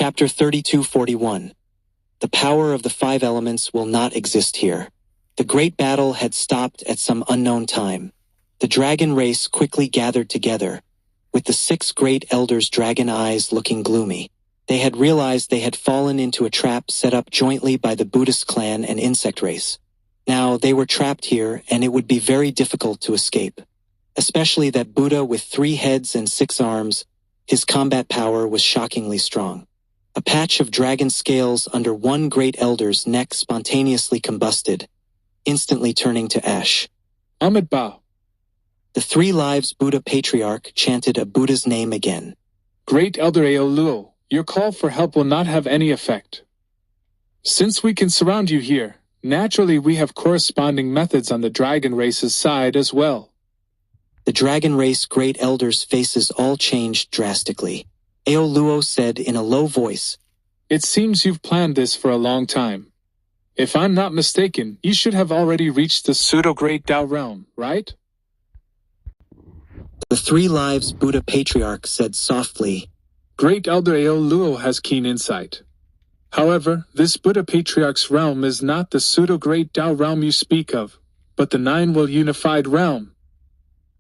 Chapter 3241. The power of the five elements will not exist here. The great battle had stopped at some unknown time. The dragon race quickly gathered together, with the 6 great elders' dragon eyes looking gloomy. They had realized they had fallen into a trap set up jointly by the Buddhist clan and insect race. Now they were trapped here, and it would be very difficult to escape. Especially that Buddha with 3 heads and 6 arms, his combat power was shockingly strong. A patch of dragon scales under one great elder's neck spontaneously combusted, instantly turning to ash. Amitabha. The 3 Lives Buddha Patriarch chanted a Buddha's name again. Great Elder Aoluo, your call for help will not have any effect. Since we can surround you here, naturally we have corresponding methods on the dragon race's side as well. The dragon race great elders' faces all changed drastically. Aoluo said in a low voice, It seems you've planned this for a long time. If I'm not mistaken, you should have already reached the pseudo-great Tao realm, right? The 3 Lives Buddha Patriarch said softly, Great Elder Aoluo has keen insight. However, this Buddha Patriarch's realm is not the pseudo-great Tao realm you speak of, but the 9-wheel unified realm.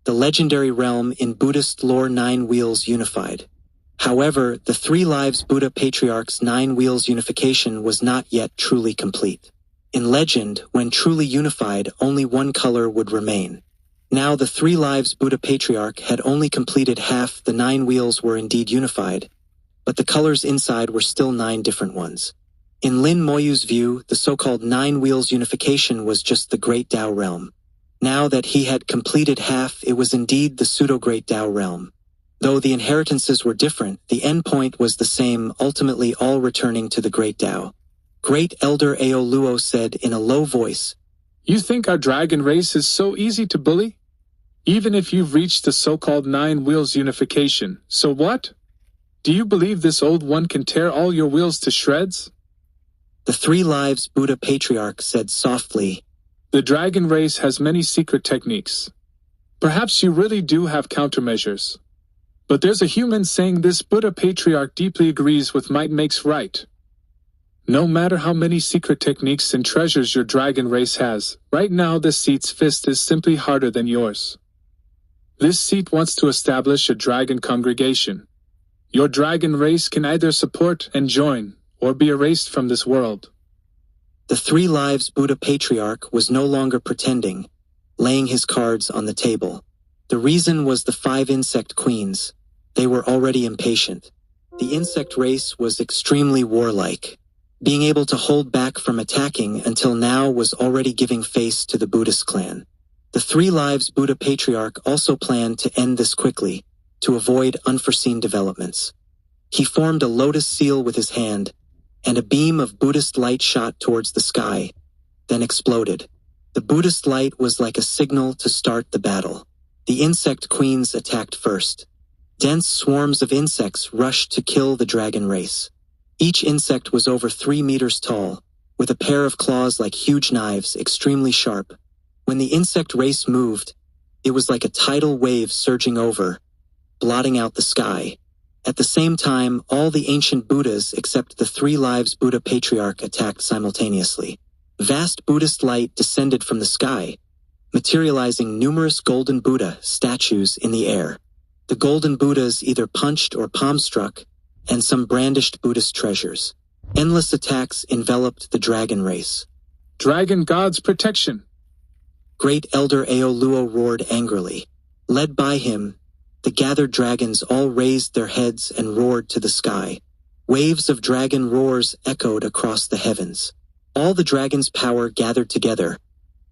The legendary realm in Buddhist lore 9 wheels unified. However, the 3 Lives Buddha Patriarch's 9 wheels unification was not yet truly complete. In legend, when truly unified, only one color would remain. Now the 3 Lives Buddha Patriarch had only completed half. The 9 wheels were indeed unified, but the colors inside were still 9 different ones. In Lin Moyu's view, the so-called 9 wheels unification was just the Great Tao realm. Now that he had completed half, it was indeed the pseudo-Great Tao realm. Though the inheritances were different, the endpoint was the same, ultimately all returning to the Great Tao. Great Elder Aoluo said in a low voice, You think our dragon race is so easy to bully? Even if you've reached the so-called 9 wheels unification, so what? Do you believe this old one can tear all your wheels to shreds? The 3 Lives Buddha Patriarch said softly, The dragon race has many secret techniques. Perhaps you really do have countermeasures. But there's a human saying this Buddha Patriarch deeply agrees with might makes right. No matter how many secret techniques and treasures your dragon race has, right now this seat's fist is simply harder than yours. This seat wants to establish a dragon congregation. Your dragon race can either support and join, or be erased from this world. The 3 Lives Buddha Patriarch was no longer pretending, laying his cards on the table. The reason was the 5 insect queens. They were already impatient. The insect race was extremely warlike. Being able to hold back from attacking until now was already giving face to the Buddhist clan. The 3 Lives Buddha Patriarch also planned to end this quickly, to avoid unforeseen developments. He formed a lotus seal with his hand, and a beam of Buddhist light shot towards the sky, then exploded. The Buddhist light was like a signal to start the battle. The insect queens attacked first. Dense swarms of insects rushed to kill the dragon race. Each insect was over 3 meters tall, with a pair of claws like huge knives, extremely sharp. When the insect race moved, it was like a tidal wave surging over, blotting out the sky. At the same time, all the ancient Buddhas except the 3 Lives Buddha Patriarch attacked simultaneously. Vast Buddhist light descended from the sky, materializing numerous golden Buddha statues in the air. The golden Buddhas either punched or palm-struck, and some brandished Buddhist treasures. Endless attacks enveloped the dragon race. Dragon God's protection! Great Elder Aoluo roared angrily. Led by him, the gathered dragons all raised their heads and roared to the sky. Waves of dragon roars echoed across the heavens. All the dragon's power gathered together,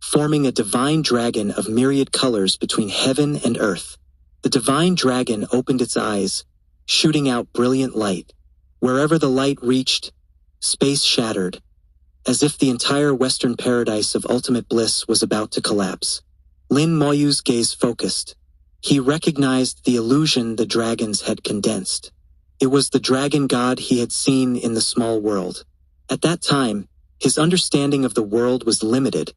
forming a divine dragon of myriad colors between heaven and earth. The divine dragon opened its eyes, shooting out brilliant light. Wherever the light reached, space shattered, as if the entire Western paradise of ultimate bliss was about to collapse. Lin Moyu's gaze focused. He recognized the illusion the dragons had condensed. It was the dragon god he had seen in the small world. At that time, his understanding of the world was limited,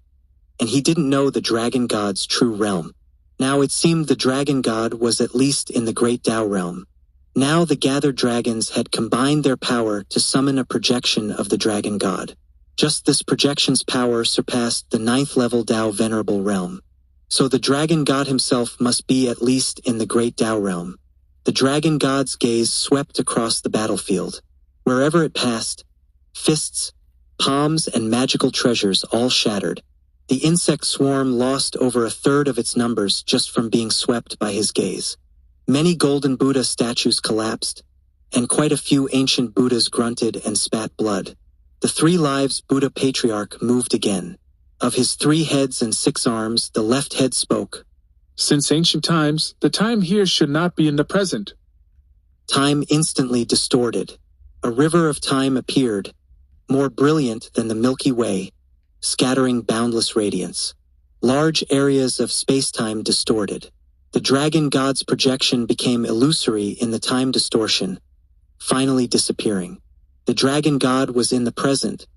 and he didn't know the dragon god's true realm. Now it seemed the dragon god was at least in the Great Tao realm. Now the gathered dragons had combined their power to summon a projection of the dragon god. Just this projection's power surpassed the 9th level Dao Venerable Realm. So the dragon god himself must be at least in the great Dao realm. The dragon god's gaze swept across the battlefield. Wherever it passed, fists, palms, and magical treasures all shattered. The insect swarm lost over a third of its numbers just from being swept by his gaze. Many golden Buddha statues collapsed, and quite a few ancient Buddhas grunted and spat blood. The 3 lives Buddha Patriarch moved again. Of his 3 heads and 6 arms, the left head spoke. Since ancient times, the time here should not be in the present. Time instantly distorted. A river of time appeared, more brilliant than the Milky Way, scattering boundless radiance. Large areas of space-time distorted. The dragon god's projection became illusory in the time distortion, finally disappearing. The dragon god was in the present,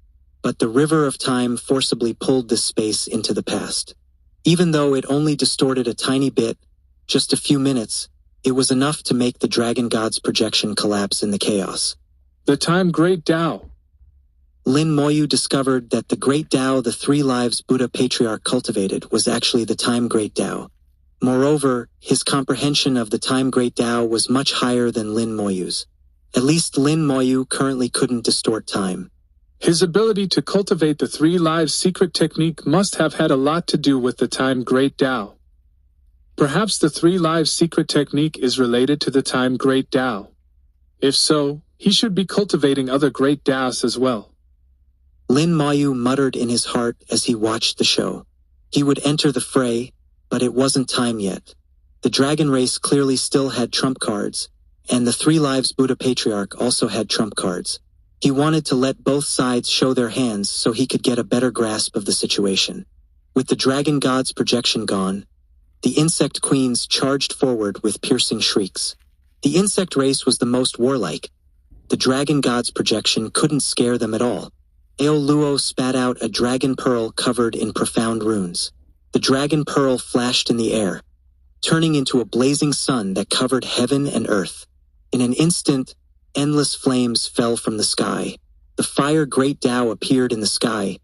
but the river of time forcibly pulled this space into the past. Even though it only distorted a tiny bit, just a few minutes, it was enough to make the dragon god's projection collapse in the chaos. The time great Tao. Lin Moyu discovered that the great Tao the 3 lives Buddha Patriarch cultivated was actually the time great Tao. Moreover, his comprehension of the time great Tao was much higher than Lin Moyu's. At least Lin Moyu currently couldn't distort time. His ability to cultivate the 3 lives secret technique must have had a lot to do with the time great Tao. Perhaps the 3 lives secret technique is related to the time great Tao. If so, he should be cultivating other great Taos as well. Lin Moyu muttered in his heart as he watched the show. He would enter the fray, but it wasn't time yet. The dragon race clearly still had trump cards, and the 3 lives Buddha Patriarch also had trump cards. He wanted to let both sides show their hands so he could get a better grasp of the situation. With the dragon god's projection gone, the insect queens charged forward with piercing shrieks. The insect race was the most warlike. The dragon god's projection couldn't scare them at all. Aoluo spat out a dragon pearl covered in profound runes. The dragon pearl flashed in the air, turning into a blazing sun that covered heaven and earth. In an instant, endless flames fell from the sky. The fire great Tao appeared in the sky,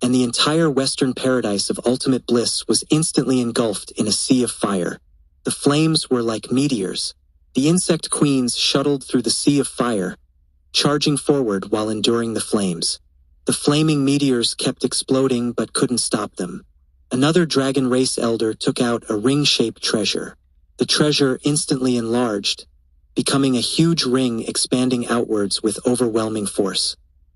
and the entire western paradise of ultimate bliss was instantly engulfed in a sea of fire. The flames were like meteors. The insect queens shuttled through the sea of fire, charging forward while enduring the flames. The flaming meteors kept exploding but couldn't stop them. Another dragon race elder took out a ring-shaped treasure. The treasure instantly enlarged, becoming a huge ring expanding outwards with overwhelming force.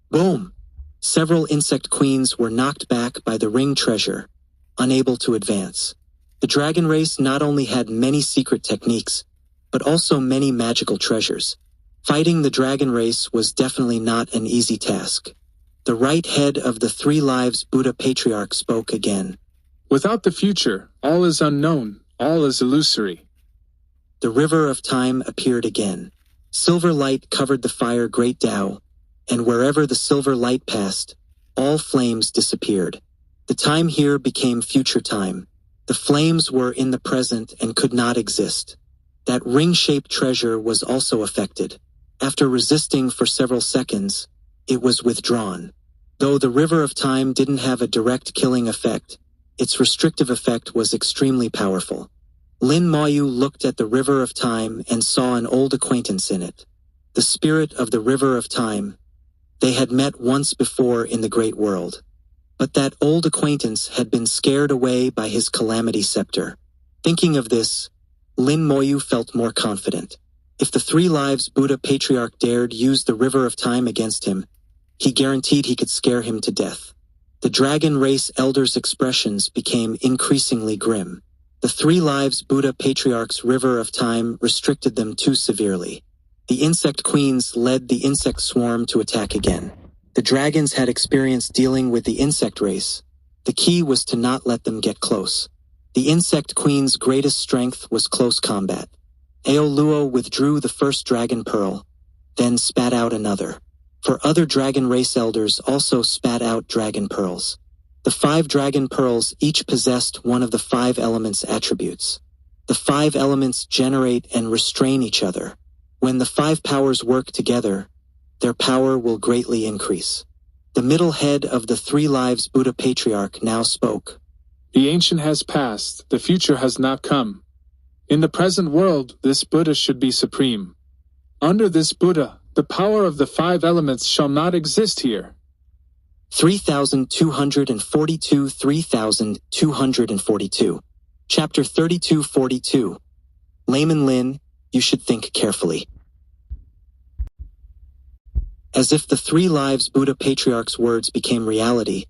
Boom! Several insect queens were knocked back by the ring treasure, unable to advance. The dragon race not only had many secret techniques, but also many magical treasures. Fighting the dragon race was definitely not an easy task. The right head of the 3 lives Buddha Patriarch spoke again. Without the future, all is unknown, all is illusory. The river of time appeared again. Silver light covered the fire great Tao, and wherever the silver light passed, all flames disappeared. The time here became future time. The flames were in the present and could not exist. That ring-shaped treasure was also affected. After resisting for several seconds, it was withdrawn. Though the river of time didn't have a direct killing effect, its restrictive effect was extremely powerful. Lin Moyu looked at the river of time and saw an old acquaintance in it. The spirit of the river of time. They had met once before in the great world. But that old acquaintance had been scared away by his calamity scepter. Thinking of this, Lin Moyu felt more confident. If the 3 lives Buddha Patriarch dared use the river of time against him, he guaranteed he could scare him to death. The dragon race elder's expressions became increasingly grim. The 3 lives Buddha Patriarch's river of time restricted them too severely. The insect queens led the insect swarm to attack again. The dragons had experience dealing with the insect race. The key was to not let them get close. The insect queen's greatest strength was close combat. Aoluo withdrew the first dragon pearl, then spat out another. For other dragon race elders also spat out dragon pearls. The 5 dragon pearls each possessed one of the 5 elements' attributes. The 5 elements generate and restrain each other. When the five powers work together, their power will greatly increase. The middle head of the Three Lives Buddha Patriarch now spoke. The ancient has passed, the future has not come. In the present world, this Buddha should be supreme. Under this Buddha, the power of the five elements shall not exist here. 3242 3242. Chapter 3242. Layman Lin, you should think carefully. As if the Three Lives Buddha Patriarch's words became reality,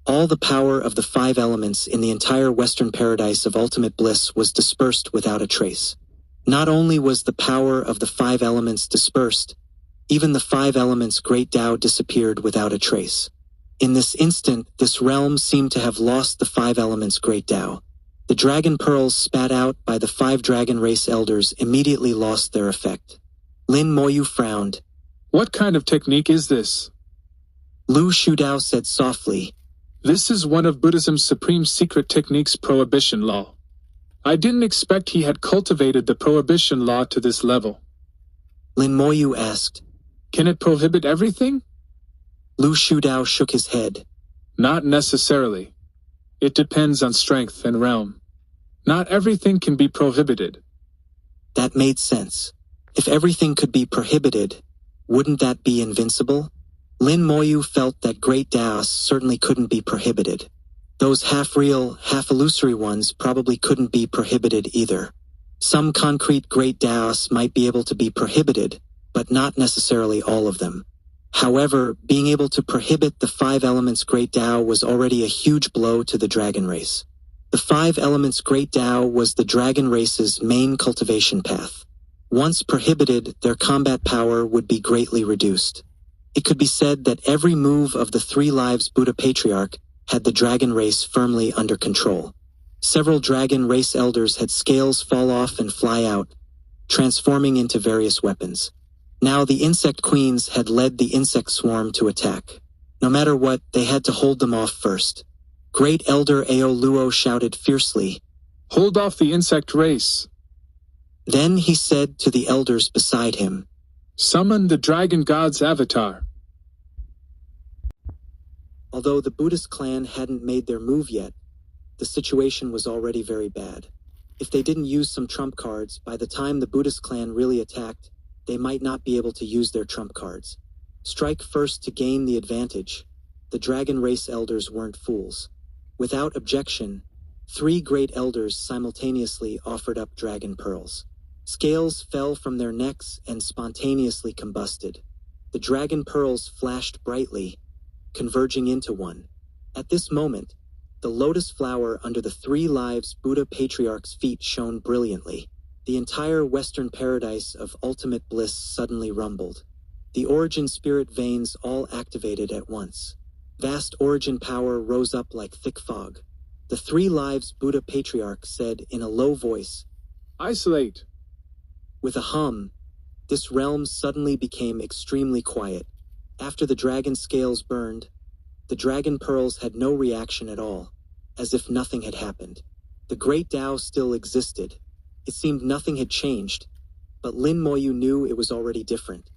all the power of the five elements in the entire Western paradise of ultimate bliss was dispersed without a trace. Not only was the power of the five elements dispersed, even the five elements' great Tao disappeared without a trace. In this instant, this realm seemed to have lost the five elements' great Tao. The dragon pearls spat out by the five dragon race elders immediately lost their effect. Lin Moyu frowned. What kind of technique is this? Lu Shudao said softly. This is one of Buddhism's supreme secret techniques, prohibition law. I didn't expect he had cultivated the prohibition law to this level. Lin Moyu asked. Can it prohibit everything? Lu Shudao shook his head. Not necessarily. It depends on strength and realm. Not everything can be prohibited. That made sense. If everything could be prohibited, wouldn't that be invincible? Lin Moyu felt that great Taos certainly couldn't be prohibited. Those half-real, half-illusory ones probably couldn't be prohibited either. Some concrete great Taos might be able to be prohibited, but not necessarily all of them. However, being able to prohibit the five elements' great Tao was already a huge blow to the dragon race. The five elements' great Tao was the dragon race's main cultivation path. Once prohibited, their combat power would be greatly reduced. It could be said that every move of the Three Lives Buddha Patriarch had the dragon race firmly under control. Several dragon race elders had scales fall off and fly out, transforming into various weapons. Now the insect queens had led the insect swarm to attack. No matter what, they had to hold them off first. Great Elder Ao Luo shouted fiercely, Hold off the insect race. Then he said to the elders beside him, Summon the dragon god's avatar. Although the Buddhist clan hadn't made their move yet, the situation was already very bad. If they didn't use some trump cards, by the time the Buddhist clan really attacked, they might not be able to use their trump cards. Strike first to gain the advantage. The dragon race elders weren't fools. Without objection, three great elders simultaneously offered up dragon pearls. Scales fell from their necks and spontaneously combusted. The dragon pearls flashed brightly, converging into one. At this moment, the lotus flower under the Three Lives Buddha Patriarch's feet shone brilliantly. The entire Western paradise of ultimate bliss suddenly rumbled. The origin spirit veins all activated at once. Vast origin power rose up like thick fog. The Three Lives Buddha Patriarch said in a low voice, Isolate. With a hum, this realm suddenly became extremely quiet. After the dragon scales burned, the dragon pearls had no reaction at all, as if nothing had happened. The great Tao still existed. It seemed nothing had changed, but Lin Moyu knew it was already different.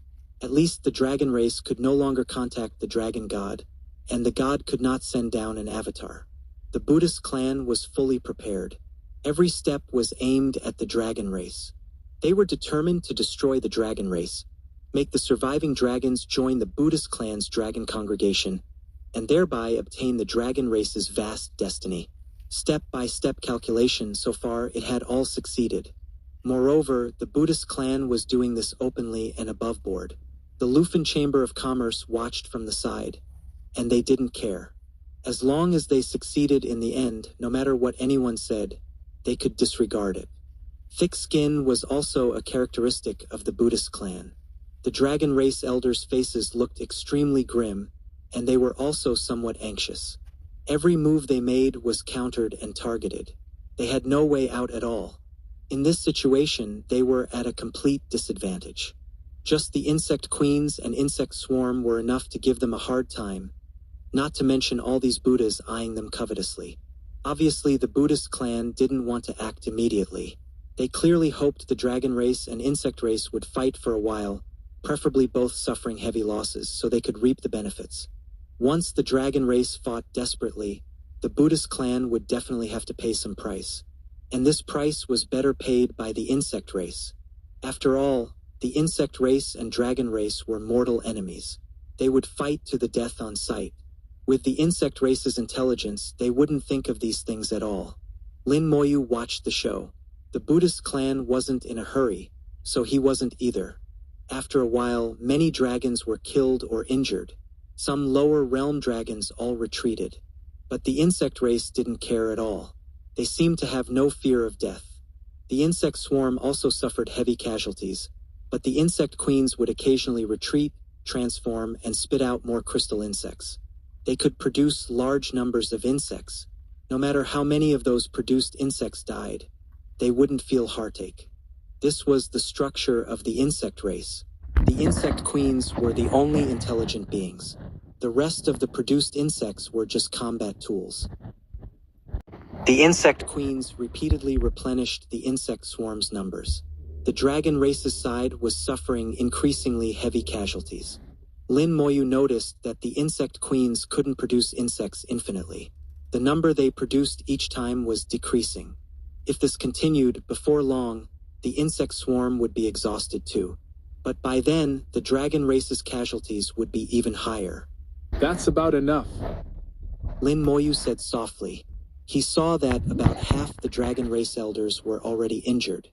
At least the dragon race could no longer contact the dragon god, and the god could not send down an avatar. The Buddhist clan was fully prepared. Every step was aimed at the dragon race. They were determined to destroy the dragon race, make the surviving dragons join the Buddhist clan's dragon congregation, and thereby obtain the dragon race's vast destiny. Step-by-step calculation, so far it had all succeeded. Moreover, the Buddhist clan was doing this openly and above board. The Lufan Chamber of Commerce watched from the side, and they didn't care. As long as they succeeded in the end, no matter what anyone said, they could disregard it. Thick skin was also a characteristic of the Buddhist clan. The dragon race elders' faces looked extremely grim, and they were also somewhat anxious. Every move they made was countered and targeted. They had no way out at all. In this situation, they were at a complete disadvantage. Just the insect queens and insect swarm were enough to give them a hard time, not to mention all these Buddhas eyeing them covetously. Obviously, the Buddhist clan didn't want to act immediately. They clearly hoped the dragon race and insect race would fight for a while, preferably both suffering heavy losses, so they could reap the benefits. Once the dragon race fought desperately, the Buddhist clan would definitely have to pay some price. And this price was better paid by the insect race. After all, the insect race and dragon race were mortal enemies. They would fight to the death on sight. With the insect race's intelligence, they wouldn't think of these things at all. Lin Moyu watched the show. The Buddhist clan wasn't in a hurry, so he wasn't either. After a while, many dragons were killed or injured. Some lower realm dragons all retreated. But the insect race didn't care at all. They seemed to have no fear of death. The insect swarm also suffered heavy casualties, but the insect queens would occasionally retreat, transform, and spit out more crystal insects. They could produce large numbers of insects. No matter how many of those produced insects died, they wouldn't feel heartache. This was the structure of the insect race. The insect queens were the only intelligent beings. The rest of the produced insects were just combat tools. The insect queens repeatedly replenished the insect swarm's numbers. The dragon race's side was suffering increasingly heavy casualties. Lin Moyu noticed that the insect queens couldn't produce insects infinitely. The number they produced each time was decreasing. If this continued, before long, the insect swarm would be exhausted too. But by then, the dragon race's casualties would be even higher. That's about enough. Lin Moyu said softly. He saw that about half the dragon race elders were already injured.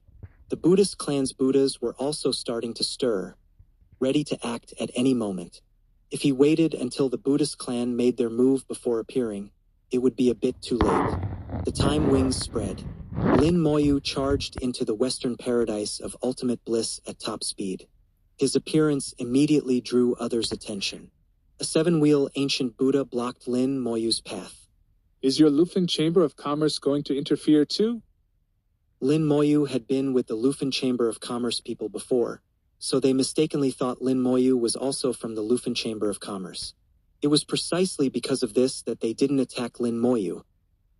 The Buddhist clan's Buddhas were also starting to stir, ready to act at any moment. If he waited until the Buddhist clan made their move before appearing, it would be a bit too late. The time wings spread. Lin Moyu charged into the western paradise of ultimate bliss at top speed. His appearance immediately drew others' attention. A seven-wheel ancient Buddha blocked Lin Moyu's path. Is your Lufin Chamber of Commerce going to interfere too? Lin Moyu had been with the Lufin Chamber of Commerce people before, so they mistakenly thought Lin Moyu was also from the Lufin Chamber of Commerce. It was precisely because of this that they didn't attack Lin Moyu,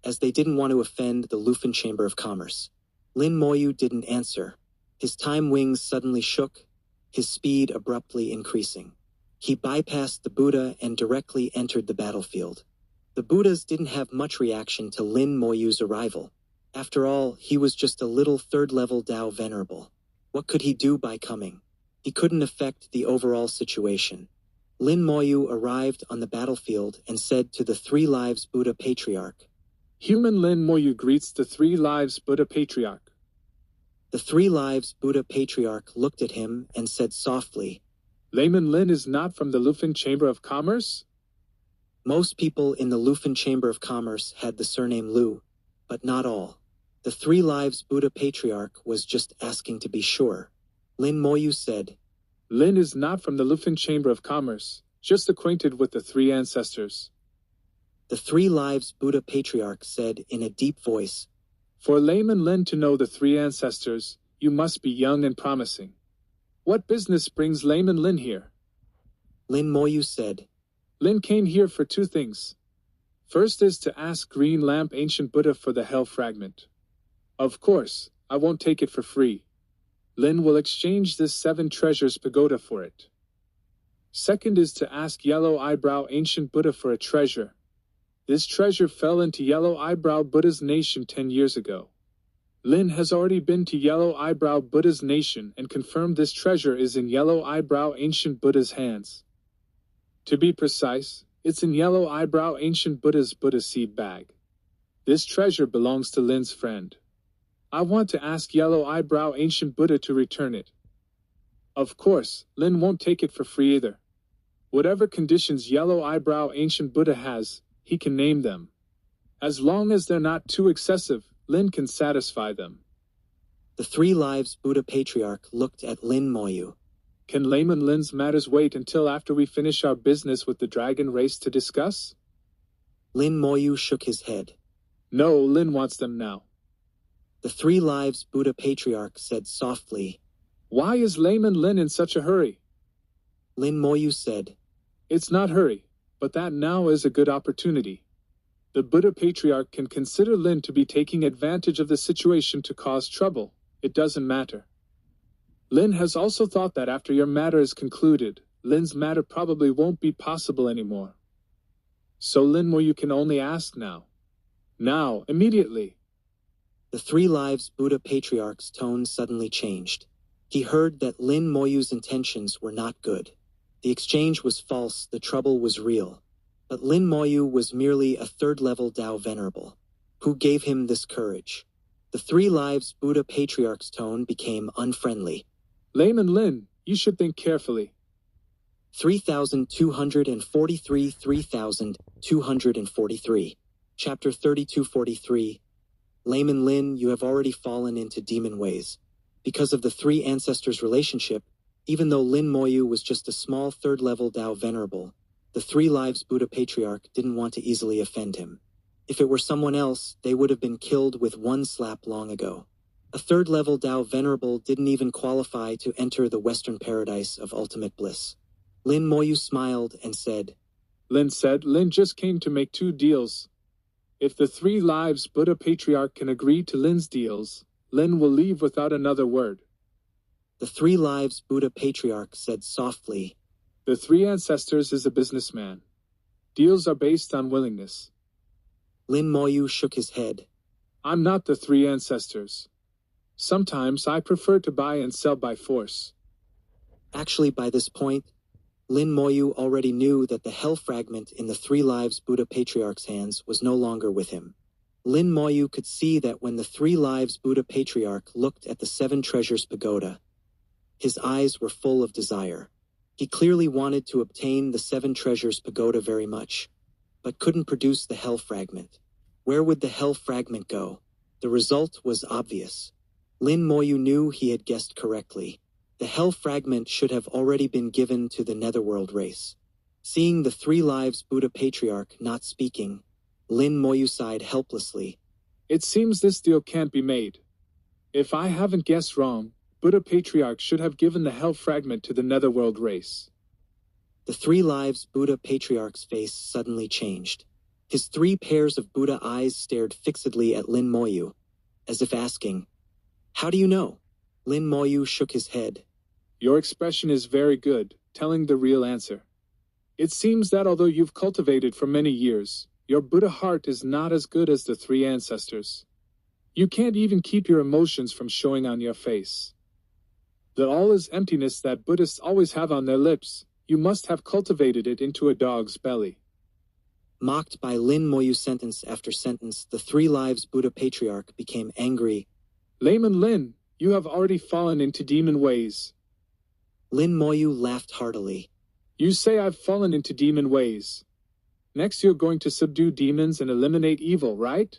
as they didn't want to offend the Lufin Chamber of Commerce. Lin Moyu didn't answer. His time wings suddenly shook, his speed abruptly increasing. He bypassed the Buddha and directly entered the battlefield. The Buddhas didn't have much reaction to Lin Moyu's arrival. After all, he was just a little third-level Dao venerable. What could he do by coming? He couldn't affect the overall situation. Lin Moyu arrived on the battlefield and said to the Three Lives Buddha Patriarch. Human Lin Moyu greets the Three Lives Buddha Patriarch. The Three Lives Buddha Patriarch looked at him and said softly, Layman Lin is not from the Lufin Chamber of Commerce? Most people in the Lufin Chamber of Commerce had the surname Lu, but not all. The Three Lives Buddha Patriarch was just asking to be sure. Lin Moyu said, Lin is not from the Lufin Chamber of Commerce, just acquainted with the three ancestors. The Three Lives Buddha Patriarch said in a deep voice, For layman Lin to know the three ancestors, you must be young and promising. What business brings layman Lin here? Lin Moyu said, Lin came here for two things. First is to ask Green Lamp Ancient Buddha for the Hell Fragment. Of course, I won't take it for free. Lin will exchange this 7 treasures pagoda for it. Second is to ask Yellow Eyebrow Ancient Buddha for a treasure. This treasure fell into Yellow Eyebrow Buddha's nation 10 years ago. Lin has already been to Yellow Eyebrow Buddha's nation and confirmed this treasure is in Yellow Eyebrow Ancient Buddha's hands. To be precise, it's in Yellow Eyebrow Ancient Buddha's Buddha seed bag. This treasure belongs to Lin's friend. I want to ask Yellow Eyebrow Ancient Buddha to return it. Of course, Lin won't take it for free either. Whatever conditions Yellow Eyebrow Ancient Buddha has, he can name them. As long as they're not too excessive, Lin can satisfy them. The Three Lives Buddha Patriarch looked at Lin Moyu. Can layman Lin's matters wait until after we finish our business with the dragon race to discuss? Lin Moyu shook his head. No, Lin wants them now. The Three Lives Buddha Patriarch said softly, Why is layman Lin in such a hurry? Lin Moyu said, It's not hurry, but that now is a good opportunity. The Buddha Patriarch can consider Lin to be taking advantage of the situation to cause trouble. it doesn't matter. Lin has also thought that after your matter is concluded, Lin's matter probably won't be possible anymore. So Lin Moyu can only ask now. Now, immediately. The Three Lives Buddha Patriarch's tone suddenly changed. He heard that Lin Moyu's intentions were not good. The exchange was false, the trouble was real. But Lin Moyu was merely a third-level Tao Venerable. Who gave him this courage? The Three Lives Buddha Patriarch's tone became unfriendly. Layman Lin, you should think carefully. 3243 3243 Chapter 3243 Layman Lin, you have already fallen into demon ways. Because of the three ancestors' relationship, even though Lin Moyu was just a small third-level Tao Venerable, the Three Lives Buddha Patriarch didn't want to easily offend him. If it were someone else, they would have been killed with one slap long ago. A third-level Tao Venerable didn't even qualify to enter the Western paradise of ultimate bliss. Lin Moyu smiled and said, Lin said Lin just came to make 2 deals. If the Three Lives Buddha Patriarch can agree to Lin's deals, Lin will leave without another word. The Three Lives Buddha Patriarch said softly, The Three Ancestors is a businessman. Deals are based on willingness. Lin Moyu shook his head. I'm not the Three Ancestors. Sometimes I prefer to buy and sell by force. Actually, by this point, Lin Moyu already knew that the hell fragment in the Three Lives Buddha Patriarch's hands was no longer with him. Lin Moyu could see that when the Three Lives Buddha Patriarch looked at the 7 Treasures Pagoda, his eyes were full of desire. He clearly wanted to obtain the 7 Treasures Pagoda very much, but couldn't produce the hell fragment. Where would the hell fragment go? The result was obvious. Lin Moyu knew he had guessed correctly. The hell fragment should have already been given to the Netherworld race. Seeing the Three Lives Buddha Patriarch not speaking, Lin Moyu sighed helplessly. It seems this deal can't be made. If I haven't guessed wrong, Buddha Patriarch should have given the hell fragment to the Netherworld race. The Three Lives Buddha Patriarch's face suddenly changed. His 3 pairs of Buddha eyes stared fixedly at Lin Moyu, as if asking, How do you know? Lin Moyu shook his head. Your expression is very good, telling the real answer. It seems that although you've cultivated for many years, your Buddha heart is not as good as the 3 ancestors. You can't even keep your emotions from showing on your face. The all is emptiness that Buddhists always have on their lips, you must have cultivated it into a dog's belly. Mocked by Lin Moyu sentence after sentence, the Three Lives Buddha Patriarch became angry. Layman Lin, you have already fallen into demon ways. Lin Moyu laughed heartily. You say I've fallen into demon ways. Next you're going to subdue demons and eliminate evil, right?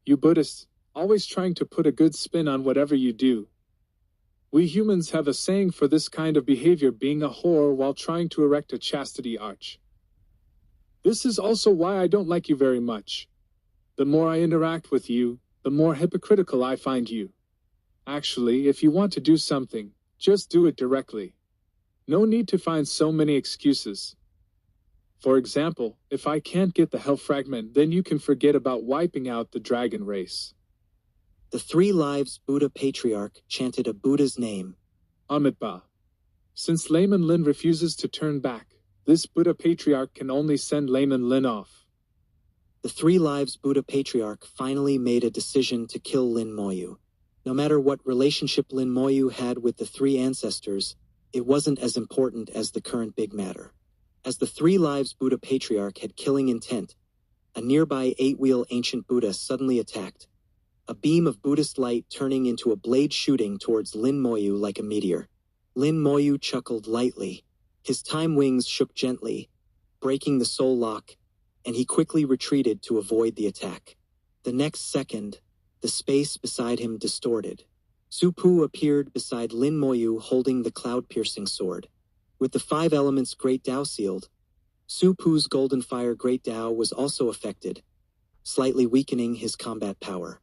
You Buddhists, always trying to put a good spin on whatever you do. We humans have a saying for this kind of behavior, being a whore while trying to erect a chastity arch. This is also why I don't like you very much. The more I interact with you, the more hypocritical I find you. Actually, if you want to do something, just do it directly. No need to find so many excuses. For example, if I can't get the hell fragment, then you can forget about wiping out the dragon race. The Three Lives Buddha Patriarch chanted a Buddha's name. Amitabha. Since Layman Lin refuses to turn back, this Buddha Patriarch can only send Layman Lin off. The Three Lives Buddha Patriarch finally made a decision to kill Lin Moyu. No matter what relationship Lin Moyu had with the 3 ancestors, it wasn't as important as the current big matter. As the Three Lives Buddha Patriarch had killing intent, a nearby 8-wheel ancient Buddha suddenly attacked, a beam of Buddhist light turning into a blade shooting towards Lin Moyu like a meteor. Lin Moyu chuckled lightly. His time wings shook gently, breaking the soul lock, and he quickly retreated to avoid the attack. The next second, the space beside him distorted. Su Pu appeared beside Lin Moyu holding the cloud-piercing sword. With the 5 elements Great Tao sealed, Su Pu's Golden Fire Great Tao was also affected, slightly weakening his combat power.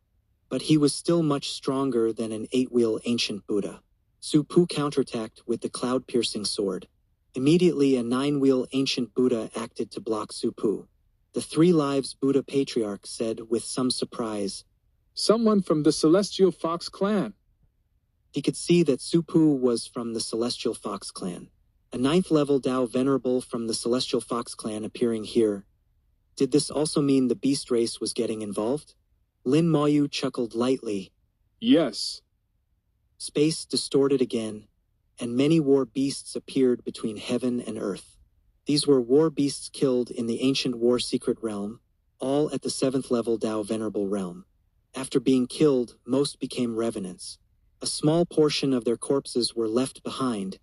But he was still much stronger than an 8-wheel ancient Buddha. Su Pu counterattacked with the cloud-piercing sword. Immediately a 9-wheel ancient Buddha acted to block Su Pu. The Three Lives Buddha Patriarch said with some surprise, Someone from the Celestial Fox clan. He could see that Supu was from the Celestial Fox clan. A 9th level Dao Venerable from the Celestial Fox clan appearing here. Did this also mean the beast race was getting involved? Lin Moyu chuckled lightly. Yes. Space distorted again, and many war beasts appeared between heaven and earth. These were war beasts killed in the ancient war secret realm, all at the 7th level Dao Venerable realm. After being killed, most became revenants. A small portion of their corpses were left behind,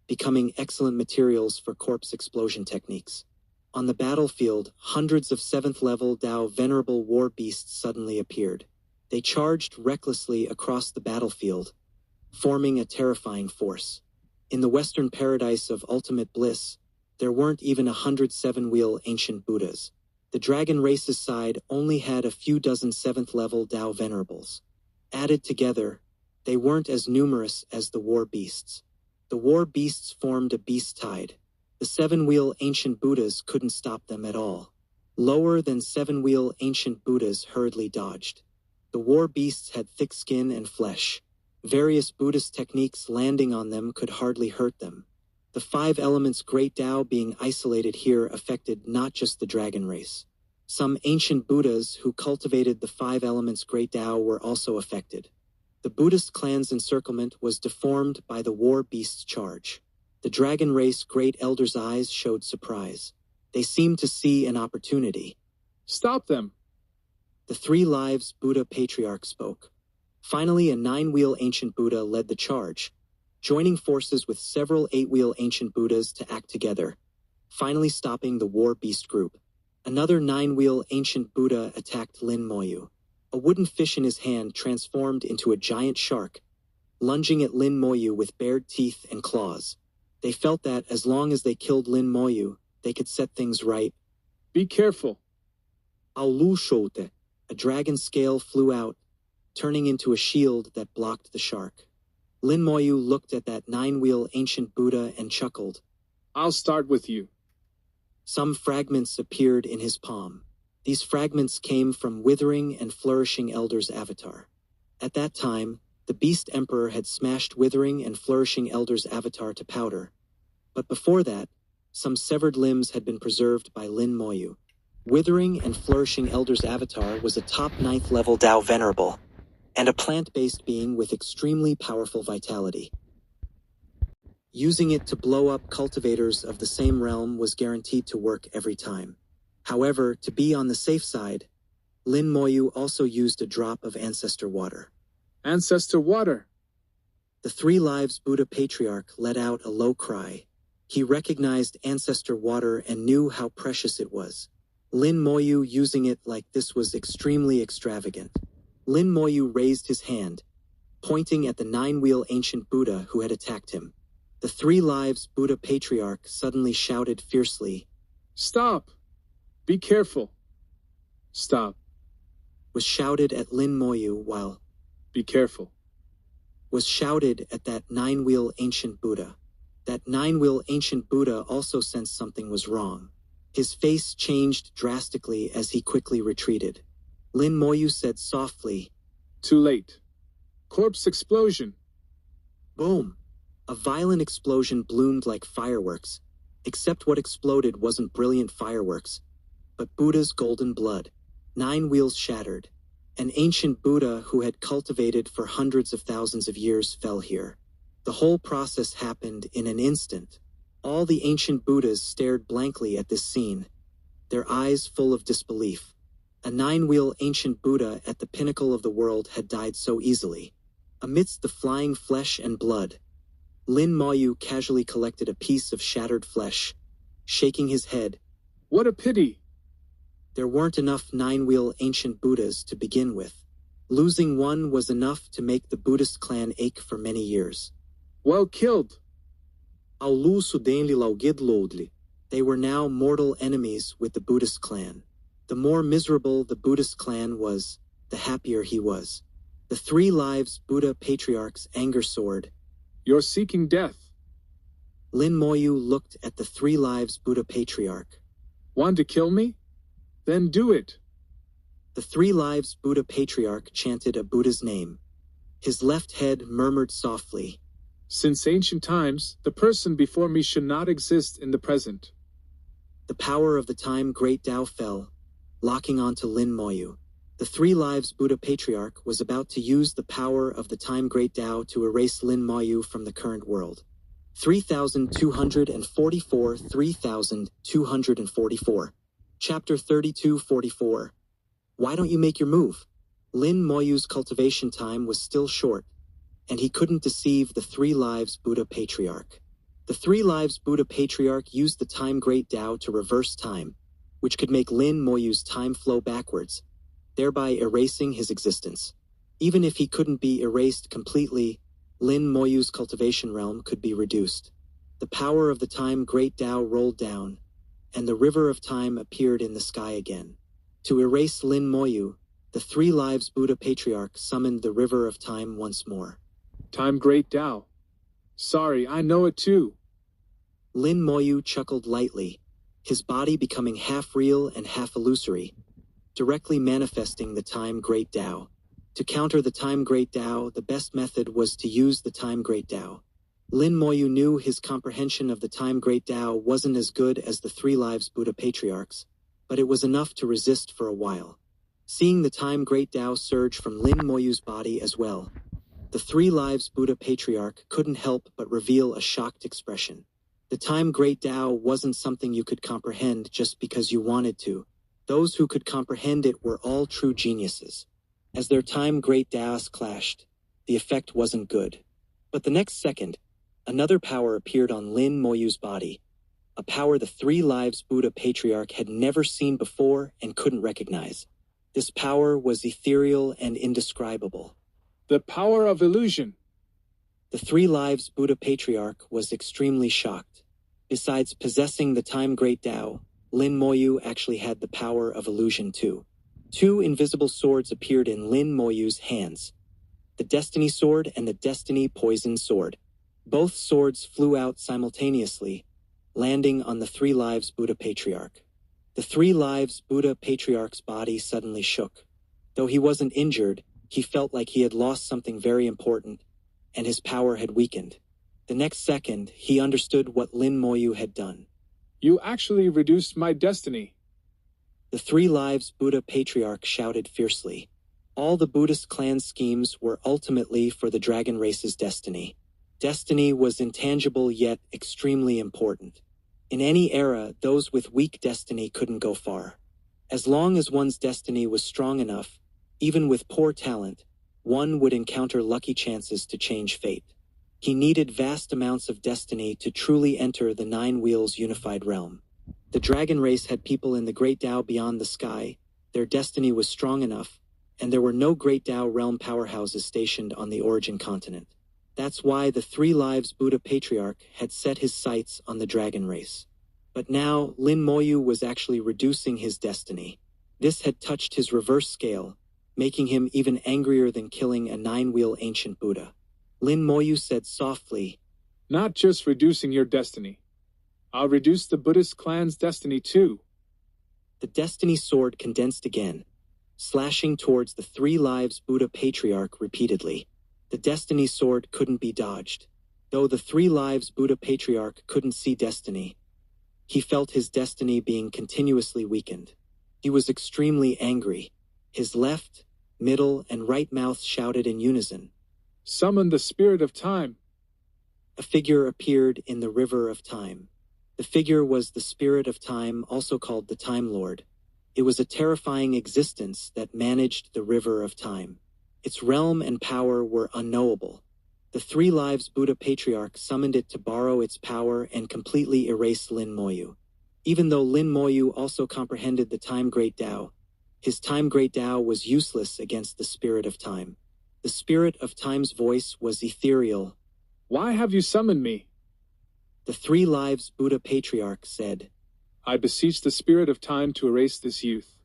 becoming excellent materials for corpse explosion techniques. On the battlefield, hundreds of 7th level Dao Venerable war beasts suddenly appeared. They charged recklessly across the battlefield, forming a terrifying force. In the Western paradise of ultimate bliss, there weren't even 107-wheel ancient Buddhas. The dragon race's side only had a few dozen 7th level Dao Venerables. Added together, they weren't as numerous as the war beasts. The war beasts formed a beast tide. The 7-wheel ancient Buddhas couldn't stop them at all. Lower than 7-wheel ancient Buddhas hurriedly dodged. The war beasts had thick skin and flesh. Various Buddhist techniques landing on them could hardly hurt them. The 5 elements Great Tao being isolated here affected not just the dragon race. Some ancient Buddhas who cultivated the 5 elements Great Tao were also affected. The Buddhist clan's encirclement was deformed by the war beast's charge. The dragon race Great Elder's eyes showed surprise. They seemed to see an opportunity. Stop them! The 3 lives Buddha Patriarch spoke. Finally, a 9-wheel ancient Buddha led the charge, joining forces with several 8-wheel ancient Buddhas to act together, finally stopping the war beast group. Another 9-wheel ancient Buddha attacked Lin Moyu. A wooden fish in his hand transformed into a giant shark, lunging at Lin Moyu with bared teeth and claws. They felt that as long as they killed Lin Moyu, they could set things right. Be careful. Aulu shote. A dragon scale flew out, turning into a shield that blocked the shark. Lin Moyu looked at that 9-wheel ancient Buddha and chuckled. I'll start with you. Some fragments appeared in his palm. These fragments came from Withering and Flourishing Elder's avatar. At that time, the Beast Emperor had smashed Withering and Flourishing Elder's avatar to powder. But before that, some severed limbs had been preserved by Lin Moyu. Withering and Flourishing Elder's avatar was a top 9th level Dao Venerable, and a plant-based being with extremely powerful vitality. Using it to blow up cultivators of the same realm was guaranteed to work every time. However, to be on the safe side, Lin Moyu also used a drop of ancestor water. Ancestor water! The 3 lives Buddha Patriarch let out a low cry. He recognized ancestor water and knew how precious it was. Lin Moyu using it like this was extremely extravagant. Lin Moyu raised his hand, pointing at the 9-wheel ancient Buddha who had attacked him. The 3 lives Buddha Patriarch suddenly shouted fiercely, Stop! Be careful! Stop! Was shouted at Lin Moyu while Be careful! Was shouted at that 9-wheel ancient Buddha. That 9-wheel ancient Buddha also sensed something was wrong. His face changed drastically as he quickly retreated. Lin Moyu said softly, Too late. Corpse explosion. Boom! A violent explosion bloomed like fireworks, except what exploded wasn't brilliant fireworks, but Buddha's golden blood. 9 wheels shattered. An ancient Buddha who had cultivated for hundreds of thousands of years fell here. The whole process happened in an instant. All the ancient Buddhas stared blankly at this scene, their eyes full of disbelief. A 9-wheel ancient Buddha at the pinnacle of the world had died so easily. Amidst the flying flesh and blood, Lin Moyu casually collected a piece of shattered flesh, shaking his head. What a pity! There weren't enough 9-wheel ancient Buddhas to begin with. Losing one was enough to make the Buddhist clan ache for many years. Well killed! They were now mortal enemies with the Buddhist clan. The more miserable the Buddhist clan was, the happier he was. The 3 lives Buddha Patriarch's anger soared. You're seeking death. Lin Moyu looked at the 3 lives Buddha Patriarch. Want to kill me? Then do it. The 3 lives Buddha Patriarch chanted a Buddha's name. His left head murmured softly. Since ancient times, the person before me should not exist in the present. The power of the time great Tao fell, locking onto Lin Moyu. The Three Lives Buddha Patriarch was about to use the power of the time great Tao to erase Lin Moyu from the current world. 3244 3244. Chapter 3244. Why don't you make your move? Lin Moyu's cultivation time was still short, and he couldn't deceive the Three Lives Buddha Patriarch. The Three Lives Buddha Patriarch used the time great Tao to reverse time, which could make Lin Moyu's time flow backwards, thereby erasing his existence. Even if he couldn't be erased completely, Lin Moyu's cultivation realm could be reduced. The power of the time great Tao rolled down, and the river of time appeared in the sky again. To erase Lin Moyu, the Three Lives Buddha Patriarch summoned the river of time once more. Time great Tao. Sorry, I know it too. Lin Moyu chuckled lightly, his body becoming half real and half illusory, directly manifesting the time great Tao. To counter the time great Tao, the best method was to use the time great Tao. Lin Moyu knew his comprehension of the time great Tao wasn't as good as the Three Lives Buddha Patriarch's, but it was enough to resist for a while. Seeing the time great Tao surge from Lin Moyu's body as well, the Three Lives Buddha Patriarch couldn't help but reveal a shocked expression. The time great Tao wasn't something you could comprehend just because you wanted to. Those who could comprehend it were all true geniuses. As their time great Taos clashed, the effect wasn't good. But the next second, another power appeared on Lin Moyu's body, a power the Three Lives Buddha Patriarch had never seen before and couldn't recognize. This power was ethereal and indescribable. The power of illusion. The Three Lives Buddha Patriarch was extremely shocked. Besides possessing the time great Tao, Lin Moyu actually had the power of illusion too. Two invisible swords appeared in Lin Moyu's hands. The Destiny Sword and the Destiny Poison Sword. Both swords flew out simultaneously, landing on the Three Lives Buddha Patriarch. The Three Lives Buddha Patriarch's body suddenly shook. Though he wasn't injured, he felt like he had lost something very important, and his power had weakened. The next second, he understood what Lin Moyu had done. You actually reduced my destiny. The Three Lives Buddha Patriarch shouted fiercely. All the Buddhist clan schemes were ultimately for the dragon race's destiny. Destiny was intangible yet extremely important. In any era, those with weak destiny couldn't go far. As long as one's destiny was strong enough, even with poor talent, one would encounter lucky chances to change fate. He needed vast amounts of destiny to truly enter the Nine Wheels unified realm. The dragon race had people in the Great Tao beyond the sky, their destiny was strong enough, and there were no Great Tao realm powerhouses stationed on the origin continent. That's why the Three Lives Buddha Patriarch had set his sights on the dragon race. But now, Lin Moyu was actually reducing his destiny. This had touched his reverse scale, making him even angrier than killing a nine-wheel ancient Buddha. Lin Moyu said softly, Not just reducing your destiny. I'll reduce the Buddhist clan's destiny too. The Destiny Sword condensed again, slashing towards the Three Lives Buddha Patriarch repeatedly. The Destiny Sword couldn't be dodged. Though the Three Lives Buddha Patriarch couldn't see destiny, he felt his destiny being continuously weakened. He was extremely angry. His left, middle, and right mouths shouted in unison. Summon the spirit of time. A figure appeared in the river of time. The figure was the spirit of time, also called the Time Lord. It was a terrifying existence that managed the river of time. Its realm and power were unknowable. The Three Lives Buddha Patriarch summoned it to borrow its power and completely erase Lin Moyu. Even though Lin Moyu also comprehended the Time Great Tao, his Time Great Tao was useless against the spirit of time. The spirit of time's voice was ethereal. Why have you summoned me? The Three Lives Buddha Patriarch said, I beseech the spirit of time to erase this youth.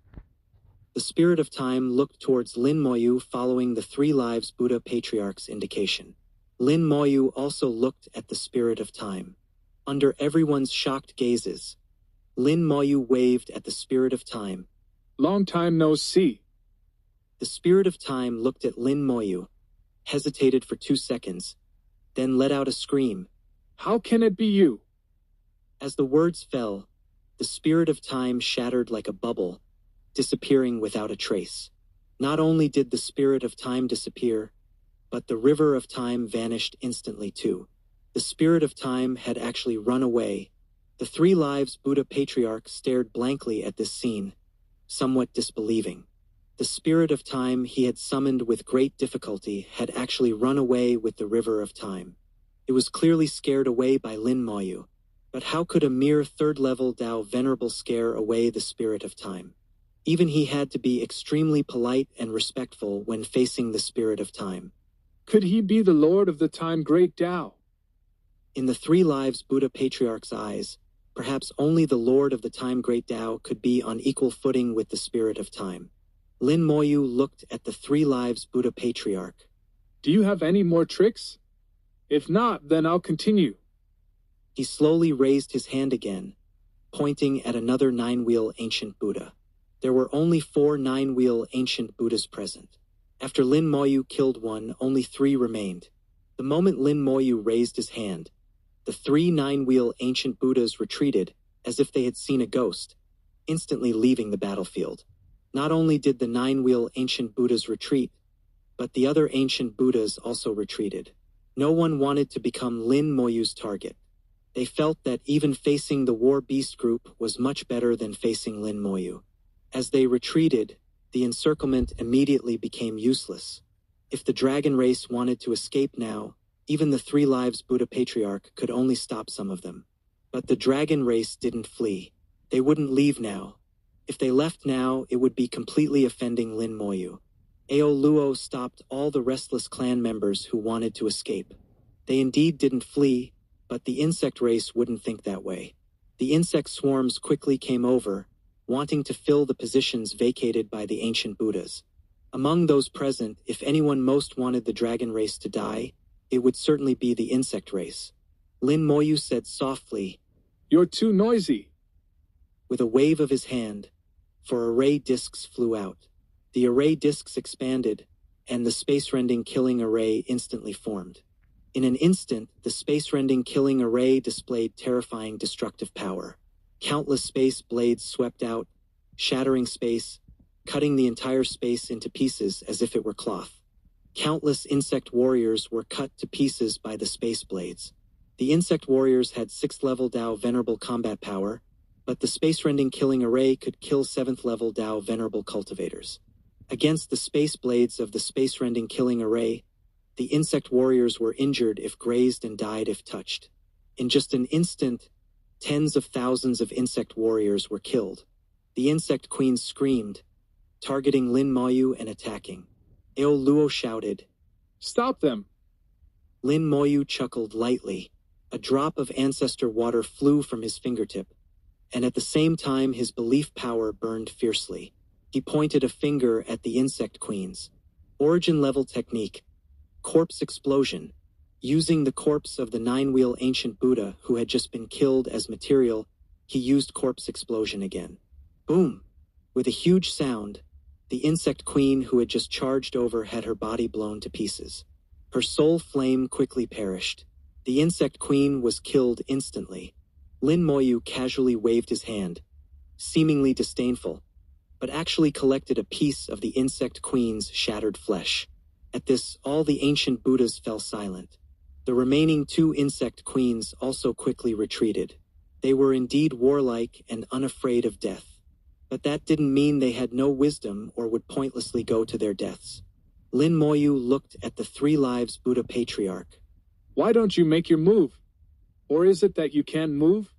The spirit of time looked towards Lin Moyu following the Three Lives Buddha Patriarch's indication. Lin Moyu also looked at the spirit of time. Under everyone's shocked gazes, Lin Moyu waved at the spirit of time. Long time no see. The spirit of time looked at Lin Moyu, hesitated for 2 seconds, then let out a scream. How can it be you? As the words fell, the spirit of time shattered like a bubble, disappearing without a trace. Not only did the spirit of time disappear, but the river of time vanished instantly too. The spirit of time had actually run away. The 3 Lives Buddha Patriarch stared blankly at this scene, somewhat disbelieving. The spirit of time he had summoned with great difficulty had actually run away with the river of time. It was clearly scared away by Lin Moyu. But how could a mere 3rd-level Dao Venerable scare away the spirit of time? Even he had to be extremely polite and respectful when facing the spirit of time. Could he be the Lord of the Time Great Tao? In the 3 Lives Buddha Patriarch's eyes, perhaps only the Lord of the Time Great Tao could be on equal footing with the spirit of time. Lin Moyu looked at the 3 Lives Buddha Patriarch. Do you have any more tricks? If not, then I'll continue. He slowly raised his hand again, pointing at another 9-wheel ancient Buddha. There were only 4 9-wheel ancient Buddhas present. After Lin Moyu killed one, only 3 remained. The moment Lin Moyu raised his hand, the 3 9-wheel ancient Buddhas retreated as if they had seen a ghost, instantly leaving the battlefield. Not only did the 9-wheel ancient Buddhas retreat, but the other ancient Buddhas also retreated. No one wanted to become Lin Moyu's target. They felt that even facing the War Beast group was much better than facing Lin Moyu. As they retreated, the encirclement immediately became useless. If the dragon race wanted to escape now, even the 3 Lives Buddha Patriarch could only stop some of them. But the dragon race didn't flee. They wouldn't leave now. If they left now, it would be completely offending Lin Moyu. Ao Luo stopped all the restless clan members who wanted to escape. They indeed didn't flee, but the insect race wouldn't think that way. The insect swarms quickly came over, wanting to fill the positions vacated by the ancient Buddhas. Among those present, if anyone most wanted the dragon race to die, it would certainly be the insect race. Lin Moyu said softly, "You're too noisy." With a wave of his hand, 4 array discs flew out. The array discs expanded, and the space-rending killing array instantly formed. In an instant, the space-rending killing array displayed terrifying destructive power. Countless space blades swept out, shattering space, cutting the entire space into pieces as if it were cloth. Countless insect warriors were cut to pieces by the space blades. The insect warriors had 6th-level Dao Venerable combat power, but the space-rending killing array could kill 7th-level Dao Venerable cultivators. Against the space blades of the space-rending killing array, the insect warriors were injured if grazed and died if touched. In just an instant, tens of thousands of insect warriors were killed. The insect queens screamed, targeting Lin Moyu and attacking. Ao Luo shouted, "Stop them!" Lin Moyu chuckled lightly. A drop of ancestor water flew from his fingertip, and at the same time his belief power burned fiercely. He pointed a finger at the insect queens. Origin-level technique. Corpse explosion. Using the corpse of the 9-wheel ancient Buddha who had just been killed as material, he used corpse explosion again. Boom! With a huge sound, the insect queen who had just charged over had her body blown to pieces. Her soul flame quickly perished. The insect queen was killed instantly. Lin Moyu casually waved his hand, seemingly disdainful, but actually collected a piece of the insect queen's shattered flesh. At this, all the ancient Buddhas fell silent. The remaining 2 insect queens also quickly retreated. They were indeed warlike and unafraid of death. But that didn't mean they had no wisdom or would pointlessly go to their deaths. Lin Moyu looked at the 3 Lives Buddha Patriarch. "Why don't you make your move? Or is it that you can't move?"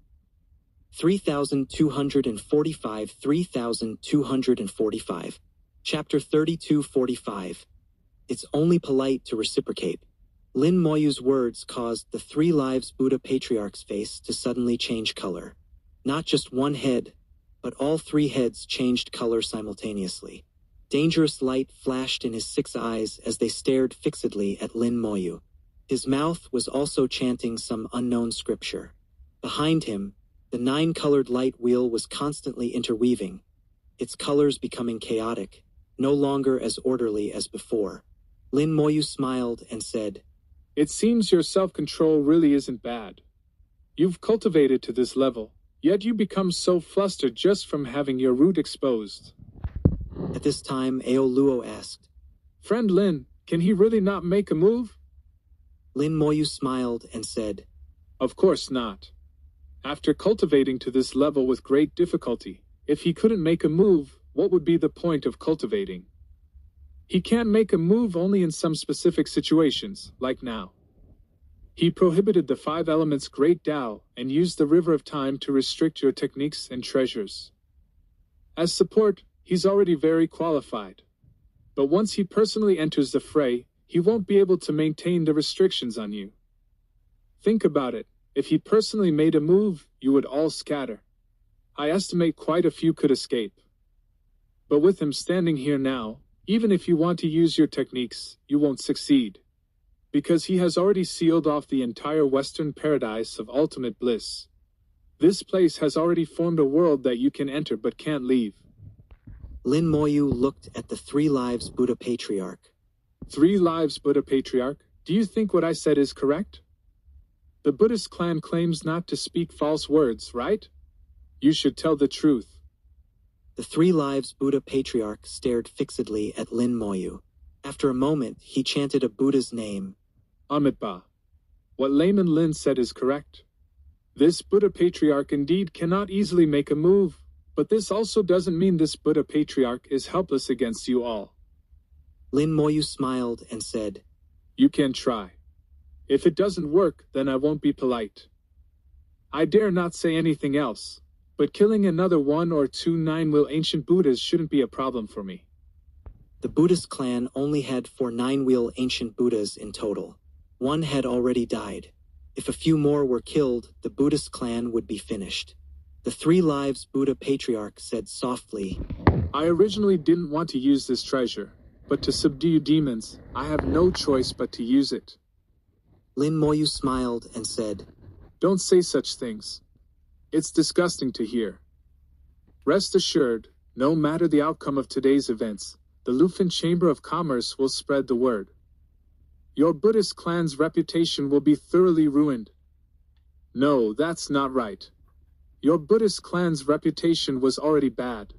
3245 3245. Chapter 3245. It's only polite to reciprocate. Lin Moyu's words caused the 3 Lives Buddha Patriarch's face to suddenly change color. Not just one head, but all 3 heads changed color simultaneously. Dangerous light flashed in his 6 eyes as they stared fixedly at Lin Moyu. His mouth was also chanting some unknown scripture. Behind him, the 9-colored light wheel was constantly interweaving, its colors becoming chaotic, no longer as orderly as before. Lin Moyu smiled and said, It seems your self-control really isn't bad. You've cultivated to this level, yet you become so flustered just from having your root exposed. At this time, Ao Luo asked, Friend Lin, can he really not make a move? Lin Moyu smiled and said, Of course not. After cultivating to this level with great difficulty, if he couldn't make a move, what would be the point of cultivating? He can't make a move only in some specific situations, like now. He prohibited the 5 elements Great Tao and used the River of Time to restrict your techniques and treasures. As support, he's already very qualified. But once he personally enters the fray, he won't be able to maintain the restrictions on you. Think about it. If he personally made a move, you would all scatter. I estimate quite a few could escape. But with him standing here now, even if you want to use your techniques, you won't succeed. Because he has already sealed off the entire Western paradise of ultimate bliss. This place has already formed a world that you can enter but can't leave. Lin Moyu looked at the 3 Lives Buddha Patriarch. 3 Lives Buddha Patriarch, do you think what I said is correct? The Buddhist clan claims not to speak false words, right? You should tell the truth. The 3 Lives Buddha Patriarch stared fixedly at Lin Moyu. After a moment, he chanted a Buddha's name. Amitabha. What layman Lin said is correct. This Buddha Patriarch indeed cannot easily make a move, but this also doesn't mean this Buddha Patriarch is helpless against you all. Lin Moyu smiled and said, You can try. If it doesn't work, then I won't be polite. I dare not say anything else, but killing another 1 or 2 9-wheel ancient Buddhas shouldn't be a problem for me. The Buddhist clan only had 4 9-wheel ancient Buddhas in total. 1 had already died. If a few more were killed, the Buddhist clan would be finished. The 3 Lives Buddha Patriarch said softly, I originally didn't want to use this treasure, but to subdue demons, I have no choice but to use it. Lin Moyu smiled and said, Don't say such things. It's disgusting to hear. Rest assured, no matter the outcome of today's events, the Lufin Chamber of Commerce will spread the word. Your Buddhist clan's reputation will be thoroughly ruined. No, that's not right. Your Buddhist clan's reputation was already bad.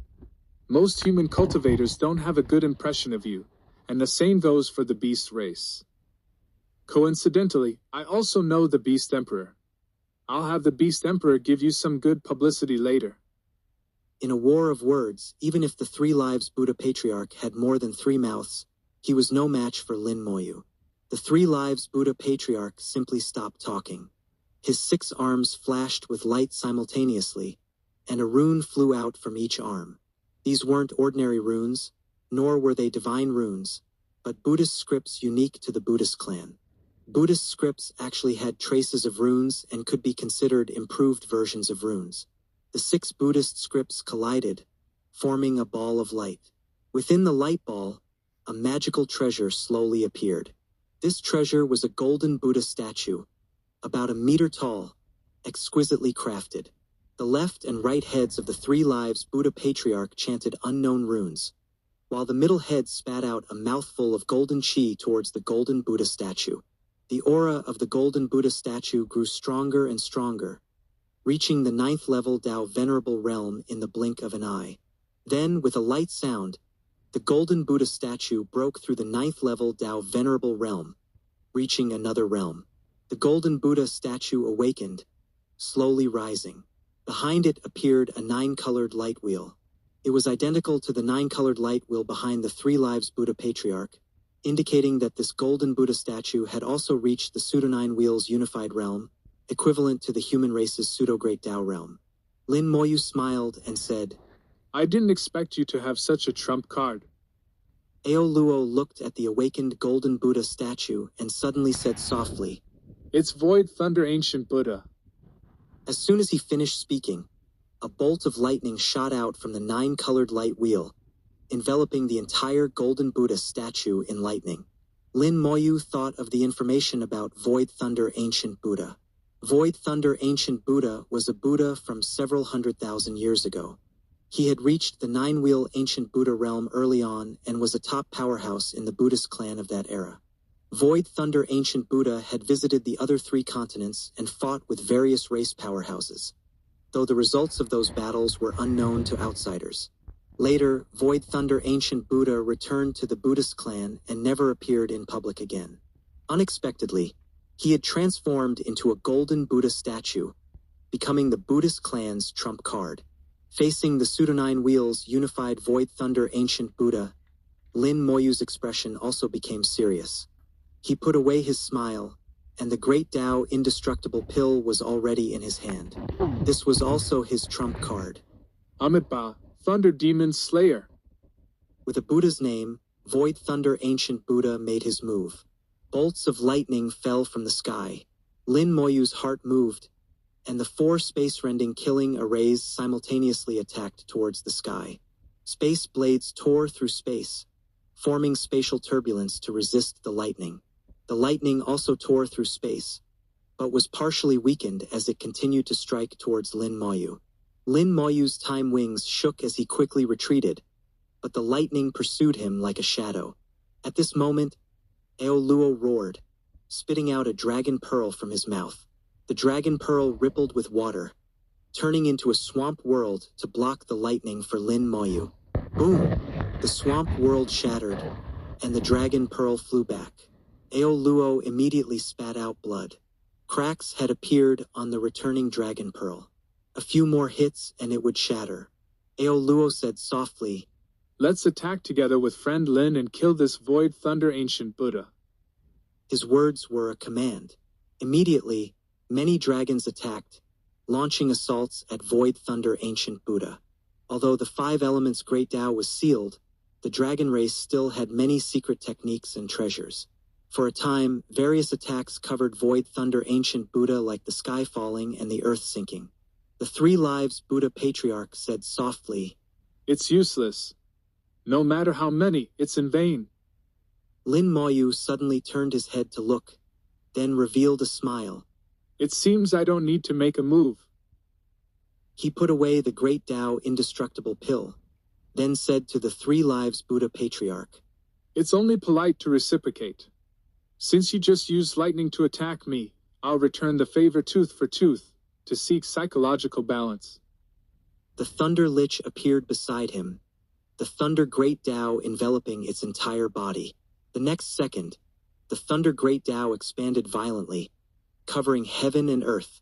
Most human cultivators don't have a good impression of you, and the same goes for the beast race. Coincidentally, I also know the Beast Emperor. I'll have the Beast Emperor give you some good publicity later. In a war of words, even if the 3 Lives Buddha Patriarch had more than 3 mouths, he was no match for Lin Moyu. The 3 Lives Buddha Patriarch simply stopped talking. His 6 arms flashed with light simultaneously, and a rune flew out from each arm. These weren't ordinary runes, nor were they divine runes, but Buddhist scripts unique to the Buddhist clan. Buddhist scripts actually had traces of runes and could be considered improved versions of runes. The 6 Buddhist scripts collided, forming a ball of light. Within the light ball, a magical treasure slowly appeared. This treasure was a golden Buddha statue, about 1 meter tall, exquisitely crafted. The left and right heads of the 3 Lives Buddha Patriarch chanted unknown runes, while the middle head spat out a mouthful of golden chi towards the golden Buddha statue. The aura of the golden Buddha statue grew stronger and stronger, reaching the 9th level Tao Venerable Realm in the blink of an eye. Then, with a light sound, the golden Buddha statue broke through the 9th level Tao Venerable Realm, reaching another realm. The golden Buddha statue awakened, slowly rising. Behind it appeared a 9-colored light wheel. It was identical to the 9-colored light wheel behind the 3 Lives Buddha Patriarch, indicating that this golden Buddha statue had also reached the Pseudo-9 Wheels unified realm, equivalent to the human race's Pseudo-Great Tao realm. Lin Moyu smiled and said, I didn't expect you to have such a trump card. Ao Luo looked at the awakened golden Buddha statue and suddenly said softly, It's Void Thunder Ancient Buddha. As soon as he finished speaking, a bolt of lightning shot out from the 9-colored light wheel, enveloping the entire golden Buddha statue in lightning. Lin Moyu thought of the information about Void Thunder Ancient Buddha. Void Thunder Ancient Buddha was a Buddha from several 100,000 years ago. He had reached the nine-wheel ancient Buddha realm early on and was a top powerhouse in the Buddhist clan of that era. Void Thunder Ancient Buddha had visited the other three continents and fought with various race powerhouses, though the results of those battles were unknown to outsiders. Later, Void Thunder Ancient Buddha returned to the Buddhist clan and never appeared in public again. Unexpectedly, he had transformed into a golden Buddha statue, becoming the Buddhist clan's trump card. Facing the pseudo-nine wheels unified Void Thunder Ancient Buddha, Lin Moyu's expression also became serious. He put away his smile, and the Great Tao Indestructible Pill was already in his hand. This was also his trump card. Amitabha, Thunder Demon Slayer. With a Buddha's name, Void Thunder Ancient Buddha made his move. Bolts of lightning fell from the sky. Lin Moyu's heart moved, and the four space-rending killing arrays simultaneously attacked towards the sky. Space blades tore through space, forming spatial turbulence to resist the lightning. The lightning also tore through space, but was partially weakened as it continued to strike towards Lin Moyu. Lin Moyu's time wings shook as he quickly retreated, but the lightning pursued him like a shadow. At this moment, Aoluo roared, spitting out a dragon pearl from his mouth. The dragon pearl rippled with water, turning into a swamp world to block the lightning for Lin Moyu. Boom! The swamp world shattered, and the dragon pearl flew back. Aoluo immediately spat out blood. Cracks had appeared on the returning dragon pearl. A few more hits and it would shatter. Aoluo said softly, "Let's attack together with friend Lin and kill this Void Thunder Ancient Buddha." His words were a command. Immediately, many dragons attacked, launching assaults at Void Thunder Ancient Buddha. Although the five elements Great Tao was sealed, the dragon race still had many secret techniques and treasures. For a time, various attacks covered Void Thunder Ancient Buddha like the sky falling and the earth sinking. The Three Lives Buddha Patriarch said softly, "It's useless. No matter how many, it's in vain." Lin Moyu suddenly turned his head to look, then revealed a smile. "It seems I don't need to make a move." He put away the Great Tao Indestructible Pill, then said to the Three Lives Buddha Patriarch, "It's only polite to reciprocate. Since you just used lightning to attack me, I'll return the favor tooth for tooth, to seek psychological balance." The Thunder Lich appeared beside him, the Thunder Great Tao enveloping its entire body. The next second, the Thunder Great Tao expanded violently, covering heaven and earth,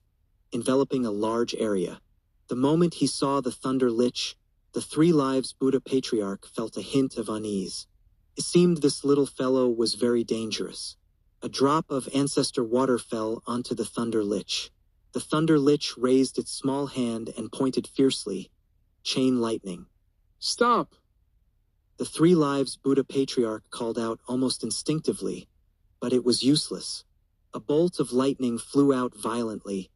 enveloping a large area. The moment he saw the Thunder Lich, the Three Lives Buddha Patriarch felt a hint of unease. It seemed this little fellow was very dangerous. A drop of ancestor water fell onto the Thunder Lich. The Thunder Lich raised its small hand and pointed fiercely. Chain lightning. "Stop!" The Three Lives Buddha Patriarch called out almost instinctively, but it was useless. A bolt of lightning flew out violently,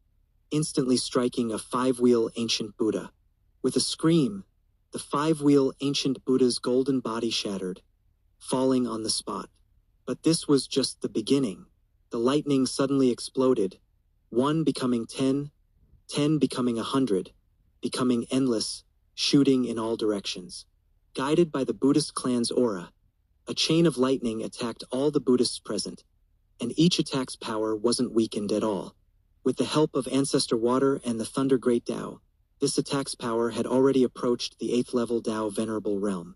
instantly striking a five-wheel ancient Buddha. With a scream, the five-wheel ancient Buddha's golden body shattered, falling on the spot. But this was just the beginning. The lightning suddenly exploded, 1 becoming 10, 10 becoming 100, becoming endless, shooting in all directions. Guided by the Buddhist clan's aura, a chain of lightning attacked all the Buddhists present, and each attack's power wasn't weakened at all. With the help of Ancestor Water and the Thunder Great Tao, this attack's power had already approached the 8th level Tao Venerable Realm.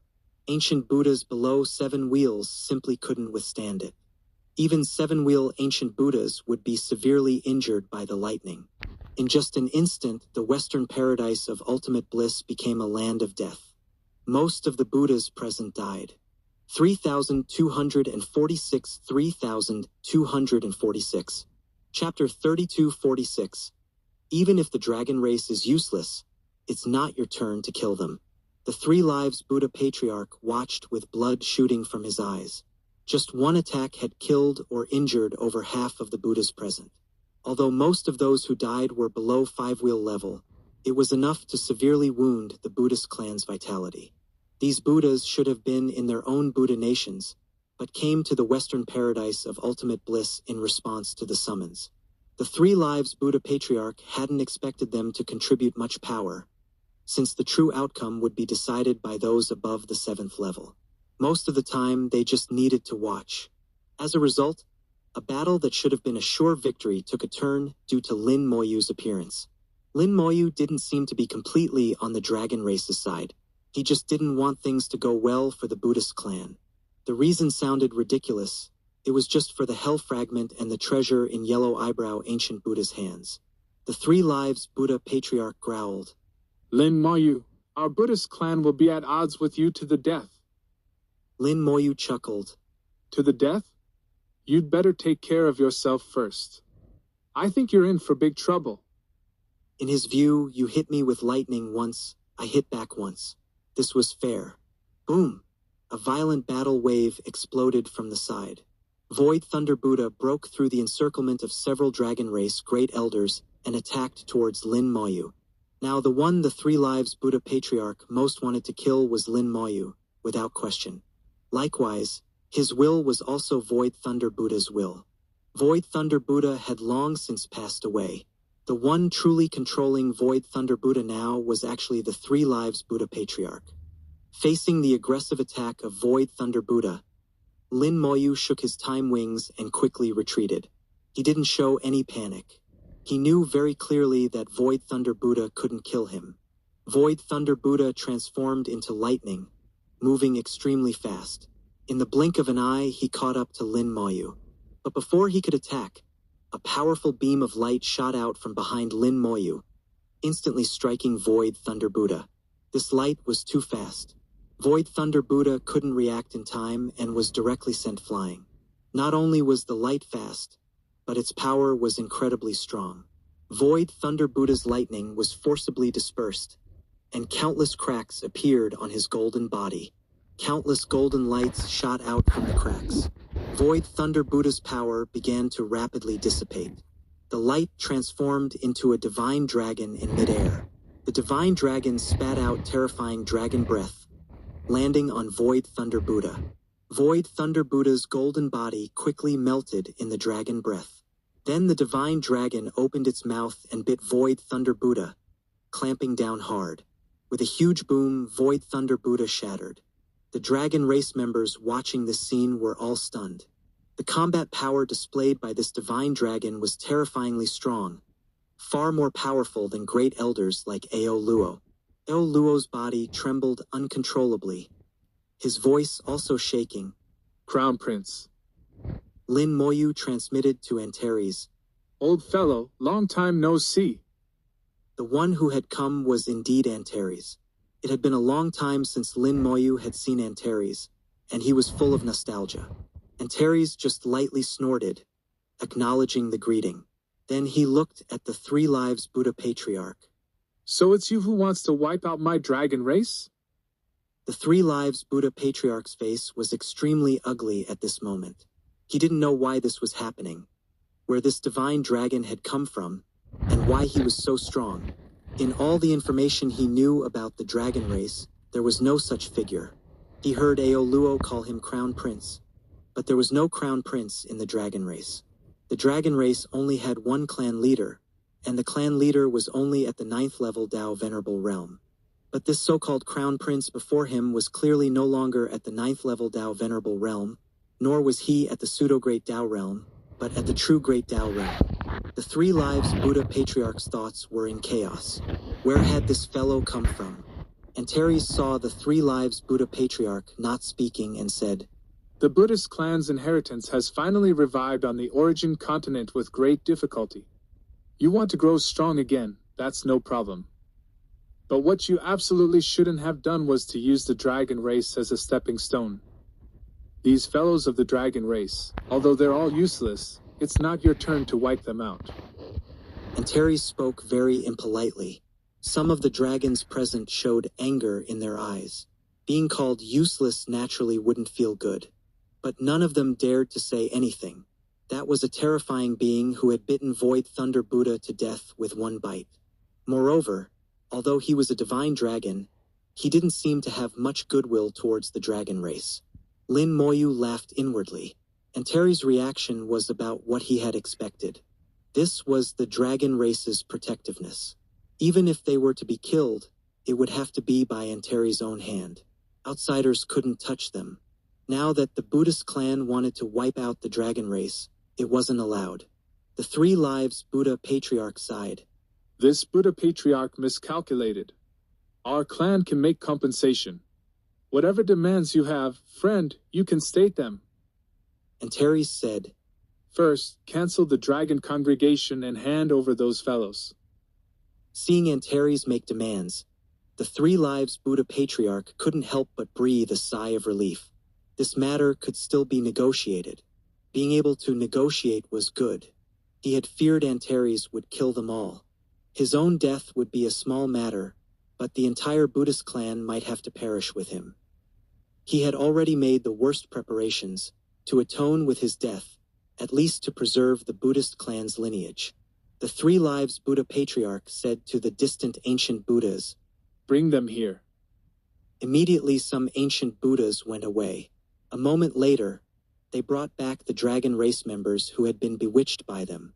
Ancient Buddhas below 7 wheels simply couldn't withstand it. Even 7-wheel ancient Buddhas would be severely injured by the lightning. In just an instant, the Western paradise of ultimate bliss became a land of death. Most of the Buddhas present died. 3,246 3,246. Chapter 3246. Even if the dragon race is useless, it's not your turn to kill them. The Three Lives Buddha Patriarch watched with blood shooting from his eyes. Just one attack had killed or injured over half of the Buddhas present. Although most of those who died were below 5-wheel level, it was enough to severely wound the Buddhist clan's vitality. These Buddhas should have been in their own Buddha nations, but came to the Western paradise of ultimate bliss in response to the summons. The Three Lives Buddha Patriarch hadn't expected them to contribute much power, since the true outcome would be decided by those above the 7th level. Most of the time, they just needed to watch. As a result, a battle that should have been a sure victory took a turn due to Lin Moyu's appearance. Lin Moyu didn't seem to be completely on the dragon race's side. He just didn't want things to go well for the Buddhist clan. The reason sounded ridiculous. It was just for the hell fragment and the treasure in Yellow Eyebrow Ancient Buddha's hands. The 3 Lives Buddha Patriarch growled. Lin Moyu, our Buddhist clan will be at odds with you to the death. Lin Moyu chuckled. To the death? You'd better take care of yourself first. I think you're in for big trouble. In his view, you hit me with lightning once, I hit back once. This was fair. Boom! A violent battle wave exploded from the side. Void Thunder Buddha broke through the encirclement of several dragon race great elders and attacked towards Lin Moyu. Now the one the 3 Lives Buddha Patriarch most wanted to kill was Lin Moyu, without question. Likewise, his will was also Void Thunder Buddha's will. Void Thunder Buddha had long since passed away. The one truly controlling Void Thunder Buddha now was actually the 3 Lives Buddha Patriarch. Facing the aggressive attack of Void Thunder Buddha, Lin Moyu shook his time wings and quickly retreated. He didn't show any panic. He knew very clearly that Void Thunder Buddha couldn't kill him. Void Thunder Buddha transformed into lightning, moving extremely fast. In the blink of an eye, he caught up to Lin Moyu. But before he could attack, a powerful beam of light shot out from behind Lin Moyu, instantly striking Void Thunder Buddha. This light was too fast. Void Thunder Buddha couldn't react in time and was directly sent flying. Not only was the light fast, but its power was incredibly strong. Void Thunder Buddha's lightning was forcibly dispersed, and countless cracks appeared on his golden body. Countless golden lights shot out from the cracks. Void Thunder Buddha's power began to rapidly dissipate. The light transformed into a divine dragon in midair. The divine dragon spat out terrifying dragon breath, landing on Void Thunder Buddha. Void Thunder Buddha's golden body quickly melted in the dragon breath. Then the divine dragon opened its mouth and bit Void Thunder Buddha, clamping down hard. With a huge boom, Void Thunder Buddha shattered. The dragon race members watching this scene were all stunned. The combat power displayed by this divine dragon was terrifyingly strong, far more powerful than great elders like Ao Luo. Ao Luo's body trembled uncontrollably, his voice also shaking. Crown Prince. Lin Moyu transmitted to Antares. Old fellow, long time no see. The one who had come was indeed Antares. It had been a long time since Lin Moyu had seen Antares, and he was full of nostalgia. Antares just lightly snorted, acknowledging the greeting. Then he looked at the 3 Lives Buddha Patriarch. So it's you who wants to wipe out my dragon race? The 3 Lives Buddha Patriarch's face was extremely ugly at this moment. He didn't know why this was happening, where this divine dragon had come from, and why he was so strong. In all the information he knew about the dragon race, there was no such figure. He heard Ao Luo call him Crown Prince, but there was no Crown Prince in the dragon race. The dragon race only had one clan leader, and the clan leader was only at the 9th level Dao Venerable Realm. But this so-called Crown Prince before him was clearly no longer at the 9th level Dao Venerable Realm, nor was he at the pseudo-Great Dao Realm, but at the true Great Dao Realm. The 3 Lives Buddha Patriarch's thoughts were in chaos. Where had this fellow come from? Antares saw the 3 Lives Buddha Patriarch not speaking and said, The Buddhist clan's inheritance has finally revived on the origin continent with great difficulty. You want to grow strong again, that's no problem. But what you absolutely shouldn't have done was to use the dragon race as a stepping stone. These fellows of the dragon race, although they're all useless, it's not your turn to wipe them out. Antares spoke very impolitely. Some of the dragons present showed anger in their eyes. Being called useless naturally wouldn't feel good. But none of them dared to say anything. That was a terrifying being who had bitten Void Thunder Buddha to death with one bite. Moreover, although he was a divine dragon, he didn't seem to have much goodwill towards the dragon race. Lin Moyu laughed inwardly. Antares' reaction was about what he had expected. This was the dragon race's protectiveness. Even if they were to be killed, it would have to be by Antares' own hand. Outsiders couldn't touch them. Now that the Buddhist clan wanted to wipe out the dragon race, it wasn't allowed. The 3 lives Buddha Patriarch sighed. This Buddha Patriarch miscalculated. Our clan can make compensation. Whatever demands you have, friend, you can state them. Antares said, First, cancel the dragon congregation and hand over those fellows. Seeing Antares make demands, the 3 lives Buddha Patriarch couldn't help but breathe a sigh of relief. This matter could still be negotiated. Being able to negotiate was good. He had feared Antares would kill them all. His own death would be a small matter, but the entire Buddhist clan might have to perish with him. He had already made the worst preparations to atone with his death, at least to preserve the Buddhist clan's lineage. The 3 lives Buddha Patriarch said to the distant ancient Buddhas, Bring them here. Immediately some ancient Buddhas went away. A moment later, they brought back the dragon race members who had been bewitched by them.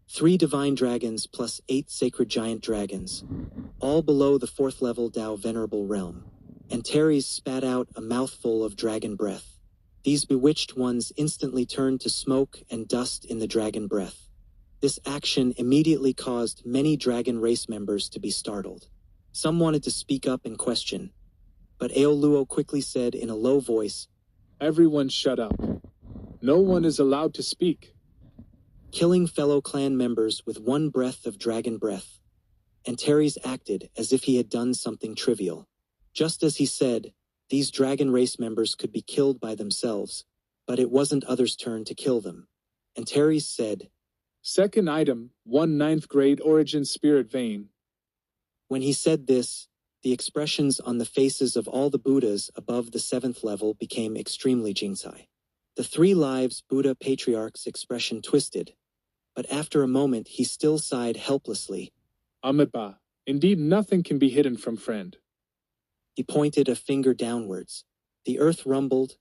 3 divine dragons plus 8 sacred giant dragons, all below the 4th level Tao Venerable Realm. Antares spat out a mouthful of dragon breath. These bewitched ones instantly turned to smoke and dust in the dragon breath. This action immediately caused many dragon race members to be startled. Some wanted to speak up and question, but Aoluo quickly said in a low voice, Everyone shut up. No one is allowed to speak. Killing fellow clan members with 1 breath of dragon breath. Antares acted as if he had done something trivial. Just as he said, these dragon race members could be killed by themselves, but it wasn't others' turn to kill them. Antares said, Second item, 1 9th grade origin spirit vein. When he said this, the expressions on the faces of all the Buddhas above the 7th level became extremely jinsai. The 3 lives Buddha Patriarch's expression twisted, but after a moment he still sighed helplessly. Amiba, indeed nothing can be hidden from friend. He pointed a finger downwards. The earth rumbled,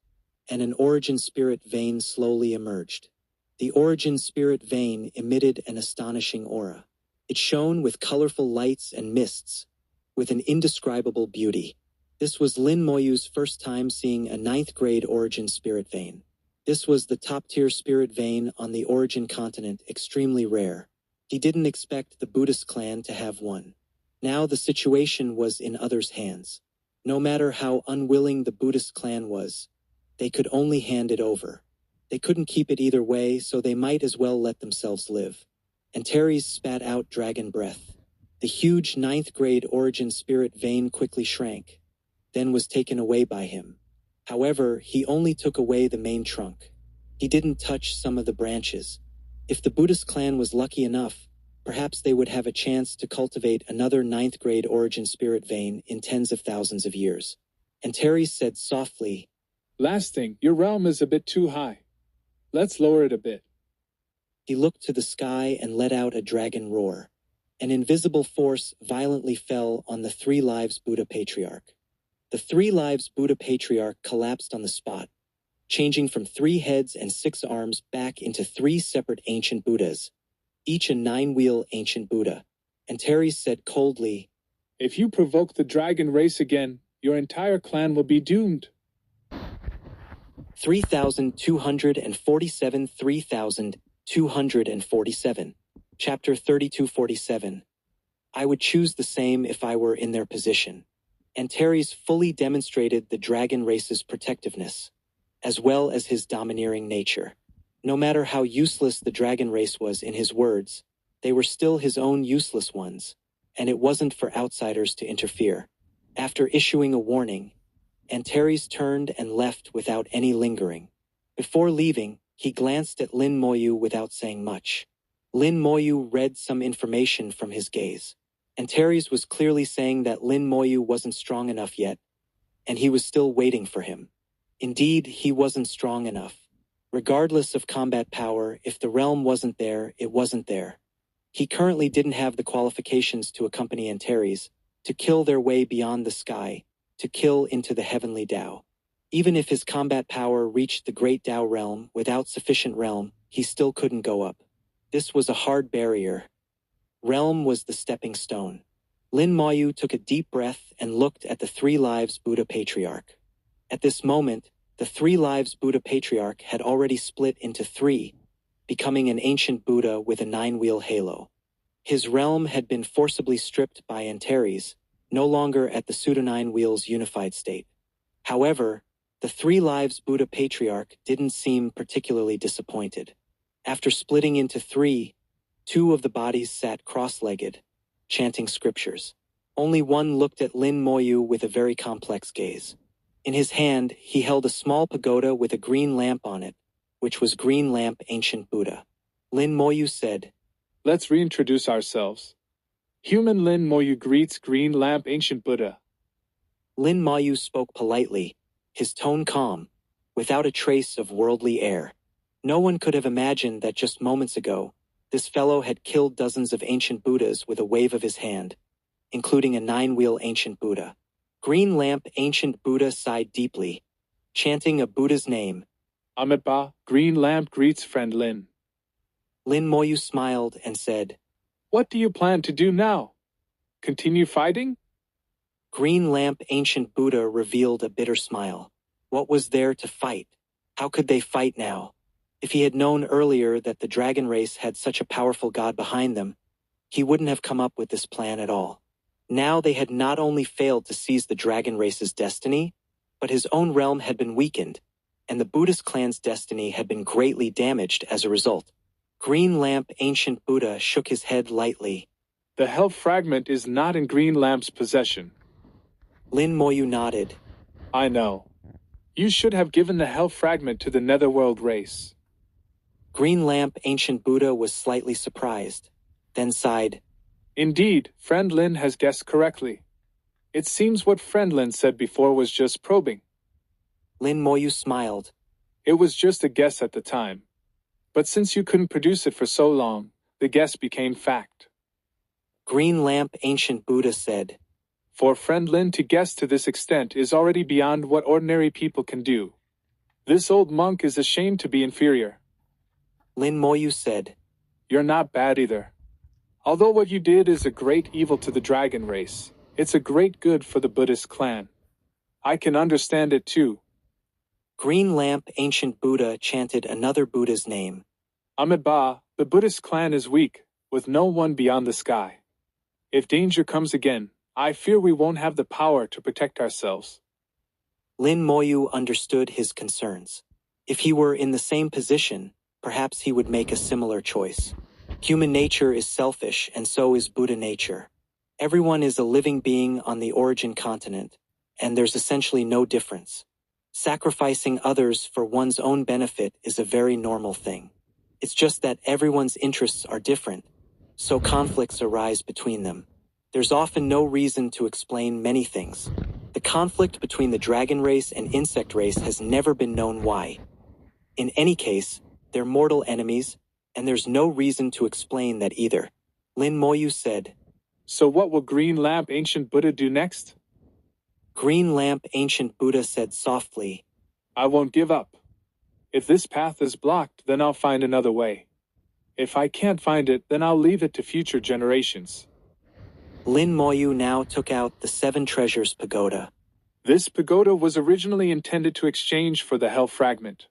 and an origin spirit vein slowly emerged. The origin spirit vein emitted an astonishing aura. It shone with colorful lights and mists, with an indescribable beauty. This was Lin Moyu's first time seeing a 9th grade origin spirit vein. This was the top-tier spirit vein on the origin continent, extremely rare. He didn't expect the Buddhist clan to have one. Now the situation was in others' hands. No matter how unwilling the Buddhist clan was, they could only hand it over. They couldn't keep it either way, so they might as well let themselves live. Antares spat out dragon breath. The huge 9th grade origin spirit vein quickly shrank, then was taken away by him. However, he only took away the main trunk. He didn't touch some of the branches. If the Buddhist clan was lucky enough, perhaps they would have a chance to cultivate another 9th grade origin spirit vein in tens of thousands of years. Antares said softly, Last thing, your realm is a bit too high. Let's lower it a bit. He looked to the sky and let out a dragon roar. An invisible force violently fell on the 3 lives Buddha Patriarch. The 3 lives Buddha Patriarch collapsed on the spot, changing from 3 heads and 6 arms back into 3 separate ancient Buddhas, each a 9-wheel ancient Buddha. Antares said coldly, If you provoke the dragon race again, your entire clan will be doomed. 3247 3247 Chapter 3247. I would choose the same if I were in their position. Antares fully demonstrated the dragon race's protectiveness, as well as his domineering nature. No matter how useless the dragon race was in his words, they were still his own useless ones, and it wasn't for outsiders to interfere. After issuing a warning, Antares turned and left without any lingering. Before leaving, he glanced at Lin Moyu without saying much. Lin Moyu read some information from his gaze. Antares was clearly saying that Lin Moyu wasn't strong enough yet, and he was still waiting for him. Indeed, he wasn't strong enough. Regardless of combat power, if the realm wasn't there, it wasn't there. He currently didn't have the qualifications to accompany Antares, to kill their way beyond the sky, to kill into the heavenly Tao. Even if his combat power reached the great Tao realm without sufficient realm, he still couldn't go up. This was a hard barrier. Realm was the stepping stone. Lin Moyu took a deep breath and looked at the Three Lives Buddha Patriarch. At this moment, the Three Lives Buddha Patriarch had already split into three, becoming an ancient Buddha with a nine-wheel halo. His realm had been forcibly stripped by Antares, no longer at the pseudo-nine wheels unified state. However, the Three Lives Buddha Patriarch didn't seem particularly disappointed. After splitting into three, two of the bodies sat cross-legged, chanting scriptures. Only one looked at Lin Moyu with a very complex gaze. In his hand, he held a small pagoda with a green lamp on it, which was Green Lamp Ancient Buddha. Lin Moyu said, Let's reintroduce ourselves. Human Lin Moyu greets Green Lamp Ancient Buddha. Lin Moyu spoke politely, his tone calm, without a trace of worldly air. No one could have imagined that just moments ago, this fellow had killed dozens of ancient Buddhas with a wave of his hand, including a nine-wheel ancient Buddha. Green Lamp Ancient Buddha sighed deeply, chanting a Buddha's name. Amitabha, Green Lamp greets friend Lin. Lin Moyu smiled and said, What do you plan to do now? Continue fighting? Green Lamp Ancient Buddha revealed a bitter smile. What was there to fight? How could they fight now? If he had known earlier that the dragon race had such a powerful god behind them, he wouldn't have come up with this plan at all. Now they had not only failed to seize the dragon race's destiny, but his own realm had been weakened, and the Buddhist clan's destiny had been greatly damaged as a result. Green Lamp Ancient Buddha shook his head lightly. The Hell Fragment is not in Green Lamp's possession. Lin Moyu nodded. I know. You should have given the Hell Fragment to the Netherworld race. Green Lamp Ancient Buddha was slightly surprised, then sighed. Indeed, Friend Lin has guessed correctly. It seems what Friend Lin said before was just probing. Lin Moyu smiled. It was just a guess at the time. But since you couldn't produce it for so long, the guess became fact. Green Lamp Ancient Buddha said, For Friend Lin to guess to this extent is already beyond what ordinary people can do. This old monk is ashamed to be inferior. Lin Moyu said, You're not bad either. Although what you did is a great evil to the dragon race, it's a great good for the Buddhist clan. I can understand it too. Green Lamp Ancient Buddha chanted another Buddha's name. Amitabha, the Buddhist clan is weak, with no one beyond the sky. If danger comes again, I fear we won't have the power to protect ourselves. Lin Moyu understood his concerns. If he were in the same position, perhaps he would make a similar choice. Human nature is selfish, and so is Buddha nature. Everyone is a living being on the origin continent, and there's essentially no difference. Sacrificing others for one's own benefit is a very normal thing. It's just that everyone's interests are different, so conflicts arise between them. There's often no reason to explain many things. The conflict between the dragon race and insect race has never been known why. In any case, they're mortal enemies, and there's no reason to explain that either. Lin Moyu said, So what will Green Lamp Ancient Buddha do next? Green Lamp Ancient Buddha said softly, I won't give up. If this path is blocked, then I'll find another way. If I can't find it, then I'll leave it to future generations. Lin Moyu now took out the Seven Treasures Pagoda. This pagoda was originally intended to exchange for the Hell Fragment.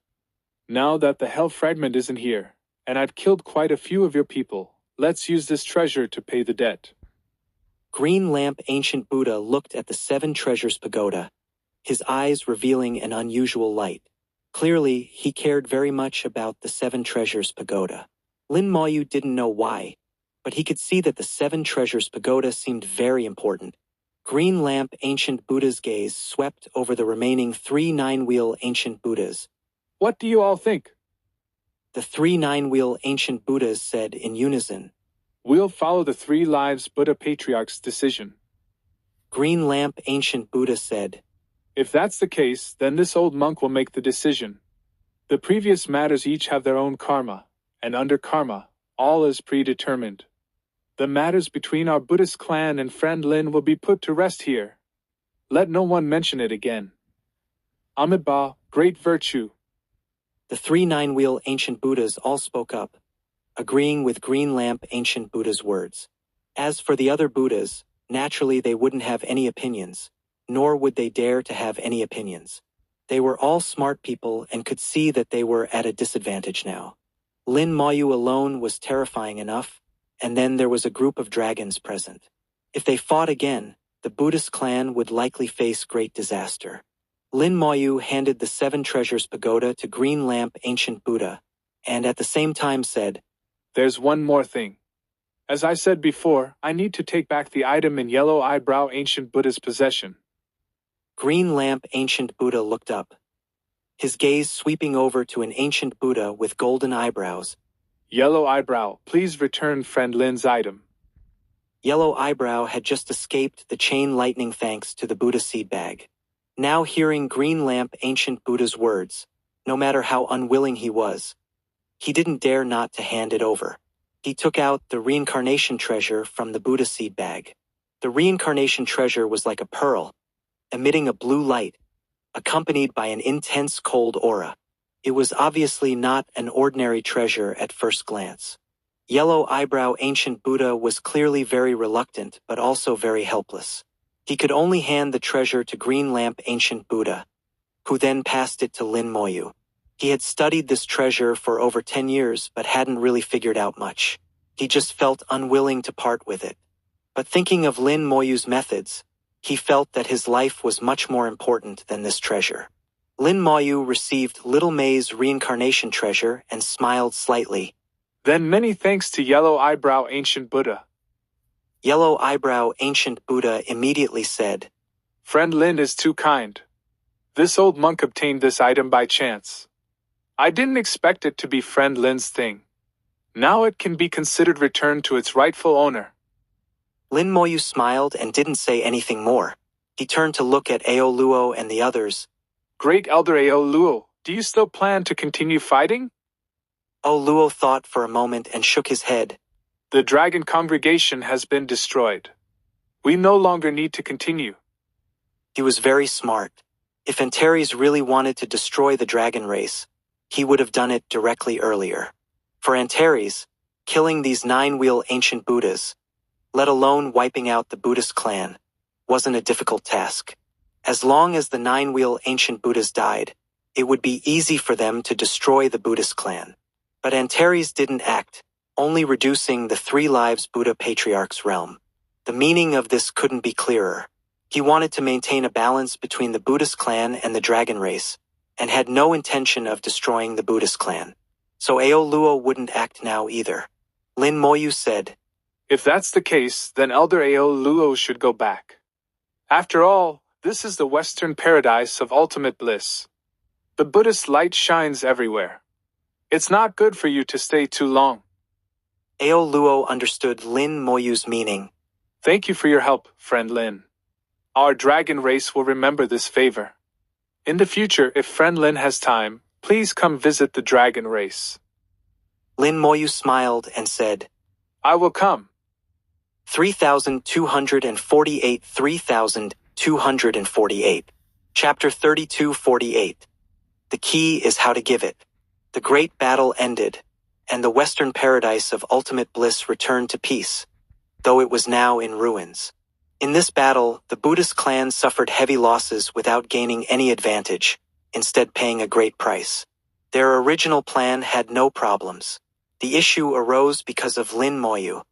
Now that the Hell Fragment isn't here, and I've killed quite a few of your people, let's use this treasure to pay the debt. Green Lamp Ancient Buddha looked at the Seven Treasures Pagoda, his eyes revealing an unusual light. Clearly, he cared very much about the Seven Treasures Pagoda. Lin Moyu didn't know why, but he could see that the Seven Treasures Pagoda seemed very important. Green Lamp Ancient Buddha's gaze swept over the remaining three nine-wheel ancient Buddhas. What do you all think? The three nine-wheel ancient Buddhas said in unison. We'll follow the Three Lives Buddha Patriarch's decision. Green Lamp Ancient Buddha said, If that's the case, then this old monk will make the decision. The previous matters each have their own karma, and under karma, all is predetermined. The matters between our Buddhist clan and friend Lin will be put to rest here. Let no one mention it again. Amitabha, great virtue. The three nine-wheel ancient Buddhas all spoke up, agreeing with Green Lamp Ancient Buddha's words. As for the other Buddhas, Naturally, they wouldn't have any opinions, nor would they dare to have any opinions. They were all smart people and could see that they were at a disadvantage now. Lin Moyu alone was terrifying enough, and then there was a group of dragons present. If they fought again, the Buddhist clan would likely face great disaster. Lin Moyu handed the 7 treasures pagoda to Green Lamp Ancient Buddha, and at the same time said, "There's one more thing. As I said before, I need to take back the item in Yellow Eyebrow Ancient Buddha's possession." Green Lamp Ancient Buddha looked up, his gaze sweeping over to an ancient Buddha with golden eyebrows. "Yellow Eyebrow, please return friend Lin's item." Yellow Eyebrow had just escaped the chain lightning thanks to the Buddha seed bag. Now hearing Green Lamp Ancient Buddha's words, no matter how unwilling he was, he didn't dare not to hand it over. He took out the reincarnation treasure from the Buddha seed bag. The reincarnation treasure was like a pearl, emitting a blue light, accompanied by an intense cold aura. It was obviously not an ordinary treasure at first glance. Yellow Eyebrow Ancient Buddha was clearly very reluctant but also very helpless. He could only hand the treasure to Green Lamp Ancient Buddha, who then passed it to Lin Moyu. He had studied this treasure for over 10 years but hadn't really figured out much. He just felt unwilling to part with it. But thinking of Lin Moyu's methods, he felt that his life was much more important than this treasure. Lin Moyu received Little May's reincarnation treasure and smiled slightly. "Then many thanks to Yellow Eyebrow Ancient Buddha." Yellow Eyebrow Ancient Buddha immediately said, "Friend Lin is too kind. This old monk obtained this item by chance. I didn't expect it to be friend Lin's thing. Now it can be considered returned to its rightful owner." Lin Moyu smiled and didn't say anything more. He turned to look at Ao Luo and the others. "Great Elder Ao Luo, do you still plan to continue fighting?" Ao Luo thought for a moment and shook his head. "The dragon congregation has been destroyed. We no longer need to continue." He was very smart. If Antares really wanted to destroy the dragon race, he would have done it directly earlier. For Antares, killing these 9-wheel ancient Buddhas, let alone wiping out the Buddhist clan, wasn't a difficult task. As long as the 9-wheel ancient Buddhas died, it would be easy for them to destroy the Buddhist clan. But Antares didn't act, only reducing the 3 lives Buddha Patriarch's realm. The meaning of this couldn't be clearer. He wanted to maintain a balance between the Buddhist clan and the dragon race, and had no intention of destroying the Buddhist clan. So Ao Luo wouldn't act now either. Lin Moyu said, "If that's the case, then Elder Ao Luo should go back. After all, this is the Western paradise of ultimate bliss. The Buddhist light shines everywhere. It's not good for you to stay too long." Ao Luo understood Lin Moyu's meaning. "Thank you for your help, friend Lin. Our dragon race will remember this favor. In the future, if friend Lin has time, please come visit the dragon race." Lin Moyu smiled and said, "I will come." 3248 3248. Chapter 3248. The key is how to give it. The great battle ended, and the Western paradise of ultimate bliss returned to peace, though it was now in ruins. In this battle, the Buddhist clan suffered heavy losses without gaining any advantage, instead paying a great price. Their original plan had no problems. The issue arose because of Lin Moyu.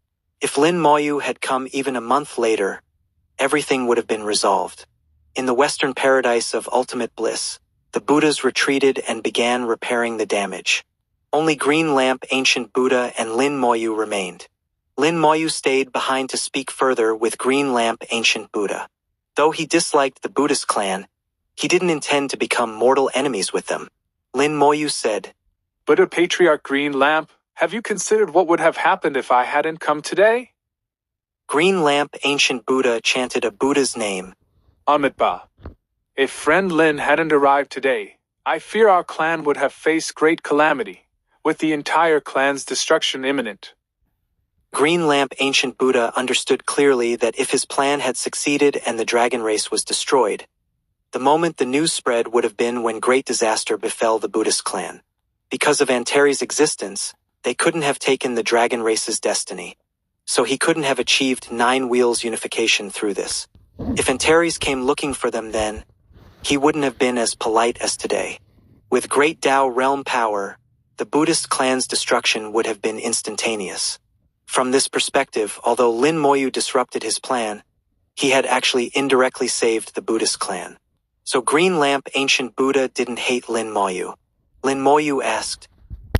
If Lin Moyu had come even a month later, everything would have been resolved. In the Western paradise of ultimate bliss, the Buddhas retreated and began repairing the damage. Only Green Lamp Ancient Buddha and Lin Moyu remained. Lin Moyu stayed behind to speak further with Green Lamp Ancient Buddha. Though he disliked the Buddhist clan, he didn't intend to become mortal enemies with them. Lin Moyu said, "Buddha Patriarch Green Lamp, have you considered what would have happened if I hadn't come today?" Green Lamp Ancient Buddha chanted a Buddha's name. "Amitabha. If friend Lin hadn't arrived today, I fear our clan would have faced great calamity, with the entire clan's destruction imminent." Green Lamp Ancient Buddha understood clearly that if his plan had succeeded and the dragon race was destroyed, the moment the news spread would have been when great disaster befell the Buddhist clan. Because of Antares' existence, they couldn't have taken the dragon race's destiny. so he couldn't have achieved Nine Wheels unification through this. If Antares came looking for them then, he wouldn't have been as polite as today. With Great Tao realm power, the Buddhist clan's destruction would have been instantaneous. From this perspective, although Lin Moyu disrupted his plan, he had actually indirectly saved the Buddhist clan. So Green Lamp Ancient Buddha didn't hate Lin Moyu. Lin Moyu asked,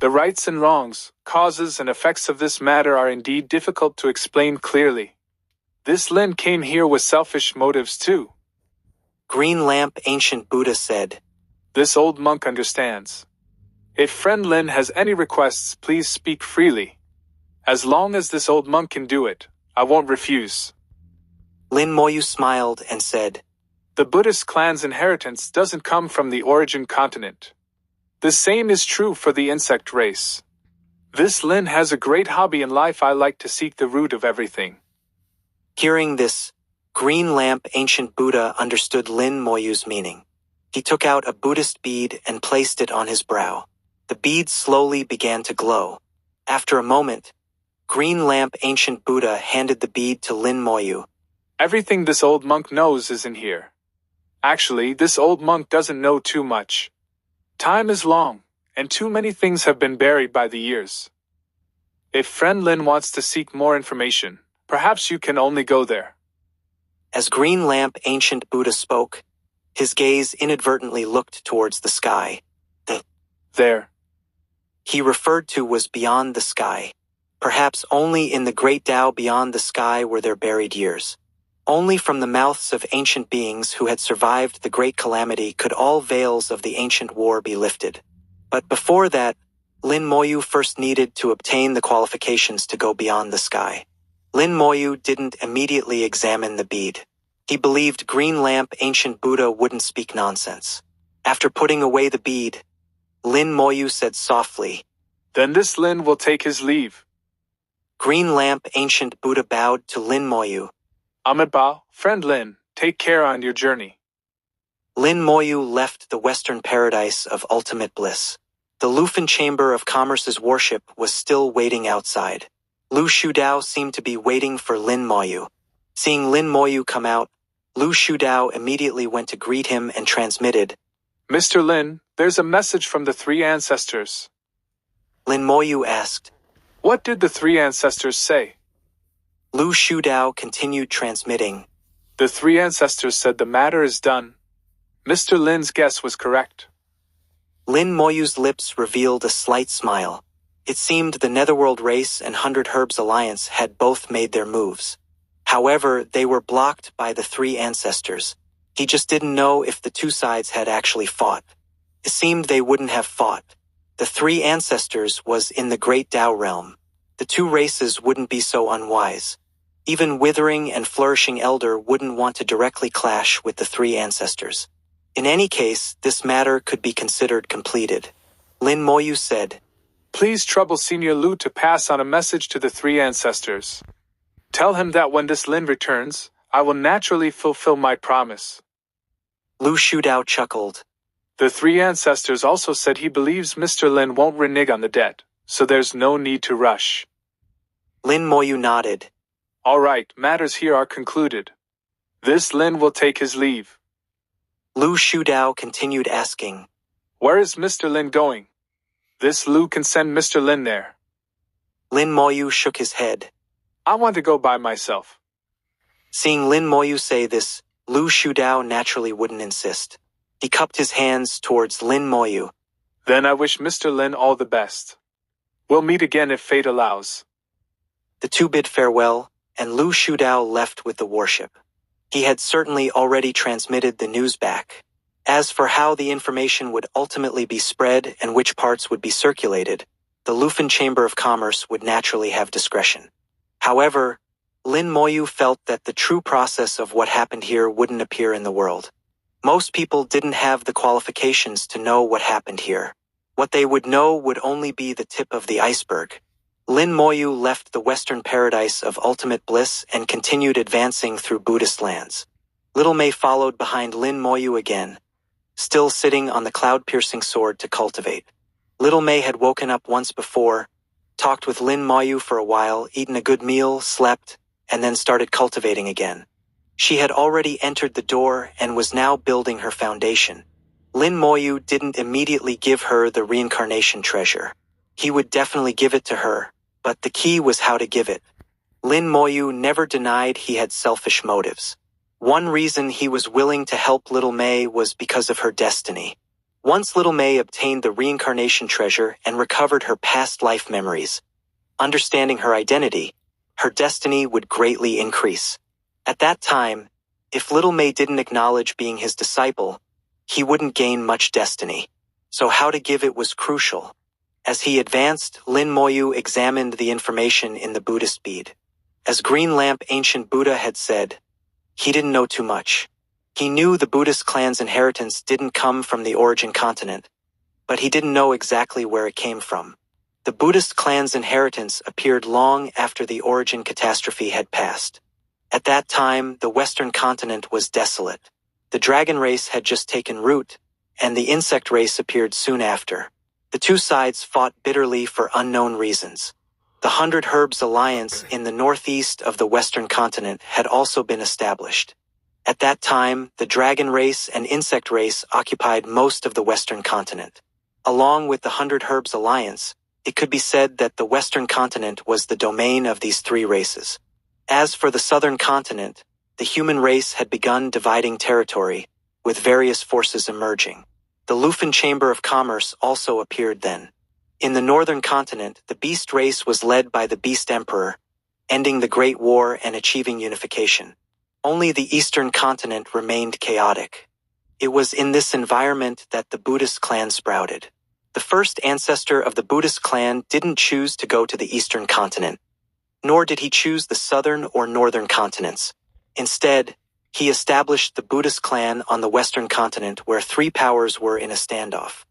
The rights and wrongs, causes and effects of this matter are indeed difficult to explain clearly. This Lin came here with selfish motives too. Green Lamp Ancient Buddha said, This old monk understands. If friend Lin has any requests, please speak freely. As long as this old monk can do it, I won't refuse. Lin Moyu smiled and said, The Buddhist clan's inheritance doesn't come from the origin continent. The same is true for the insect race. This Lin has a great hobby in life. I like to seek the root of everything. Hearing this, Green Lamp Ancient Buddha understood Lin Moyu's meaning. He took out a Buddhist bead and placed it on his brow. The bead slowly began to glow. After a moment, Green Lamp Ancient Buddha handed the bead to Lin Moyu. Everything this old monk knows is in here. Actually, this old monk doesn't know too much. Time is long, and too many things have been buried by the years. If friend Lin wants to seek more information, perhaps you can only go there. As Green Lamp Ancient Buddha spoke, his gaze inadvertently looked towards the sky. There. He referred to was beyond the sky. Perhaps only in the great Tao beyond the sky were there buried years. Only from the mouths of ancient beings who had survived the great calamity could all veils of the ancient war be lifted. But before that, Lin Moyu first needed to obtain the qualifications to go beyond the sky. Lin Moyu didn't immediately examine the bead. He believed Green Lamp Ancient Buddha wouldn't speak nonsense. After putting away the bead, Lin Moyu said softly, Then this Lin will take his leave. Green Lamp Ancient Buddha bowed to Lin Moyu. Ahmed Bao, friend Lin, take care on your journey. Lin Moyu left the Western paradise of ultimate bliss. The Lufan Chamber of Commerce's warship was still waiting outside. Lu Shudao seemed to be waiting for Lin Moyu. Seeing Lin Moyu come out, Lu Shudao immediately went to greet him and transmitted, Mr. Lin, there's a message from the three ancestors. Lin Moyu asked, What did the three ancestors say? Lu Shudao continued transmitting, The three ancestors said the matter is done. Mr. Lin's guess was correct. Lin Moyu's lips revealed a slight smile. It seemed the Netherworld Race and 100 Herbs Alliance had both made their moves. However, they were blocked by the three ancestors. He just didn't know if the two sides had actually fought. It seemed they wouldn't have fought. The three ancestors was in the Great Tao realm. The two races wouldn't be so unwise. Even Withering and Flourishing Elder wouldn't want to directly clash with the three ancestors. In any case, this matter could be considered completed. Lin Moyu said, Please trouble Senior Lu to pass on a message to the three ancestors. Tell him that when this Lin returns, I will naturally fulfill my promise. Lu Shudao chuckled. The three ancestors also said he believes Mr. Lin won't renege on the debt, so there's no need to rush. Lin Moyu nodded. All right, matters here are concluded. This Lin will take his leave. Lu Shudao continued asking, Where is Mr. Lin going? This Lu can send Mr. Lin there. Lin Moyu shook his head. I want to go by myself. Seeing Lin Moyu say this, Lu Shudao naturally wouldn't insist. He cupped his hands towards Lin Moyu. Then I wish Mr. Lin all the best. We'll meet again if fate allows. The two bid farewell, and Lu Shudao left with the warship. He had certainly already transmitted the news back. As for how the information would ultimately be spread and which parts would be circulated, the Lufan Chamber of Commerce would naturally have discretion. However, Lin Moyu felt that the true process of what happened here wouldn't appear in the world. Most people didn't have the qualifications to know what happened here. What they would know would only be the tip of the iceberg. Lin Moyu left the Western paradise of ultimate bliss and continued advancing through Buddhist lands. Little May followed behind Lin Moyu again, still sitting on the cloud-piercing sword to cultivate. Little May had woken up once before, talked with Lin Moyu for a while, eaten a good meal, slept, and then started cultivating again. She had already entered the door and was now building her foundation. Lin Moyu didn't immediately give her the reincarnation treasure. He would definitely give it to her, but the key was how to give it. Lin Moyu never denied he had selfish motives. One reason he was willing to help Little May was because of her destiny. Once Little May obtained the reincarnation treasure and recovered her past life memories, understanding her identity, her destiny would greatly increase. At that time, if Little May didn't acknowledge being his disciple, he wouldn't gain much destiny. So how to give it was crucial. As he advanced, Lin Moyu examined the information in the Buddhist bead. As Green Lamp Ancient Buddha had said, he didn't know too much. He knew the Buddhist clan's inheritance didn't come from the origin continent, but he didn't know exactly where it came from. The Buddhist clan's inheritance appeared long after the origin catastrophe had passed. At that time, the Western continent was desolate. The dragon race had just taken root, and the insect race appeared soon after. The two sides fought bitterly for unknown reasons. The 100 Herbs Alliance in the northeast of the Western continent had also been established. At that time, the dragon race and insect race occupied most of the Western continent. Along with the 100 Herbs Alliance, it could be said that the Western continent was the domain of these three races. As for the Southern continent, the human race had begun dividing territory, with various forces emerging. The Lufin Chamber of Commerce also appeared then. In the Northern continent, the Beast race was led by the Beast Emperor, ending the Great War and achieving unification. Only the Eastern continent remained chaotic. It was in this environment that the Buddhist clan sprouted. The first ancestor of the Buddhist clan didn't choose to go to the Eastern continent, nor did he choose the Southern or Northern continents. Instead, he established the Buddhist clan on the Western continent where three powers were in a standoff.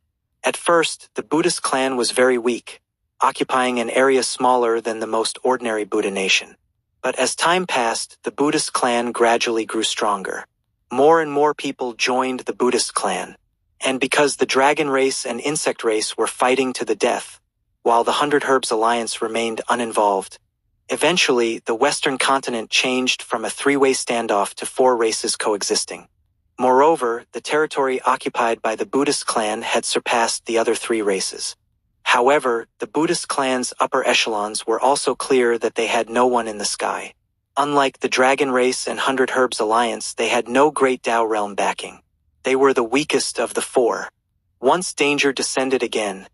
At first, the Buddhist clan was very weak, occupying an area smaller than the most ordinary Buddha nation. But as time passed, the Buddhist clan gradually grew stronger. More and more people joined the Buddhist clan. And because the dragon race and insect race were fighting to the death, while the 100 Herbs Alliance remained uninvolved, eventually the Western continent changed from a three-way standoff to four races coexisting. Moreover, the territory occupied by the Buddhist clan had surpassed the other three races. However, the Buddhist clan's upper echelons were also clear that they had no one in the sky. Unlike the Dragon Race and 100 Herbs Alliance, they had no Great Tao Realm backing. They were the weakest of the four. Once danger descended again,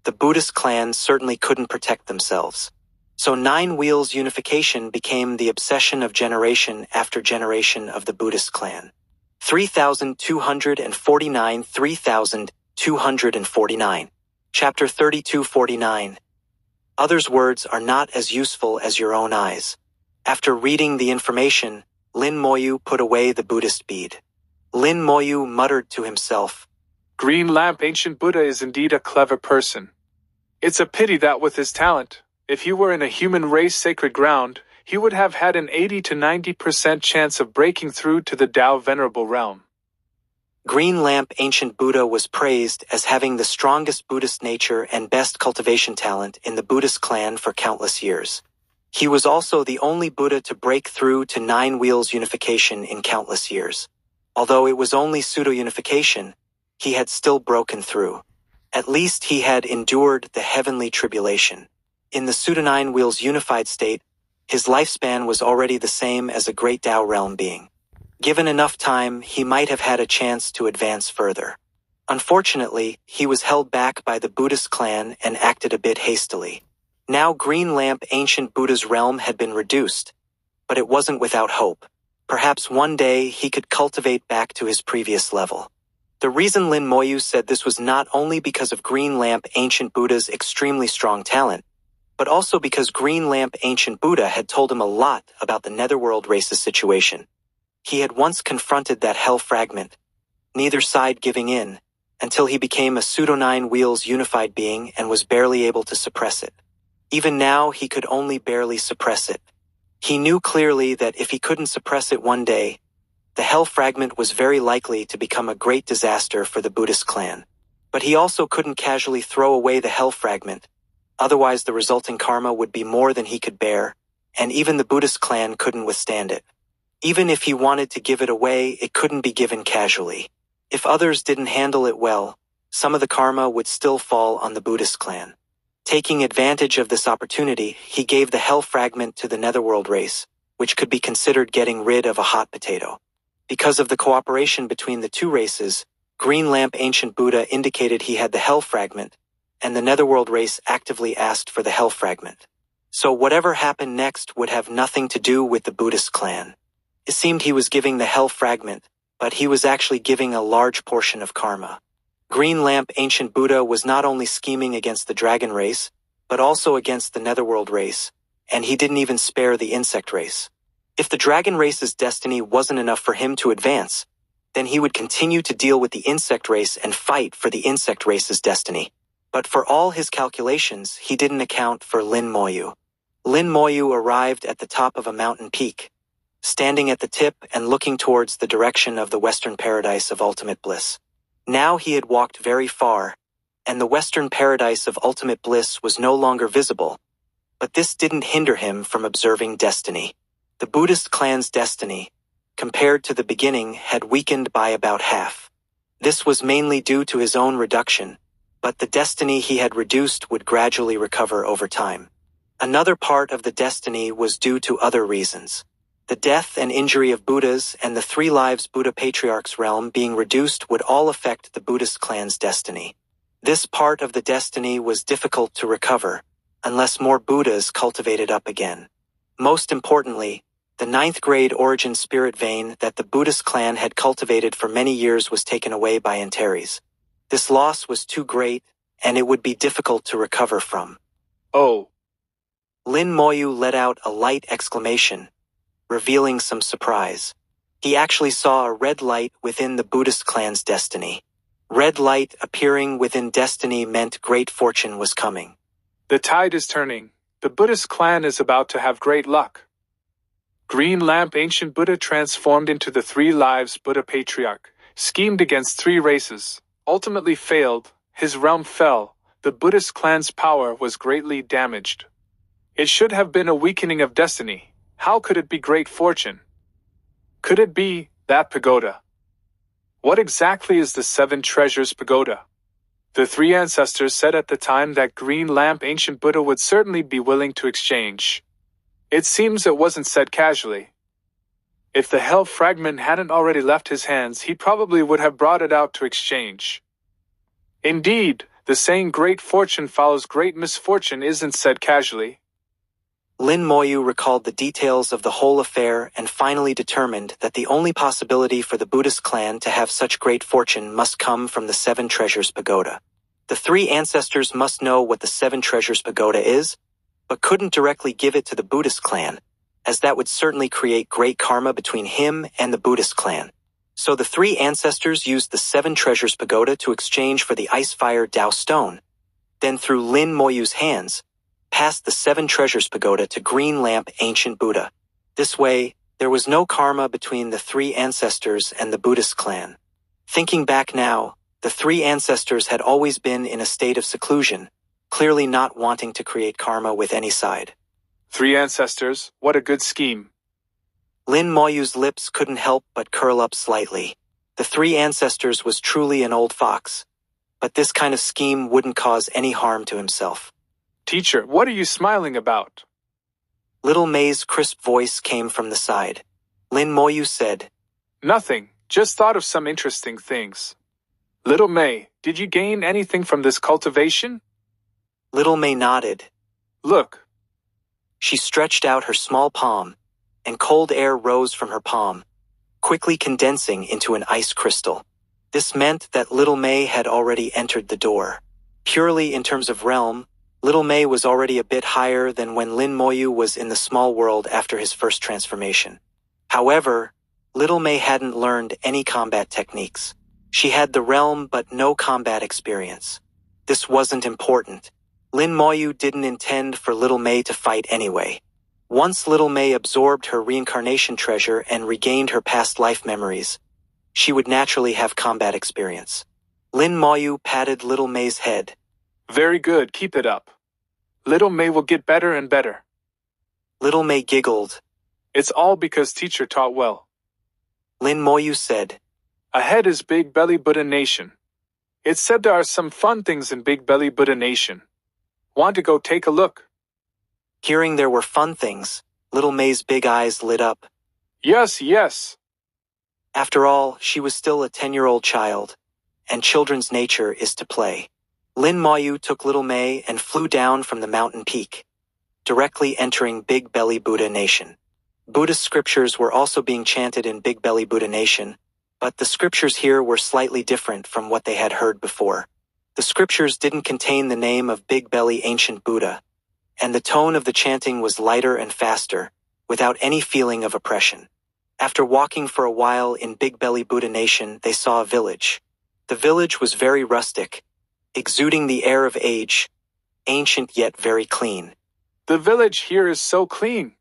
the Buddhist clan certainly couldn't protect themselves. So Nine Wheels unification became the obsession of generation after generation of the Buddhist clan. 3249 3249. Chapter 3249. Others' words are not as useful as your own eyes. After reading the information, Lin Moyu put away the Buddhist bead. Lin Moyu muttered to himself, Green Lamp Ancient Buddha is indeed a clever person. It's a pity that with his talent, if he were in a human race sacred ground, he would have had an 80 to 90% chance of breaking through to the Tao Venerable Realm. Green Lamp Ancient Buddha was praised as having the strongest Buddhist nature and best cultivation talent in the Buddhist clan for countless years. He was also the only Buddha to break through to Nine Wheels unification in countless years. Although it was only pseudo-unification, he had still broken through. At least he had endured the heavenly tribulation. In the pseudo-Nine Wheels unified state, his lifespan was already the same as a Great Tao Realm being. Given enough time, he might have had a chance to advance further. Unfortunately, he was held back by the Buddhist clan and acted a bit hastily. Now Green Lamp Ancient Buddha's realm had been reduced, but it wasn't without hope. Perhaps one day he could cultivate back to his previous level. The reason Lin Moyu said this was not only because of Green Lamp Ancient Buddha's extremely strong talent, but also because Green Lamp Ancient Buddha had told him a lot about the Netherworld race's situation. He had once confronted that hell fragment, neither side giving in, until he became a pseudo-Nine Wheels unified being and was barely able to suppress it. Even now, he could only barely suppress it. He knew clearly that if he couldn't suppress it one day, the hell fragment was very likely to become a great disaster for the Buddhist clan. But he also couldn't casually throw away the hell fragment, Otherwise, the resulting karma would be more than he could bear, and even the Buddhist clan couldn't withstand it. Even if he wanted to give it away, it couldn't be given casually. If others didn't handle it well, some of the karma would still fall on the Buddhist clan. Taking advantage of this opportunity, he gave the hell fragment to the netherworld race, which could be considered getting rid of a hot potato. Because of the cooperation between the two races, Green Lamp Ancient Buddha indicated he had the hell fragment, and the netherworld race actively asked for the hell fragment. So whatever happened next would have nothing to do with the Buddhist clan. It seemed he was giving the hell fragment, but he was actually giving a large portion of karma. Green Lamp Ancient Buddha was not only scheming against the dragon race, but also against the netherworld race, and he didn't even spare the insect race. If the dragon race's destiny wasn't enough for him to advance, then he would continue to deal with the insect race and fight for the insect race's destiny. But for all his calculations, he didn't account for Lin Moyu. Lin Moyu arrived at the top of a mountain peak, standing at the tip and looking towards the direction of the western paradise of ultimate bliss. Now he had walked very far, and the western paradise of ultimate bliss was no longer visible, but this didn't hinder him from observing destiny. The Buddhist clan's destiny, compared to the beginning, had weakened by about half. This was mainly due to his own reduction, but the destiny he had reduced would gradually recover over time. Another part of the destiny was due to other reasons. The death and injury of Buddhas and the 3 lives Buddha Patriarch's realm being reduced would all affect the Buddhist clan's destiny. This part of the destiny was difficult to recover, unless more Buddhas cultivated up again. Most importantly, the 9th grade origin spirit vein that the Buddhist clan had cultivated for many years was taken away by Antares. This loss was too great, and it would be difficult to recover from. Oh. Lin Moyu let out a light exclamation, revealing some surprise. He actually saw a red light within the Buddhist clan's destiny. Red light appearing within destiny meant great fortune was coming. The tide is turning. The Buddhist clan is about to have great luck. Green Lamp Ancient Buddha transformed into the 3 lives Buddha Patriarch, schemed against 3 races, ultimately failed, his realm fell, the Buddhist clan's power was greatly damaged. It should have been a weakening of destiny. How could it be great fortune? Could it be that pagoda? What exactly is the 7 treasures pagoda? The 3 ancestors said at the time that Green Lamp Ancient Buddha would certainly be willing to exchange. It seems it wasn't said casually. If the hell fragment hadn't already left his hands, he probably would have brought it out to exchange. Indeed, the saying great fortune follows great misfortune isn't said casually. Lin Moyu recalled the details of the whole affair and finally determined that the only possibility for the Buddhist clan to have such great fortune must come from the 7 treasures pagoda. The 3 ancestors must know what the 7 treasures pagoda is, but couldn't directly give it to the Buddhist clan, as that would certainly create great karma between him and the Buddhist clan. So the 3 ancestors used the 7 treasures pagoda to exchange for the Icefire Tao Stone, then through Lin Moyu's hands, passed the 7 treasures pagoda to Green Lamp Ancient Buddha. This way, there was no karma between the 3 ancestors and the Buddhist clan. Thinking back now, the 3 ancestors had always been in a state of seclusion, clearly not wanting to create karma with any side. 3 ancestors, what a good scheme. Lin Moyu's lips couldn't help but curl up slightly. The 3 ancestors was truly an old fox, but this kind of scheme wouldn't cause any harm to himself. Teacher, what are you smiling about? Little May's crisp voice came from the side. Lin Moyu said, Nothing, just thought of some interesting things. Little May, did you gain anything from this cultivation? Little May nodded. Look. She stretched out her small palm, and cold air rose from her palm, quickly condensing into an ice crystal. This meant that Little May had already entered the door. Purely in terms of realm, Little May was already a bit higher than when Lin Moyu was in the small world after his first transformation. However, Little May hadn't learned any combat techniques. She had the realm but no combat experience. This wasn't important. Lin Moyu didn't intend for Little May to fight anyway. Once Little May absorbed her reincarnation treasure and regained her past life memories, she would naturally have combat experience. Lin Moyu patted Little May's head. Very good, keep it up. Little May will get better and better. Little May giggled. It's all because teacher taught well. Lin Moyu said. Ahead is Big Belly Buddha Nation. It's said there are some fun things in Big Belly Buddha Nation. Want to go take a look? Hearing there were fun things, Little May's big eyes lit up. Yes, yes. After all, she was still a 10-year-old child, and children's nature is to play. Lin Moyu took Little May and flew down from the mountain peak, directly entering Big Belly Buddha Nation. Buddhist scriptures were also being chanted in Big Belly Buddha Nation, but the scriptures here were slightly different from what they had heard before. The scriptures didn't contain the name of Big Belly Ancient Buddha, and the tone of the chanting was lighter and faster, without any feeling of oppression. After walking for a while in Big Belly Buddha Nation, they saw a village. The village was very rustic, exuding the air of age, ancient yet very clean. The village here is so clean.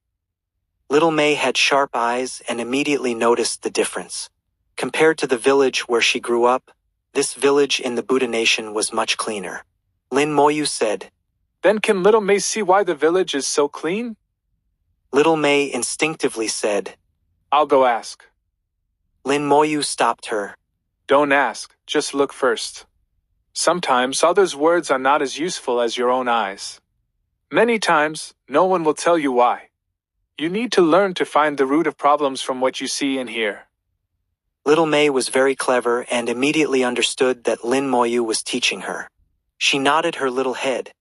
Little May had sharp eyes and immediately noticed the difference. Compared to the village where she grew up, this village in the Buddha Nation was much cleaner. Lin Moyu said. Then can Little May see why the village is so clean? Little May instinctively said. I'll go ask. Lin Moyu stopped her. Don't ask, just look first. Sometimes others' words are not as useful as your own eyes. Many times, no one will tell you why. You need to learn to find the root of problems from what you see and hear. Little May was very clever and immediately understood that Lin Moyu was teaching her. She nodded her little head.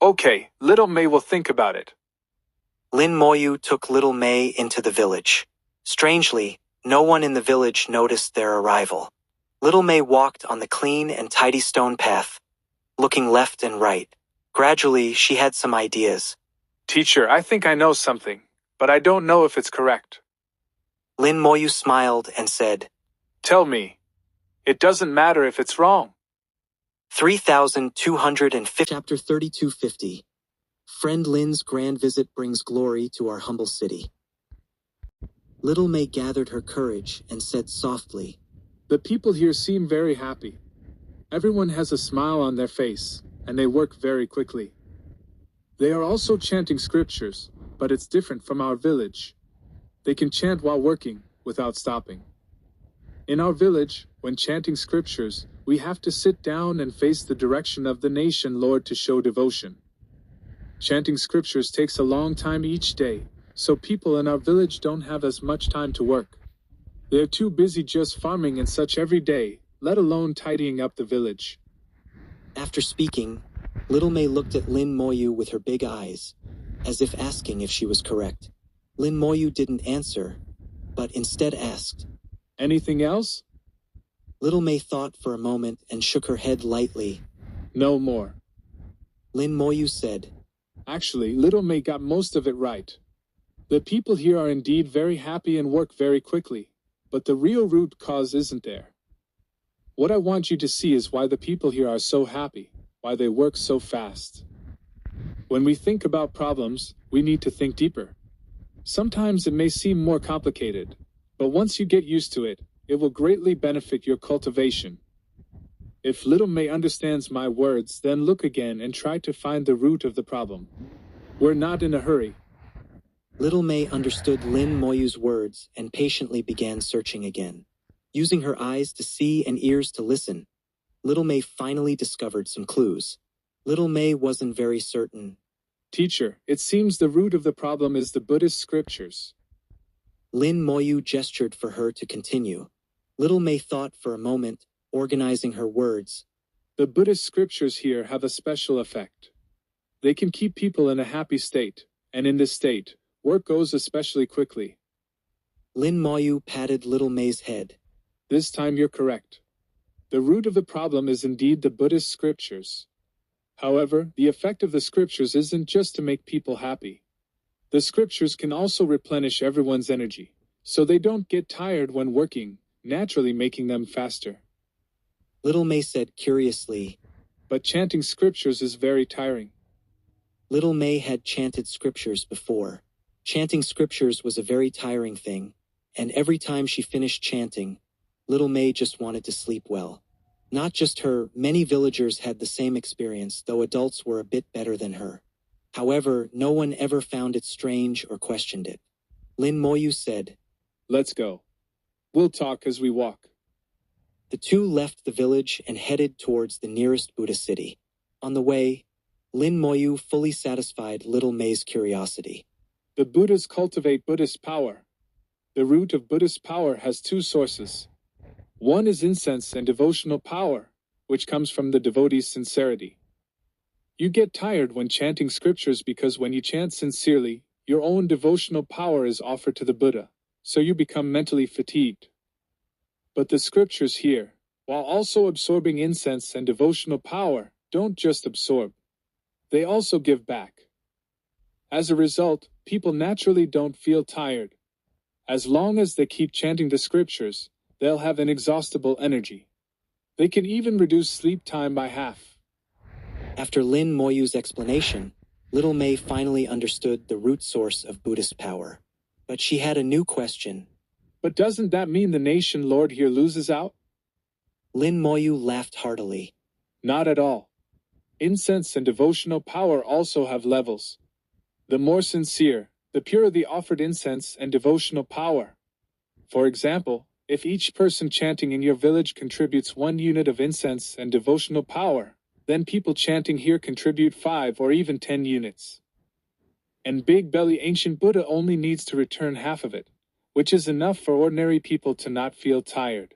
Okay, Little May will think about it. Lin Moyu took Little May into the village. Strangely, no one in the village noticed their arrival. Little May walked on the clean and tidy stone path, looking left and right. Gradually, she had some ideas. Teacher, I think I know something, but I don't know if it's correct. Lin Moyu smiled and said, Tell me. It doesn't matter if it's wrong. 3250. Chapter 3250. Friend Lin's grand visit brings glory to our humble city. Little May gathered her courage and said softly, The people here seem very happy. Everyone has a smile on their face, and they work very quickly. They are also chanting scriptures, but it's different from our village. They can chant while working, without stopping. In our village, when chanting scriptures, we have to sit down and face the direction of the nation Lord to show devotion. Chanting scriptures takes a long time each day, so people in our village don't have as much time to work. They're too busy just farming and such every day, let alone tidying up the village. After speaking, Little May looked at Lin Moyu with her big eyes, as if asking if she was correct. Lin Moyu didn't answer, but instead asked, Anything else? Little May thought for a moment and shook her head lightly. No more. Lin Moyu said, Actually, Little May got most of it right. The people here are indeed very happy and work very quickly, but the real root cause isn't there. What I want you to see is why the people here are so happy, why they work so fast. When we think about problems, we need to think deeper. Sometimes it may seem more complicated, but once you get used to it, it will greatly benefit your cultivation. If Little May understands my words, then look again and try to find the root of the problem. We're not in a hurry. Little May understood Lin Moyu's words and patiently began searching again. Using her eyes to see and ears to listen, Little May finally discovered some clues. Little May wasn't very certain. Teacher, it seems the root of the problem is the Buddhist scriptures. Lin Moyu gestured for her to continue. Little May thought for a moment, organizing her words. The Buddhist scriptures here have a special effect. They can keep people in a happy state, and in this state, work goes especially quickly. Lin Moyu patted Little May's head. This time you're correct. The root of the problem is indeed the Buddhist scriptures. However, the effect of the scriptures isn't just to make people happy. The scriptures can also replenish everyone's energy, so they don't get tired when working, naturally making them faster. Little May said curiously, But chanting scriptures is very tiring. Little May had chanted scriptures before. Chanting scriptures was a very tiring thing, and every time she finished chanting, Little May just wanted to sleep well. Not just her, many villagers had the same experience, though adults were a bit better than her. However, no one ever found it strange or questioned it. Lin Moyu said, "Let's go. We'll talk as we walk." The two left the village and headed towards the nearest Buddha city. On the way, Lin Moyu fully satisfied little May's curiosity. The Buddhas cultivate Buddhist power. The root of Buddhist power has two sources. One is incense and devotional power, which comes from the devotee's sincerity. You get tired when chanting scriptures because when you chant sincerely, your own devotional power is offered to the Buddha, so you become mentally fatigued. But the scriptures here, while also absorbing incense and devotional power, don't just absorb. They also give back. As a result, people naturally don't feel tired. As long as they keep chanting the scriptures, they'll have inexhaustible energy. They can even reduce sleep time by half. After Lin Moyu's explanation, little May finally understood the root source of Buddhist power. But she had a new question. But doesn't that mean the nation lord here loses out? Lin Moyu laughed heartily. Not at all. Incense and devotional power also have levels. The more sincere, the purer the offered incense and devotional power. For example, if each person chanting in your village contributes 1 unit of incense and devotional power, then people chanting here contribute 5 or even 10 units. And Big Belly Ancient Buddha only needs to return half of it, which is enough for ordinary people to not feel tired.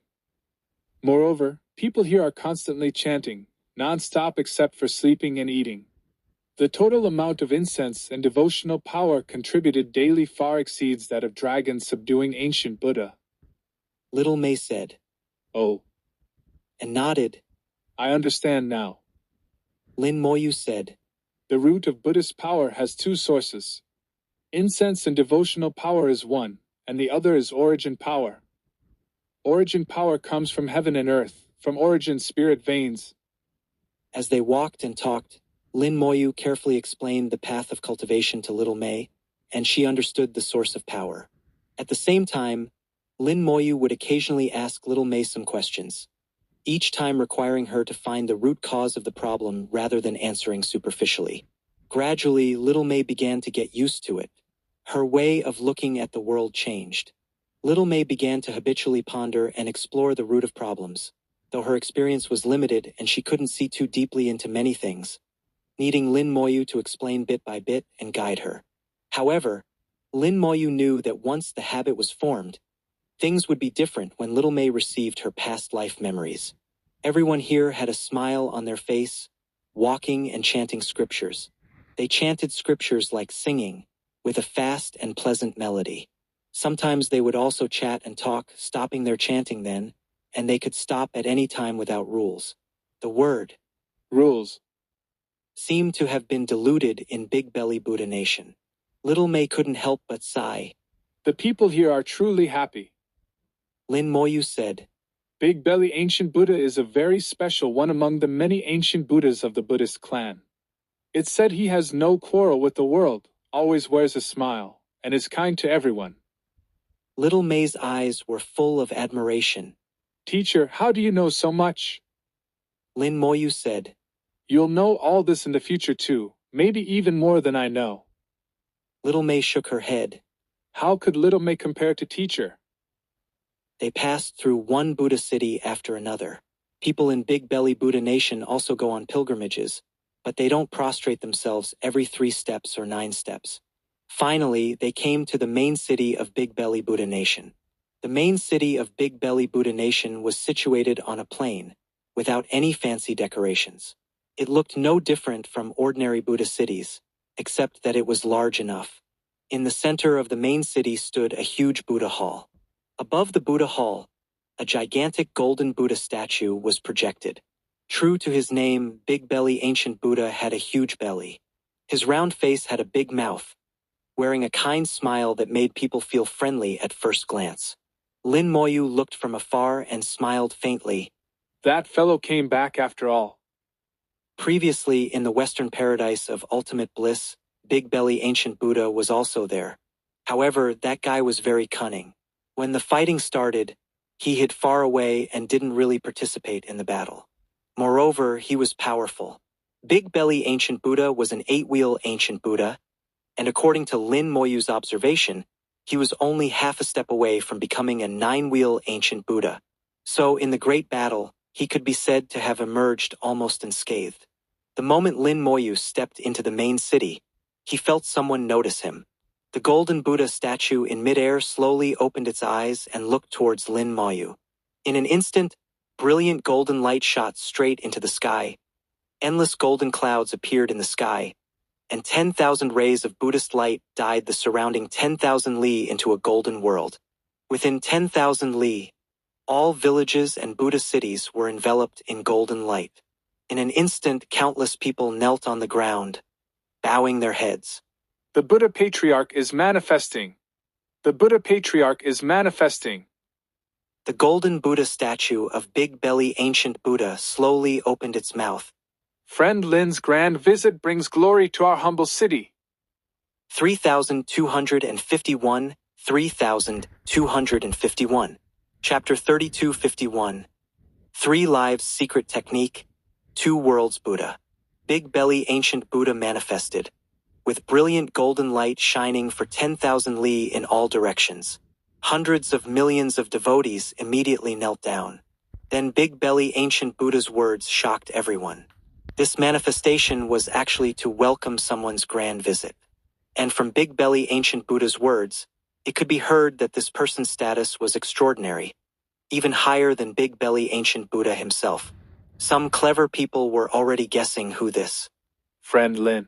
Moreover, people here are constantly chanting, non-stop except for sleeping and eating. The total amount of incense and devotional power contributed daily far exceeds that of dragons subduing Ancient Buddha. Little May said. Oh. And nodded. I understand now. Lin Moyu said. The root of Buddhist power has two sources. Incense and devotional power is one, and the other is origin power. Origin power comes from heaven and earth, from origin spirit veins. As they walked and talked, Lin Moyu carefully explained the path of cultivation to little May, and she understood the source of power. At the same time, Lin Moyu would occasionally ask little May some questions, each time requiring her to find the root cause of the problem rather than answering superficially. Gradually, little May began to get used to it. Her way of looking at the world changed. Little May began to habitually ponder and explore the root of problems, though her experience was limited and she couldn't see too deeply into many things, needing Lin Moyu to explain bit by bit and guide her. However, Lin Moyu knew that once the habit was formed, things would be different when little May received her past life memories. Everyone here had a smile on their face, walking and chanting scriptures. They chanted scriptures like singing, with a fast and pleasant melody. Sometimes they would also chat and talk, stopping their chanting then, and they could stop at any time without rules. The word rules seemed to have been diluted in Big Belly Buddha Nation. Little May couldn't help but sigh. The people here are truly happy. Lin Moyu said. Big Belly Ancient Buddha is a very special one among the many ancient Buddhas of the Buddhist clan. It's said he has no quarrel with the world, always wears a smile, and is kind to everyone. Little May's eyes were full of admiration. Teacher, how do you know so much? Lin Moyu said. You'll know all this in the future too, maybe even more than I know. Little May shook her head. How could Little May compare to teacher? They passed through one Buddha city after another. People in Big Belly Buddha Nation also go on pilgrimages, but they don't prostrate themselves every 3 steps or 9 steps. Finally, they came to the main city of Big Belly Buddha Nation. The main city of Big Belly Buddha Nation was situated on a plain, without any fancy decorations. It looked no different from ordinary Buddha cities, except that it was large enough. In the center of the main city stood a huge Buddha hall. Above the Buddha hall, a gigantic golden Buddha statue was projected. True to his name, Big Belly Ancient Buddha had a huge belly. His round face had a big mouth, wearing a kind smile that made people feel friendly at first glance. Lin Moyu looked from afar and smiled faintly. That fellow came back after all. Previously, in the Western paradise of ultimate bliss, Big Belly Ancient Buddha was also there. However, that guy was very cunning. When the fighting started, he hid far away and didn't really participate in the battle. Moreover, he was powerful. Big Belly Ancient Buddha was an 8-wheel ancient Buddha, and according to Lin Moyu's observation, he was only half a step away from becoming a 9-wheel ancient Buddha. So, in the Great Battle, he could be said to have emerged almost unscathed. The moment Lin Moyu stepped into the main city, he felt someone notice him. The golden Buddha statue in midair slowly opened its eyes and looked towards Lin Moyu. In an instant, brilliant golden light shot straight into the sky. Endless golden clouds appeared in the sky, and 10,000 rays of Buddhist light dyed the surrounding 10,000 li into a golden world. Within 10,000 li, all villages and Buddha cities were enveloped in golden light. In an instant, countless people knelt on the ground, bowing their heads. The Buddha Patriarch is manifesting. The Buddha Patriarch is manifesting. The golden Buddha statue of Big Belly Ancient Buddha slowly opened its mouth. Friend Lin's grand visit brings glory to our humble city. 3251, 3251. Chapter 3251. 3 Lives Secret Technique, 2 Worlds Buddha. Big Belly Ancient Buddha manifested, with brilliant golden light shining for 10,000 li in all directions. Hundreds of millions of devotees immediately knelt down. Then Big Belly Ancient Buddha's words shocked everyone. This manifestation was actually to welcome someone's grand visit. And from Big Belly Ancient Buddha's words, it could be heard that this person's status was extraordinary, even higher than Big Belly Ancient Buddha himself. Some clever people were already guessing who this Friend Lin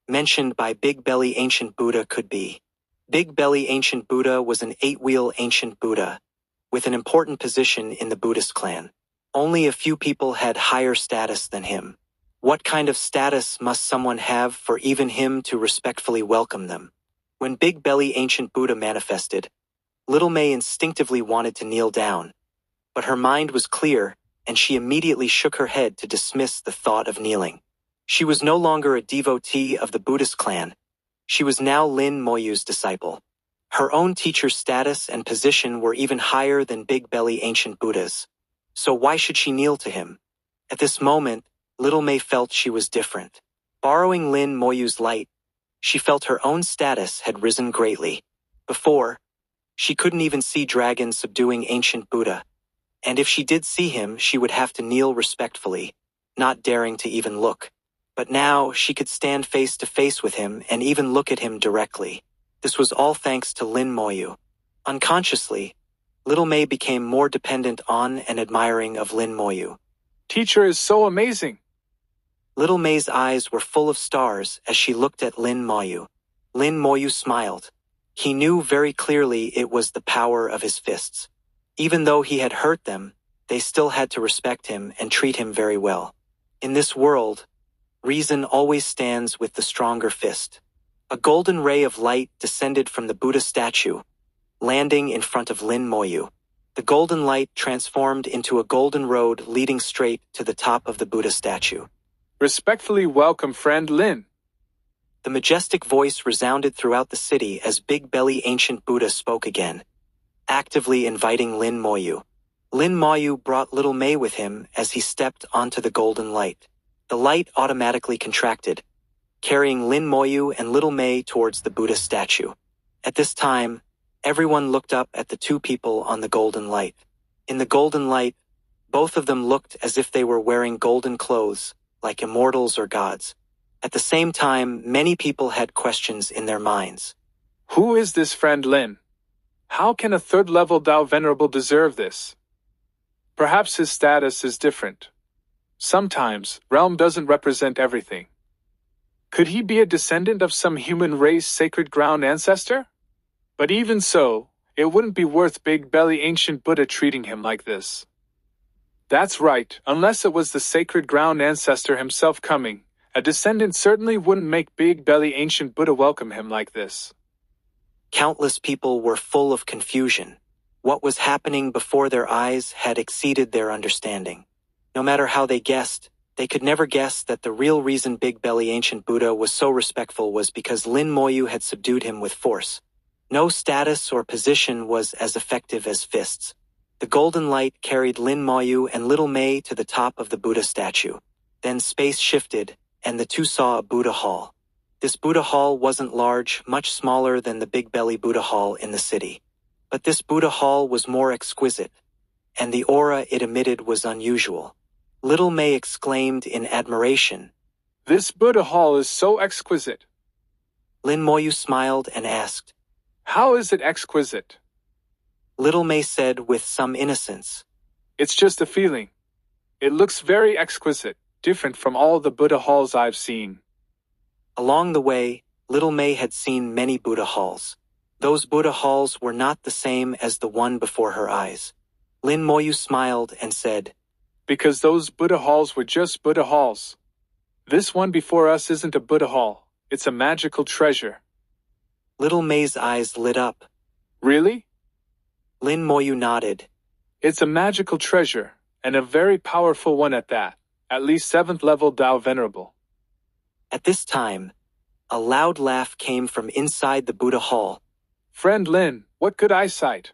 mentioned by Big Belly Ancient Buddha could be. Big Belly Ancient Buddha was an 8-wheel ancient Buddha, with an important position in the Buddhist clan. Only a few people had higher status than him. What kind of status must someone have for even him to respectfully welcome them? When Big Belly Ancient Buddha manifested, Little May instinctively wanted to kneel down, but her mind was clear, and she immediately shook her head to dismiss the thought of kneeling. She was no longer a devotee of the Buddhist clan. She was now Lin Moyu's disciple. Her own teacher's status and position were even higher than Big Belly Ancient Buddha's. So why should she kneel to him? At this moment, Little May felt she was different. Borrowing Lin Moyu's light, she felt her own status had risen greatly. Before, she couldn't even see dragons subduing ancient Buddha. And if she did see him, she would have to kneel respectfully, not daring to even look. But now she could stand face to face with him and even look at him directly. This was all thanks to Lin Moyu. Unconsciously, Little May became more dependent on and admiring of Lin Moyu. Teacher is so amazing. Little May's eyes were full of stars as she looked at Lin Moyu. Lin Moyu smiled. He knew very clearly it was the power of his fists. Even though he had hurt them, they still had to respect him and treat him very well. In this world, reason always stands with the stronger fist. A golden ray of light descended from the Buddha statue, landing in front of Lin Moyu. The golden light transformed into a golden road leading straight to the top of the Buddha statue. Respectfully welcome, friend Lin. The majestic voice resounded throughout the city as Big Belly Ancient Buddha spoke again, actively inviting Lin Moyu. Lin Moyu brought Little May with him as he stepped onto the golden light. The light automatically contracted, carrying Lin Moyu and Little May towards the Buddha statue. At this time, everyone looked up at the 2 people on the golden light. In the golden light, both of them looked as if they were wearing golden clothes, like immortals or gods. At the same time, many people had questions in their minds. Who is this friend Lin? How can a 3rd-level Tao Venerable deserve this? Perhaps his status is different. Sometimes, realm doesn't represent everything. Could he be a descendant of some human race sacred ground ancestor? But even so, it wouldn't be worth Big Belly Ancient Buddha treating him like this. That's right, unless it was the sacred ground ancestor himself coming, a descendant certainly wouldn't make Big Belly Ancient Buddha welcome him like this. Countless people were full of confusion. What was happening before their eyes had exceeded their understanding. No matter how they guessed, they could never guess that the real reason Big Belly Ancient Buddha was so respectful was because Lin Moyu had subdued him with force. No status or position was as effective as fists. The golden light carried Lin Moyu and Little May to the top of the Buddha statue. Then space shifted, and the two saw a Buddha hall. This Buddha hall wasn't large, much smaller than the Big Belly Buddha hall in the city. But this Buddha hall was more exquisite, and the aura it emitted was unusual. Little May exclaimed in admiration, "This Buddha hall is so exquisite." Lin Moyu smiled and asked, "How is it exquisite?" Little May said with some innocence, "It's just a feeling. It looks very exquisite, different from all the Buddha halls I've seen." Along the way, Little May had seen many Buddha halls. Those Buddha halls were not the same as the one before her eyes. Lin Moyu smiled and said, "Because those Buddha halls were just Buddha halls. This one before us isn't a Buddha hall, it's a magical treasure." Little May's eyes lit up. "Really?" Lin Moyu nodded. "It's a magical treasure, and a very powerful one at that, at least 7th level Dao Venerable." At this time, a loud laugh came from inside the Buddha hall. "Friend Lin, what good eyesight."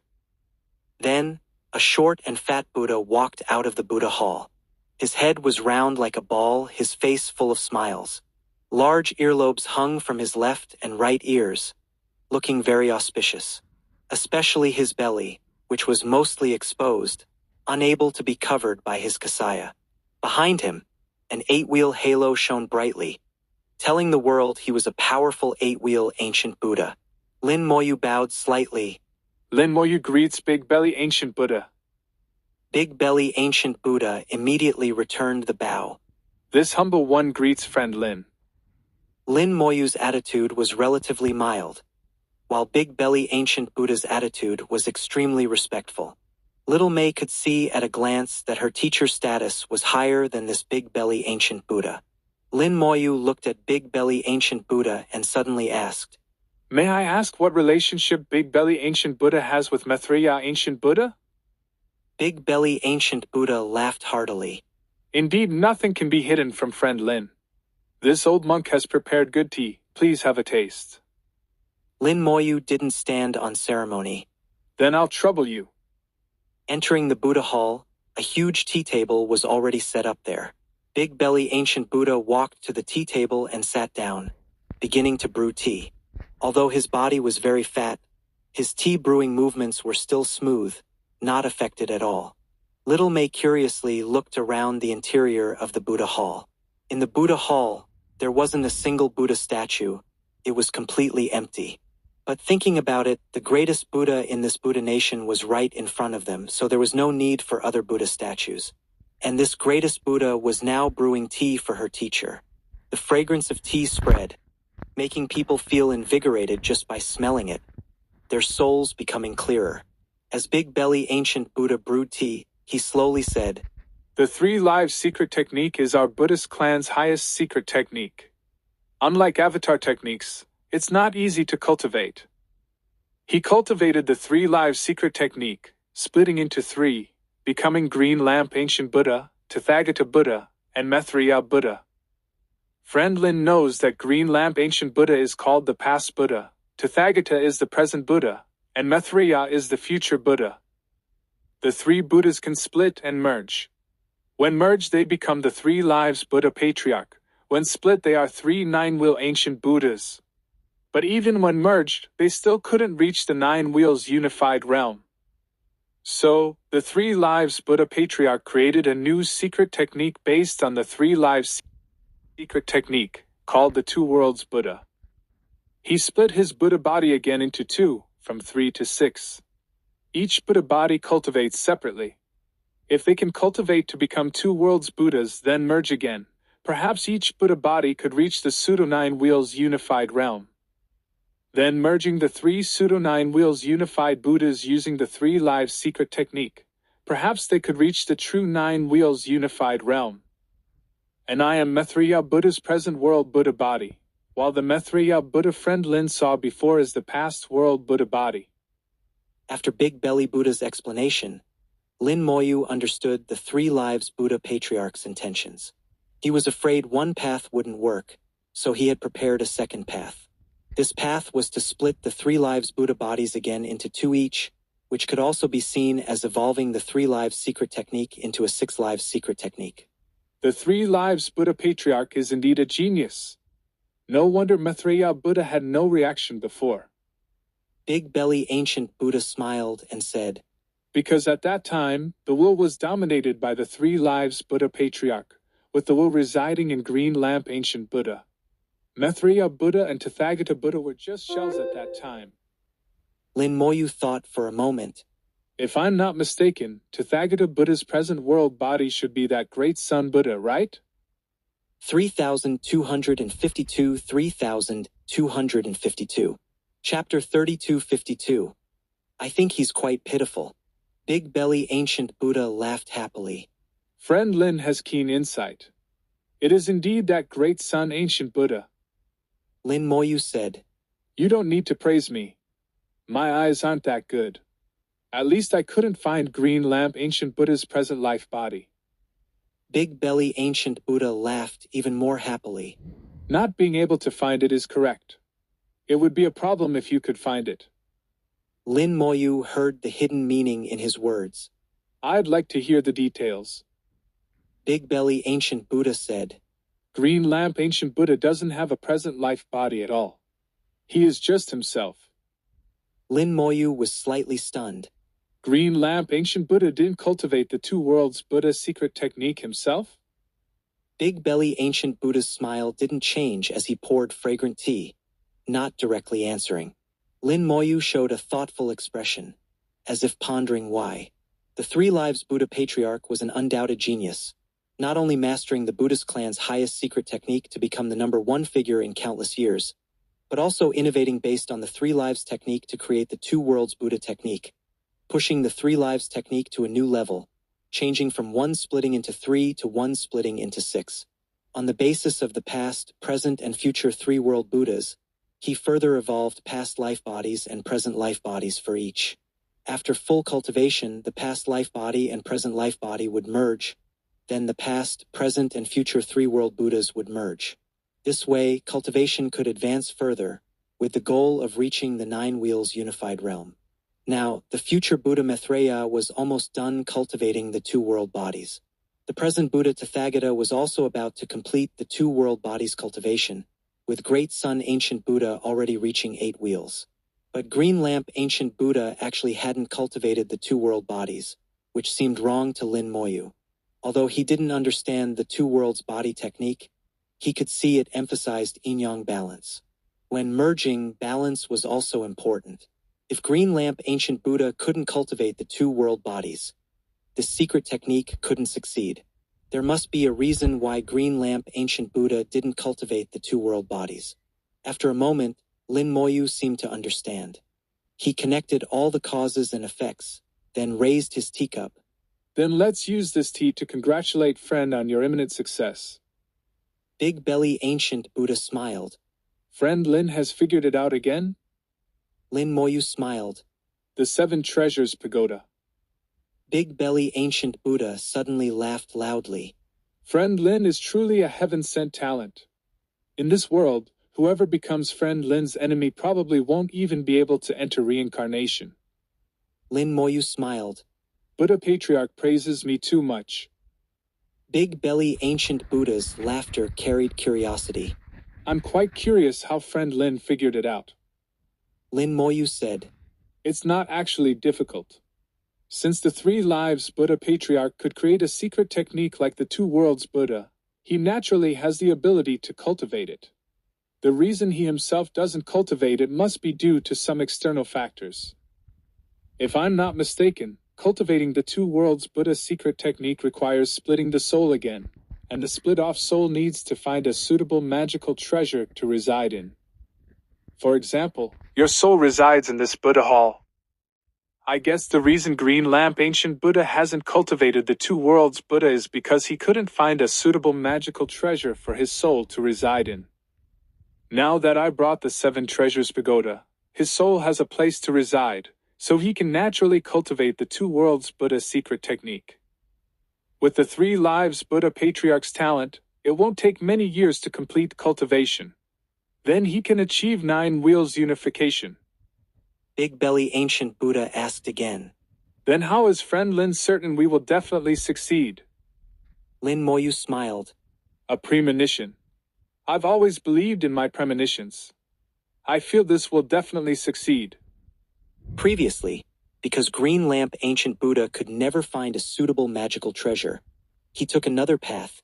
Then, a short and fat Buddha walked out of the Buddha hall. His head was round like a ball, his face full of smiles. Large earlobes hung from his left and right ears, looking very auspicious. Especially his belly, which was mostly exposed, unable to be covered by his kasaya. Behind him, an 8-wheel halo shone brightly, telling the world he was a powerful 8-wheel ancient Buddha. Lin Moyu bowed slightly. "Lin Moyu greets Big Belly Ancient Buddha." Big Belly Ancient Buddha immediately returned the bow. "This humble one greets friend Lin." Lin Moyu's attitude was relatively mild, while Big Belly Ancient Buddha's attitude was extremely respectful. Little May could see at a glance that her teacher's status was higher than this Big Belly Ancient Buddha. Lin Moyu looked at Big Belly Ancient Buddha and suddenly asked, "May I ask what relationship Big Belly Ancient Buddha has with Maitreya Ancient Buddha?" Big Belly Ancient Buddha laughed heartily. "Indeed, nothing can be hidden from friend Lin. This old monk has prepared good tea, please have a taste." Lin Moyu didn't stand on ceremony. "Then I'll trouble you." Entering the Buddha hall, a huge tea table was already set up there. Big Belly Ancient Buddha walked to the tea table and sat down, beginning to brew tea. Although his body was very fat, his tea brewing movements were still smooth, not affected at all. Little May curiously looked around the interior of the Buddha hall. In the Buddha hall, there wasn't a single Buddha statue. It was completely empty. But thinking about it, the greatest Buddha in this Buddha nation was right in front of them, so there was no need for other Buddha statues. And this greatest Buddha was now brewing tea for her teacher. The fragrance of tea spread, making people feel invigorated just by smelling it, their souls becoming clearer. As Big Belly Ancient Buddha brewed tea, he slowly said, "The 3 lives secret technique is our Buddhist clan's highest secret technique. Unlike avatar techniques, it's not easy to cultivate." He cultivated the 3 lives secret technique, splitting into 3, becoming Green Lamp Ancient Buddha, Tathagata Buddha, and Maitreya Buddha. Friend Lin knows that Green Lamp Ancient Buddha is called the past Buddha, Tathagata is the present Buddha, and Maitreya is the future Buddha. The 3 Buddhas can split and merge. When merged, they become the 3 lives Buddha Patriarch. When split, they are 3 9-wheel ancient Buddhas. But even when merged, they still couldn't reach the 9 wheels unified realm. So, the 3 lives Buddha Patriarch created a new secret technique based on the 3 lives secret technique, called the 2 worlds Buddha. He split his Buddha body again into 2, from 3 to 6. Each Buddha body cultivates separately. If they can cultivate to become 2 worlds Buddhas, then merge again, perhaps each Buddha body could reach the pseudo 9 wheels unified realm. Then merging the 3 pseudo 9 wheels unified Buddhas using the 3 lives secret technique, perhaps they could reach the true 9 wheels unified realm. And I am Maitreya Buddha's present world Buddha body, while the Maitreya Buddha friend Lin saw before is the past world Buddha body. After Big Belly Buddha's explanation, Lin Moyu understood the 3 lives Buddha Patriarch's intentions. He was afraid one path wouldn't work, so he had prepared a second path. This path was to split the 3 lives Buddha bodies again into 2 each, which could also be seen as evolving the 3 lives secret technique into a 6 lives secret technique. The 3 Lives Buddha Patriarch is indeed a genius. No wonder Maitreya Buddha had no reaction before. Big Belly Ancient Buddha smiled and said, Because at that time, the will was dominated by the 3 Lives Buddha Patriarch, with the will residing in Green Lamp Ancient Buddha. Maitreya Buddha and Tathagata Buddha were just shells at that time. Lin Moyu thought for a moment. If I'm not mistaken, Tathagata Buddha's present world body should be that great Sun Buddha, right? 3252 3252. Chapter 3252. I think he's quite pitiful. Big Belly Ancient Buddha laughed happily. Friend Lin has keen insight. It is indeed that great Sun Ancient Buddha. Lin Moyu said, You don't need to praise me. My eyes aren't that good. At least I couldn't find Green Lamp Ancient Buddha's present life body. Big Belly Ancient Buddha laughed even more happily. Not being able to find it is correct. It would be a problem if you could find it. Lin Moyu heard the hidden meaning in his words. I'd like to hear the details. Big Belly Ancient Buddha said, Green Lamp Ancient Buddha doesn't have a present life body at all. He is just himself. Lin Moyu was slightly stunned. Green Lamp Ancient Buddha didn't cultivate the 2 worlds Buddha secret technique himself? Big Belly Ancient Buddha's smile didn't change as he poured fragrant tea, not directly answering. Lin Moyu showed a thoughtful expression, as if pondering why. The 3 Lives Buddha Patriarch was an undoubted genius, not only mastering the Buddhist clan's highest secret technique to become the #1 figure in countless years, but also innovating based on the 3 Lives technique to create the 2 worlds Buddha technique, pushing the 3 Lives technique to a new level, changing from 1 splitting into 3 to 1 splitting into 6. On the basis of the past, present, and future 3 world Buddhas, he further evolved past life bodies and present life bodies for each. After full cultivation, the past life body and present life body would merge. Then the past, present, and future 3 world Buddhas would merge. This way, cultivation could advance further, with the goal of reaching the 9 wheels unified realm. Now, the future Buddha Maitreya was almost done cultivating the 2 world bodies. The present Buddha Tathagata was also about to complete the 2 world bodies cultivation, with Great Sun Ancient Buddha already reaching 8 wheels. But Green Lamp Ancient Buddha actually hadn't cultivated the 2 world bodies, which seemed wrong to Lin Moyu. Although he didn't understand the 2 worlds body technique, he could see it emphasized yin-yang balance. When merging, balance was also important. If Green Lamp Ancient Buddha couldn't cultivate the 2 world bodies, the secret technique couldn't succeed. There must be a reason why Green Lamp Ancient Buddha didn't cultivate the 2 world bodies. After a moment, Lin Moyu seemed to understand. He connected all the causes and effects, then raised his teacup. Then let's use this tea to congratulate friend on your imminent success. Big Belly Ancient Buddha smiled. Friend Lin has figured it out again? Lin Moyu smiled. The 7 Treasures Pagoda. Big Belly Ancient Buddha suddenly laughed loudly. Friend Lin is truly a heaven-sent talent. In this world, whoever becomes Friend Lin's enemy probably won't even be able to enter reincarnation. Lin Moyu smiled. Buddha Patriarch praises me too much. Big Belly Ancient Buddha's laughter carried curiosity. I'm quite curious how Friend Lin figured it out. Lin Moyu said, It's not actually difficult. Since the 3 Lives Buddha Patriarch could create a secret technique like the 2 worlds Buddha, he naturally has the ability to cultivate it. The reason he himself doesn't cultivate it must be due to some external factors. If I'm not mistaken, cultivating the 2 worlds Buddha secret technique requires splitting the soul again, and the split-off soul needs to find a suitable magical treasure to reside in. For example, your soul resides in this Buddha hall. I guess the reason Green Lamp Ancient Buddha hasn't cultivated the 2 worlds Buddha is because he couldn't find a suitable magical treasure for his soul to reside in. Now that I brought the 7 Treasures Pagoda, his soul has a place to reside, so he can naturally cultivate the 2 worlds Buddha secret technique. With the 3 Lives Buddha Patriarch's talent, it won't take many years to complete cultivation. Then he can achieve 9 wheels unification. Big Belly Ancient Buddha asked again. Then how is Friend Lin certain we will definitely succeed? Lin Moyu smiled. A premonition. I've always believed in my premonitions. I feel this will definitely succeed. Previously, because Green Lamp Ancient Buddha could never find a suitable magical treasure, he took another path,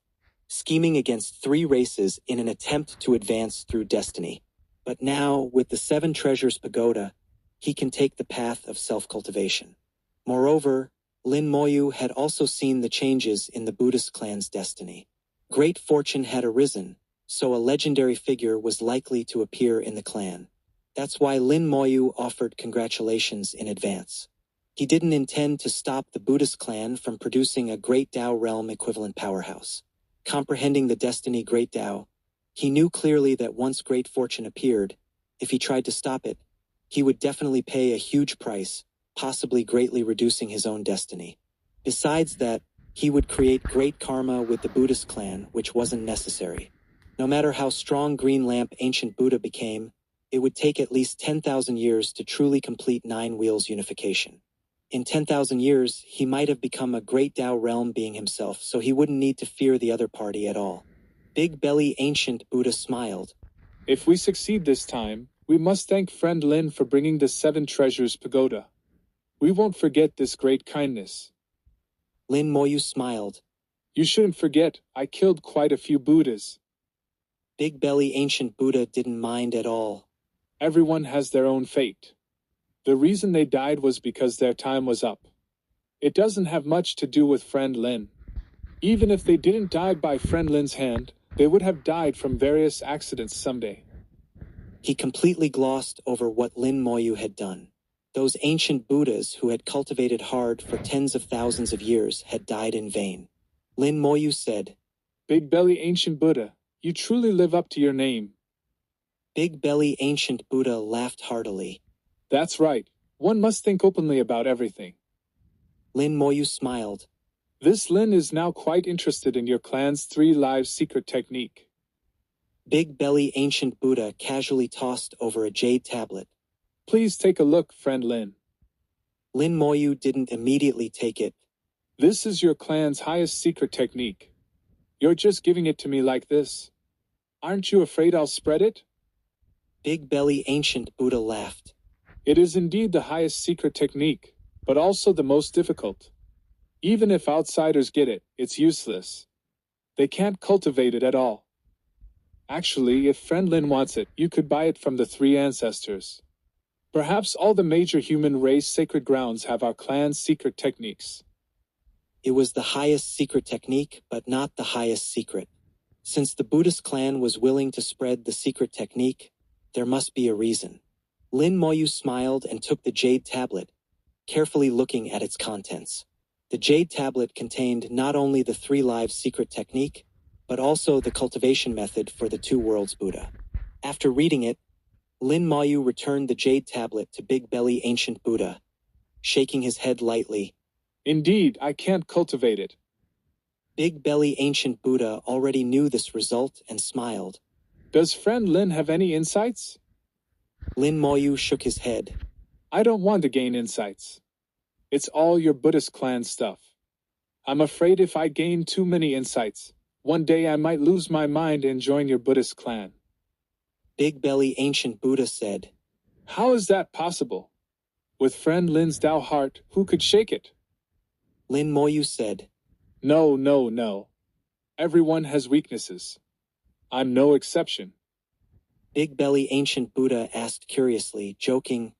scheming against 3 races in an attempt to advance through destiny. But now, with the 7 Treasures Pagoda, he can take the path of self-cultivation. Moreover, Lin Moyu had also seen the changes in the Buddhist clan's destiny. Great fortune had arisen, so a legendary figure was likely to appear in the clan. That's why Lin Moyu offered congratulations in advance. He didn't intend to stop the Buddhist clan from producing a Great Tao realm equivalent powerhouse. Comprehending the destiny Great Tao, he knew clearly that once great fortune appeared, if he tried to stop it, he would definitely pay a huge price, possibly greatly reducing his own destiny. Besides that, he would create great karma with the Buddhist clan, which wasn't necessary. No matter how strong Green Lamp Ancient Buddha became, it would take at least 10,000 years to truly complete 9 Wheels unification. In 10,000 years, he might have become a Great Tao realm being himself, so he wouldn't need to fear the other party at all. Big Belly Ancient Buddha smiled. If we succeed this time, we must thank friend Lin for bringing the 7 Treasures Pagoda. We won't forget this great kindness. Lin Moyu smiled. You shouldn't forget, I killed quite a few Buddhas. Big Belly Ancient Buddha didn't mind at all. Everyone has their own fate. The reason they died was because their time was up. It doesn't have much to do with friend Lin. Even if they didn't die by friend Lin's hand, they would have died from various accidents someday. He completely glossed over what Lin Moyu had done. Those ancient Buddhas who had cultivated hard for tens of thousands of years had died in vain. Lin Moyu said, Big Belly Ancient Buddha, you truly live up to your name. Big Belly Ancient Buddha laughed heartily. That's right. One must think openly about everything. Lin Moyu smiled. This Lin is now quite interested in your clan's 3 lives secret technique. Big Belly Ancient Buddha casually tossed over a jade tablet. Please take a look, friend Lin. Lin Moyu didn't immediately take it. This is your clan's highest secret technique. You're just giving it to me like this. Aren't you afraid I'll spread it? Big Belly Ancient Buddha laughed. It is indeed the highest secret technique, but also the most difficult. Even if outsiders get it, it's useless. They can't cultivate it at all. Actually, if friend Lin wants it, you could buy it from the 3 ancestors. Perhaps all the major human race sacred grounds have our clan's secret techniques. It was the highest secret technique, but not the highest secret. Since the Buddhist clan was willing to spread the secret technique, there must be a reason. Lin Moyu smiled and took the jade tablet, carefully looking at its contents. The jade tablet contained not only the 3 lives secret technique, but also the cultivation method for the 2 worlds Buddha. After reading it, Lin Moyu returned the jade tablet to Big Belly Ancient Buddha, shaking his head lightly. Indeed, I can't cultivate it. Big Belly Ancient Buddha already knew this result and smiled. Does friend Lin have any insights? Lin Moyu shook his head. I don't want to gain insights. It's all your Buddhist clan stuff. I'm afraid if I gain too many insights, one day I might lose my mind and join your Buddhist clan. Big Belly Ancient Buddha said. How is that possible? With friend Lin's Tao heart, who could shake it? Lin Moyu said. No. Everyone has weaknesses. I'm no exception. Big Belly Ancient Buddha asked curiously, joking.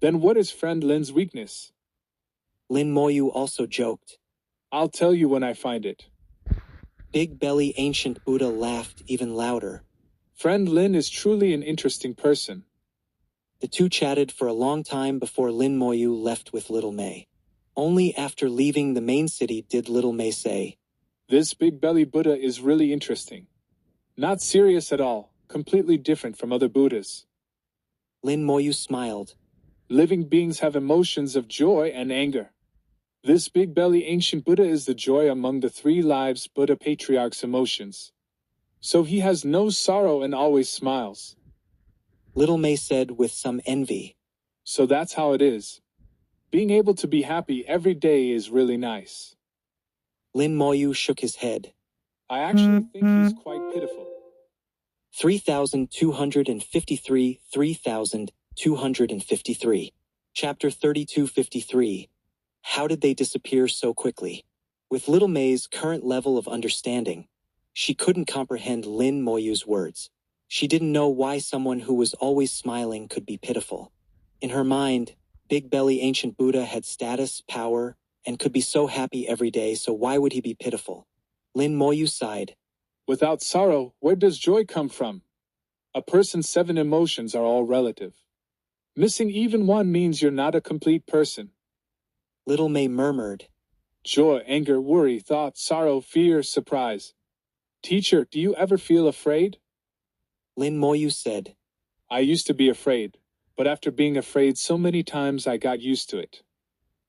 Then what is friend Lin's weakness? Lin Moyu also joked. I'll tell you when I find it. Big Belly Ancient Buddha laughed even louder. Friend Lin is truly an interesting person. The 2 chatted for a long time before Lin Moyu left with Little May. Only after leaving the main city did Little May say, This Big Belly Buddha is really interesting. Not serious at all, completely different from other Buddhas. Lin Moyu smiled. Living beings have emotions of joy and anger. This Big Belly Ancient Buddha is the joy among the 3 lives Buddha Patriarch's emotions. So he has no sorrow and always smiles. Little May said with some envy. So that's how it is. Being able to be happy every day is really nice. Lin Moyu shook his head. I actually think he's quite pitiful. 3253, 3253. Chapter 3253. How did they disappear so quickly? With Little May's current level of understanding, she couldn't comprehend Lin Moyu's words. She didn't know why someone who was always smiling could be pitiful. In her mind, Big Belly Ancient Buddha had status, power, and could be so happy every day, so why would he be pitiful? Lin Moyu sighed. Without sorrow, where does joy come from? A person's 7 emotions are all relative. Missing even one means you're not a complete person. Little May murmured. Joy, anger, worry, thought, sorrow, fear, surprise. Teacher, do you ever feel afraid? Lin Moyu said. I used to be afraid, but after being afraid so many times I got used to it.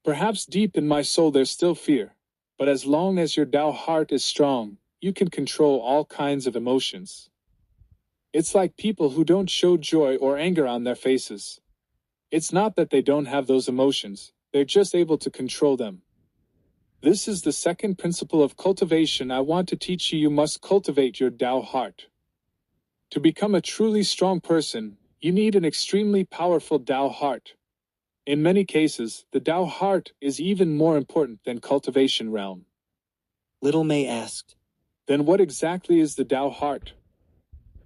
Perhaps deep in my soul there's still fear, but as long as your Tao heart is strong, you can control all kinds of emotions. It's like people who don't show joy or anger on their faces. It's not that they don't have those emotions, they're just able to control them. This is the second principle of cultivation I want to teach you. You must cultivate your Tao heart. To become a truly strong person, you need an extremely powerful Tao heart. In many cases, the Tao heart is even more important than cultivation realm. Little May asked. Then what exactly is the Tao heart?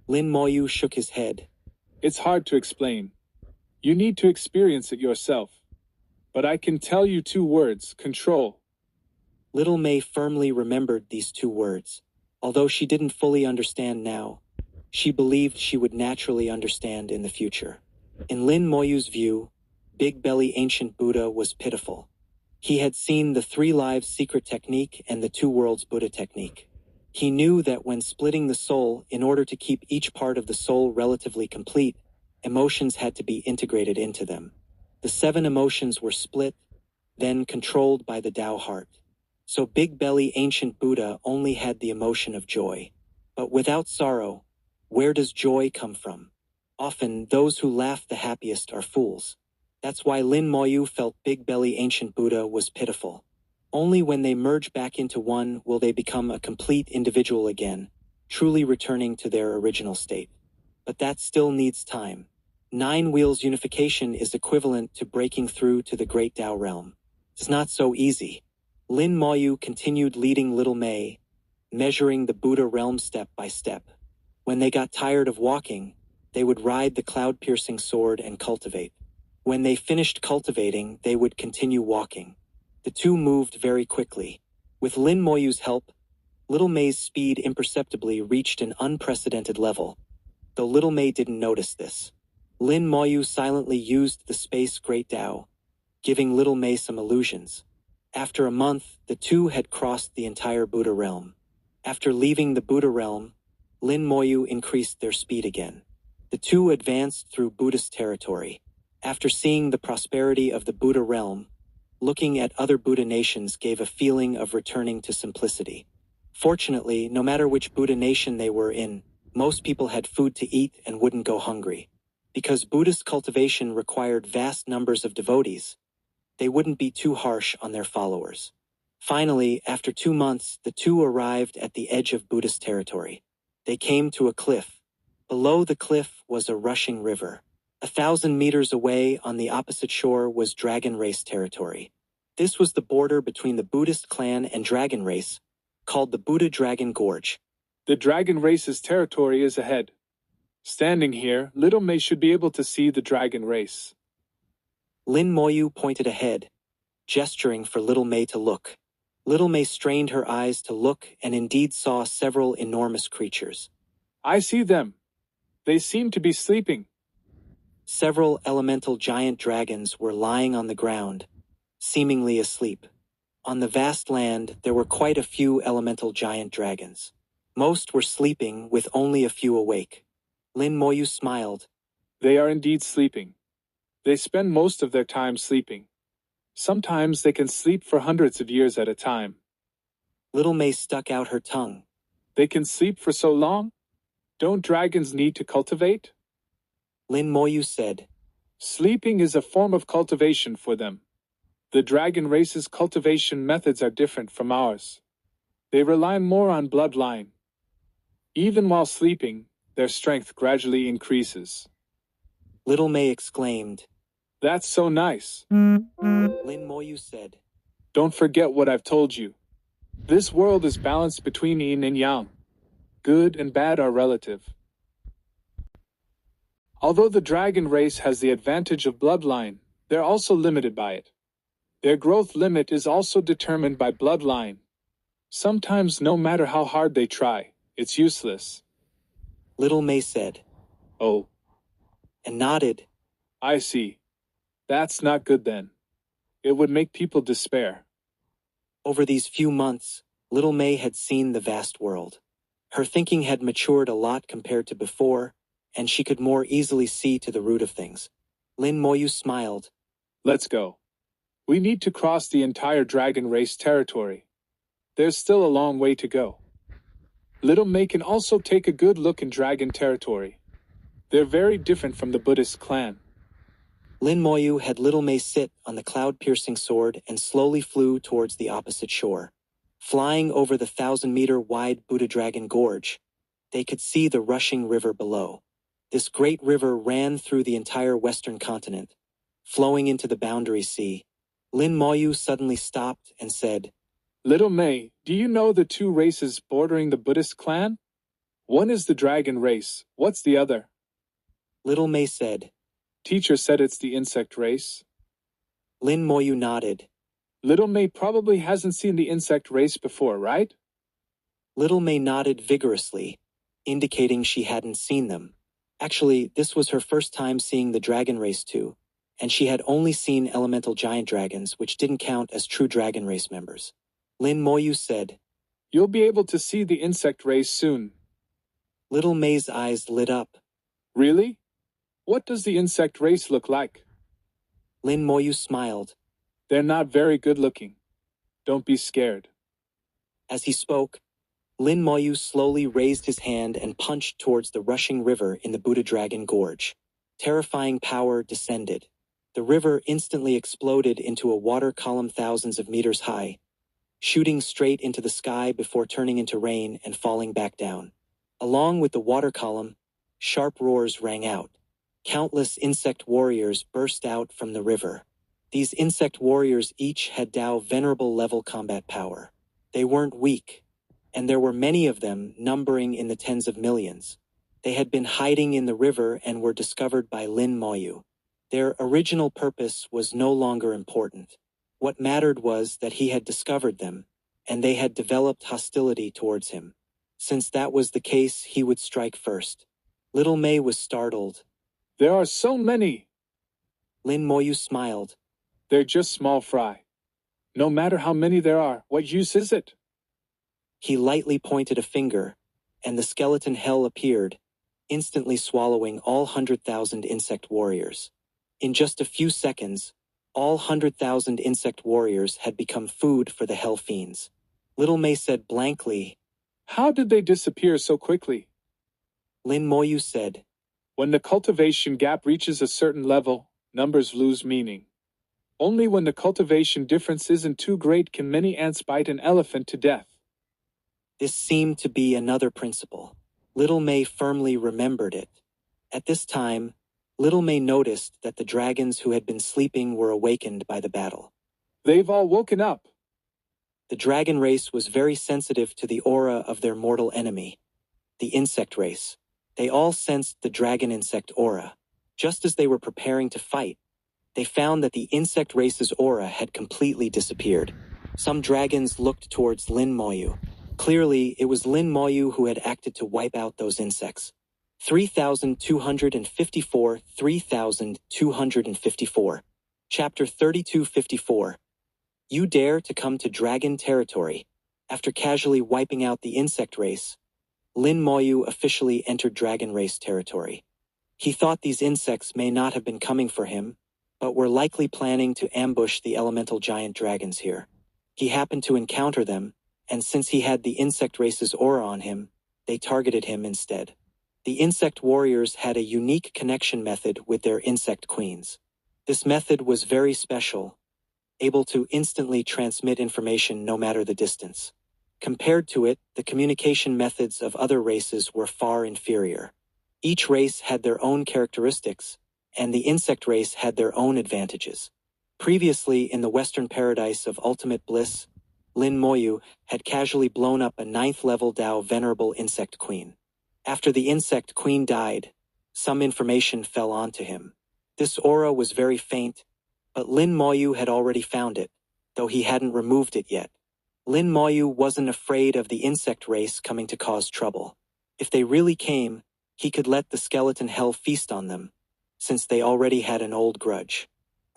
Lin Moyu shook his head. It's hard to explain. You need to experience it yourself. But I can tell you 2 words, control. Little May firmly remembered these 2 words. Although she didn't fully understand now, she believed she would naturally understand in the future. In Lin Moyu's view, Big Belly Ancient Buddha was pitiful. He had seen the 3 lives secret technique and the 2 worlds Buddha technique. He knew that when splitting the soul, in order to keep each part of the soul relatively complete, emotions had to be integrated into them. The 7 emotions were split, then controlled by the Tao heart. So Big Belly Ancient Buddha only had the emotion of joy. But without sorrow, where does joy come from? Often, those who laugh the happiest are fools. That's why Lin Moyu felt Big Belly Ancient Buddha was pitiful. Only when they merge back into one will they become a complete individual again, truly returning to their original state. But that still needs time. 9 Wheels unification is equivalent to breaking through to the Great Tao realm. It's not so easy. Lin Moyu continued leading Little May, measuring the Buddha realm step by step. When they got tired of walking, they would ride the cloud-piercing sword and cultivate. When they finished cultivating, they would continue walking. The 2 moved very quickly. With Lin Moyu's help, Little May's speed imperceptibly reached an unprecedented level, though Little May didn't notice this. Lin Moyu silently used the space Great Tao, giving Little May some illusions. After a month, the 2 had crossed the entire Buddha realm. After leaving the Buddha realm, Lin Moyu increased their speed again. The 2 advanced through Buddhist territory. After seeing the prosperity of the Buddha realm, looking at other Buddha nations gave a feeling of returning to simplicity. Fortunately, no matter which Buddha nation they were in, most people had food to eat and wouldn't go hungry. Because Buddhist cultivation required vast numbers of devotees, they wouldn't be too harsh on their followers. Finally, after 2 months, the 2 arrived at the edge of Buddhist territory. They came to a cliff. Below the cliff was a rushing river. 1,000 meters away on the opposite shore was Dragon Race territory. This was the border between the Buddhist clan and Dragon Race, called the Buddha Dragon Gorge. The Dragon Race's territory is ahead. Standing here, Little May should be able to see the Dragon Race. Lin Moyu pointed ahead, gesturing for Little May to look. Little May strained her eyes to look and indeed saw several enormous creatures. I see them. They seem to be sleeping. Several elemental giant dragons were lying on the ground, seemingly asleep. On the vast land, there were quite a few elemental giant dragons. Most were sleeping, with only a few awake. Lin Moyu smiled. They are indeed sleeping. They spend most of their time sleeping. Sometimes they can sleep for hundreds of years at a time. Little May stuck out her tongue. They can sleep for so long? Don't dragons need to cultivate? Lin Moyu said. Sleeping is a form of cultivation for them. The Dragon Race's cultivation methods are different from ours. They rely more on bloodline. Even while sleeping, their strength gradually increases. Little May exclaimed. That's so nice. Lin Moyu said. Don't forget what I've told you. This world is balanced between yin and yang. Good and bad are relative. Although the dragon race has the advantage of bloodline, they're also limited by it. Their growth limit is also determined by bloodline. Sometimes, no matter how hard they try, it's useless. Little May said. Oh. And nodded. I see. That's not good then. It would make people despair. Over these few months, Little May had seen the vast world. Her thinking had matured a lot compared to before, and she could more easily see to the root of things. Lin Moyu smiled. Let's go. We need to cross the entire dragon race territory. There's still a long way to go. Little May can also take a good look in dragon territory. They're very different from the Buddhist clan. Lin Moyu had Little May sit on the cloud-piercing sword and slowly flew towards the opposite shore. Flying over the 1,000-meter-wide Buddha Dragon Gorge, they could see the rushing river below. This great river ran through the entire western continent, flowing into the boundary sea. Lin Moyu suddenly stopped and said, Little May, do you know the two races bordering the Buddhist clan? One is the dragon race. What's the other? Little May said. Teacher said it's the insect race. Lin Moyu nodded. Little May probably hasn't seen the insect race before, right? Little May nodded vigorously, indicating she hadn't seen them. Actually, this was her first time seeing the dragon race too, and she had only seen elemental giant dragons, which didn't count as true dragon race members. Lin Moyu said, You'll be able to see the insect race soon. Little May's eyes lit up. Really? What does the insect race look like? Lin Moyu smiled. They're not very good looking. Don't be scared. As he spoke, Lin Moyu slowly raised his hand and punched towards the rushing river in the Buddha Dragon Gorge. Terrifying power descended. The river instantly exploded into a water column thousands of meters high, shooting straight into the sky before turning into rain and falling back down. Along with the water column, sharp roars rang out. Countless insect warriors burst out from the river. These insect warriors each had Dao venerable level combat power. They weren't weak, and there were many of them, numbering in the tens of millions. They had been hiding in the river and were discovered by Lin Moyu. Their original purpose was no longer important. What mattered was that he had discovered them, and they had developed hostility towards him. Since that was the case, he would strike first. Little May was startled. There are so many! Lin Moyu smiled. They're just small fry. No matter how many there are, what use is it? He lightly pointed a finger, and the skeleton hell appeared, instantly swallowing all 100,000 insect warriors. In just a few seconds, all 100,000 insect warriors had become food for the hell fiends. Little May said blankly, How did they disappear so quickly? Lin Moyu said, When the cultivation gap reaches a certain level, numbers lose meaning. Only when the cultivation difference isn't too great can many ants bite an elephant to death. This seemed to be another principle. Little May firmly remembered it. At this time, Little May noticed that the dragons who had been sleeping were awakened by the battle. They've all woken up. The dragon race was very sensitive to the aura of their mortal enemy, the insect race. They all sensed the dragon insect aura. Just as they were preparing to fight, they found that the insect race's aura had completely disappeared. Some dragons looked towards Lin Moyu. Clearly, it was Lin Moyu who had acted to wipe out those insects. 3,254, 3,254. Chapter 3254. You dare to come to dragon territory. After casually wiping out the insect race, Lin Moyu officially entered dragon race territory. He thought these insects may not have been coming for him, but were likely planning to ambush the elemental giant dragons here. He happened to encounter them, and since he had the insect race's aura on him, they targeted him instead. The insect warriors had a unique connection method with their insect queens. This method was very special, able to instantly transmit information no matter the distance. Compared to it, the communication methods of other races were far inferior. Each race had their own characteristics, and the insect race had their own advantages. Previously, in the Western paradise of ultimate bliss, Lin Moyu had casually blown up a 9th-level Dao Venerable Insect Queen. After the Insect Queen died, some information fell onto him. This aura was very faint, but Lin Moyu had already found it, though he hadn't removed it yet. Lin Moyu wasn't afraid of the insect race coming to cause trouble. If they really came, he could let the skeleton hell feast on them, since they already had an old grudge.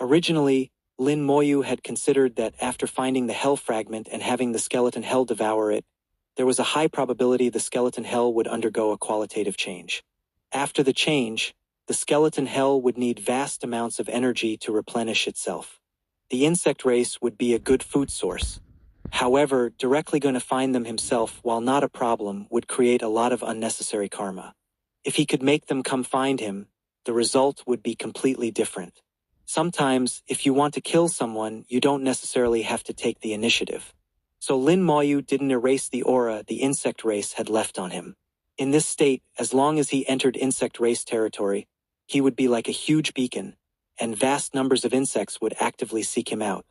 Originally, Lin Moyu had considered that after finding the hell fragment and having the skeleton hell devour it, there was a high probability the skeleton hell would undergo a qualitative change. After the change, the skeleton hell would need vast amounts of energy to replenish itself. The insect race would be a good food source. However, directly going to find them himself, while not a problem, would create a lot of unnecessary karma. If he could make them come find him, the result would be completely different. Sometimes, if you want to kill someone, you don't necessarily have to take the initiative. So Lin Moyu didn't erase the aura the insect race had left on him. In this state, as long as he entered insect race territory, he would be like a huge beacon, and vast numbers of insects would actively seek him out.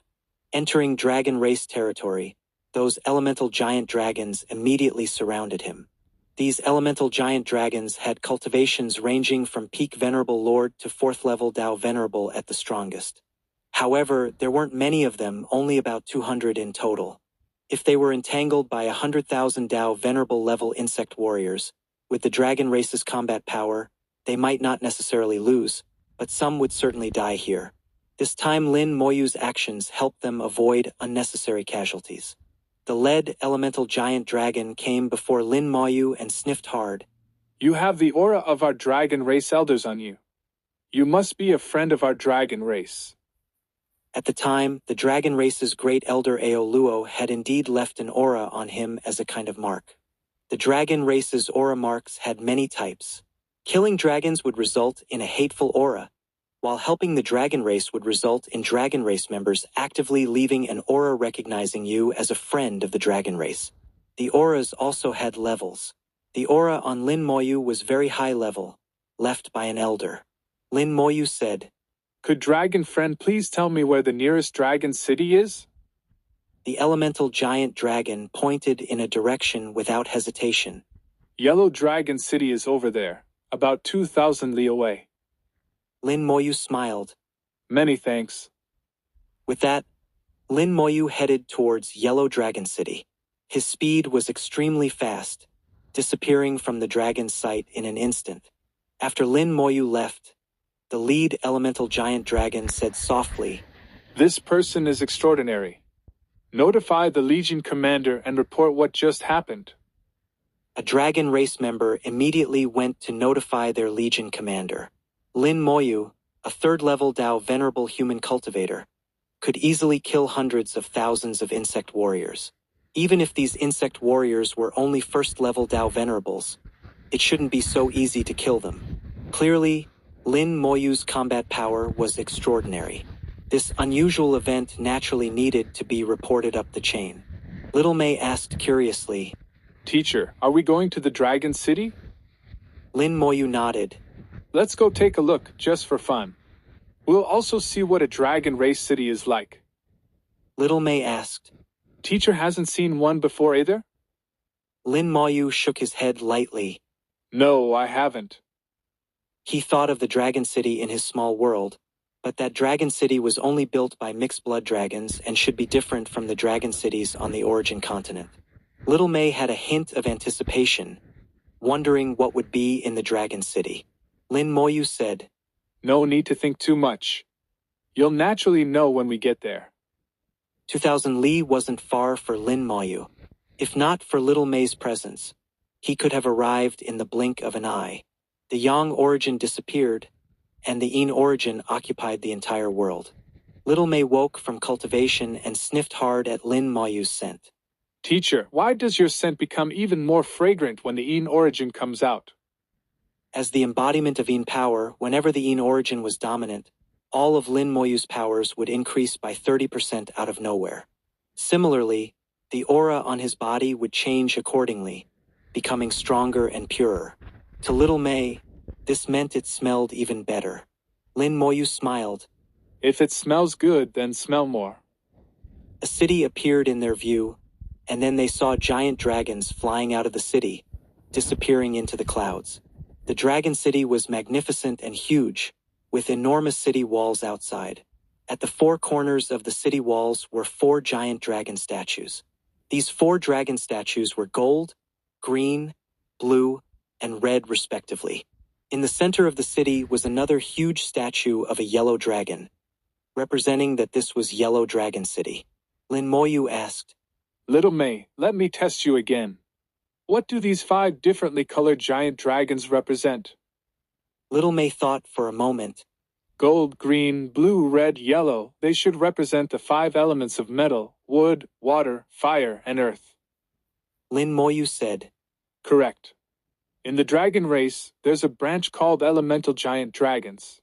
Entering dragon race territory, those elemental giant dragons immediately surrounded him. These elemental giant dragons had cultivations ranging from peak Venerable Lord to 4th level Dao Venerable at the strongest. However, there weren't many of them, only about 200 in total. If they were entangled by 100,000 Dao Venerable level insect warriors, with the dragon race's combat power, they might not necessarily lose, but some would certainly die here. This time Lin Moyu's actions helped them avoid unnecessary casualties. The lead elemental giant dragon came before Lin Moyu and sniffed hard. You have the aura of our dragon race elders on you. You must be a friend of our dragon race. At the time, the dragon race's great elder Aoluo had indeed left an aura on him as a kind of mark. The dragon race's aura marks had many types. Killing dragons would result in a hateful aura, while helping the dragon race would result in dragon race members actively leaving an aura recognizing you as a friend of the dragon race. The auras also had levels. The aura on Lin Moyu was very high level, left by an elder. Lin Moyu said, "Could Dragon Friend please tell me where the nearest dragon city is?" The elemental giant dragon pointed in a direction without hesitation. Yellow Dragon City is over there, about 2,000 li away. Lin Moyu smiled. Many thanks. With that, Lin Moyu headed towards Yellow Dragon City. His speed was extremely fast, disappearing from the dragon's sight in an instant. After Lin Moyu left, the lead elemental giant dragon said softly, "This person is extraordinary. Notify the Legion commander and report what just happened." A dragon race member immediately went to notify their Legion commander. Lin Moyu, a 3rd-level Dao Venerable human cultivator, could easily kill hundreds of thousands of insect warriors. Even if these insect warriors were only 1st-level Dao Venerables, it shouldn't be so easy to kill them. Clearly, Lin Moyu's combat power was extraordinary. This unusual event naturally needed to be reported up the chain. Little May asked curiously, "Teacher, are we going to the Dragon City?" Lin Moyu nodded. "Let's go take a look, just for fun. We'll also see what a dragon race city is like." Little May asked. "Teacher hasn't seen one before either?" Lin Moyu shook his head lightly. "No, I haven't." He thought of the dragon city in his small world, but that dragon city was only built by mixed blood dragons and should be different from the dragon cities on the origin continent. Little May had a hint of anticipation, wondering what would be in the dragon city. Lin Moyu said, "No need to think too much. You'll naturally know when we get there." 2,000 li wasn't far for Lin Moyu. If not for Little May's presence, he could have arrived in the blink of an eye. The Yang origin disappeared, and the Yin origin occupied the entire world. Little May woke from cultivation and sniffed hard at Lin Moyu's scent. "Teacher, why does your scent become even more fragrant when the Yin origin comes out?" As the embodiment of Yin power, whenever the Yin origin was dominant, all of Lin Moyu's powers would increase by 30% out of nowhere. Similarly, The aura on his body would change accordingly, becoming stronger and purer. To little May, this meant it smelled even better. Lin Moyu smiled. If it smells good, then smell more. A city appeared in their view, and then they saw giant dragons flying out of the city, disappearing into the clouds. The dragon city was magnificent and huge, with enormous city walls outside. At the four corners of the city walls were four giant dragon statues. These four dragon statues were gold, green, blue, and red respectively. In the center of the city was another huge statue of a yellow dragon, representing that this was Yellow Dragon City. Lin Moyu asked, Little May, let me test you again. What do these 5 differently colored giant dragons represent? Little May thought for a moment. Gold, green, blue, red, yellow, they should represent the 5 elements of metal, wood, water, fire, and earth. Lin Moyu said, Correct. In the dragon race, there's a branch called elemental giant dragons.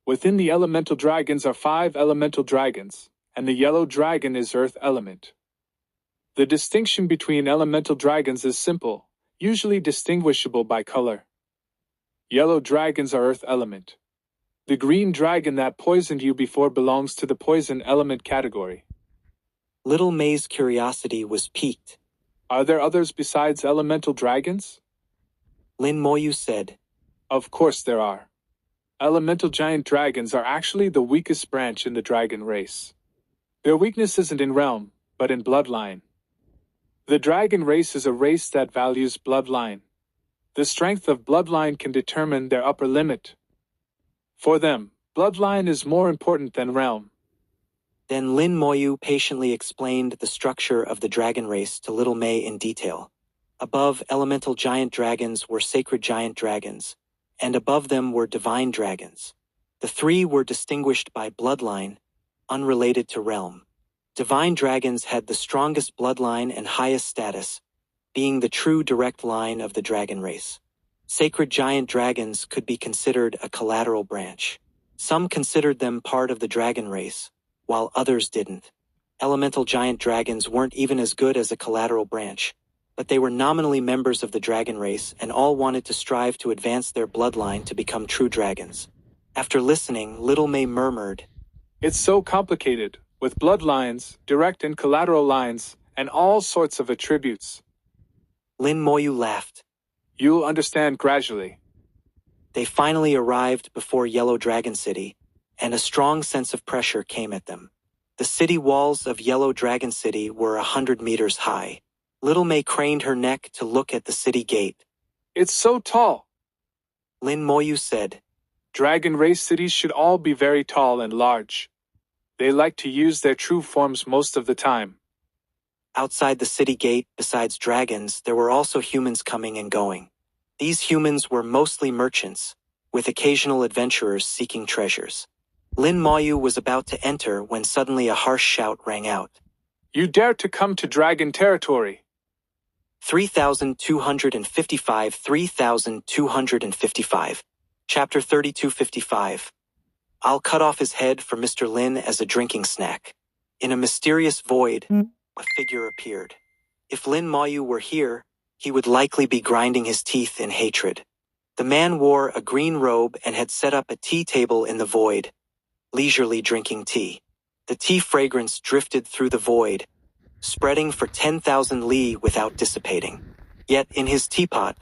Within the elemental dragons are 5 elemental dragons, and the yellow dragon is earth element. The distinction between elemental dragons is simple, usually distinguishable by color. Yellow dragons are earth element. The green dragon that poisoned you before belongs to the poison element category. Little May's curiosity was piqued. Are there others besides elemental dragons? Lin Moyu said, Of course there are. Elemental giant dragons are actually the weakest branch in the dragon race. Their weakness isn't in realm, but in bloodline. The dragon race is a race that values bloodline. The strength of bloodline can determine their upper limit. For them, bloodline is more important than realm. Then Lin Moyu patiently explained the structure of the dragon race to Little May in detail. Above elemental giant dragons were sacred giant dragons, and above them were divine dragons. The 3 were distinguished by bloodline, unrelated to realm. Divine dragons had the strongest bloodline and highest status, being the true direct line of the dragon race. Sacred giant dragons could be considered a collateral branch. Some considered them part of the dragon race, while others didn't. Elemental giant dragons weren't even as good as a collateral branch, but they were nominally members of the dragon race and all wanted to strive to advance their bloodline to become true dragons. After listening, Little May murmured, It's so complicated, with bloodlines, direct and collateral lines, and all sorts of attributes. Lin Moyu laughed. You'll understand gradually. They finally arrived before Yellow Dragon City, and a strong sense of pressure came at them. The city walls of Yellow Dragon City were 100 meters high. Little May craned her neck to look at the city gate. It's so tall. Lin Moyu said, Dragon race cities should all be very tall and large. They like to use their true forms most of the time. Outside the city gate, besides dragons, there were also humans coming and going. These humans were mostly merchants, with occasional adventurers seeking treasures. Lin Moyu was about to enter when suddenly a harsh shout rang out. You dare to come to dragon territory! 3255 3255. Chapter 3255. I'll cut off his head for Mr. Lin as a drinking snack. In a mysterious void, a figure appeared. If Lin Moyu were here, he would likely be grinding his teeth in hatred. The man wore a green robe and had set up a tea table in the void, leisurely drinking tea. The tea fragrance drifted through the void, spreading for 10,000 li without dissipating. Yet in his teapot,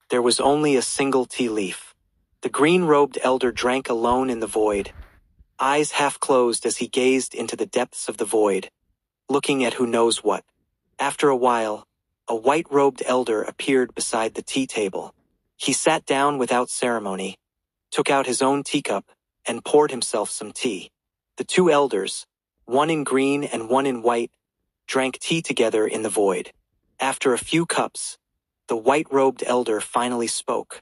there was only a single tea leaf. The green-robed elder drank alone in the void, eyes half closed as he gazed into the depths of the void, looking at who knows what. After a while, a white-robed elder appeared beside the tea table. He sat down without ceremony, took out his own teacup, and poured himself some tea. The 2 elders, one in green and one in white, drank tea together in the void. After a few cups, the white-robed elder finally spoke.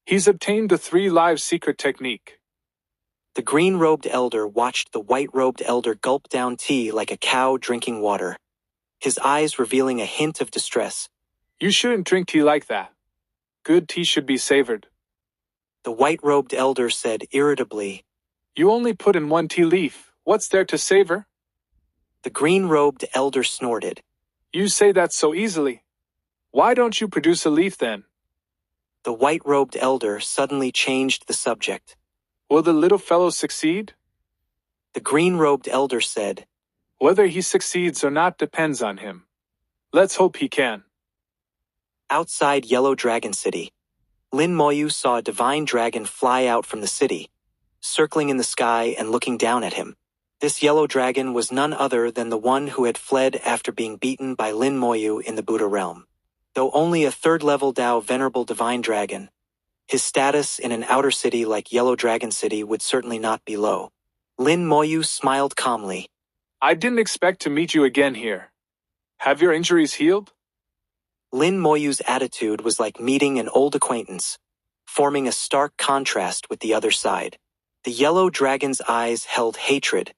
He's obtained the 3 lives secret technique. The green-robed elder watched the white-robed elder gulp down tea like a cow drinking water, his eyes revealing a hint of distress. You shouldn't drink tea like that. Good tea should be savored. The white-robed elder said irritably, You only put in 1 tea leaf. What's there to savor? The green-robed elder snorted. You say that so easily. Why don't you produce a leaf then? The white-robed elder suddenly changed the subject. Will the little fellow succeed? The green-robed elder said, Whether he succeeds or not depends on him. Let's hope he can. Outside Yellow Dragon City, Lin Moyu saw a divine dragon fly out from the city, circling in the sky and looking down at him. This yellow dragon was none other than the one who had fled after being beaten by Lin Moyu in the Buddha realm. Though only a third-level Dao Venerable Divine Dragon, his status in an outer city like Yellow Dragon City would certainly not be low. Lin Moyu smiled calmly. I didn't expect to meet you again here. Have your injuries healed? Lin Moyu's attitude was like meeting an old acquaintance, forming a stark contrast with the other side. The yellow dragon's eyes held hatred.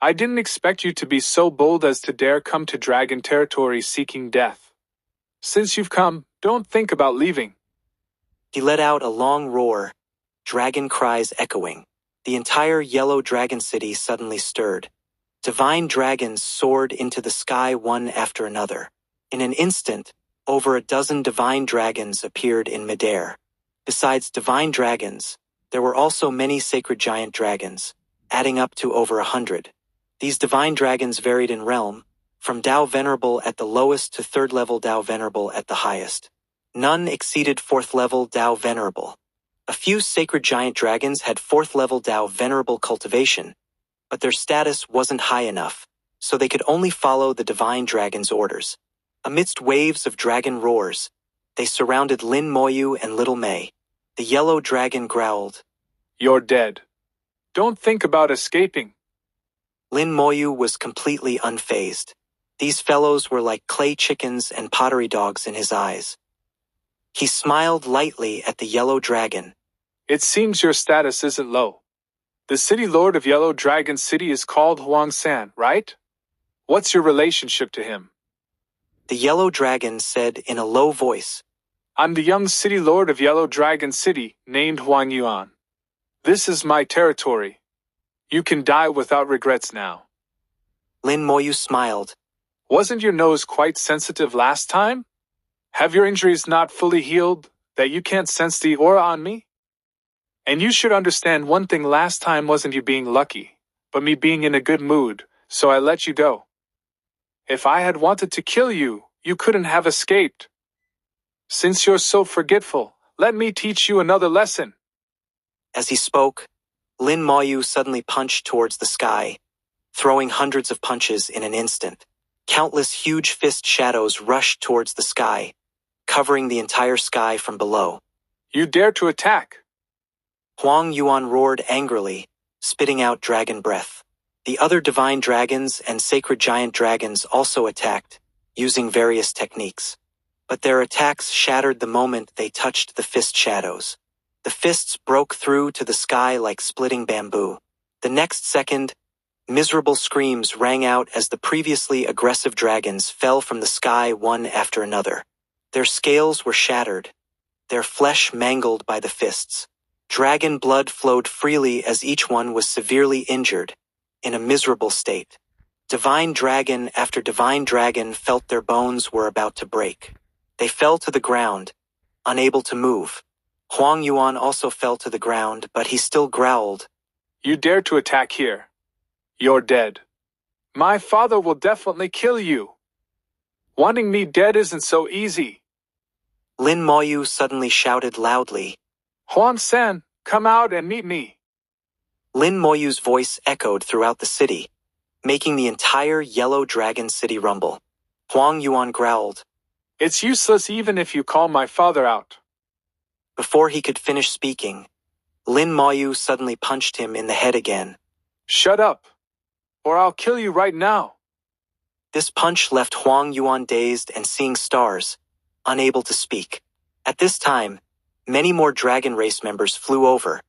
I didn't expect you to be so bold as to dare come to dragon territory seeking death. Since you've come, don't think about leaving. He let out a long roar, dragon cries echoing. The entire Yellow Dragon City suddenly stirred. Divine dragons soared into the sky one after another. In an instant, over a dozen divine dragons appeared in midair. Besides divine dragons, there were also many sacred giant dragons, adding up to over 100. These divine dragons varied in realm, from Dao Venerable at the lowest to third-level Dao Venerable at the highest. None exceeded fourth-level Dao Venerable. A few sacred giant dragons had fourth-level Dao Venerable cultivation, but their status wasn't high enough, so they could only follow the divine dragon's orders. Amidst waves of dragon roars, they surrounded Lin Moyu and Little Mei. The yellow dragon growled, You're dead. Don't think about escaping. Lin Moyu was completely unfazed. These fellows were like clay chickens and pottery dogs in his eyes. He smiled lightly at the yellow dragon. It seems your status isn't low. The city lord of Yellow Dragon City is called Huang San, right? What's your relationship to him? The yellow dragon said in a low voice, I'm the young city lord of Yellow Dragon City, named Huang Yuan. This is my territory. You can die without regrets now. Lin Moyu smiled. Wasn't your nose quite sensitive last time? Have your injuries not fully healed, that you can't sense the aura on me? And you should understand one thing, last time wasn't you being lucky, but me being in a good mood, so I let you go. If I had wanted to kill you, you couldn't have escaped. Since you're so forgetful, let me teach you another lesson. As he spoke, Lin Moyu suddenly punched towards the sky, throwing hundreds of punches in an instant. Countless huge fist shadows rushed towards the sky, covering the entire sky from below. You dare to attack? Huang Yuan roared angrily, spitting out dragon breath. The other divine dragons and sacred giant dragons also attacked, using various techniques. But their attacks shattered the moment they touched the fist shadows. The fists broke through to the sky like splitting bamboo. The next second, miserable screams rang out as the previously aggressive dragons fell from the sky one after another. Their scales were shattered, their flesh mangled by the fists. Dragon blood flowed freely as each one was severely injured, in a miserable state. Divine dragon after divine dragon felt their bones were about to break. They fell to the ground, unable to move. Huang Yuan also fell to the ground, but he still growled. You dare to attack here. You're dead. My father will definitely kill you. Wanting me dead isn't so easy. Lin Moyu suddenly shouted loudly. Huang San, come out and meet me. Lin Moyu's voice echoed throughout the city, making the entire Yellow Dragon City rumble. Huang Yuan growled. It's useless even if you call my father out. Before he could finish speaking, Lin Moyu suddenly punched him in the head again. Shut up, or I'll kill you right now. This punch left Huang Yuan dazed and seeing stars, unable to speak. At this time, many more dragon race members flew over,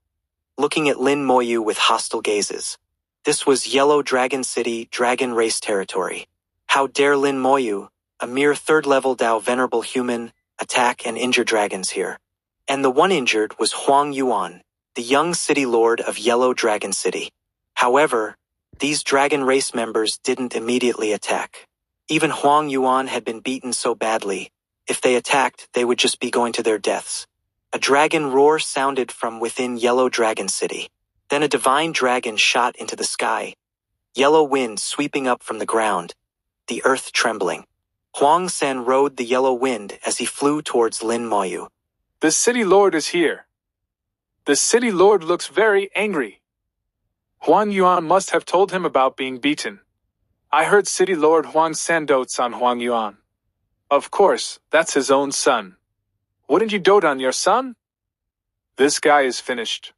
looking at Lin Moyu with hostile gazes. This was Yellow Dragon City dragon race territory. How dare Lin Moyu, a mere third-level Dao Venerable human, attack and injure dragons here? And the one injured was Huang Yuan, the young city lord of Yellow Dragon City. However, these dragon race members didn't immediately attack. Even Huang Yuan had been beaten so badly. If they attacked, they would just be going to their deaths. A dragon roar sounded from within Yellow Dragon City. Then a divine dragon shot into the sky. Yellow wind sweeping up from the ground, the earth trembling. Huang San rode the yellow wind as he flew towards Lin Moyu. The city lord is here. The city lord looks very angry. Huang Yuan must have told him about being beaten. I heard city lord Huang San dotes on Huang Yuan. Of course, that's his own son. Wouldn't you dote on your son? This guy is finished.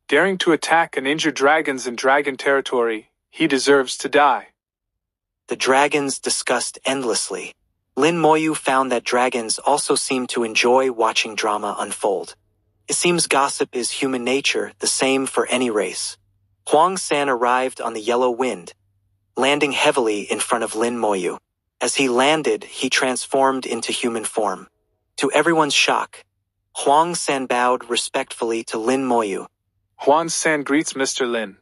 Daring to attack and injure dragons in dragon territory, he deserves to die. The dragons discussed endlessly. Lin Moyu found that dragons also seemed to enjoy watching drama unfold. It seems gossip is human nature, the same for any race. Huang San arrived on the yellow wind, landing heavily in front of Lin Moyu. As he landed, he transformed into human form. To everyone's shock, Huang San bowed respectfully to Lin Moyu. Huang San greets Mr. Lin.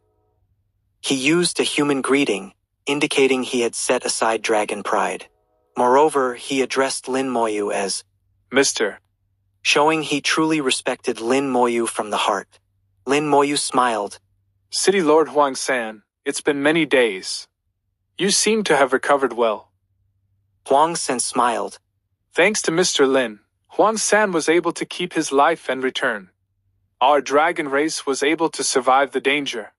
He used a human greeting, indicating he had set aside dragon pride. Moreover, he addressed Lin Moyu as Mr. showing he truly respected Lin Moyu from the heart. Lin Moyu smiled. City Lord Huang San, it's been many days. You seem to have recovered well. Huang San smiled. Thanks to Mr. Lin, Huang San was able to keep his life and return. Our dragon race was able to survive the danger.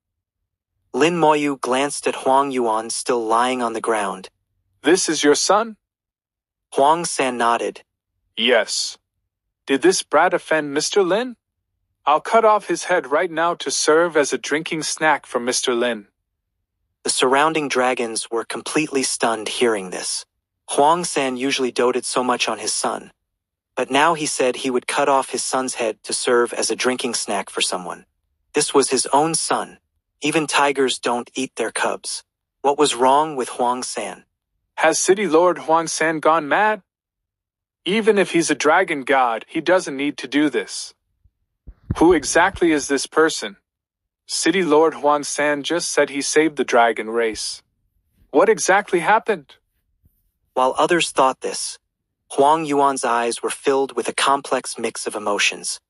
Lin Moyu glanced at Huang Yuan still lying on the ground. This is your son? Huang San nodded. Yes. Did this brat offend Mr. Lin? I'll cut off his head right now to serve as a drinking snack for Mr. Lin. The surrounding dragons were completely stunned hearing this. Huang San usually doted so much on his son. But now he said he would cut off his son's head to serve as a drinking snack for someone. This was his own son. Even tigers don't eat their cubs. What was wrong with Huang San? Has City Lord Huang San gone mad? Even if he's a dragon god, he doesn't need to do this. Who exactly is this person? City Lord Huang San just said he saved the dragon race. What exactly happened? While others thought this, Huang Yuan's eyes were filled with a complex mix of emotions.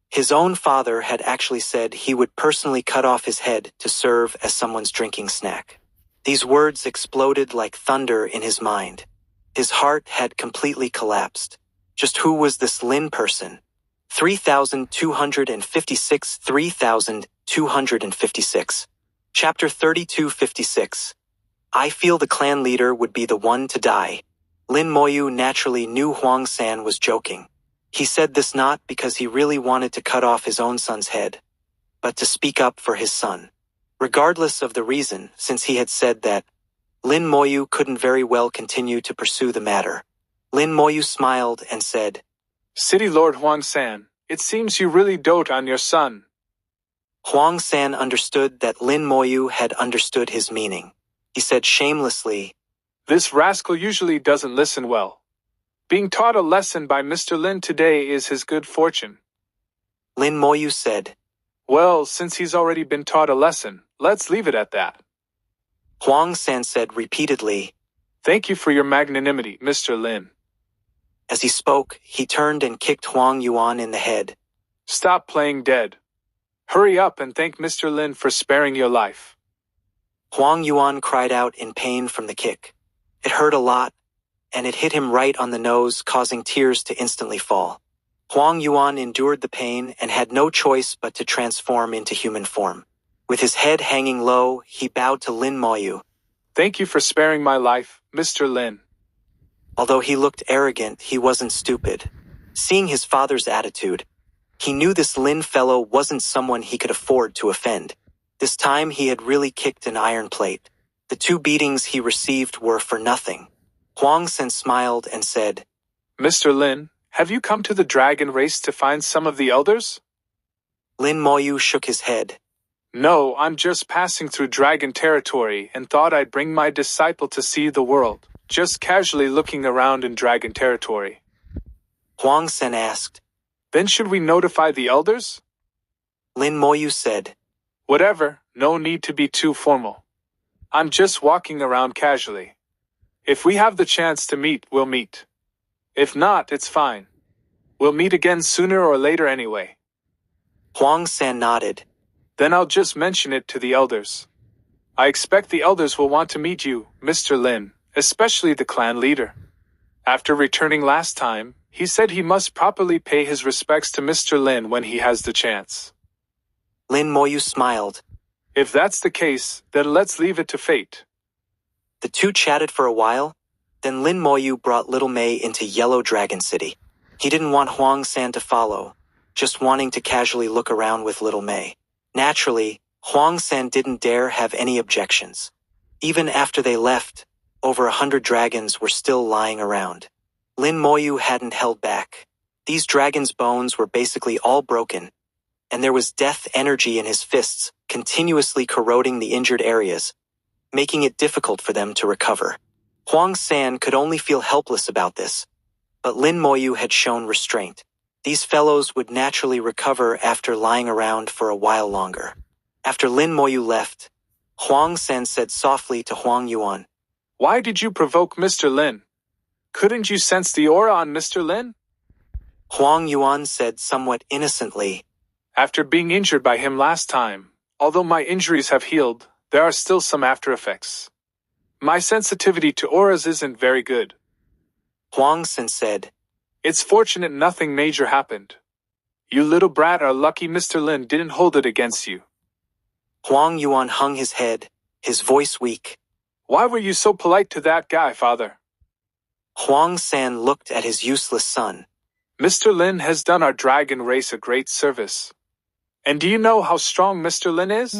His own father had actually said he would personally cut off his head to serve as someone's drinking snack. These words exploded like thunder in his mind. His heart had completely collapsed. Just who was this Lin person? 3256 3256. Chapter 3256. I feel the clan leader would be the one to die. Lin Moyu naturally knew Huang San was joking. He said this not because he really wanted to cut off his own son's head, but to speak up for his son. Regardless of the reason, since he had said that, Lin Moyu couldn't very well continue to pursue the matter. Lin Moyu smiled and said, City Lord Huang San, it seems you really dote on your son. Huang San understood that Lin Moyu had understood his meaning. He said shamelessly, This rascal usually doesn't listen well. Being taught a lesson by Mr. Lin today is his good fortune. Lin Moyu said, Well, since he's already been taught a lesson, let's leave it at that. Huang San said repeatedly, Thank you for your magnanimity, Mr. Lin. As he spoke, he turned and kicked Huang Yuan in the head. Stop playing dead. Hurry up and thank Mr. Lin for sparing your life. Huang Yuan cried out in pain from the kick. It hurt a lot, and it hit him right on the nose, causing tears to instantly fall. Huang Yuan endured the pain and had no choice but to transform into human form. With his head hanging low, he bowed to Lin Moyu. Thank you for sparing my life, Mr. Lin. Although he looked arrogant, he wasn't stupid. Seeing his father's attitude, he knew this Lin fellow wasn't someone he could afford to offend. This time he had really kicked an iron plate. The 2 beatings he received were for nothing. Huang San smiled and said, Mr. Lin, have you come to the dragon race to find some of the elders? Lin Moyu shook his head. No, I'm just passing through dragon territory and thought I'd bring my disciple to see the world, just casually looking around in dragon territory. Huang San asked, Then should we notify the elders? Lin Moyu said, Whatever, no need to be too formal. I'm just walking around casually. If we have the chance to meet, we'll meet. If not, it's fine. We'll meet again sooner or later anyway. Huang San nodded. Then I'll just mention it to the elders. I expect the elders will want to meet you, Mr. Lin, especially the clan leader. After returning last time, he said he must properly pay his respects to Mr. Lin when he has the chance. Lin Moyu smiled. If that's the case, then let's leave it to fate. The two chatted for a while, then Lin Moyu brought Little Mei into Yellow Dragon City. He didn't want Huang San to follow, just wanting to casually look around with Little Mei. Naturally, Huang San didn't dare have any objections. Even after they left, over 100 dragons were still lying around. Lin Moyu hadn't held back. These dragons' bones were basically all broken, and there was death energy in his fists, continuously corroding the injured areas, making it difficult for them to recover. Huang San could only feel helpless about this, but Lin Moyu had shown restraint. These fellows would naturally recover after lying around for a while longer. After Lin Moyu left, Huang San said softly to Huang Yuan, Why did you provoke Mr. Lin? Couldn't you sense the aura on Mr. Lin? Huang Yuan said somewhat innocently, After being injured by him last time, although my injuries have healed, there are still some after effects. My sensitivity to auras isn't very good. Huang San said, It's fortunate nothing major happened. You little brat are lucky Mr. Lin didn't hold it against you. Huang Yuan hung his head, his voice weak. Why were you so polite to that guy, father? Huang San looked at his useless son. Mr. Lin has done our dragon race a great service. And do you know how strong Mr. Lin is?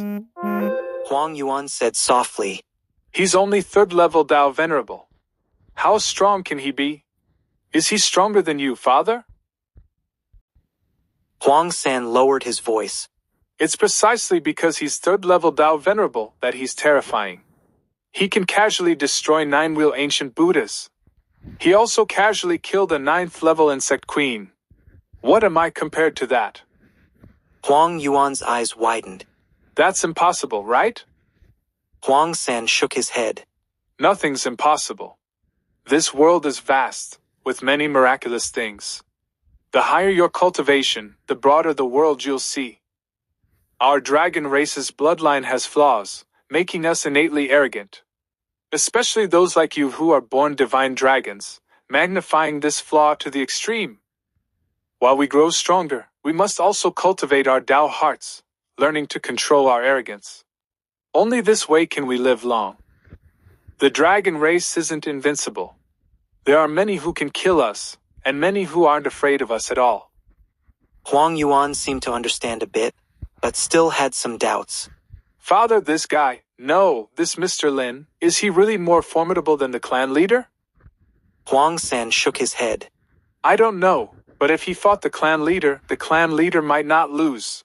Huang Yuan said softly, He's only 3rd level Dao Venerable. How strong can he be? Is he stronger than you, father? Huang San lowered his voice. It's precisely because he's 3rd level Dao Venerable that he's terrifying. He can casually destroy 9-wheel ancient Buddhas. He also casually killed a 9th level insect queen. What am I compared to that? Huang Yuan's eyes widened. That's impossible, right? Huang San shook his head. Nothing's impossible. This world is vast, with many miraculous things. The higher your cultivation, the broader the world you'll see. Our dragon race's bloodline has flaws, making us innately arrogant. Especially those like you who are born divine dragons, magnifying this flaw to the extreme. While we grow stronger, we must also cultivate our Dao hearts, learning to control our arrogance. Only this way can we live long. The dragon race isn't invincible. There are many who can kill us, and many who aren't afraid of us at all. Huang Yuan seemed to understand a bit, but still had some doubts. Father, this guy, no, this Mr. Lin, is he really more formidable than the clan leader? Huang San shook his head. I don't know, but if he fought the clan leader might not lose.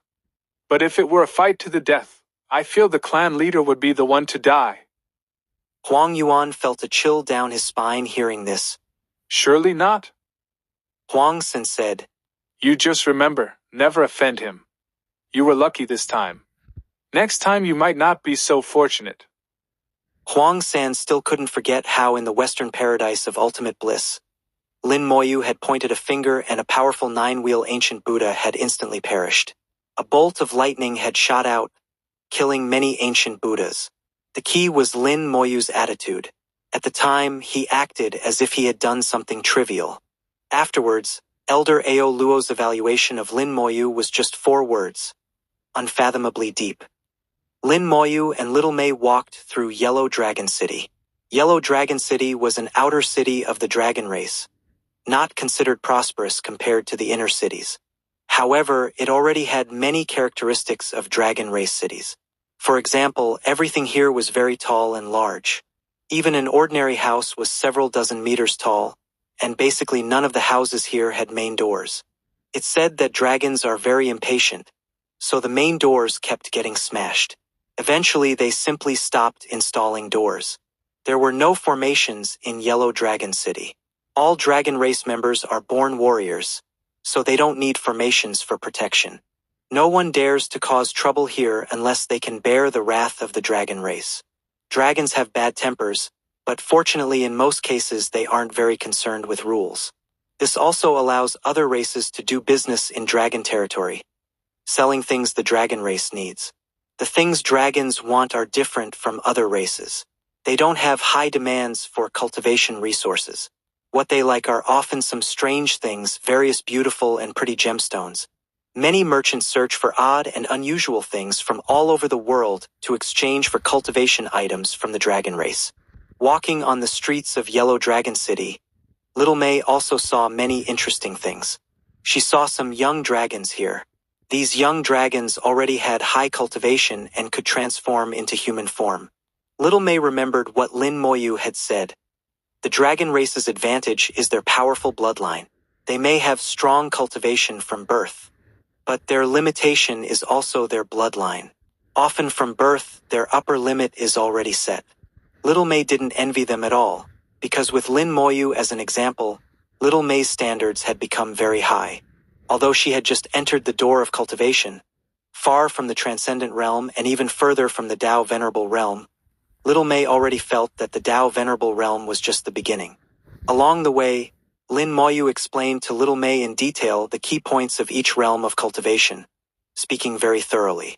But if it were a fight to the death, I feel the clan leader would be the one to die. Huang Yuan felt a chill down his spine hearing this. Surely not. Huang San said, You just remember, never offend him. You were lucky this time. Next time you might not be so fortunate. Huang San still couldn't forget how in the Western paradise of ultimate bliss, Lin Moyu had pointed a finger and a powerful 9-wheel ancient Buddha had instantly perished. A bolt of lightning had shot out, killing many ancient Buddhas. The key was Lin Moyu's attitude. At the time, he acted as if he had done something trivial. Afterwards, Elder Ao Luo's evaluation of Lin Moyu was just 4 words. Unfathomably deep. Lin Moyu and Little Mei walked through Yellow Dragon City. Yellow Dragon City was an outer city of the dragon race, not considered prosperous compared to the inner cities. However, it already had many characteristics of dragon race cities. For example, everything here was very tall and large. Even an ordinary house was several dozen meters tall, and basically none of the houses here had main doors. It's said that dragons are very impatient, so the main doors kept getting smashed. Eventually, they simply stopped installing doors. There were no formations in Yellow Dragon City. All dragon race members are born warriors, so they don't need formations for protection. No one dares to cause trouble here unless they can bear the wrath of the dragon race. Dragons have bad tempers, but fortunately in most cases they aren't very concerned with rules. This also allows other races to do business in dragon territory, selling things the dragon race needs. The things dragons want are different from other races. They don't have high demands for cultivation resources. What they like are often some strange things, various beautiful and pretty gemstones. Many merchants search for odd and unusual things from all over the world to exchange for cultivation items from the dragon race. Walking on the streets of Yellow Dragon City, Little May also saw many interesting things. She saw some young dragons here. These young dragons already had high cultivation and could transform into human form. Little May remembered what Lin Moyu had said. The dragon race's advantage is their powerful bloodline. They may have strong cultivation from birth, but their limitation is also their bloodline. Often from birth, their upper limit is already set. Little May didn't envy them at all, because with Lin Moyu as an example, Little May's standards had become very high. Although she had just entered the door of cultivation, far from the transcendent realm and even further from the Tao Venerable Realm, Little May already felt that the Tao Venerable Realm was just the beginning. Along the way, Lin Moyu explained to Little May in detail the key points of each realm of cultivation, speaking very thoroughly.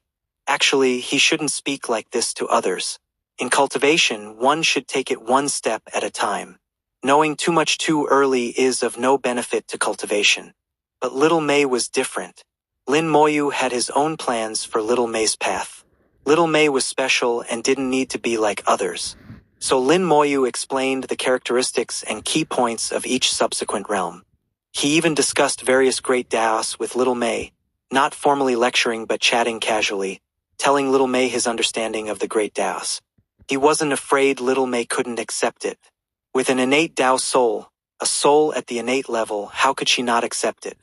Actually, he shouldn't speak like this to others. In cultivation, one should take it one step at a time. Knowing too much too early is of no benefit to cultivation. But Little May was different. Lin Moyu had his own plans for Little May's path. Little May was special and didn't need to be like others. So Lin Moyu explained the characteristics and key points of each subsequent realm. He even discussed various great Daos with Little May, not formally lecturing but chatting casually, telling Little May his understanding of the great Daos. He wasn't afraid Little May couldn't accept it. With an innate Tao soul, a soul at the innate level, how could she not accept it?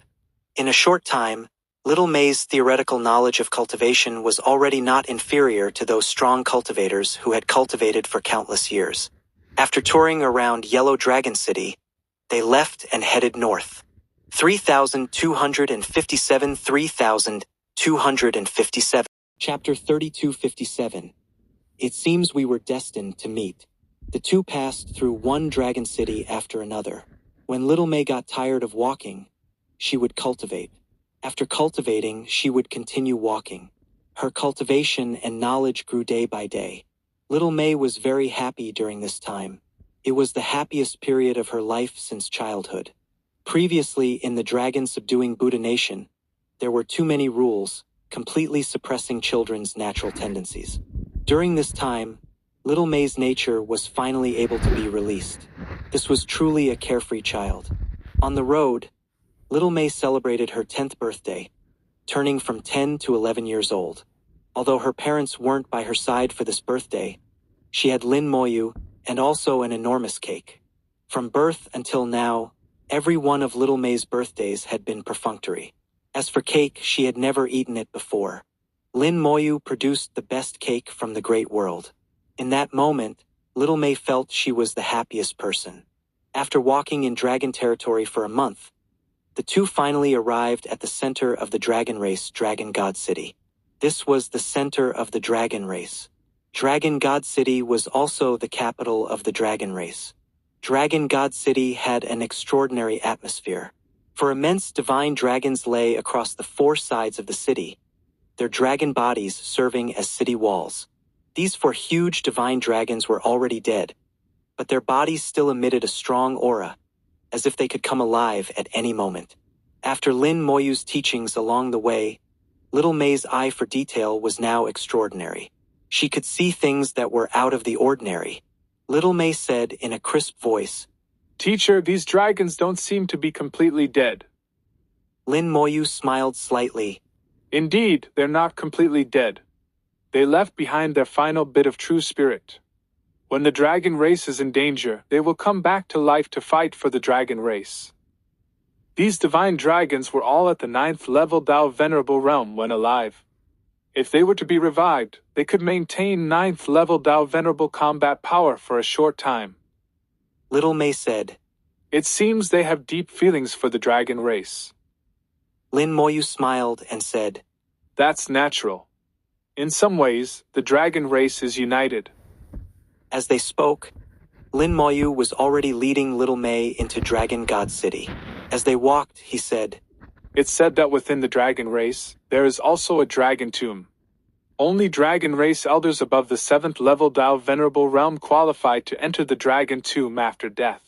In a short time, Little May's theoretical knowledge of cultivation was already not inferior to those strong cultivators who had cultivated for countless years. After touring around Yellow Dragon City, they left and headed north. 3257 3257. Chapter 3257. It seems we were destined to meet. The two passed through one dragon city after another. When Little May got tired of walking, she would cultivate. After cultivating, she would continue walking. Her cultivation and knowledge grew day by day. Little May was very happy during this time. It was the happiest period of her life since childhood. Previously, in the Dragon Subduing Buddha Nation, there were too many rules, completely suppressing children's natural tendencies. During this time, Little May's nature was finally able to be released. This was truly a carefree child. On the road, Little May celebrated her 10th birthday, turning from 10 to 11 years old. Although her parents weren't by her side for this birthday, she had Lin Moyu and also an enormous cake. From birth until now, every one of Little May's birthdays had been perfunctory. As for cake, she had never eaten it before. Lin Moyu produced the best cake from the great world. In that moment, Little May felt she was the happiest person. After walking in dragon territory for a month, the two finally arrived at the center of the dragon race, Dragon God City. This was the center of the dragon race. Dragon God City was also the capital of the dragon race. Dragon God City had an extraordinary atmosphere. For immense divine dragons lay across the four sides of the city, their dragon bodies serving as city walls. These four huge divine dragons were already dead, but their bodies still emitted a strong aura, as if they could come alive at any moment. After Lin Moyu's teachings along the way, Little May's eye for detail was now extraordinary. She could see things that were out of the ordinary. Little May said in a crisp voice, "Teacher, these dragons don't seem to be completely dead." Lin Moyu smiled slightly. "Indeed, they're not completely dead. They left behind their final bit of true spirit. When the dragon race is in danger, they will come back to life to fight for the dragon race. These divine dragons were all at the 9th level Tao Venerable Realm when alive. If they were to be revived, they could maintain 9th level Tao Venerable combat power for a short time." Little May said, "It seems they have deep feelings for the dragon race." Lin Moyu smiled and said, "That's natural. In some ways, the dragon race is united." As they spoke, Lin Moyu was already leading Little May into Dragon God City. As they walked, he said, It's said that within the dragon race, there is also a dragon tomb. Only dragon race elders above the 7th level Dao Venerable Realm qualify to enter the dragon tomb after death.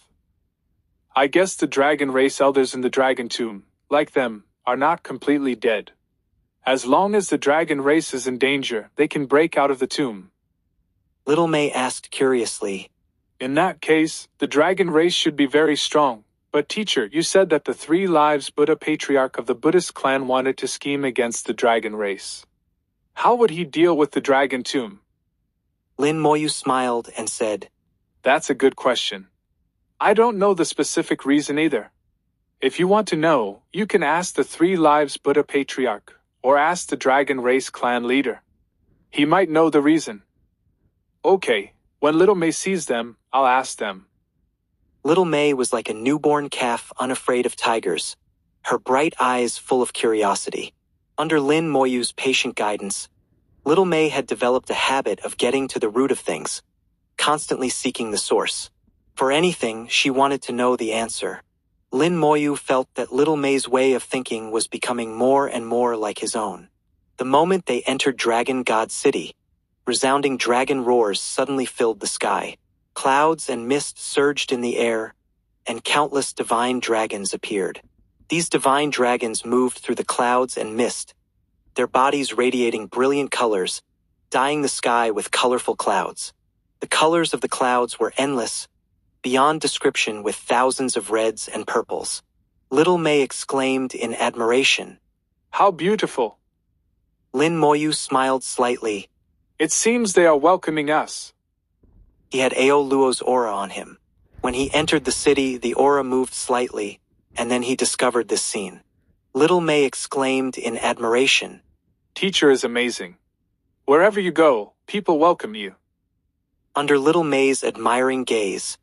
I guess the dragon race elders in the dragon tomb, like them, are not completely dead. As long as the dragon race is in danger, they can break out of the tomb. Little May asked curiously, In that case, the dragon race should be very strong. But teacher, you said that the 3 lives Buddha patriarch of the Buddhist clan wanted to scheme against the dragon race. How would he deal with the dragon tomb? Lin Moyu smiled and said, That's a good question. I don't know the specific reason either. If you want to know, you can ask the 3 lives Buddha patriarch, or ask the dragon race clan leader. He might know the reason. Okay, when Little May sees them, I'll ask them. Little May was like a newborn calf unafraid of tigers, her bright eyes full of curiosity. Under Lin Moyu's patient guidance, Little May had developed a habit of getting to the root of things, constantly seeking the source. For anything, she wanted to know the answer. Lin Moyu felt that Little May's way of thinking was becoming more and more like his own. The moment they entered Dragon God City, resounding dragon roars suddenly filled the sky. Clouds and mist surged in the air, and countless divine dragons appeared. These divine dragons moved through the clouds and mist, their bodies radiating brilliant colors, dyeing the sky with colorful clouds. The colors of the clouds were endless, beyond description, with thousands of reds and purples. Little May exclaimed in admiration, How beautiful! Lin Moyu smiled slightly. It seems they are welcoming us. He had Ao Luo's aura on him. When he entered the city, the aura moved slightly, and then he discovered this scene. Little May exclaimed in admiration, Teacher is amazing. Wherever you go, people welcome you. Under Little May's admiring gaze,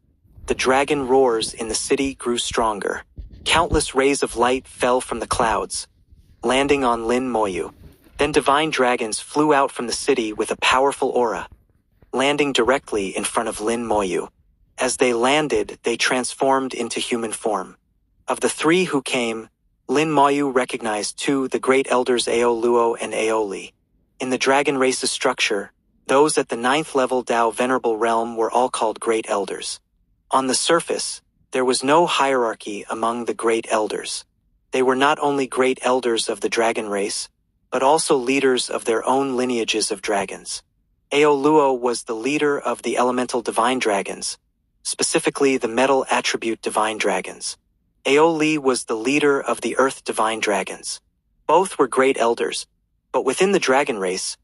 the dragon roars in the city grew stronger. Countless rays of light fell from the clouds, landing on Lin Moyu. Then divine dragons flew out from the city with a powerful aura, landing directly in front of Lin Moyu. As they landed, they transformed into human form. Of the 3 who came, Lin Moyu recognized 2, the great elders Ao Luo and Ao Li. In the dragon race's structure, those at the 9th level Dao Venerable Realm were all called great elders. On the surface, there was no hierarchy among the great elders. They were not only great elders of the dragon race, but also leaders of their own lineages of dragons. Ao Luo was the leader of the elemental divine dragons, specifically the metal attribute divine dragons. Ao Li was the leader of the earth divine dragons. Both were great elders, but within the dragon race,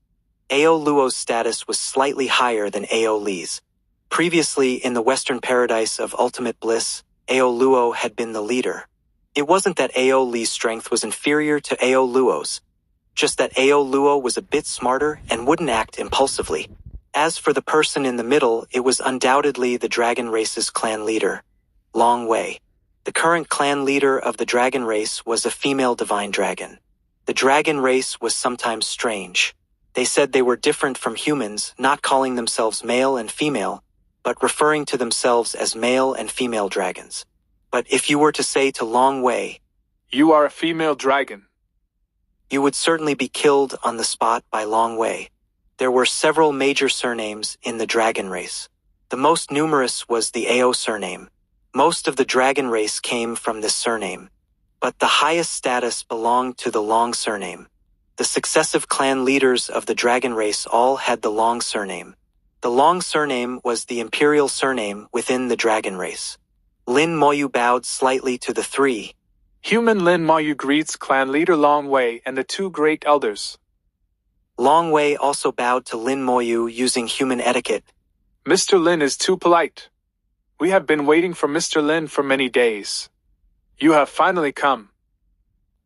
Ao Luo's status was slightly higher than Ao Li's. Previously, in the Western Paradise of Ultimate Bliss, Ao Luo had been the leader. It wasn't that Ao Li's strength was inferior to Ao Luo's, just that Ao Luo was a bit smarter and wouldn't act impulsively. As for the person in the middle, it was undoubtedly the dragon race's clan leader, Long Wei. The current clan leader of the dragon race was a female divine dragon. The dragon race was sometimes strange. They said they were different from humans, not calling themselves male and female, but referring to themselves as male and female dragons. But if you were to say to Long Wei, You are a female dragon, you would certainly be killed on the spot by Long Wei. There were several major surnames in the dragon race. The most numerous was the Ao surname. Most of the dragon race came from this surname, but the highest status belonged to the Long surname. The successive clan leaders of the dragon race all had the Long surname. The Long surname was the imperial surname within the dragon race. Lin Moyu bowed slightly to the 3. Human Lin Moyu greets clan leader Long Wei and the 2 great elders. Long Wei also bowed to Lin Moyu using human etiquette. Mr. Lin is too polite. We have been waiting for Mr. Lin for many days. You have finally come.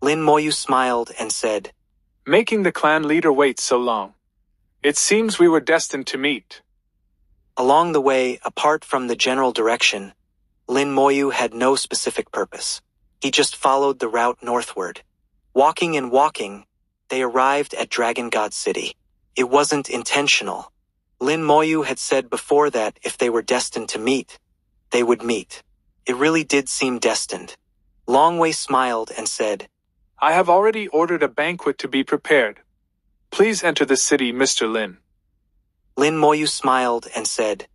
Lin Moyu smiled and said, Making the clan leader wait so long. It seems we were destined to meet. Along the way, apart from the general direction, Lin Moyu had no specific purpose. He just followed the route northward. Walking and walking, they arrived at Dragon God City. It wasn't intentional. Lin Moyu had said before that if they were destined to meet, they would meet. It really did seem destined. Longwei smiled and said, I have already ordered a banquet to be prepared. Please enter the city, Mr. Lin. Lin Moyu smiled and said,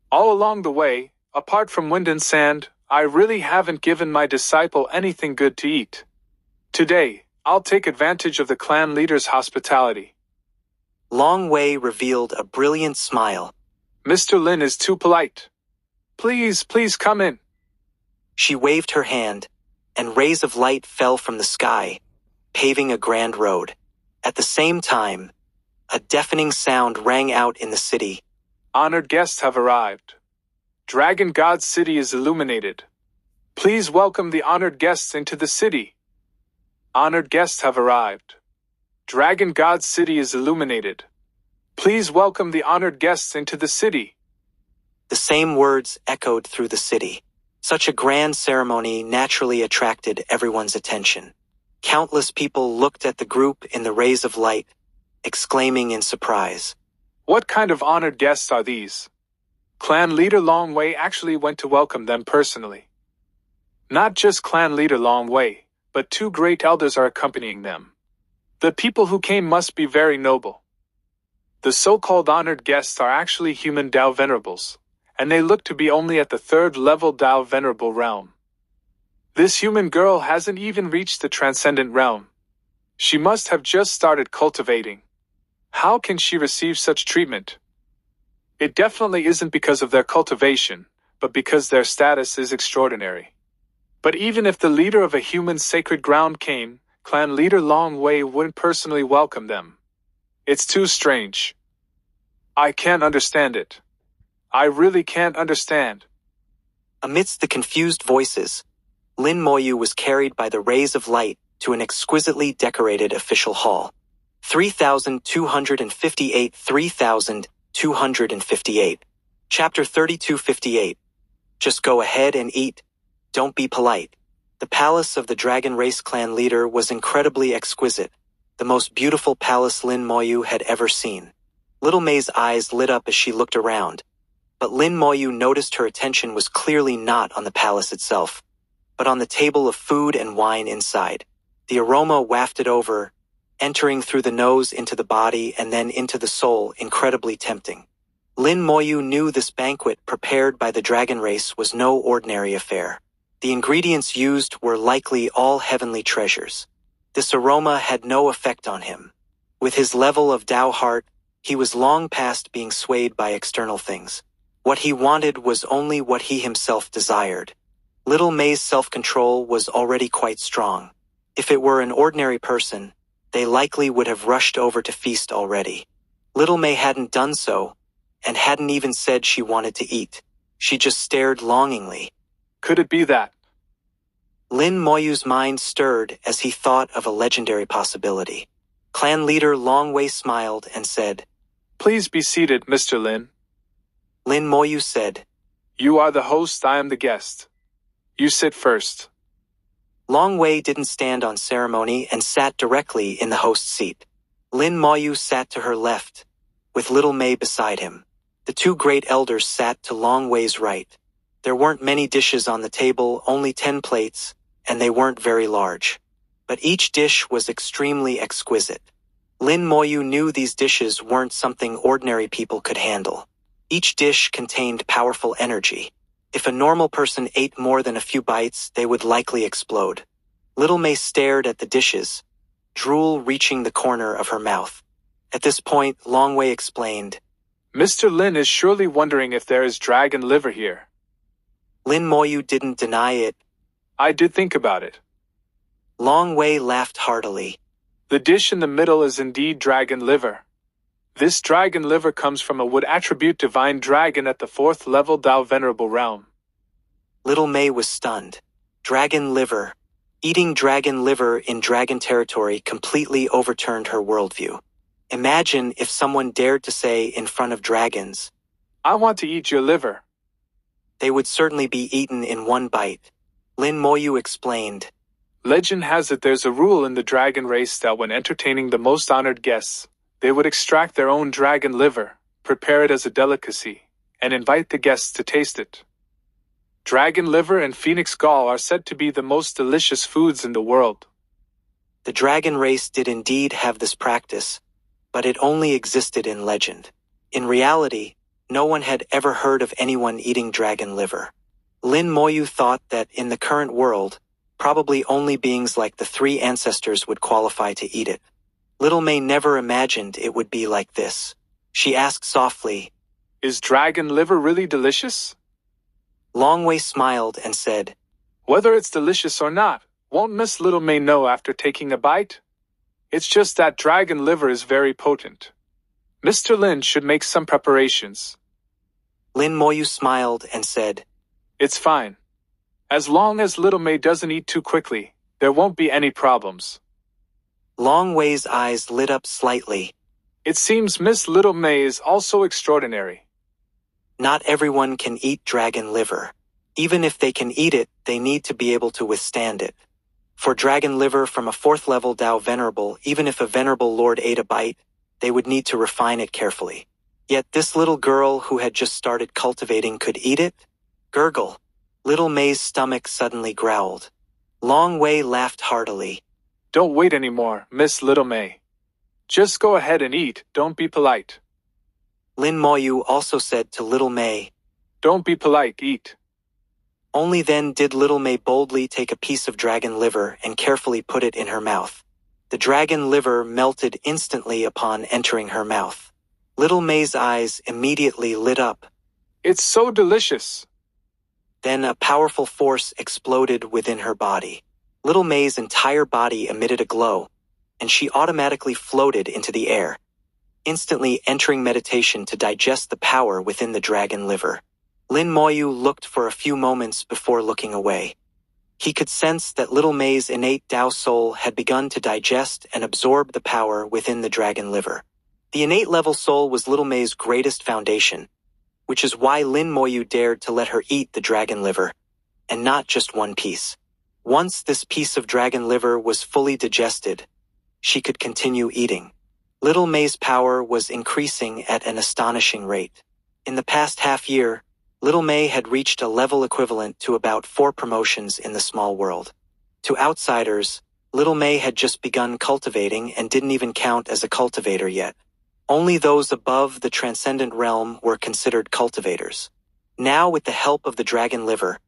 All along the way, apart from wind and sand, I really haven't given my disciple anything good to eat. Today, I'll take advantage of the clan leader's hospitality. Longwei revealed a brilliant smile. Mr. Lin is too polite. Please come in. She waved her hand, and rays of light fell from the sky, paving a grand road. At the same time, a deafening sound rang out in the city. Honored guests have arrived. Dragon God's city is illuminated. Please welcome the honored guests into the city. Honored guests have arrived. Dragon God's city is illuminated. Please welcome the honored guests into the city. The same words echoed through the city. Such a grand ceremony naturally attracted everyone's attention. Countless people looked at the group in the rays of light, exclaiming in surprise. What kind of honored guests are these? Clan leader Longwei actually went to welcome them personally. Not just clan leader Longwei, but two great elders are accompanying them. The people who came must be very noble. The so-called honored guests are actually human Dao Venerables, and they look to be only at the 3rd level Dao Venerable realm. This human girl hasn't even reached the transcendent realm. She must have just started cultivating. How can she receive such treatment? It definitely isn't because of their cultivation, but because their status is extraordinary. But even if the leader of a human sacred ground came, clan leader Longwei wouldn't personally welcome them. It's too strange. I can't understand it. I really can't understand. Amidst the confused voices, Lin Moyu was carried by the rays of light to an exquisitely decorated official hall. 3258 3258. Chapter 3258. Just go ahead and eat. Don't be polite. The palace of the Dragon Race clan leader was incredibly exquisite, the most beautiful palace Lin Moyu had ever seen. Little May's eyes lit up as she looked around, but Lin Moyu noticed her attention was clearly not on the palace itself, but on the table of food and wine inside. The aroma wafted over, entering through the nose into the body and then into the soul, incredibly tempting. Lin Moyu knew this banquet prepared by the Dragon Race was no ordinary affair. The ingredients used were likely all heavenly treasures. This aroma had no effect on him. With his level of Dao heart, he was long past being swayed by external things. What he wanted was only what he himself desired. Little May's self-control was already quite strong. If it were an ordinary person, they likely would have rushed over to feast already. Little May hadn't done so, and hadn't even said she wanted to eat. She just stared longingly. Could it be that? Lin Moyu's mind stirred as he thought of a legendary possibility. Clan leader Longwei smiled and said, Please be seated, Mr. Lin. Lin Moyu said, You are the host, I am the guest. You sit first. Longwei didn't stand on ceremony and sat directly in the host's seat. Lin Moyu sat to her left, with Little May beside him. The two great elders sat to Longwei's right. There weren't many dishes on the table, only 10 plates, and they weren't very large. But each dish was extremely exquisite. Lin Moyu knew these dishes weren't something ordinary people could handle. Each dish contained powerful energy. If a normal person ate more than a few bites, they would likely explode. Little May stared at the dishes, drool reaching the corner of her mouth. At this point, Longwei explained, Mr. Lin is surely wondering if there is dragon liver here. Lin Moyu didn't deny it. I did think about it. Longwei laughed heartily. The dish in the middle is indeed dragon liver. This dragon liver comes from a wood attribute divine dragon at the 4th level Dao Venerable realm. Little May was stunned. Dragon liver. Eating dragon liver in dragon territory completely overturned her worldview. Imagine if someone dared to say in front of dragons, I want to eat your liver. They would certainly be eaten in one bite. Lin Moyu explained, Legend has it there's a rule in the dragon race that when entertaining the most honored guests, they would extract their own dragon liver, prepare it as a delicacy, and invite the guests to taste it. Dragon liver and phoenix gall are said to be the most delicious foods in the world. The dragon race did indeed have this practice, but it only existed in legend. In reality, no one had ever heard of anyone eating dragon liver. Lin Moyu thought that in the current world, probably only beings like the three ancestors would qualify to eat it. Little May never imagined it would be like this. She asked softly, Is dragon liver really delicious? Longwei smiled and said, Whether it's delicious or not, won't Miss Little May know after taking a bite? It's just that dragon liver is very potent. Mr. Lin should make some preparations. Lin Moyu smiled and said, It's fine. As long as Little May doesn't eat too quickly, there won't be any problems. Longwei's eyes lit up slightly. It seems Miss Little May is also extraordinary. Not everyone can eat dragon liver. Even if they can eat it, they need to be able to withstand it. For dragon liver from a 4th level Dao Venerable, even if a Venerable Lord ate a bite, they would need to refine it carefully. Yet this little girl who had just started cultivating could eat it? Gurgle. Little May's stomach suddenly growled. Longwei laughed heartily. Don't wait anymore, Miss Little May. Just go ahead and eat, don't be polite. Lin Moyu also said to Little May, Don't be polite, eat. Only then did Little May boldly take a piece of dragon liver and carefully put it in her mouth. The dragon liver melted instantly upon entering her mouth. Little May's eyes immediately lit up. It's so delicious. Then a powerful force exploded within her body. Little May's entire body emitted a glow, and she automatically floated into the air, instantly entering meditation to digest the power within the dragon liver. Lin Moyu looked for a few moments before looking away. He could sense that Little May's innate Dao soul had begun to digest and absorb the power within the dragon liver. The innate level soul was Little May's greatest foundation, which is why Lin Moyu dared to let her eat the dragon liver, and not just one piece. Once this piece of dragon liver was fully digested, she could continue eating. Little May's power was increasing at an astonishing rate. In the past half year, Little May had reached a level equivalent to about 4 promotions in the small world. To outsiders, Little May had just begun cultivating and didn't even count as a cultivator yet. Only those above the transcendent realm were considered cultivators. Now, with the help of the dragon liver,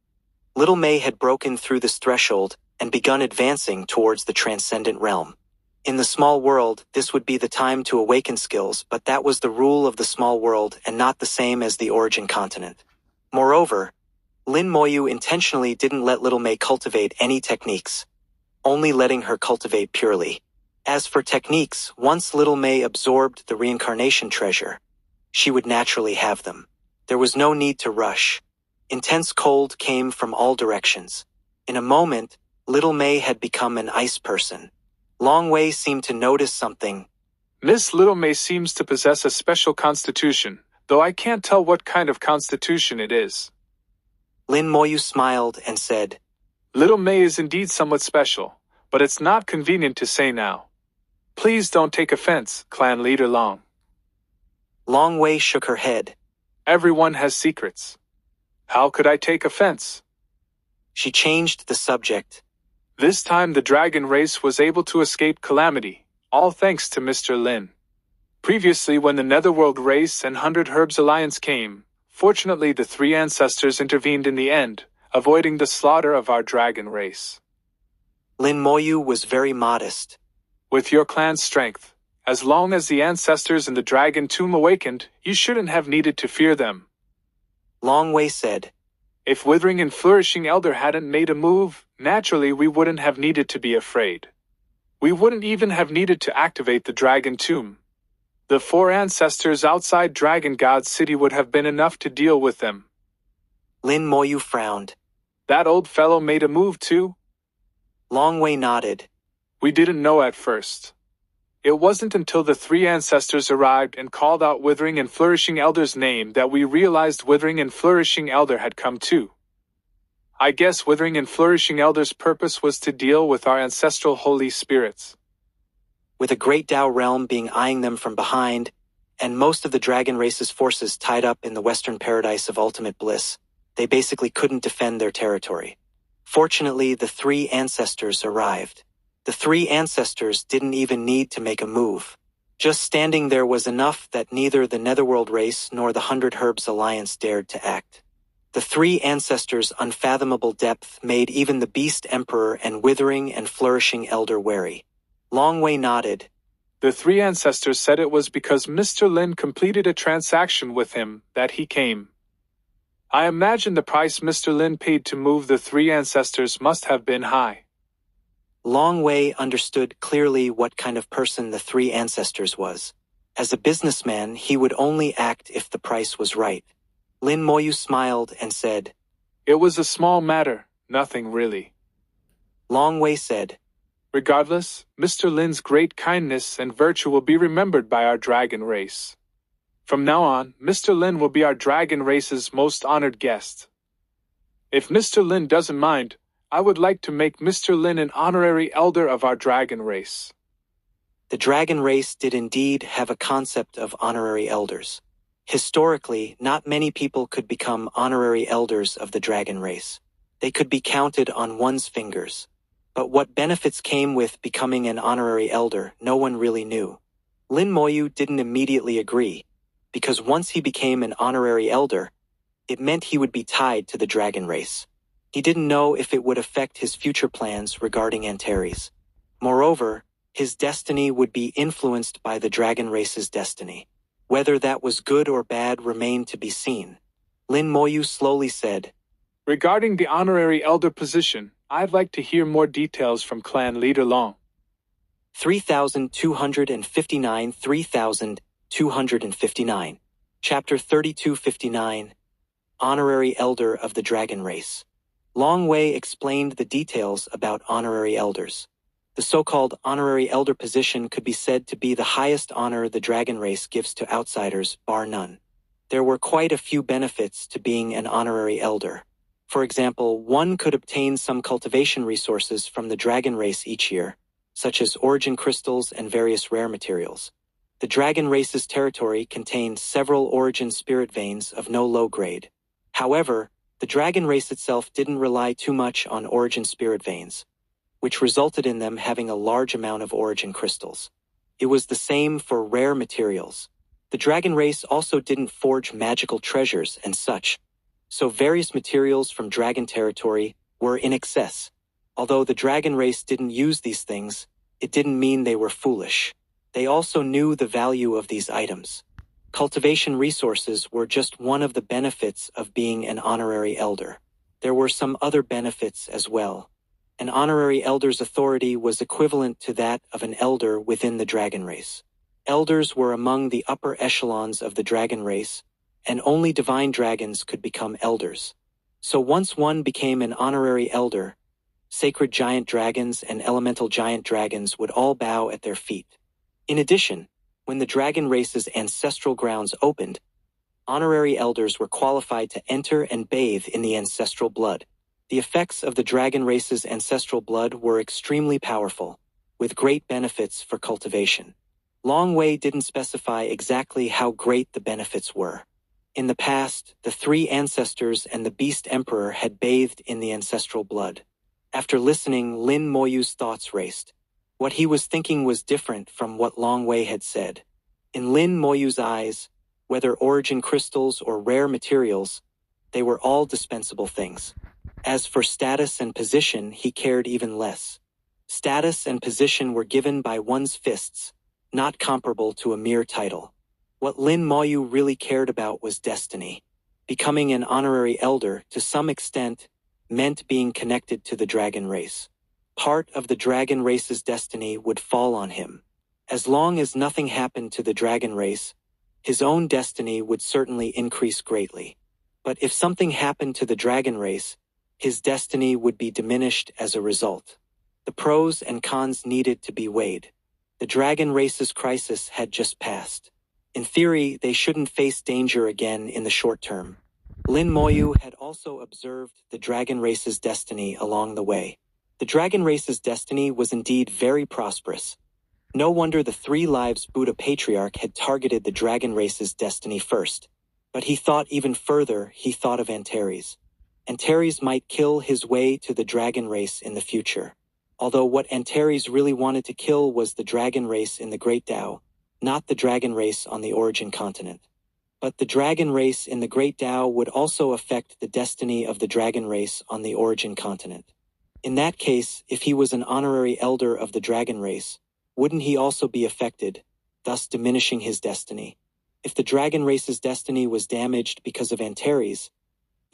Little May had broken through this threshold and begun advancing towards the transcendent realm. In the small world, this would be the time to awaken skills, but that was the rule of the small world and not the same as the origin continent. Moreover, Lin Moyu intentionally didn't let Little May cultivate any techniques, only letting her cultivate purely. As for techniques, once Little May absorbed the reincarnation treasure, she would naturally have them. There was no need to rush. Intense cold came from all directions. In a moment, Little May had become an ice person. Longwei seemed to notice something. Miss Little May seems to possess a special constitution, though I can't tell what kind of constitution it is. Lin Moyu smiled and said, Little May is indeed somewhat special, but it's not convenient to say now. Please don't take offense, Clan Leader Long. Longwei shook her head. Everyone has secrets. How could I take offense? She changed the subject. This time the dragon race was able to escape calamity, all thanks to Mr. Lin. Previously, when the Netherworld race and 100 Herbs Alliance came, fortunately the 3 ancestors intervened in the end, avoiding the slaughter of our dragon race. Lin Moyu was very modest. With your clan's strength, as long as the ancestors in the dragon tomb awakened, you shouldn't have needed to fear them. Longwei said, If Withering and Flourishing Elder hadn't made a move, naturally we wouldn't have needed to be afraid. We wouldn't even have needed to activate the dragon tomb. The 4 ancestors outside Dragon God City would have been enough to deal with them. Lin Moyu frowned. That old fellow made a move too? Longwei nodded. We didn't know at first. It wasn't until the 3 ancestors arrived and called out Withering and Flourishing Elder's name that we realized Withering and Flourishing Elder had come too. I guess Withering and Flourishing Elder's purpose was to deal with our ancestral holy spirits. With a great Dao realm being eyeing them from behind, and most of the dragon race's forces tied up in the western paradise of ultimate bliss. They basically couldn't defend their territory. Fortunately, the three ancestors arrived. The three ancestors didn't even need to make a move. Just standing there was enough that neither the Netherworld race nor the 100 Herbs Alliance dared to act. The three ancestors' unfathomable depth made even the Beast Emperor and withering and flourishing Elder wary. Longwei nodded. The three ancestors said it was because Mr. Lin completed a transaction with him that he came. I imagine the price Mr. Lin paid to move the three ancestors must have been high. Longwei understood clearly what kind of person the three ancestors was. As a businessman, he would only act if the price was right. Lin Moyu smiled and said, It was a small matter, nothing really. Longwei said, Regardless, Mr. Lin's great kindness and virtue will be remembered by our dragon race. From now on, Mr. Lin will be our dragon race's most honored guest. If Mr. Lin doesn't mind, I would like to make Mr. Lin an honorary elder of our dragon race. The dragon race did indeed have a concept of honorary elders. Historically, not many people could become honorary elders of the dragon race. They could be counted on one's fingers. But what benefits came with becoming an honorary elder, no one really knew. Lin Moyu didn't immediately agree, because once he became an honorary elder, it meant he would be tied to the dragon race. He didn't know if it would affect his future plans regarding Antares. Moreover, his destiny would be influenced by the dragon race's destiny. Whether that was good or bad remained to be seen. Lin Moyu slowly said, Regarding the honorary elder position, I'd like to hear more details from clan leader Long. 3259 3259. Chapter 3259. Honorary Elder of the Dragon Race. Longwei explained the details about honorary elders. The so-called honorary elder position could be said to be the highest honor the dragon race gives to outsiders, bar none. There were quite a few benefits to being an honorary elder. For example, one could obtain some cultivation resources from the dragon race each year, such as origin crystals and various rare materials. The dragon race's territory contained several origin spirit veins of no low grade. However, the dragon race itself didn't rely too much on origin spirit veins, which resulted in them having a large amount of origin crystals. It was the same for rare materials. The dragon race also didn't forge magical treasures and such, so various materials from dragon territory were in excess. Although the dragon race didn't use these things, it didn't mean they were foolish. They also knew the value of these items. Cultivation resources were just one of the benefits of being an honorary elder. There were some other benefits as well. An honorary elder's authority was equivalent to that of an elder within the dragon race. Elders were among the upper echelons of the dragon race, and only divine dragons could become elders. So once one became an honorary elder, sacred giant dragons and elemental giant dragons would all bow at their feet. In addition, when the dragon race's ancestral grounds opened, honorary elders were qualified to enter and bathe in the ancestral blood. The effects of the dragon race's ancestral blood were extremely powerful, with great benefits for cultivation. Longwei didn't specify exactly how great the benefits were. In the past, the three ancestors and the Beast Emperor had bathed in the ancestral blood. After listening, Lin Moyu's thoughts raced. What he was thinking was different from what Longwei had said. In Lin Moyu's eyes, whether origin crystals or rare materials, they were all dispensable things. As for status and position, he cared even less. Status and position were given by one's fists, not comparable to a mere title. What Lin Moyu really cared about was destiny. Becoming an honorary elder, to some extent, meant being connected to the dragon race. Part of the dragon race's destiny would fall on him. As long as nothing happened to the dragon race, his own destiny would certainly increase greatly. But if something happened to the dragon race, his destiny would be diminished as a result. The pros and cons needed to be weighed. The dragon race's crisis had just passed. In theory, they shouldn't face danger again in the short term. Lin Moyu had also observed the dragon race's destiny along the way. The dragon race's destiny was indeed very prosperous. No wonder the 3 Lives Buddha Patriarch had targeted the dragon race's destiny first. But he thought even further. He thought of Antares. Antares might kill his way to the dragon race in the future. Although what Antares really wanted to kill was the dragon race in the Great Tao, not the dragon race on the origin continent. But the dragon race in the Great Tao would also affect the destiny of the dragon race on the origin continent. In that case, if he was an honorary elder of the dragon race, wouldn't he also be affected, thus diminishing his destiny? If the dragon race's destiny was damaged because of Antares,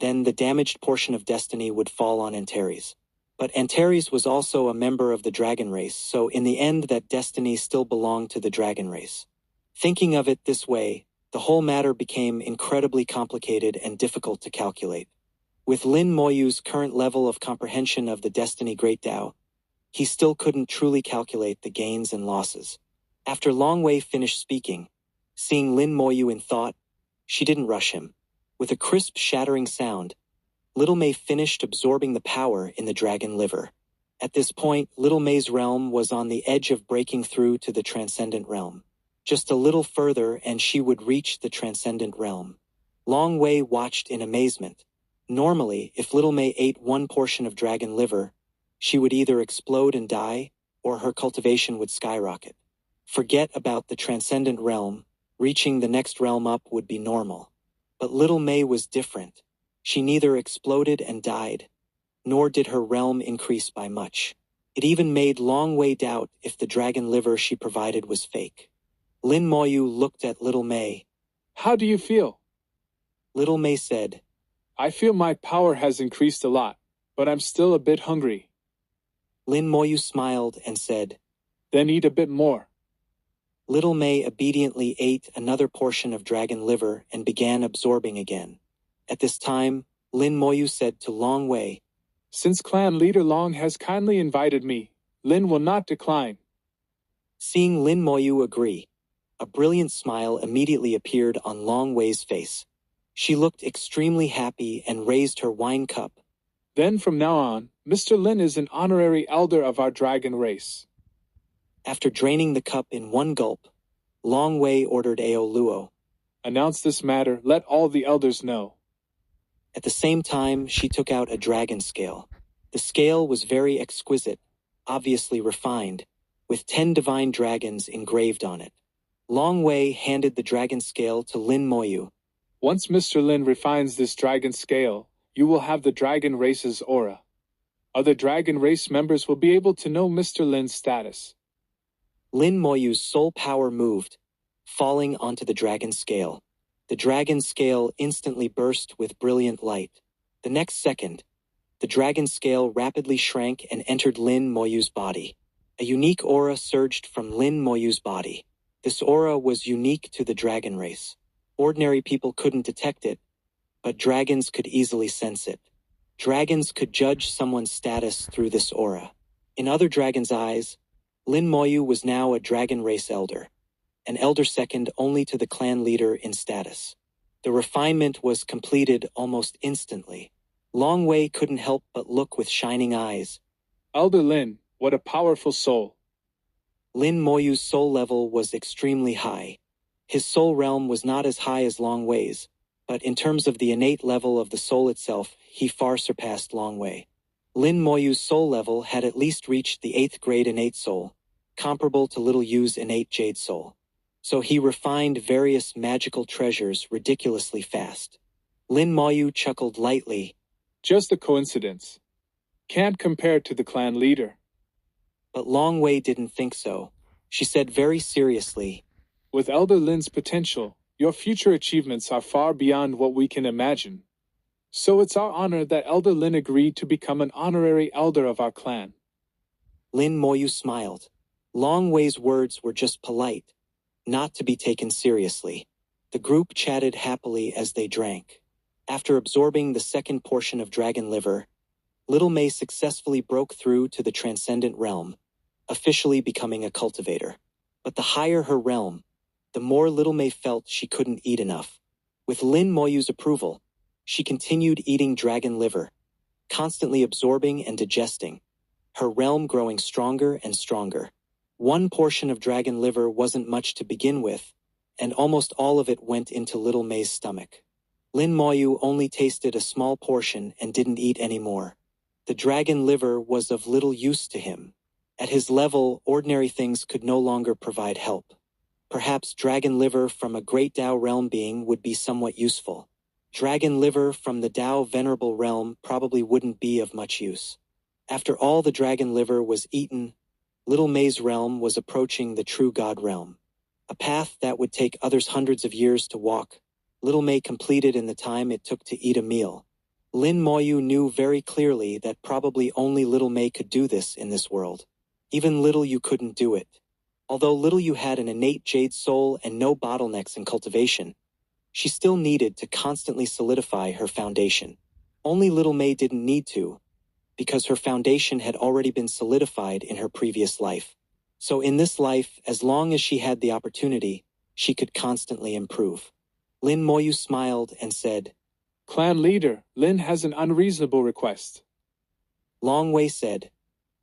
then the damaged portion of destiny would fall on Antares. But Antares was also a member of the dragon race, so in the end that destiny still belonged to the dragon race. Thinking of it this way, the whole matter became incredibly complicated and difficult to calculate. With Lin Moyu's current level of comprehension of the Destiny Great Tao, he still couldn't truly calculate the gains and losses. After Long Wei finished speaking, seeing Lin Moyu in thought, she didn't rush him. With a crisp, shattering sound, Little Mei finished absorbing the power in the dragon liver. At this point, Little Mei's realm was on the edge of breaking through to the transcendent realm. Just a little further and she would reach the transcendent realm. Long Wei watched in amazement. Normally, if Little Mei ate one portion of dragon liver, she would either explode and die, or her cultivation would skyrocket. Forget about the transcendent realm, reaching the next realm up would be normal. But Little Mei was different. She neither exploded and died, nor did her realm increase by much. It even made Long Wei doubt if the dragon liver she provided was fake. Lin Moyu looked at Little Mei. How do you feel? Little Mei said, I feel my power has increased a lot, but I'm still a bit hungry. Lin Moyu smiled and said, Then eat a bit more. Little Mei obediently ate another portion of dragon liver and began absorbing again. At this time, Lin Moyu said to Long Wei, Since clan leader Long has kindly invited me, Lin will not decline. Seeing Lin Moyu agree, a brilliant smile immediately appeared on Long Wei's face. She looked extremely happy and raised her wine cup. Then from now on, Mr. Lin is an honorary elder of our dragon race. After draining the cup in one gulp, Long Wei ordered Ao Luo. Announce this matter, let all the elders know. At the same time, she took out a dragon scale. The scale was very exquisite, obviously refined, with 10 divine dragons engraved on it. Long Wei handed the dragon scale to Lin Moyu. Once Mr. Lin refines this dragon scale, you will have the dragon race's aura. Other dragon race members will be able to know Mr. Lin's status. Lin Moyu's soul power moved, falling onto the dragon scale. The dragon scale instantly burst with brilliant light. The next second, the dragon scale rapidly shrank and entered Lin Moyu's body. A unique aura surged from Lin Moyu's body. This aura was unique to the dragon race. Ordinary people couldn't detect it, but dragons could easily sense it. Dragons could judge someone's status through this aura. In other dragons' eyes, Lin Moyu was now a dragon race elder, an elder second only to the clan leader in status. The refinement was completed almost instantly. Long Wei couldn't help but look with shining eyes. Elder Lin, what a powerful soul. Lin Moyu's soul level was extremely high. His soul realm was not as high as Long Wei's, but in terms of the innate level of the soul itself, he far surpassed Long Wei. Lin Moyu's soul level had at least reached the 8th grade innate soul, comparable to Little Yu's innate jade soul. So he refined various magical treasures ridiculously fast. Lin Moyu chuckled lightly. Just a coincidence. Can't compare to the clan leader. But Long Wei didn't think so. She said very seriously, With Elder Lin's potential, your future achievements are far beyond what we can imagine. So it's our honor that Elder Lin agreed to become an honorary elder of our clan. Lin Moyu smiled. Long Wei's words were just polite, not to be taken seriously. The group chatted happily as they drank. After absorbing the second portion of dragon liver, Little Mei successfully broke through to the transcendent realm, officially becoming a cultivator. But the higher her realm, the more Little Mei felt she couldn't eat enough. With Lin Moyu's approval, she continued eating dragon liver, constantly absorbing and digesting, her realm growing stronger and stronger. One portion of dragon liver wasn't much to begin with, and almost all of it went into little May's stomach. Lin Moyu only tasted a small portion and didn't eat any more. The dragon liver was of little use to him. At his level, ordinary things could no longer provide help. Perhaps dragon liver from a great Tao realm being would be somewhat useful. Dragon liver from the Tao venerable realm probably wouldn't be of much use. After all the dragon liver was eaten, little May's realm was approaching the true God realm. A path that would take others hundreds of years to walk, little May completed in the time it took to eat a meal. Lin Moyu knew very clearly that probably only little May could do this in this world. Even little you couldn't do it. Although little you had an innate jade soul and no bottlenecks in cultivation, she still needed to constantly solidify her foundation. Only little May didn't need to, because her foundation had already been solidified in her previous life. So in this life, as long as she had the opportunity, she could constantly improve. Lin Moyu smiled and said, Clan leader, Lin has an unreasonable request. Long Wei said,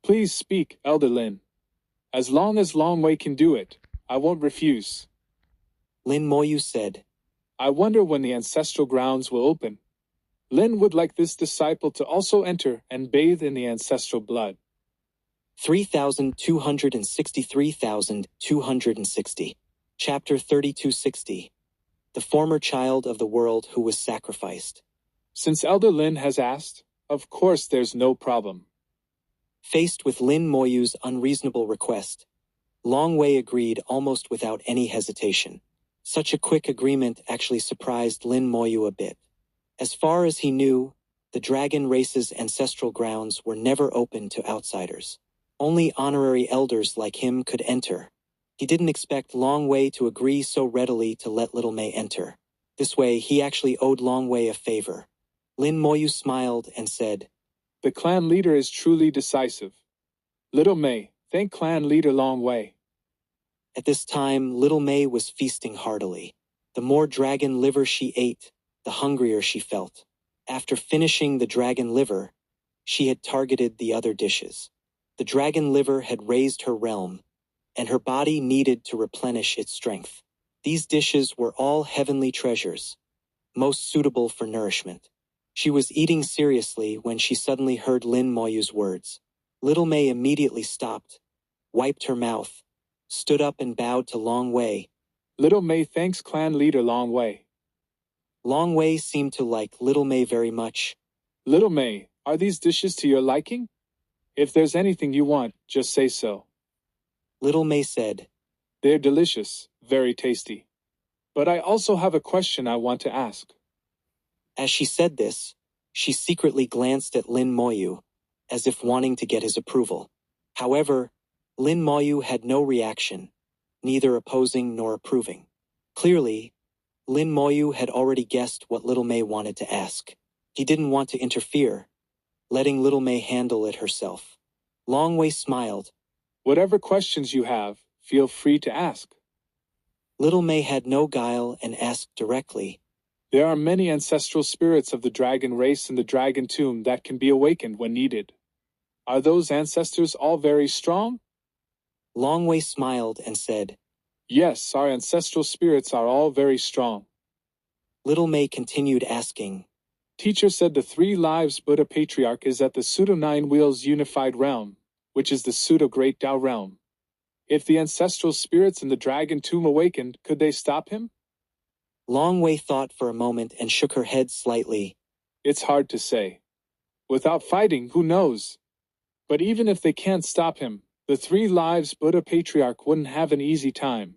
Please speak, Elder Lin. As long as Long Wei can do it, I won't refuse. Lin Moyu said, I wonder when the ancestral grounds will open. Lin would like this disciple to also enter and bathe in the ancestral blood. 3,263,260. Chapter 3260. The former child of the world who was sacrificed. Since Elder Lin has asked, of course there's no problem. Faced with Lin Moyu's unreasonable request, Long Wei agreed almost without any hesitation. Such a quick agreement actually surprised Lin Moyu a bit. As far as he knew, the dragon race's ancestral grounds were never open to outsiders. Only honorary elders like him could enter. He didn't expect Long Wei to agree so readily to let little May enter. This way, he actually owed Long Wei a favor. Lin Moyu smiled and said, The clan leader is truly decisive. Little May, thank clan leader Long Wei. At this time, little May was feasting heartily. The more dragon liver she ate, the hungrier she felt. After finishing the dragon liver, she had targeted the other dishes. The dragon liver had raised her realm, and her body needed to replenish its strength. These dishes were all heavenly treasures, most suitable for nourishment. She was eating seriously when she suddenly heard Lin Moyu's words. Little May immediately stopped, wiped her mouth, stood up and bowed to Long Wei. Little May thanks clan leader Long Wei. Long Wei seemed to like Little May very much. Little May, are these dishes to your liking? If there's anything you want, just say so. Little May said, They're delicious, very tasty. But I also have a question I want to ask. As she said this, she secretly glanced at Lin Moyu, as if wanting to get his approval. However, Lin Moyu had no reaction, neither opposing nor approving. Clearly, Lin Moyu had already guessed what Little May wanted to ask. He didn't want to interfere, letting Little May handle it herself. Long Wei smiled. Whatever questions you have, feel free to ask. Little May had no guile and asked directly. There are many ancestral spirits of the dragon race in the dragon tomb that can be awakened when needed. Are those ancestors all very strong? Long Wei smiled and said, Yes, our ancestral spirits are all very strong. Little May continued asking. Teacher said the 3 lives Buddha Patriarch is at the Pseudo-9 Wheels Unified Realm, which is the Pseudo-Great Tao Realm. If the ancestral spirits in the dragon tomb awakened, could they stop him? Long Wei thought for a moment and shook her head slightly. It's hard to say. Without fighting, who knows? But even if they can't stop him, the 3 lives Buddha Patriarch wouldn't have an easy time.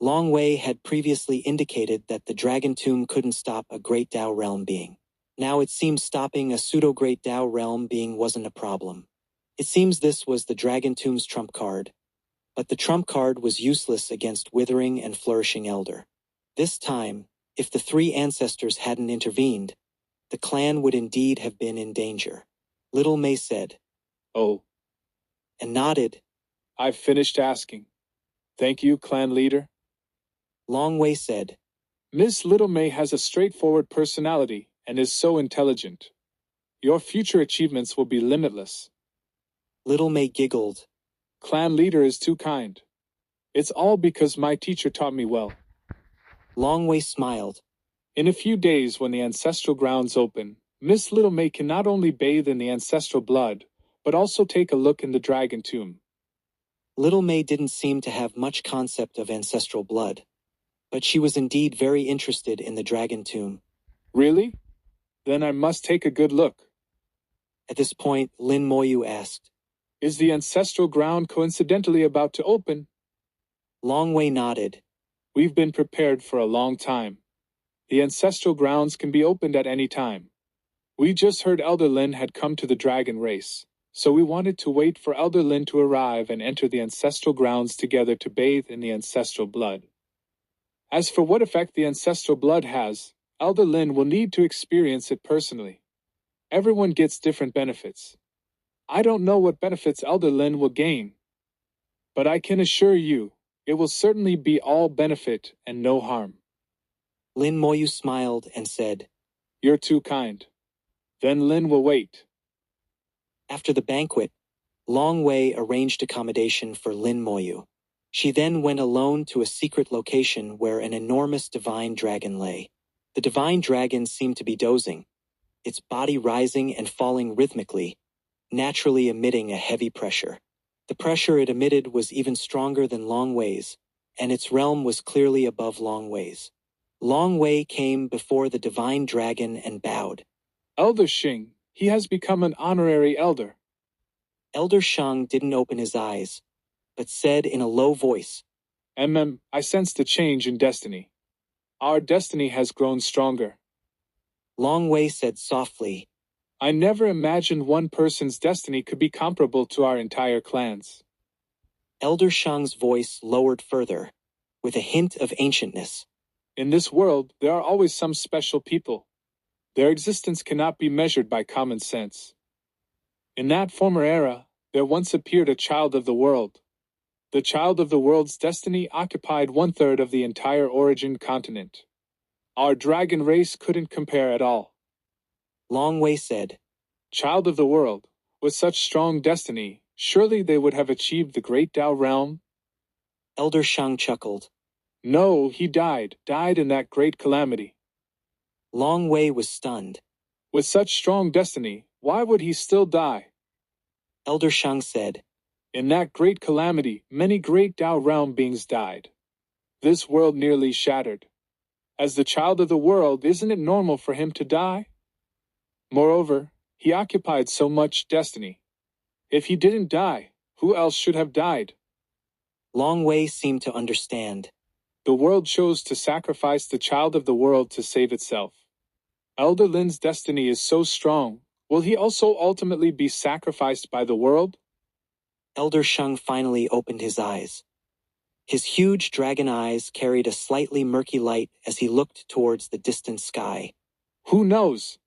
Long Wei had previously indicated that the dragon tomb couldn't stop a great Tao realm being. Now it seemed stopping a pseudo-great Tao realm being wasn't a problem. It seems this was the dragon tomb's trump card. But the trump card was useless against Withering and Flourishing Elder. This time, if the 3 ancestors hadn't intervened, the clan would indeed have been in danger. Little May said, Oh. And nodded. I've finished asking. Thank you, clan leader. Long Wei said, Miss Little May has a straightforward personality and is so intelligent. Your future achievements will be limitless. Little May giggled. clan leader is too kind. It's all because my teacher taught me well. Longwei smiled. In a few days when the ancestral grounds open, Miss Little May can not only bathe in the ancestral blood, but also take a look in the dragon tomb. Little May didn't seem to have much concept of ancestral blood, but she was indeed very interested in the dragon tomb. Really? Then I must take a good look. At this point, Lin Moyu asked, Is the ancestral ground coincidentally about to open? Longwei nodded. We've been prepared for a long time. The ancestral grounds can be opened at any time. We just heard Elder Lin had come to the dragon race, so we wanted to wait for Elder Lin to arrive and enter the ancestral grounds together to bathe in the ancestral blood. As for what effect the ancestral blood has, Elder Lin will need to experience it personally. Everyone gets different benefits. I don't know what benefits Elder Lin will gain, but I can assure you, it will certainly be all benefit and no harm. Lin Moyu smiled and said, You're too kind. Then Lin will wait. After the banquet, Longwei arranged accommodation for Lin Moyu. She then went alone to a secret location where an enormous divine dragon lay. The divine dragon seemed to be dozing, its body rising and falling rhythmically, naturally emitting a heavy pressure. The pressure it emitted was even stronger than Longwei's, and its realm was clearly above Longwei's. Longwei came before the divine dragon and bowed. Elder Xing, he has become an honorary elder. Elder Shang didn't open his eyes, but said in a low voice, I sensed a change in destiny. Our destiny has grown stronger. Longwei said softly, I never imagined one person's destiny could be comparable to our entire clan's. Elder Shang's voice lowered further, with a hint of ancientness. In this world, there are always some special people. Their existence cannot be measured by common sense. In that former era, there once appeared a child of the world. The child of the world's destiny occupied 1/3 of the entire origin continent. Our dragon race couldn't compare at all. Longwei said, Child of the world, with such strong destiny, surely they would have achieved the great Tao realm? Elder Shang chuckled. No, he died in that great calamity. Longwei was stunned. With such strong destiny, why would he still die? Elder Shang said, In that great calamity, many great Tao realm beings died. This world nearly shattered. As the child of the world, isn't it normal for him to die? Moreover, he occupied so much destiny. If he didn't die, who else should have died? Longwei seemed to understand. The world chose to sacrifice the child of the world to save itself. Elder Lin's destiny is so strong, will he also ultimately be sacrificed by the world? Elder Shang finally opened his eyes. His huge dragon eyes carried a slightly murky light as he looked towards the distant sky. Who knows?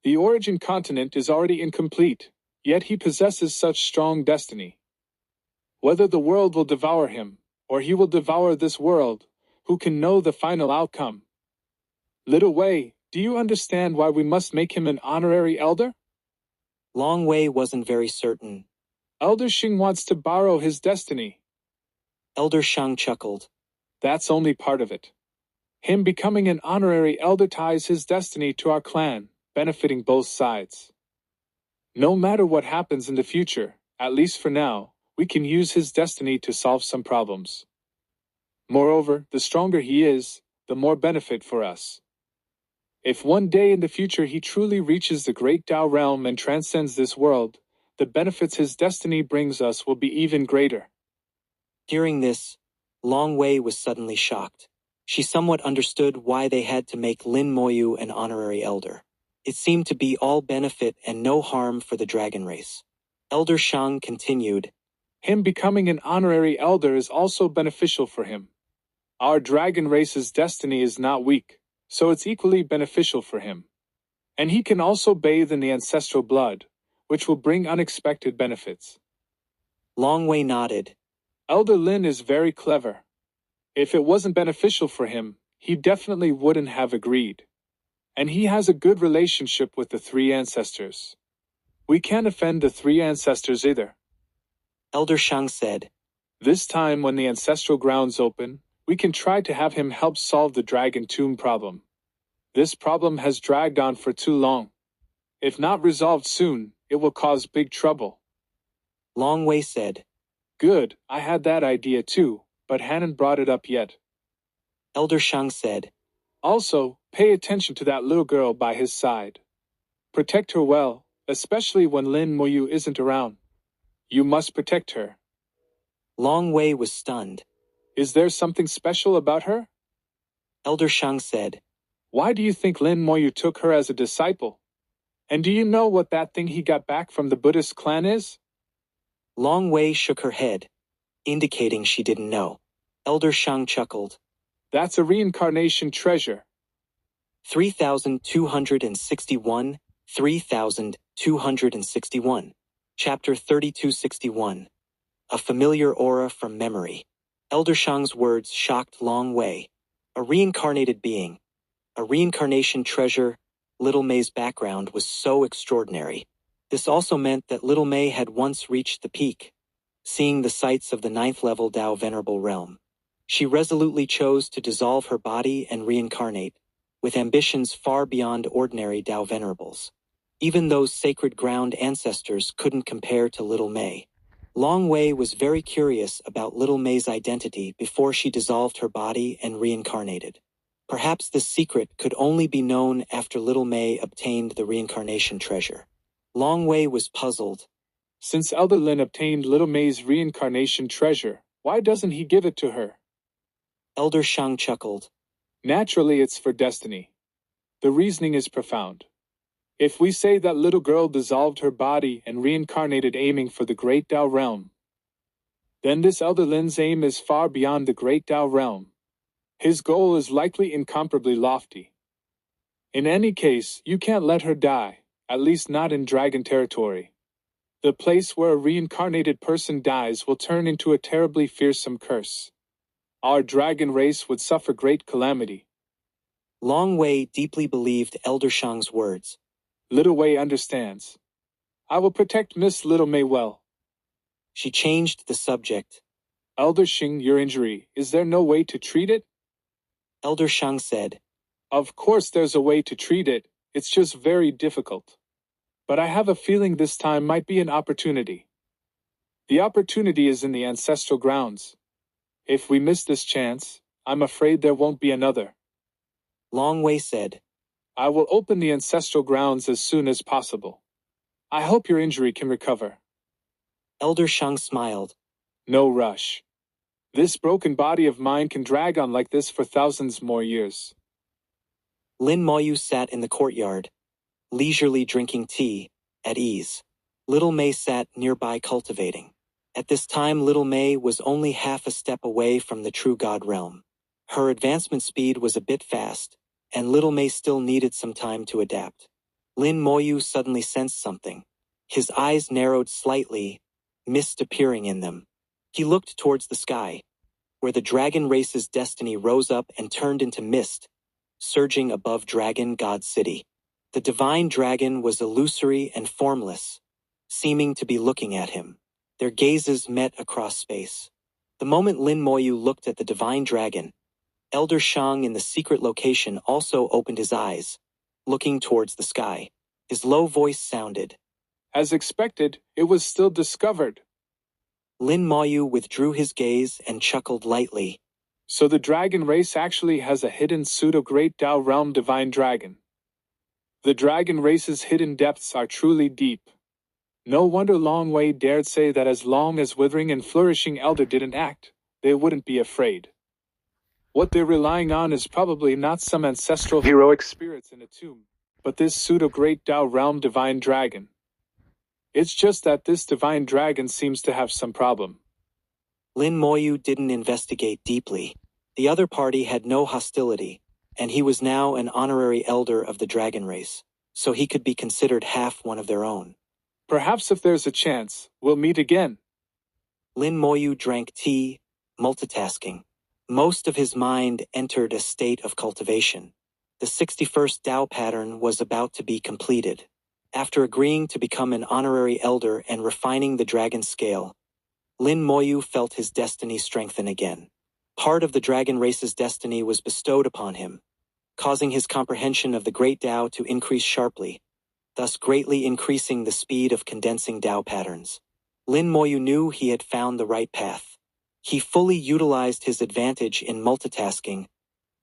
The origin continent is already incomplete, yet he possesses such strong destiny. Whether the world will devour him, or he will devour this world, who can know the final outcome? Little Wei, do you understand why we must make him an honorary elder? Longwei wasn't very certain. Elder Xing wants to borrow his destiny. Elder Shang chuckled. That's only part of it. Him becoming an honorary elder ties his destiny to our clan, benefiting both sides. No matter what happens in the future, at least for now, we can use his destiny to solve some problems. Moreover, the stronger he is, the more benefit for us. If one day in the future he truly reaches the great Tao realm and transcends this world, the benefits his destiny brings us will be even greater. Hearing this, Longwei was suddenly shocked. She somewhat understood why they had to make Lin Moyu an honorary elder. It seemed to be all benefit and no harm for the dragon race. Elder Shang continued, Him becoming an honorary elder is also beneficial for him. Our dragon race's destiny is not weak, so it's equally beneficial for him. And he can also bathe in the ancestral blood, which will bring unexpected benefits. Longwei nodded. Elder Lin is very clever. If it wasn't beneficial for him, he definitely wouldn't have agreed. And he has a good relationship with the three ancestors. We can't offend the three ancestors either. Elder Shang said. This time when the ancestral grounds open, we can try to have him help solve the dragon tomb problem. This problem has dragged on for too long. If not resolved soon, it will cause big trouble. Long Wei said. Good, I had that idea too, but hadn't brought it up yet. Elder Shang said. Also, pay attention to that little girl by his side. Protect her well, especially when Lin Moyu isn't around. You must protect her. Long Wei was stunned. Is there something special about her? Elder Shang said. Why do you think Lin Moyu took her as a disciple? And do you know what that thing he got back from the Buddhist clan is? Long Wei shook her head, indicating she didn't know. Elder Shang chuckled. That's a reincarnation treasure. 3261, 3261. Chapter 3261. A familiar aura from memory. Elder Shang's words shocked Long Wei. A reincarnated being. A reincarnation treasure. Little Mei's background was so extraordinary. This also meant that Little Mei had once reached the peak, seeing the sights of the 9th level Tao Venerable Realm. She resolutely chose to dissolve her body and reincarnate, with ambitions far beyond ordinary Tao Venerables. Even those sacred ground ancestors couldn't compare to Little Mei. Long Wei was very curious about Little Mei's identity before she dissolved her body and reincarnated. Perhaps this secret could only be known after Little Mei obtained the reincarnation treasure. Long Wei was puzzled. Since Elder Lin obtained Little Mei's reincarnation treasure, why doesn't he give it to her? Elder Shang chuckled. Naturally, it's for destiny. The reasoning is profound. If we say that little girl dissolved her body and reincarnated aiming for the Great Tao Realm, then this Elder Lin's aim is far beyond the Great Tao Realm. His goal is likely incomparably lofty. In any case, you can't let her die, at least not in dragon territory. The place where a reincarnated person dies will turn into a terribly fearsome curse. Our dragon race would suffer great calamity. Long Wei deeply believed Elder Shang's words. Little Wei understands. I will protect Miss Little Mei well. She changed the subject. Elder Shing, your injury, is there no way to treat it? Elder Shang said. Of course there's a way to treat it, it's just very difficult. But I have a feeling this time might be an opportunity. The opportunity is in the ancestral grounds. If we miss this chance, I'm afraid there won't be another. Long Wei said. I will open the ancestral grounds as soon as possible. I hope your injury can recover. Elder Shang smiled. No rush. This broken body of mine can drag on like this for thousands more years. Lin Moyu sat in the courtyard, leisurely drinking tea, at ease. Little Mei sat nearby cultivating. At this time Little Mei was only half a step away from the true God realm. Her advancement speed was a bit fast, and Little Mei still needed some time to adapt. Lin Moyu suddenly sensed something. His eyes narrowed slightly, mist appearing in them. He looked towards the sky, where the dragon race's destiny rose up and turned into mist, surging above Dragon God City. The divine dragon was illusory and formless, seeming to be looking at him. Their gazes met across space. The moment Lin Moyu looked at the divine dragon, Elder Shang in the secret location also opened his eyes, looking towards the sky. His low voice sounded. As expected, it was still discovered. Lin Moyu withdrew his gaze and chuckled lightly. So the dragon race actually has a hidden pseudo-great Tao realm divine dragon. The dragon race's hidden depths are truly deep. No wonder Long Wei dared say that as long as Withering and Flourishing Elder didn't act, they wouldn't be afraid. What they're relying on is probably not some ancestral heroic spirits in a tomb, but this pseudo-great Tao realm divine dragon. It's just that this divine dragon seems to have some problem. Lin Moyu didn't investigate deeply. The other party had no hostility, and he was now an honorary elder of the dragon race, so he could be considered half one of their own. Perhaps if there's a chance, we'll meet again. Lin Moyu drank tea, multitasking. Most of his mind entered a state of cultivation. The 61st Tao pattern was about to be completed. After agreeing to become an honorary elder and refining the dragon scale, Lin Moyu felt his destiny strengthen again. Part of the dragon race's destiny was bestowed upon him, causing his comprehension of the great Tao to increase sharply, thus greatly increasing the speed of condensing Tao patterns. Lin Moyu knew he had found the right path. He fully utilized his advantage in multitasking,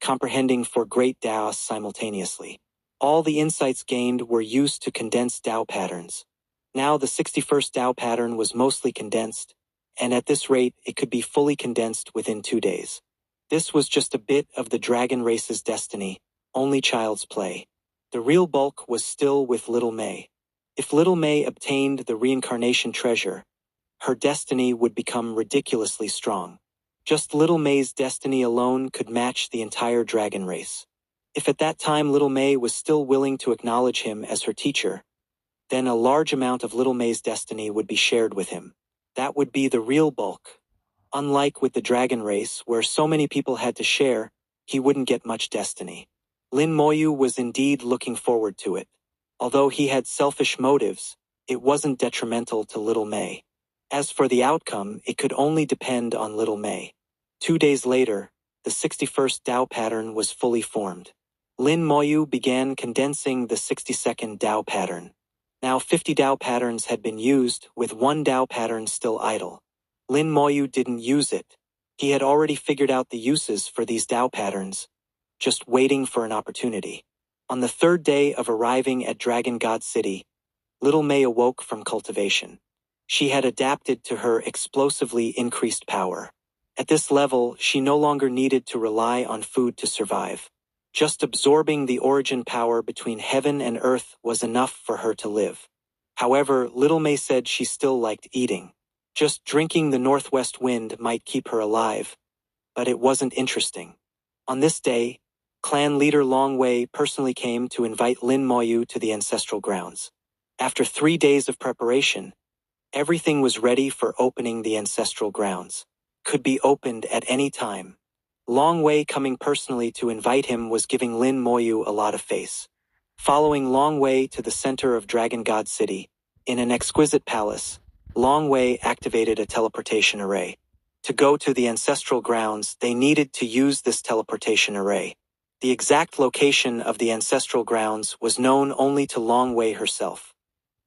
comprehending four great Taos simultaneously. All the insights gained were used to condense Tao patterns. Now the 61st Tao pattern was mostly condensed, and at this rate it could be fully condensed within 2 days. This was just a bit of the dragon race's destiny, only child's play. The real bulk was still with Little May. If Little May obtained the reincarnation treasure, her destiny would become ridiculously strong. Just Little May's destiny alone could match the entire dragon race. If at that time Little May was still willing to acknowledge him as her teacher, then a large amount of Little May's destiny would be shared with him. That would be the real bulk. Unlike with the dragon race, where so many people had to share, he wouldn't get much destiny. Lin Moyu was indeed looking forward to it. Although he had selfish motives, it wasn't detrimental to Little May. As for the outcome, it could only depend on Little May. 2 days later, the 61st Tao pattern was fully formed. Lin Moyu began condensing the 62nd Tao pattern. Now 50 Tao patterns had been used, with 1 Tao pattern still idle. Lin Moyu didn't use it. He had already figured out the uses for these Tao patterns, just waiting for an opportunity. On the 3rd day of arriving at Dragon God City, Little May awoke from cultivation. She had adapted to her explosively increased power. At this level, she no longer needed to rely on food to survive. Just absorbing the origin power between heaven and earth was enough for her to live. However, Little May said she still liked eating. Just drinking the northwest wind might keep her alive, but it wasn't interesting. On this day, clan leader Long Wei personally came to invite Lin Moyu to the ancestral grounds. After 3 days of preparation, everything was ready for opening the ancestral grounds. Could be opened at any time. Long Wei coming personally to invite him was giving Lin Moyu a lot of face. Following Long Wei to the center of Dragon God City, in an exquisite palace, Long Wei activated a teleportation array. To go to the ancestral grounds, they needed to use this teleportation array. The exact location of the ancestral grounds was known only to Long Wei herself.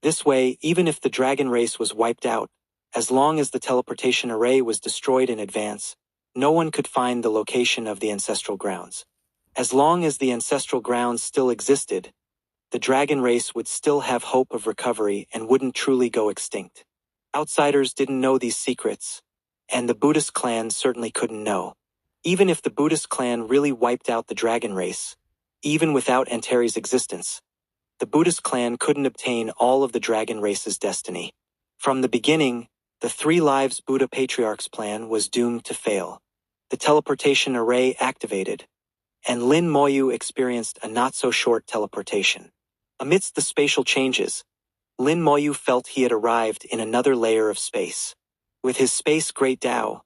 This way, even if the dragon race was wiped out, as long as the teleportation array was destroyed in advance, no one could find the location of the ancestral grounds. As long as the ancestral grounds still existed, the dragon race would still have hope of recovery and wouldn't truly go extinct. Outsiders didn't know these secrets, and the Buddhist clan certainly couldn't know. Even if the Buddhist clan really wiped out the dragon race, even without Antares' existence, the Buddhist clan couldn't obtain all of the dragon race's destiny. From the beginning, the 3 Lives Buddha Patriarch's plan was doomed to fail. The teleportation array activated, and Lin Moyu experienced a not-so-short teleportation. Amidst the spatial changes, Lin Moyu felt he had arrived in another layer of space. With his space Great Tao,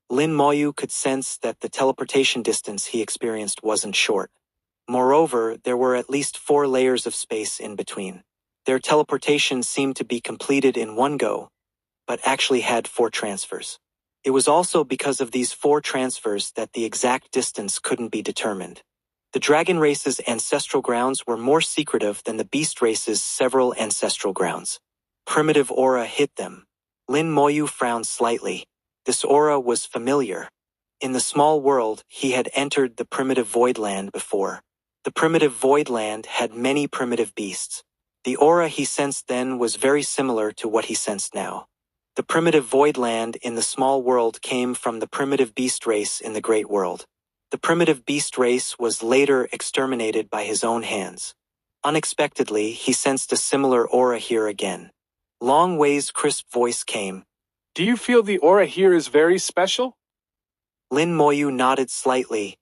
Lin Moyu could sense that the teleportation distance he experienced wasn't short. Moreover, there were at least 4 layers of space in between. Their teleportation seemed to be completed in one go, but actually had 4 transfers. It was also because of these 4 transfers that the exact distance couldn't be determined. The dragon race's ancestral grounds were more secretive than the beast race's several ancestral grounds. Primitive aura hit them. Lin Moyu frowned slightly. This aura was familiar. In the small world, he had entered the primitive void land before. The primitive void land had many primitive beasts. The aura he sensed then was very similar to what he sensed now. The primitive void land in the small world came from the primitive beast race in the great world. The primitive beast race was later exterminated by his own hands. Unexpectedly, he sensed a similar aura here again. Long Wei's crisp voice came. Do you feel the aura here is very special? Lin Moyu nodded slightly.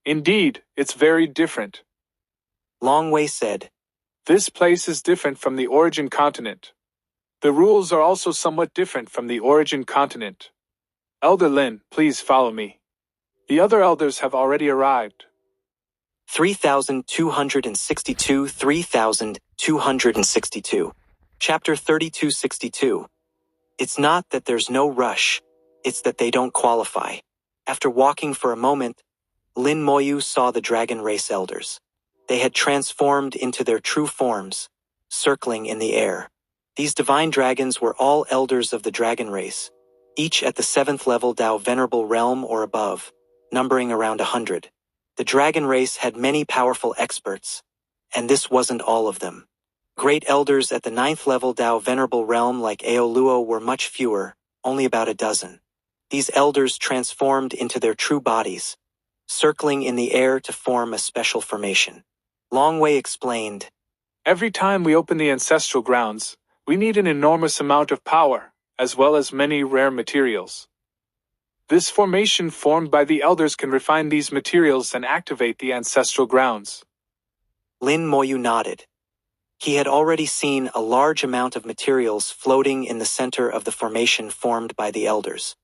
Indeed, it's very different. Long Wei said, This place is different from the origin continent. The rules are also somewhat different from the origin continent. Elder Lin, please follow me. The other elders have already arrived. 3262 3262. Chapter 3262. It's not that there's no rush, It's that they don't qualify. After walking for a moment, Lin Moyu saw the dragon race elders. They had transformed into their true forms, circling in the air. These divine dragons were all elders of the dragon race, each at the 7th level Dao Venerable Realm or above, numbering around 100. The dragon race had many powerful experts, and this wasn't all of them. Great elders at the 9th level Dao Venerable Realm like Aoluo were much fewer, only about a dozen. These elders transformed into their true bodies, circling in the air to form a special formation. Longwei explained, Every time we open the ancestral grounds, we need an enormous amount of power, as well as many rare materials. This formation formed by the elders can refine these materials and activate the ancestral grounds. Lin Moyu nodded. He had already seen a large amount of materials floating in the center of the formation formed by the elders.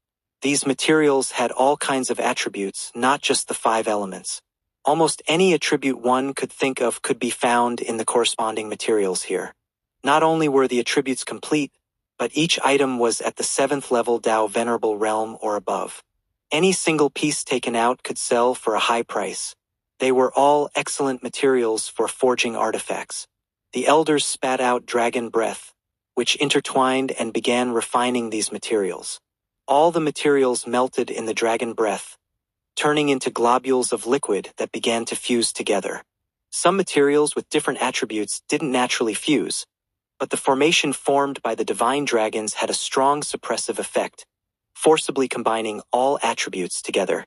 These materials had all kinds of attributes, not just the 5 elements. Almost any attribute one could think of could be found in the corresponding materials here. Not only were the attributes complete, but each item was at the 7th level Dao Venerable Realm or above. Any single piece taken out could sell for a high price. They were all excellent materials for forging artifacts. The elders spat out dragon breath, which intertwined and began refining these materials. All the materials melted in the dragon breath, turning into globules of liquid that began to fuse together. Some materials with different attributes didn't naturally fuse, but the formation formed by the divine dragons had a strong suppressive effect, forcibly combining all attributes together.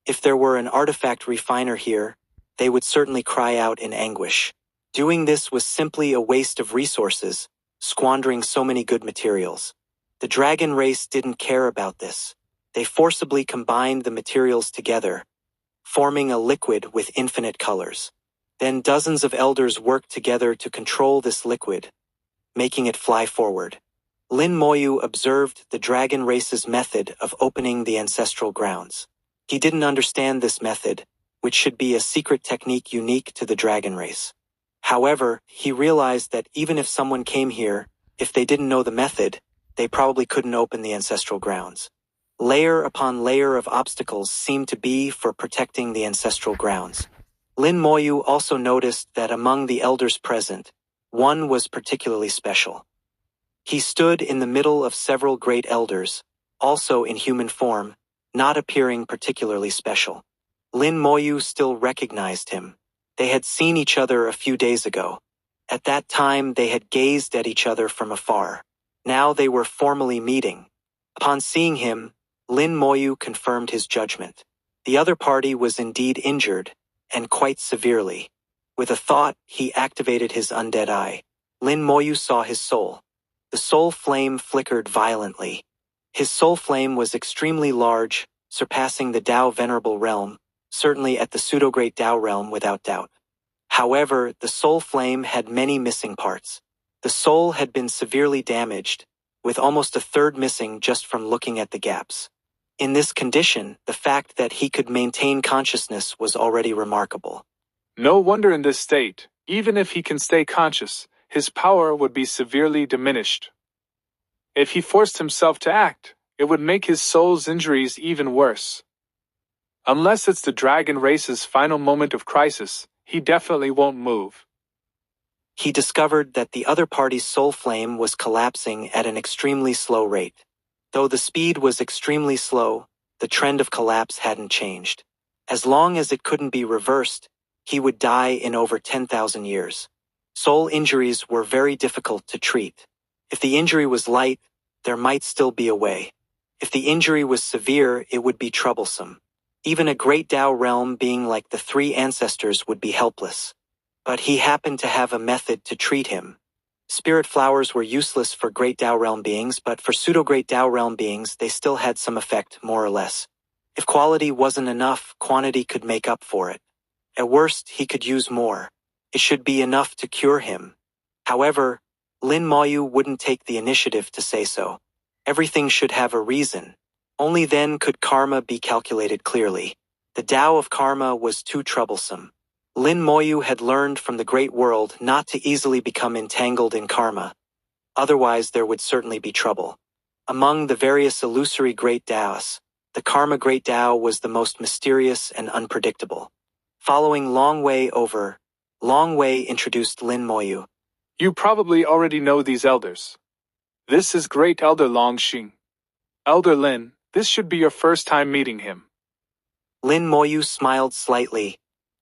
If there were an artifact refiner here, they would certainly cry out in anguish. Doing this was simply a waste of resources, squandering so many good materials. The dragon race didn't care about this. They forcibly combined the materials together, forming a liquid with infinite colors. Then dozens of elders worked together to control this liquid, making it fly forward. Lin Moyu observed the dragon race's method of opening the ancestral grounds. He didn't understand this method, which should be a secret technique unique to the dragon race. However, he realized that even if someone came here, if they didn't know the method, they probably couldn't open the ancestral grounds. Layer upon layer of obstacles seemed to be for protecting the ancestral grounds. Lin Moyu also noticed that among the elders present, one was particularly special. He stood in the middle of several great elders, also in human form, not appearing particularly special. Lin Moyu still recognized him. They had seen each other a few days ago. At that time they had gazed at each other from afar. Now they were formally meeting. Upon seeing him, Lin Moyu confirmed his judgment. The other party was indeed injured, and quite severely. With a thought, he activated his undead eye. Lin Moyu saw his soul. The soul flame flickered violently. His soul flame was extremely large, surpassing the Dao Venerable Realm, certainly at the Pseudo-Great Dao Realm without doubt. However, the soul flame had many missing parts. The soul had been severely damaged, with almost a third missing just from looking at the gaps. In this condition, the fact that he could maintain consciousness was already remarkable. No wonder in this state, even if he can stay conscious, his power would be severely diminished. If he forced himself to act, it would make his soul's injuries even worse. Unless it's the dragon race's final moment of crisis, he definitely won't move. He discovered that the other party's soul flame was collapsing at an extremely slow rate. Though the speed was extremely slow, the trend of collapse hadn't changed. As long as it couldn't be reversed, he would die in over 10,000 years. Soul injuries were very difficult to treat. If the injury was light, there might still be a way. If the injury was severe, it would be troublesome. Even a great Dao realm being like the 3 ancestors would be helpless. But he happened to have a method to treat him. Spirit flowers were useless for great Dao realm beings, but for pseudo-great Dao realm beings they still had some effect, more or less. If quality wasn't enough, quantity could make up for it. At worst, he could use more. It should be enough to cure him. However, Lin Moyu wouldn't take the initiative to say so. Everything should have a reason. Only then could karma be calculated clearly. The Tao of karma was too troublesome. Lin Moyu had learned from the great world not to easily become entangled in karma. Otherwise there would certainly be trouble. Among the various illusory great Taos, the Karma Great Tao was the most mysterious and unpredictable. Following Long Wei introduced Lin Moyu. You probably already know these elders. This is Great Elder Longxing. Elder Lin, this should be your first time meeting him. Lin Moyu smiled slightly.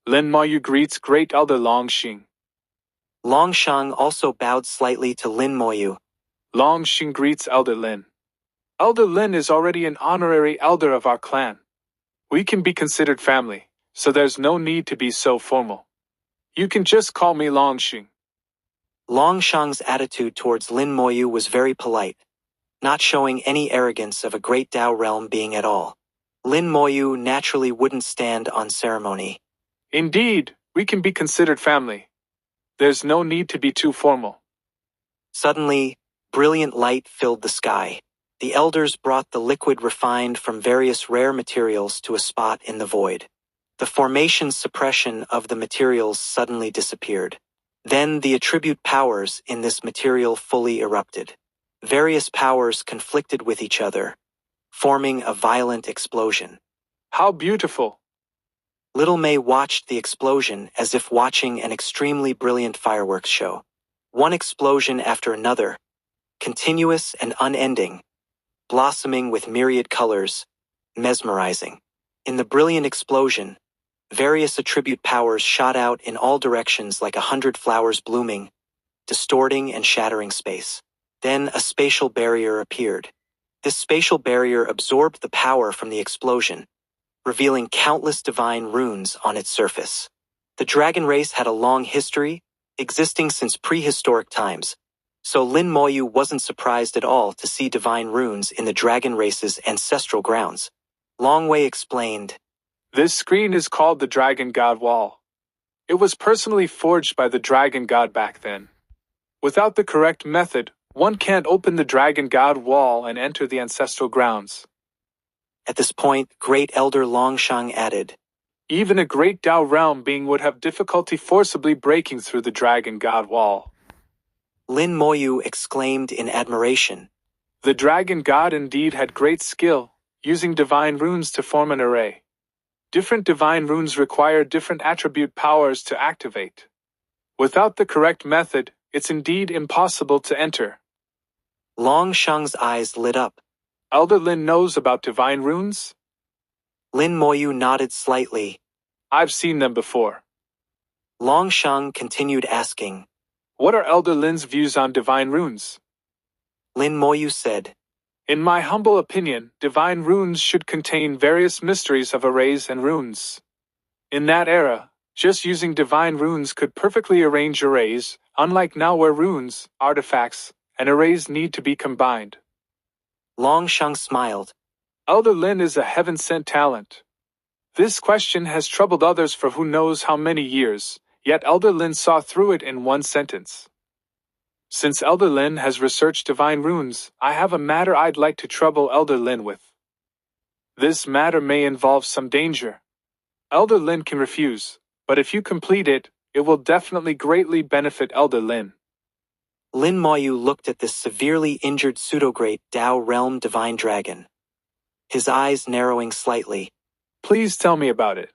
Lin Moyu greets Great Elder Longxing. Longsheng also bowed slightly to Lin Moyu. Longxing greets Elder Lin. Elder Lin is already an honorary elder of our clan. We can be considered family, so there's no need to be so formal. You can just call me Longxing. Longsheng's attitude towards Lin Moyu was very polite, not showing any arrogance of a great Tao realm being at all. Lin Moyu naturally wouldn't stand on ceremony. Indeed, we can be considered family. There's no need to be too formal. Suddenly, brilliant light filled the sky. The elders brought the liquid refined from various rare materials to a spot in the void. The formation suppression of the materials suddenly disappeared. Then the attribute powers in this material fully erupted. Various powers conflicted with each other, forming a violent explosion. How beautiful! Little May watched the explosion as if watching an extremely brilliant fireworks show. One explosion after another, continuous and unending, blossoming with myriad colors, mesmerizing. In the brilliant explosion, various attribute powers shot out in all directions like 100 flowers blooming, distorting and shattering space. Then a spatial barrier appeared. This spatial barrier absorbed the power from the explosion, revealing countless divine runes on its surface. The dragon race had a long history, existing since prehistoric times, so Lin Moyu wasn't surprised at all to see divine runes in the dragon race's ancestral grounds. Long Wei explained, This screen is called the Dragon God Wall. It was personally forged by the Dragon God back then. Without the correct method, one can't open the Dragon God Wall and enter the ancestral grounds. At this point, Great Elder Longsheng added, Even a great Tao realm being would have difficulty forcibly breaking through the Dragon God Wall. Lin Moyu exclaimed in admiration. The Dragon God indeed had great skill, using divine runes to form an array. Different divine runes require different attribute powers to activate. Without the correct method, it's indeed impossible to enter. Longsheng's eyes lit up. Elder Lin knows about divine runes? Lin Moyu nodded slightly. I've seen them before. Longsheng continued asking, What are Elder Lin's views on divine runes? Lin Moyu said, In my humble opinion, divine runes should contain various mysteries of arrays and runes. In that era, just using divine runes could perfectly arrange arrays, unlike now where runes, artifacts, and arrays need to be combined. Longsheng smiled. Elder Lin is a heaven-sent talent. This question has troubled others for who knows how many years, yet Elder Lin saw through it in one sentence. Since Elder Lin has researched divine runes, I have a matter I'd like to trouble Elder Lin with. This matter may involve some danger. Elder Lin can refuse, but if you complete it, it will definitely greatly benefit Elder Lin. Lin Moyu looked at this severely injured pseudo-great Tao realm divine dragon, his eyes narrowing slightly. Please tell me about it.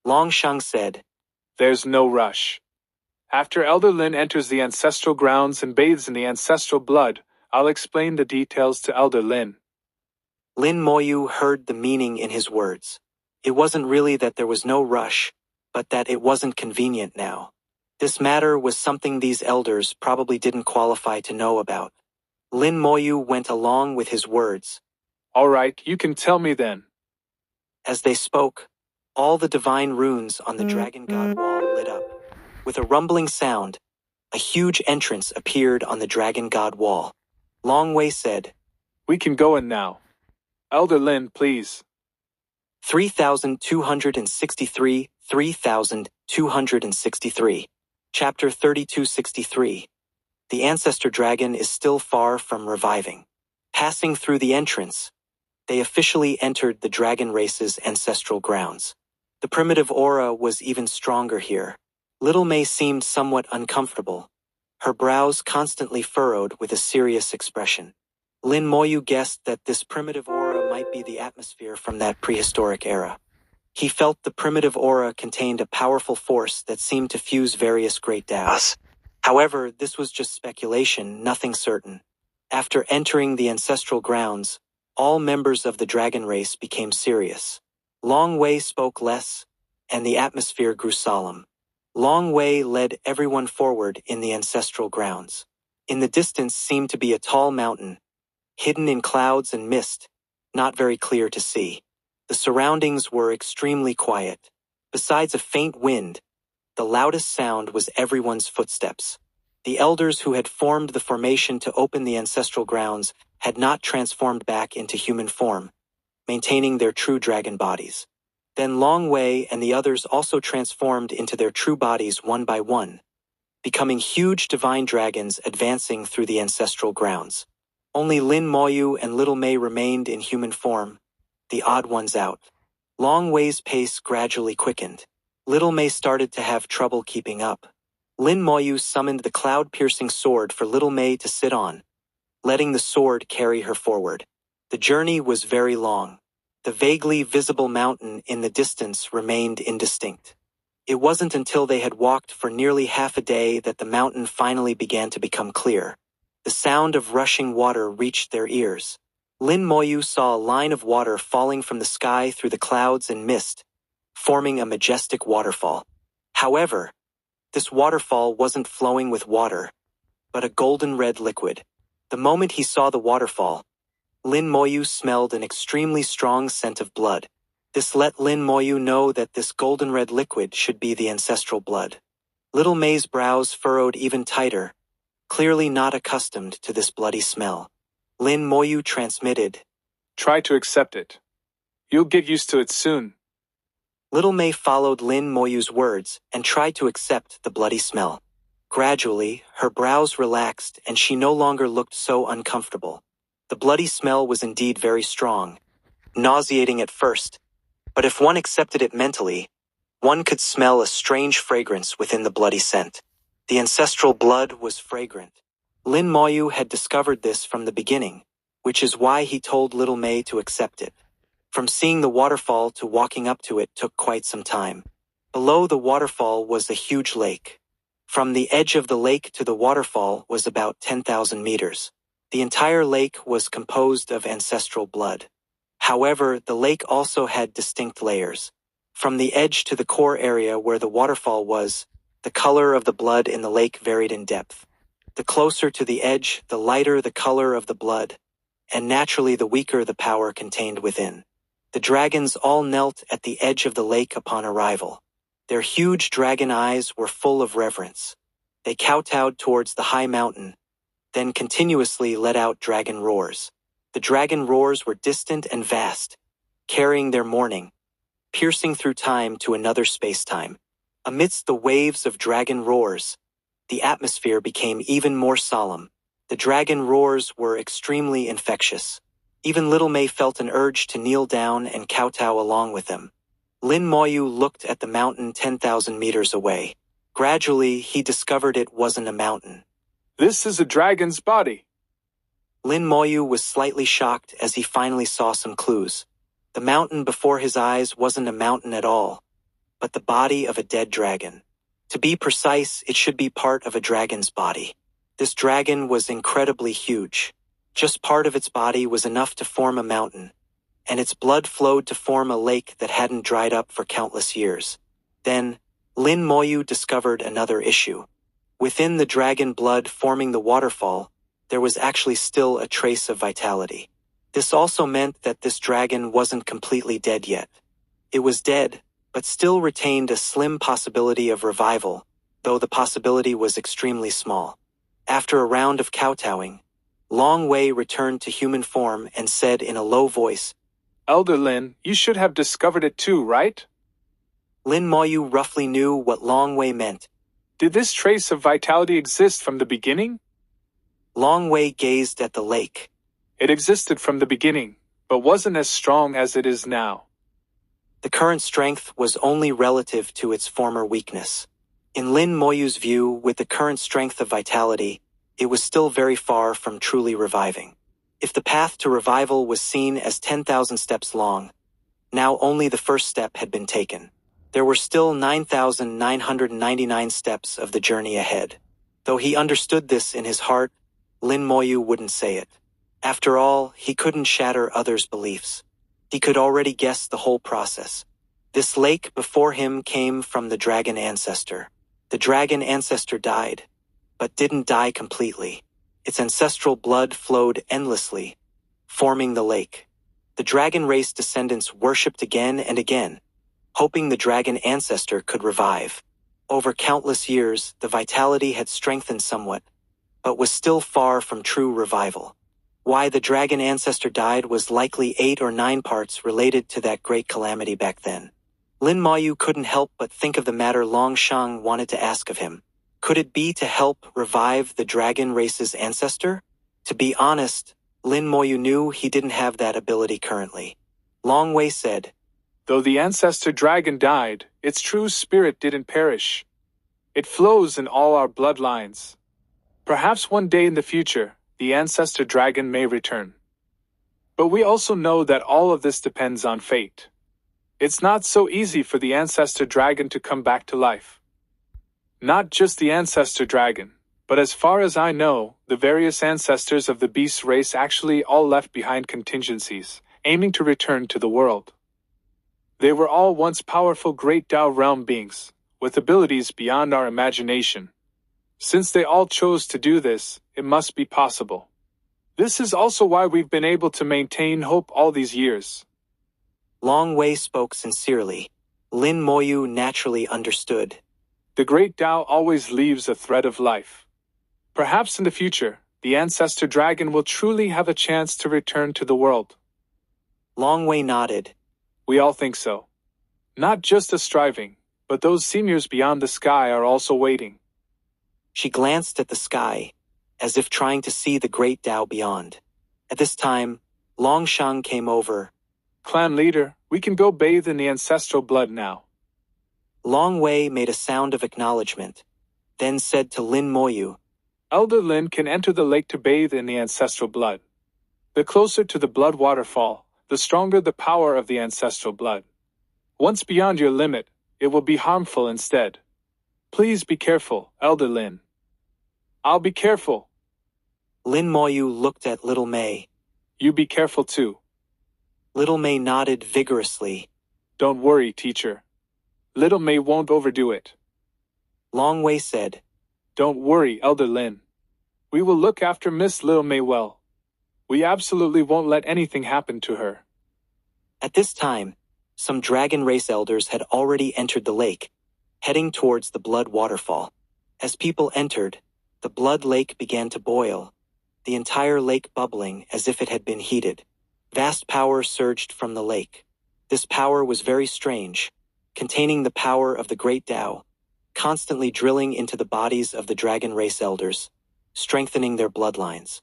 Longsheng said, There's no rush. After Elder Lin enters the ancestral grounds and bathes in the ancestral blood, I'll explain the details to Elder Lin. Lin Moyu heard the meaning in his words. It wasn't really that there was no rush, but that it wasn't convenient now. This matter was something these elders probably didn't qualify to know about. Lin Moyu went along with his words. All right, you can tell me then. As they spoke, all the divine runes on the Dragon God Wall lit up. With a rumbling sound, a huge entrance appeared on the Dragon God Wall. Long Wei said, We can go in now. Elder Lin, please. 3263, 3263. Chapter 3263. The Ancestor Dragon is still far from reviving. Passing through the entrance, they officially entered the dragon race's ancestral grounds. The primitive aura was even stronger here. Little May seemed somewhat uncomfortable, her brows constantly furrowed with a serious expression. Lin Moyu guessed that this primitive aura might be the atmosphere from that prehistoric era. He felt the primitive aura contained a powerful force that seemed to fuse various great Tao's. However, this was just speculation, nothing certain. After entering the ancestral grounds, all members of the dragon race became serious. Long Wei spoke less, and the atmosphere grew solemn. Long Wei led everyone forward in the ancestral grounds. In the distance seemed to be a tall mountain, hidden in clouds and mist, not very clear to see. The surroundings were extremely quiet. Besides a faint wind, the loudest sound was everyone's footsteps. The elders who had formed the formation to open the ancestral grounds had not transformed back into human form, maintaining their true dragon bodies. Then Long Wei and the others also transformed into their true bodies one by one, becoming huge divine dragons advancing through the ancestral grounds. Only Lin Moyu and Little Mei remained in human form, the odd ones out. Long Wei's pace gradually quickened. Little Mei started to have trouble keeping up. Lin Moyu summoned the cloud-piercing sword for Little Mei to sit on, letting the sword carry her forward. The journey was very long. The vaguely visible mountain in the distance remained indistinct. It wasn't until they had walked for nearly half a day that the mountain finally began to become clear. The sound of rushing water reached their ears. Lin Moyu saw a line of water falling from the sky through the clouds and mist, forming a majestic waterfall. However, this waterfall wasn't flowing with water, but a golden red liquid. The moment he saw the waterfall, Lin Moyu smelled an extremely strong scent of blood. This let Lin Moyu know that this golden red liquid should be the ancestral blood. Little Mei's brows furrowed even tighter, clearly not accustomed to this bloody smell. Lin Moyu transmitted, Try to accept it. You'll get used to it soon. Little Mei followed Lin Moyu's words and tried to accept the bloody smell. Gradually, her brows relaxed and she no longer looked so uncomfortable. The bloody smell was indeed very strong, nauseating at first, but if one accepted it mentally, one could smell a strange fragrance within the bloody scent. The ancestral blood was fragrant. Lin Moyu had discovered this from the beginning, which is why he told Little Mei to accept it. From seeing the waterfall to walking up to it took quite some time. Below the waterfall was a huge lake. From the edge of the lake to the waterfall was about 10,000 meters. The entire lake was composed of ancestral blood. However, the lake also had distinct layers. From the edge to the core area where the waterfall was, the color of the blood in the lake varied in depth. The closer to the edge, the lighter the color of the blood, and naturally the weaker the power contained within. The dragons all knelt at the edge of the lake upon arrival. Their huge dragon eyes were full of reverence. They kowtowed towards the high mountain, then continuously let out dragon roars. The dragon roars were distant and vast, carrying their mourning, piercing through time to another space-time. Amidst the waves of dragon roars, the atmosphere became even more solemn. The dragon roars were extremely infectious. Even Little Mei felt an urge to kneel down and kowtow along with them. Lin Moyu looked at the mountain 10,000 meters away. Gradually, he discovered it wasn't a mountain. This is a dragon's body. Lin Moyu was slightly shocked as he finally saw some clues. The mountain before his eyes wasn't a mountain at all, but the body of a dead dragon. To be precise, it should be part of a dragon's body. This dragon was incredibly huge. Just part of its body was enough to form a mountain, and its blood flowed to form a lake that hadn't dried up for countless years. Then, Lin Moyu discovered another issue. Within the dragon blood forming the waterfall, there was actually still a trace of vitality. This also meant that this dragon wasn't completely dead yet. It was dead, but still retained a slim possibility of revival, though the possibility was extremely small. After a round of kowtowing, Long Wei returned to human form and said in a low voice, Elder Lin, you should have discovered it too, right? Lin Moyu roughly knew what Long Wei meant. Did this trace of vitality exist from the beginning? Long Wei gazed at the lake. It existed from the beginning, but wasn't as strong as it is now. The current strength was only relative to its former weakness. In Lin Moyu's view, with the current strength of vitality, it was still very far from truly reviving. If the path to revival was seen as 10,000 steps long, now only the first step had been taken. There were still 9,999 steps of the journey ahead. Though he understood this in his heart, Lin Moyu wouldn't say it. After all, he couldn't shatter others' beliefs. He could already guess the whole process. This lake before him came from the dragon ancestor. The dragon ancestor died, but didn't die completely. Its ancestral blood flowed endlessly, forming the lake. The dragon race descendants worshipped again and again, hoping the dragon ancestor could revive. Over countless years, the vitality had strengthened somewhat, but was still far from true revival. Why the dragon ancestor died was likely 8 or 9 parts related to that great calamity back then. Lin Moyu couldn't help but think of the matter Long Shang wanted to ask of him. Could it be to help revive the dragon race's ancestor? To be honest, Lin Moyu knew he didn't have that ability currently. Long Wei said, Though the ancestor dragon died, its true spirit didn't perish. It flows in all our bloodlines. Perhaps one day in the future, the ancestor dragon may return. But we also know that all of this depends on fate. It's not so easy for the ancestor dragon to come back to life. Not just the ancestor dragon, but as far as I know, the various ancestors of the beast race actually all left behind contingencies, aiming to return to the world. They were all once powerful Great Tao realm beings, with abilities beyond our imagination. Since they all chose to do this, it must be possible. This is also why we've been able to maintain hope all these years. Long Wei spoke sincerely. Lin Moyu naturally understood. The Great Tao always leaves a thread of life. Perhaps in the future, the ancestor dragon will truly have a chance to return to the world. Long Wei nodded. We all think so. Not just us striving, but those seniors beyond the sky are also waiting. She glanced at the sky, as if trying to see the great Tao beyond. At this time, Long Shang came over. Clan leader, we can go bathe in the ancestral blood now. Long Wei made a sound of acknowledgement, then said to Lin Moyu, Elder Lin can enter the lake to bathe in the ancestral blood. The closer to the blood waterfall, the stronger the power of the ancestral blood. Once beyond your limit, it will be harmful instead. Please be careful, Elder Lin. I'll be careful. Lin Moyu looked at Little Mei. You be careful too. Little Mei nodded vigorously. Don't worry, teacher. Little Mei won't overdo it. Long Wei said, Don't worry, Elder Lin. We will look after Miss Little Mei well. We absolutely won't let anything happen to her. At this time, some dragon race elders had already entered the lake, heading towards the blood waterfall. As people entered, the blood lake began to boil, the entire lake bubbling as if it had been heated. Vast power surged from the lake. This power was very strange, containing the power of the Great Tao, constantly drilling into the bodies of the dragon race elders, strengthening their bloodlines.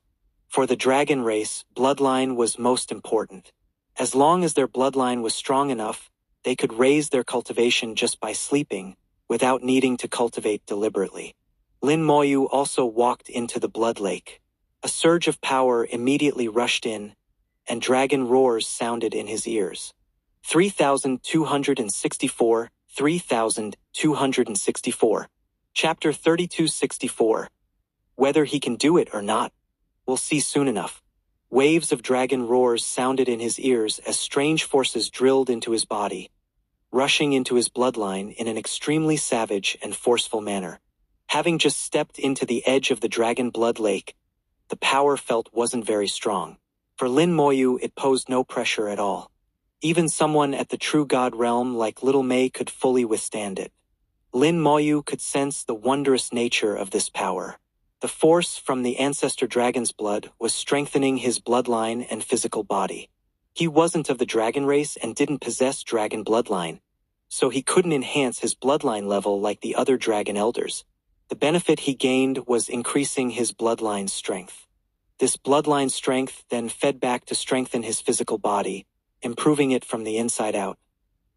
For the dragon race, bloodline was most important. As long as their bloodline was strong enough, they could raise their cultivation just by sleeping, without needing to cultivate deliberately. Lin Moyu also walked into the blood lake. A surge of power immediately rushed in, and dragon roars sounded in his ears. 3,264, 3,264. Chapter 3264. Whether he can do it or not, we'll see soon enough. Waves of dragon roars sounded in his ears as strange forces drilled into his body, rushing into his bloodline in an extremely savage and forceful manner. Having just stepped into the edge of the dragon blood lake, the power felt wasn't very strong. For Lin Moyu, it posed no pressure at all. Even someone at the true god realm like Little Mei could fully withstand it. Lin Moyu could sense the wondrous nature of this power. The force from the ancestor dragon's blood was strengthening his bloodline and physical body. He wasn't of the dragon race and didn't possess dragon bloodline, so he couldn't enhance his bloodline level like the other dragon elders. The benefit he gained was increasing his bloodline strength. This bloodline strength then fed back to strengthen his physical body, improving it from the inside out.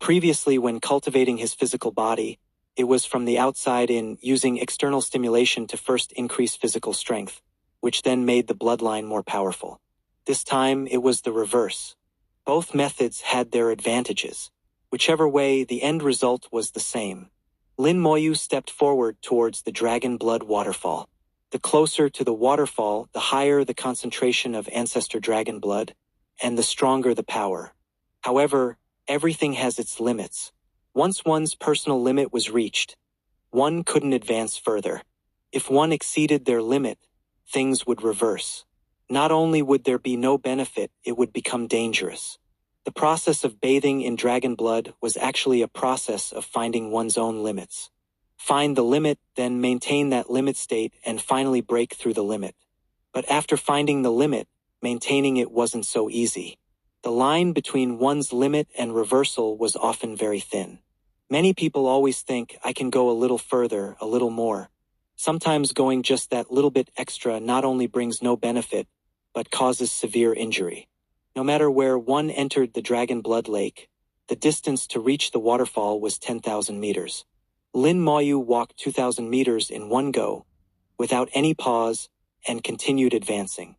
Previously, when cultivating his physical body, it was from the outside in, using external stimulation to first increase physical strength, which then made the bloodline more powerful. This time it was the reverse. Both methods had their advantages. Whichever way, the end result was the same. Lin Moyu stepped forward towards the dragon blood waterfall. The closer to the waterfall, the higher the concentration of ancestor dragon blood, and the stronger the power. However, everything has its limits. Once one's personal limit was reached, one couldn't advance further. If one exceeded their limit, things would reverse. Not only would there be no benefit, it would become dangerous. The process of bathing in dragon blood was actually a process of finding one's own limits. Find the limit, then maintain that limit state, and finally break through the limit. But after finding the limit, maintaining it wasn't so easy. The line between one's limit and reversal was often very thin. Many people always think, I can go a little further, a little more. Sometimes going just that little bit extra not only brings no benefit, but causes severe injury. No matter where one entered the Dragon Blood Lake, the distance to reach the waterfall was 10,000 meters. Lin Moyu walked 2,000 meters in one go, without any pause, and continued advancing.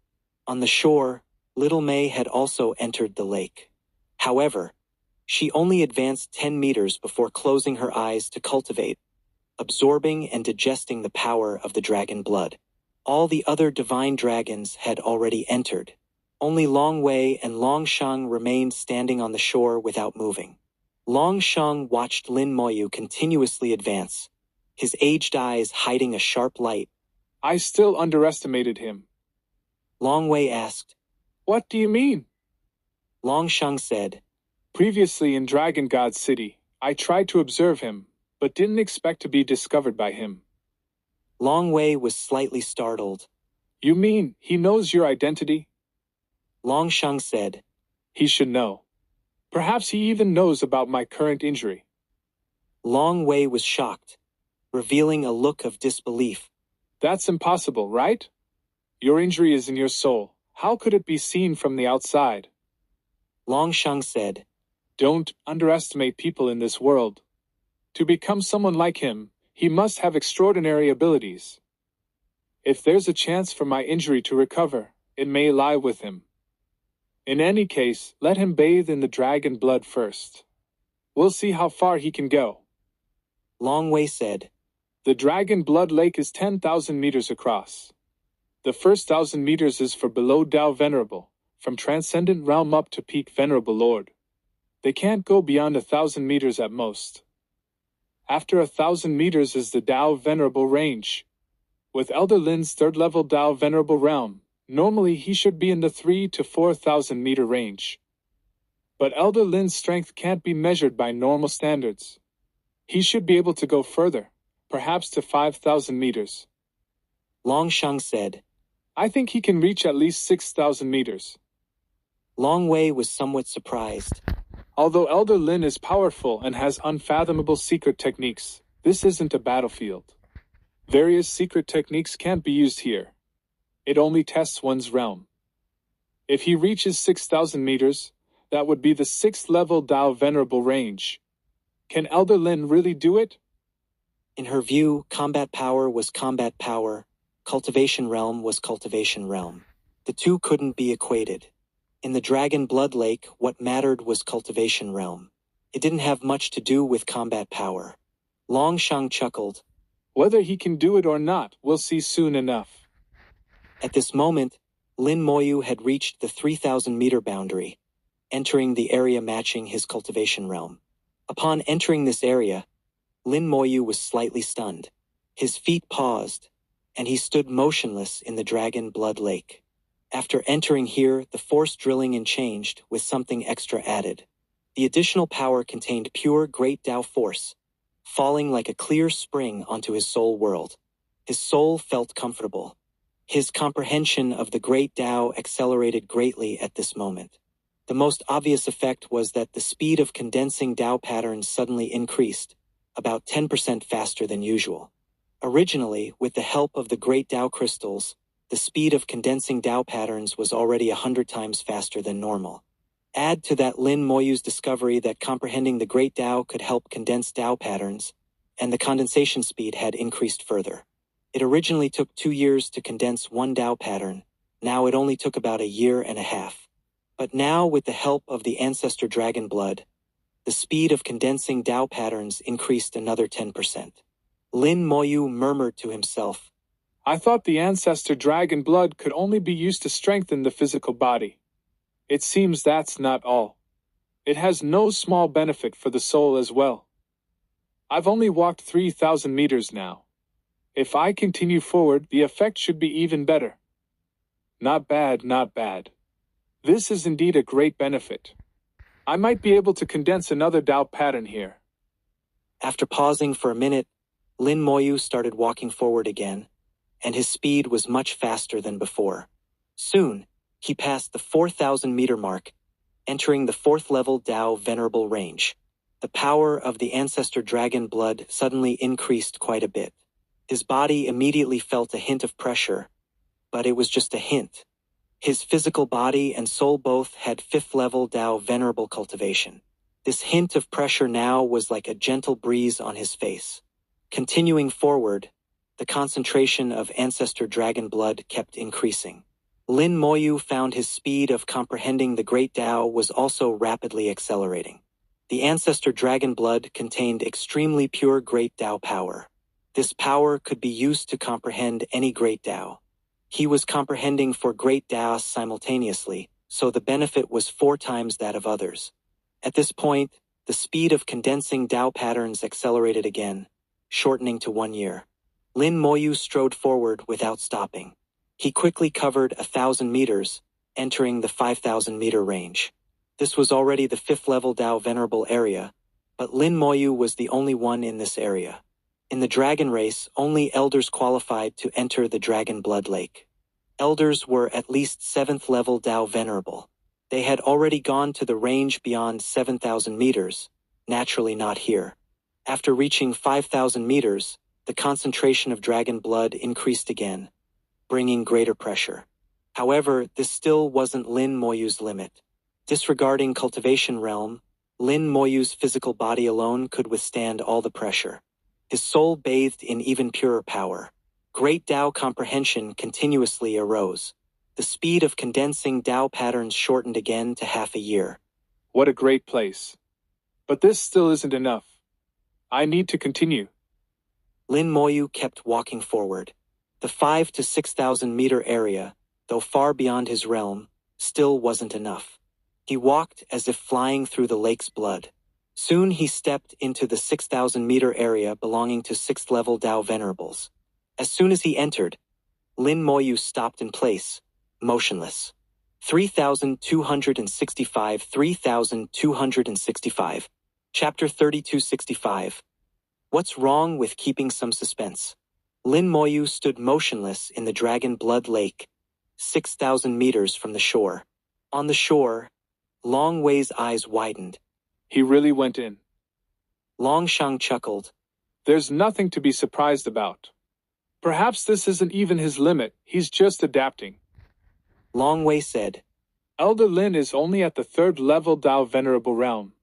On the shore, Little May had also entered the lake. However, she only advanced 10 meters before closing her eyes to cultivate, absorbing and digesting the power of the dragon blood. All the other divine dragons had already entered. Only Long Wei and Long Shang remained standing on the shore without moving. Long Shang watched Lin Moyu continuously advance, his aged eyes hiding a sharp light. I still underestimated him. Long Wei asked. What do you mean? Long Shang said. Previously in Dragon God City, I tried to observe him, but didn't expect to be discovered by him. Long Wei was slightly startled. You mean he knows your identity? Long Shang said. He should know. Perhaps he even knows about my current injury. Long Wei was shocked, revealing a look of disbelief. That's impossible, right? Your injury is in your soul. How could it be seen from the outside? Long Shang said. Don't underestimate people in this world. To become someone like him, he must have extraordinary abilities. If there's a chance for my injury to recover, it may lie with him. In any case, let him bathe in the dragon blood first. We'll see how far he can go. Long Wei said. The Dragon Blood Lake is 10,000 meters across. The first 1,000 meters is for below Dao Venerable, from Transcendent Realm up to Peak Venerable Lord. They can't go beyond 1,000 meters at most. After 1,000 meters is the Dao Venerable range. With Elder Lin's 3rd level Dao Venerable Realm, normally he should be in the 3,000 to 4,000 meter range. But Elder Lin's strength can't be measured by normal standards. He should be able to go further, perhaps to 5,000 meters. Long Shang said. I think he can reach at least 6,000 meters. Long Wei was somewhat surprised. Although Elder Lin is powerful and has unfathomable secret techniques, this isn't a battlefield. Various secret techniques can't be used here. It only tests one's realm. If he reaches 6,000 meters, that would be the 6th level Dao Venerable range. Can Elder Lin really do it? In her view, combat power was combat power, cultivation realm was cultivation realm. The two couldn't be equated. In the Dragon Blood Lake, what mattered was cultivation realm. It didn't have much to do with combat power. Long Shang chuckled. Whether he can do it or not, we'll see soon enough. At this moment, Lin Moyu had reached the 3,000-meter boundary, entering the area matching his cultivation realm. Upon entering this area, Lin Moyu was slightly stunned. His feet paused, and he stood motionless in the Dragon Blood Lake. After entering here, the force drilling in changed, with something extra added. The additional power contained pure Great Tao force, falling like a clear spring onto his soul world. His soul felt comfortable. His comprehension of the Great Tao accelerated greatly at this moment. The most obvious effect was that the speed of condensing Tao patterns suddenly increased, about 10% faster than usual. Originally, with the help of the Great Tao crystals, the speed of condensing Tao patterns was already 100 times faster than normal. Add to that Lin Moyu's discovery that comprehending the Great Tao could help condense Tao patterns, and the condensation speed had increased further. It originally took 2 years to condense one Tao pattern, Now it only took about a year and a half. But now, with the help of the ancestor dragon blood, the speed of condensing Tao patterns increased another 10%. Lin Moyu murmured to himself, I thought the ancestor dragon blood could only be used to strengthen the physical body. It seems that's not all. It has no small benefit for the soul as well. I've only walked 3,000 meters now. If I continue forward, the effect should be even better. Not bad, not bad. This is indeed a great benefit. I might be able to condense another Tao pattern here. After pausing for a minute, Lin Moyu started walking forward again, and his speed was much faster than before. Soon, he passed the 4,000-meter mark, entering the 4th level Tao Venerable range. The power of the ancestor dragon blood suddenly increased quite a bit. His body immediately felt a hint of pressure, but it was just a hint. His physical body and soul both had 5th level Tao Venerable cultivation. This hint of pressure now was like a gentle breeze on his face. Continuing forward, the concentration of ancestor dragon blood kept increasing. Lin Moyu found his speed of comprehending the great Tao was also rapidly accelerating. The ancestor dragon blood contained extremely pure great Tao power. This power could be used to comprehend any great Tao. He was comprehending 4 great Taos simultaneously, so the benefit was 4 times that of others. At this point, the speed of condensing Tao patterns accelerated again, shortening to 1 year. Lin Moyu strode forward without stopping. He quickly covered 1,000 meters, entering the 5,000-meter range. This was already the 5th level Tao Venerable area, but Lin Moyu was the only one in this area. In the dragon race, only elders qualified to enter the dragon blood lake. Elders were at least 7th level Tao Venerable. They had already gone to the range beyond 7,000 meters, naturally not here. After reaching 5,000 meters, the concentration of dragon blood increased again, bringing greater pressure. However, this still wasn't Lin Moyu's limit. Disregarding cultivation realm, Lin Moyu's physical body alone could withstand all the pressure. His soul bathed in even purer power. Great Tao comprehension continuously arose. The speed of condensing Tao patterns shortened again to half a year. What a great place. But this still isn't enough. I need to continue. Lin Moyu kept walking forward. The 5,000 to 6,000 meter area, though far beyond his realm, still wasn't enough. He walked as if flying through the lake's blood. Soon he stepped into the 6,000-meter area belonging to 6th level Tao Venerables. As soon as he entered, Lin Moyu stopped in place, motionless. 3,265 3,265. Chapter 3265. What's wrong with keeping some suspense? Lin Moyu stood motionless in the Dragon Blood Lake, 6,000 meters from the shore. On the shore, Long Wei's eyes widened. He really went in. Long Shang chuckled. There's nothing to be surprised about. Perhaps this isn't even his limit, he's just adapting. Long Wei said. Elder Lin is only at the 3rd level Tao Venerable realm.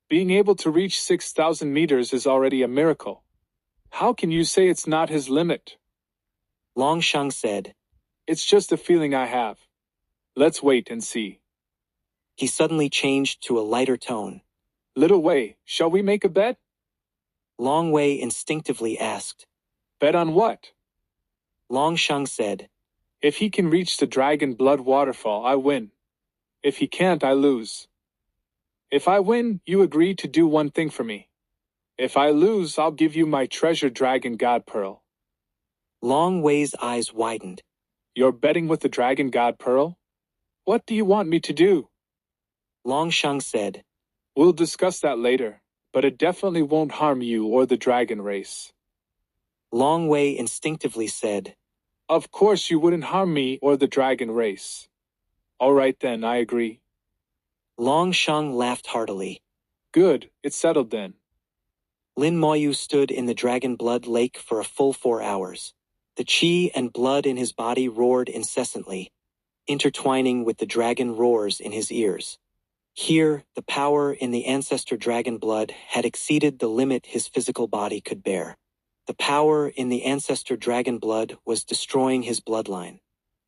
Being able to reach 6,000 meters is already a miracle. How can you say it's not his limit? Long Shang said. It's just a feeling I have. Let's wait and see. He suddenly changed to a lighter tone. Little Wei, shall we make a bet? Long Wei instinctively asked. Bet on what? Long Shang said. If he can reach the Dragon Blood Waterfall, I win. If he can't, I lose. If I win, you agree to do one thing for me. If I lose, I'll give you my treasure Dragon God Pearl. Long Wei's eyes widened. You're betting with the Dragon God Pearl? What do you want me to do? Long Shang said. We'll discuss that later, but it definitely won't harm you or the dragon race. Long Wei instinctively said. Of course you wouldn't harm me or the dragon race. All right then, I agree. Long Shang laughed heartily. Good, it's settled then. Lin Moyu stood in the Dragon Blood Lake for a full 4 hours. The qi and blood in his body roared incessantly, intertwining with the dragon roars in his ears. Here, the power in the ancestor dragon blood had exceeded the limit his physical body could bear. The power in the ancestor dragon blood was destroying his bloodline.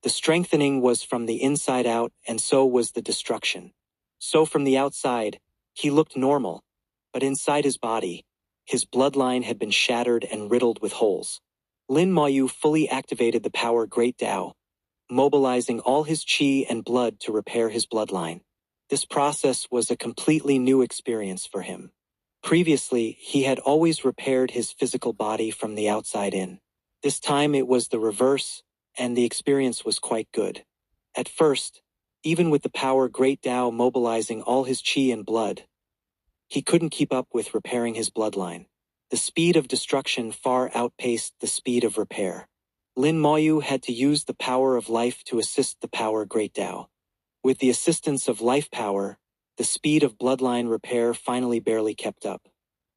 The strengthening was from the inside out, and so was the destruction. So from the outside, he looked normal, but inside his body, his bloodline had been shattered and riddled with holes. Lin Moyu fully activated the power Great Tao, mobilizing all his qi and blood to repair his bloodline. This process was a completely new experience for him. Previously, he had always repaired his physical body from the outside in. This time it was the reverse, and the experience was quite good. At first, even with the power Great Tao mobilizing all his qi and blood, he couldn't keep up with repairing his bloodline. The speed of destruction far outpaced the speed of repair. Lin Moyu had to use the power of life to assist the power Great Tao. With the assistance of life power, the speed of bloodline repair finally barely kept up.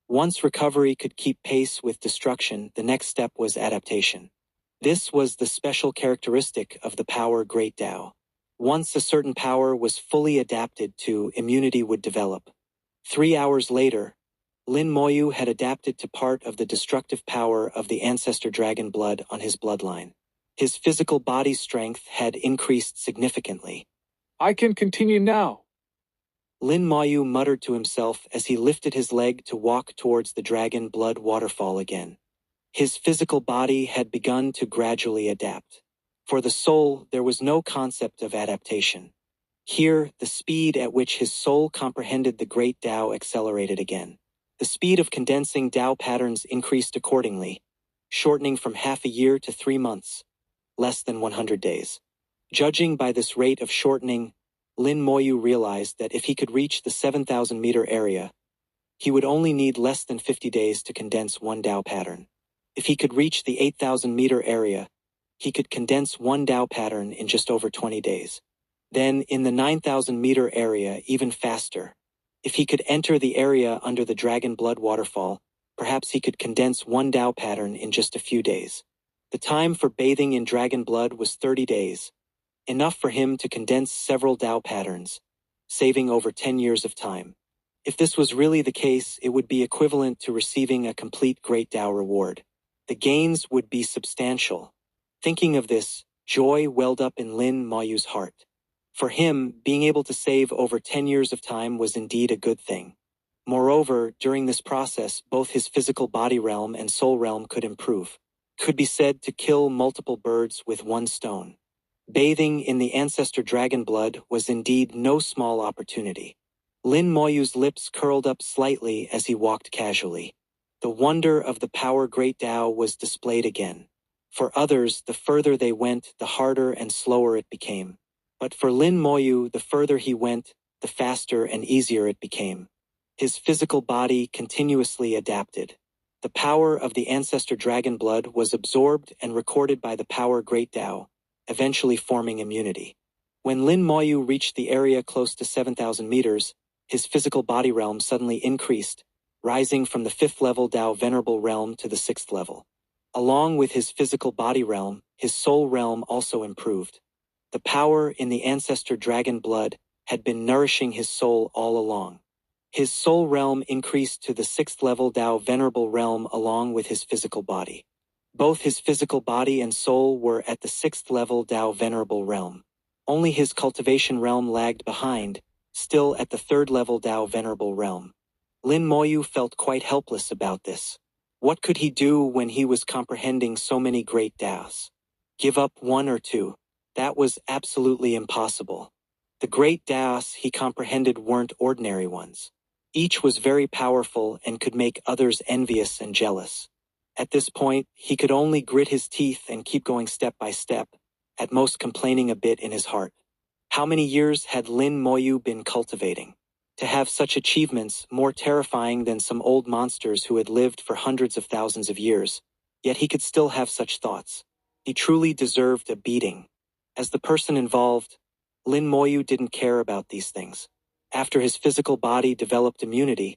Once recovery could keep pace with destruction, the next step was adaptation. This was the special characteristic of the power Great Tao. Once a certain power was fully adapted to, immunity would develop. 3 hours later, Lin Moyu had adapted to part of the destructive power of the ancestor dragon blood on his bloodline. His physical body strength had increased significantly. I can continue now. Lin Moyu muttered to himself as he lifted his leg to walk towards the dragon blood waterfall again. His physical body had begun to gradually adapt. For the soul, there was no concept of adaptation. Here, the speed at which his soul comprehended the Great Tao accelerated again. The speed of condensing Tao patterns increased accordingly, shortening from half a year to 3 months, less than 100 days. Judging by this rate of shortening, Lin Moyu realized that if he could reach the 7,000-meter area, he would only need less than 50 days to condense one Tao pattern. If he could reach the 8,000-meter area, he could condense one Tao pattern in just over 20 days. Then, in the 9,000-meter area, even faster. If he could enter the area under the Dragon Blood Waterfall, perhaps he could condense one Tao pattern in just a few days. The time for bathing in dragon blood was 30 days, enough for him to condense several Tao patterns, saving over 10 years of time. If this was really the case, it would be equivalent to receiving a complete Great Tao reward. The gains would be substantial. Thinking of this, joy welled up in Lin Moyu's heart. For him, being able to save over 10 years of time was indeed a good thing. Moreover, during this process, both his physical body realm and soul realm could improve. Could be said to kill multiple birds with one stone. Bathing in the ancestor dragon blood was indeed no small opportunity. Lin Moyu's lips curled up slightly as he walked casually. The wonder of the power Great Tao was displayed again. For others, the further they went, the harder and slower it became. But for Lin Moyu, the further he went, the faster and easier it became. His physical body continuously adapted. The power of the ancestor dragon blood was absorbed and recorded by the power Great Tao, eventually forming immunity. When Lin Moyu reached the area close to 7,000 meters, his physical body realm suddenly increased, rising from the 5th level Tao Venerable Realm to the 6th level. Along with his physical body realm, his soul realm also improved. The power in the ancestor dragon blood had been nourishing his soul all along. His soul realm increased to the 6th level Tao Venerable Realm along with his physical body. Both his physical body and soul were at the 6th level Tao Venerable Realm. Only his cultivation realm lagged behind, still at the 3rd level Tao Venerable Realm. Lin Moyu felt quite helpless about this. What could he do when he was comprehending so many great Taos? Give up one or two? That was absolutely impossible. The great Taos he comprehended weren't ordinary ones. Each was very powerful and could make others envious and jealous. At this point, he could only grit his teeth and keep going step by step, at most complaining a bit in his heart. How many years had Lin Moyu been cultivating? To have such achievements, more terrifying than some old monsters who had lived for hundreds of thousands of years, yet he could still have such thoughts. He truly deserved a beating. As the person involved, Lin Moyu didn't care about these things. After his physical body developed immunity,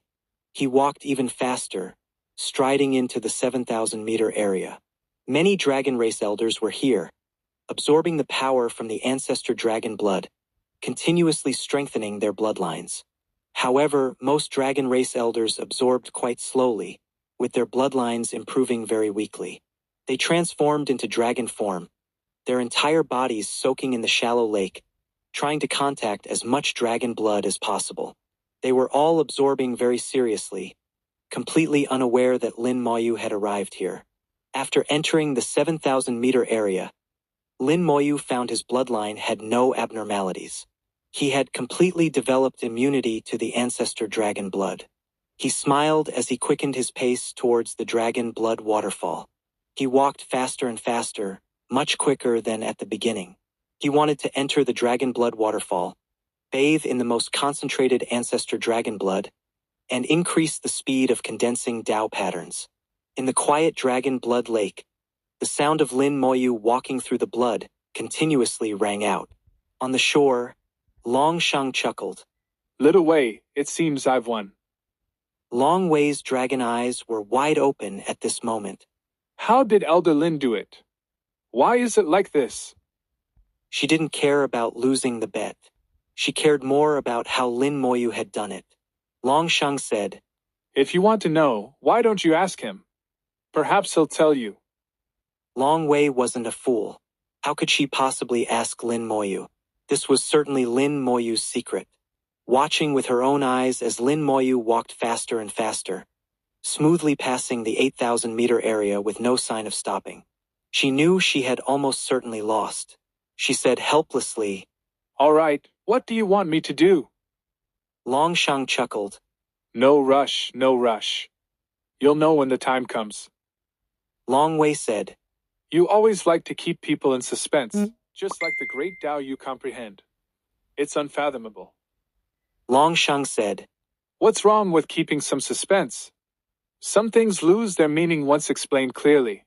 he walked even faster, striding into the 7,000-meter area. Many dragon race elders were here, absorbing the power from the ancestor dragon blood, continuously strengthening their bloodlines. However, most dragon race elders absorbed quite slowly, with their bloodlines improving very weakly. They transformed into dragon form, their entire bodies soaking in the shallow lake, trying to contact as much dragon blood as possible. They were all absorbing very seriously, completely unaware that Lin Moyu had arrived here. After entering the 7,000-meter area, Lin Moyu found his bloodline had no abnormalities. He had completely developed immunity to the ancestor dragon blood. He smiled as he quickened his pace towards the dragon blood waterfall. He walked faster and faster, much quicker than at the beginning. He wanted to enter the dragon blood waterfall, bathe in the most concentrated ancestor dragon blood, and increase the speed of condensing Dao patterns. In the quiet dragon blood lake, the sound of Lin Moyu walking through the blood continuously rang out. On the shore, Long Shang chuckled. Little Wei, it seems I've won. Long Wei's dragon eyes were wide open at this moment. How did Elder Lin do it? Why is it like this? She didn't care about losing the bet. She cared more about how Lin Moyu had done it. Long Shang said, If you want to know, why don't you ask him? Perhaps he'll tell you. Long Wei wasn't a fool. How could she possibly ask Lin Moyu? This was certainly Lin Moyu's secret. Watching with her own eyes as Lin Moyu walked faster and faster, smoothly passing the 8,000-meter area with no sign of stopping. She knew she had almost certainly lost. She said helplessly, All right, what do you want me to do? Long Shang chuckled. No rush, no rush. You'll know when the time comes. Long Wei said, You always like to keep people in suspense, just like the great Tao you comprehend. It's unfathomable. Long Shang said, What's wrong with keeping some suspense? Some things lose their meaning once explained clearly.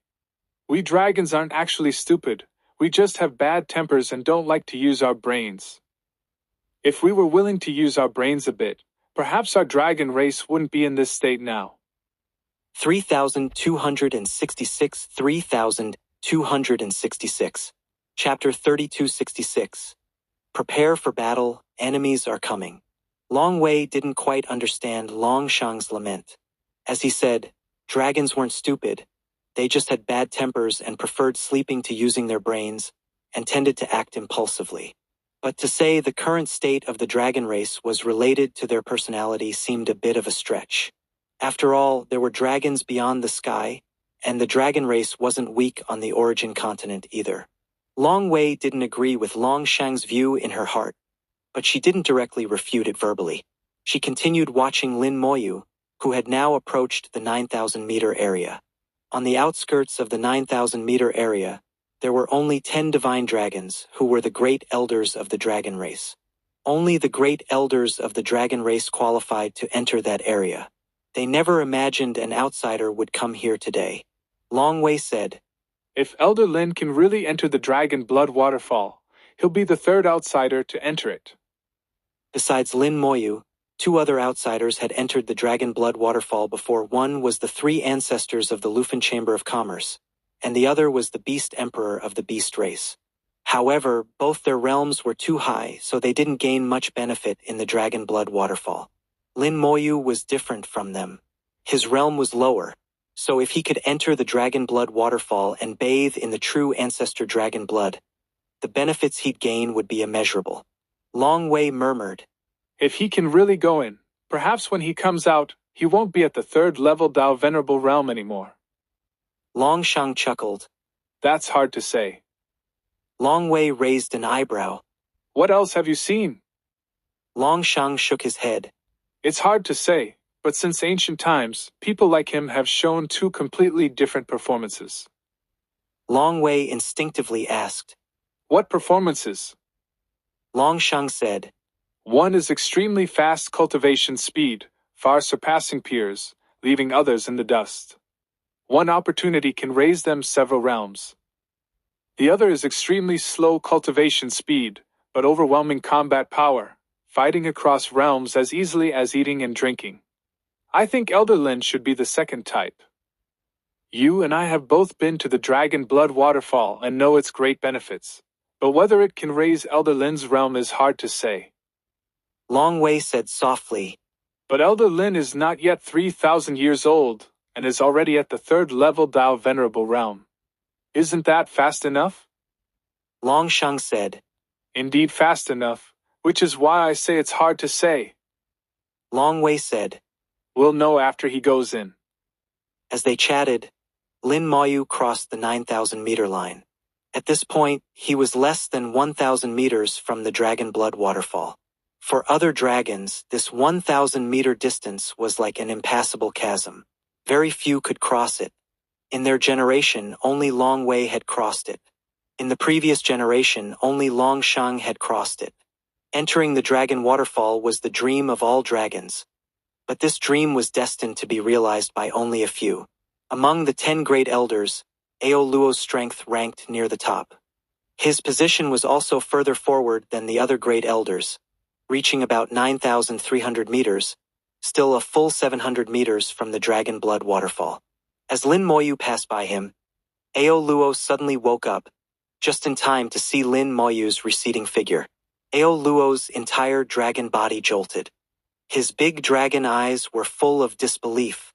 We dragons aren't actually stupid, we just have bad tempers and don't like to use our brains. If we were willing to use our brains a bit, perhaps our dragon race wouldn't be in this state now. 3,266 3,266. Chapter 3266. Prepare for battle, enemies are coming. Long Wei didn't quite understand Long Shang's lament. As he said, dragons weren't stupid. They just had bad tempers and preferred sleeping to using their brains, and tended to act impulsively. But to say the current state of the dragon race was related to their personality seemed a bit of a stretch. After all, there were dragons beyond the sky, and the dragon race wasn't weak on the origin continent either. Long Wei didn't agree with Long Shang's view in her heart, but she didn't directly refute it verbally. She continued watching Lin Moyu, who had now approached the 9,000-meter area. On the outskirts of the 9,000-meter area, there were only 10 divine dragons who were the great elders of the dragon race. Only the great elders of the dragon race qualified to enter that area. They never imagined an outsider would come here today. Long Wei said, If Elder Lin can really enter the dragon blood waterfall, he'll be the third outsider to enter it. Besides Lin Moyu, 2 other outsiders had entered the dragon blood waterfall before. One was the 3 ancestors of the Lufin Chamber of Commerce, and the other was the Beast Emperor of the Beast race. However, both their realms were too high, so they didn't gain much benefit in the dragon blood waterfall. Lin Moyu was different from them. His realm was lower, so if he could enter the dragon blood waterfall and bathe in the true ancestor dragon blood, the benefits he'd gain would be immeasurable. Long Wei murmured, If he can really go in, perhaps when he comes out, he won't be at the 3rd level Dao Venerable Realm anymore. Long Shang chuckled. That's hard to say. Long Wei raised an eyebrow. What else have you seen? Long Shang shook his head. It's hard to say, but since ancient times, people like him have shown 2 completely different performances. Long Wei instinctively asked, What performances? Long Shang said, One is extremely fast cultivation speed, far surpassing peers, leaving others in the dust. One opportunity can raise them several realms. The other is extremely slow cultivation speed, but overwhelming combat power, fighting across realms as easily as eating and drinking. I think Elder Lin should be the second type. You and I have both been to the Dragon Blood Waterfall and know its great benefits, but whether it can raise Elder Lin's realm is hard to say. Long Wei said softly, But Elder Lin is not yet 3,000 years old, and is already at the 3rd level Dao Venerable Realm. Isn't that fast enough? Long Sheng said. Indeed fast enough, which is why I say it's hard to say. Long Wei said. We'll know after he goes in. As they chatted, Lin Moyu crossed the 9,000-meter line. At this point, he was less than 1,000 meters from the Dragon Blood waterfall. For other dragons, this 1,000-meter distance was like an impassable chasm. Very few could cross it. In their generation, only Long Wei had crossed it. In the previous generation, only Long Sheng had crossed it. Entering the Dragon Waterfall was the dream of all dragons. But this dream was destined to be realized by only a few. Among the 10 great elders, Ao Luo's strength ranked near the top. His position was also further forward than the other great elders, reaching about 9,300 meters, still a full 700 meters from the Dragon Blood waterfall. As Lin Moyu passed by him, Ao Luo suddenly woke up, just in time to see Lin Moyu's receding figure. Ao Luo's entire dragon body jolted. His big dragon eyes were full of disbelief.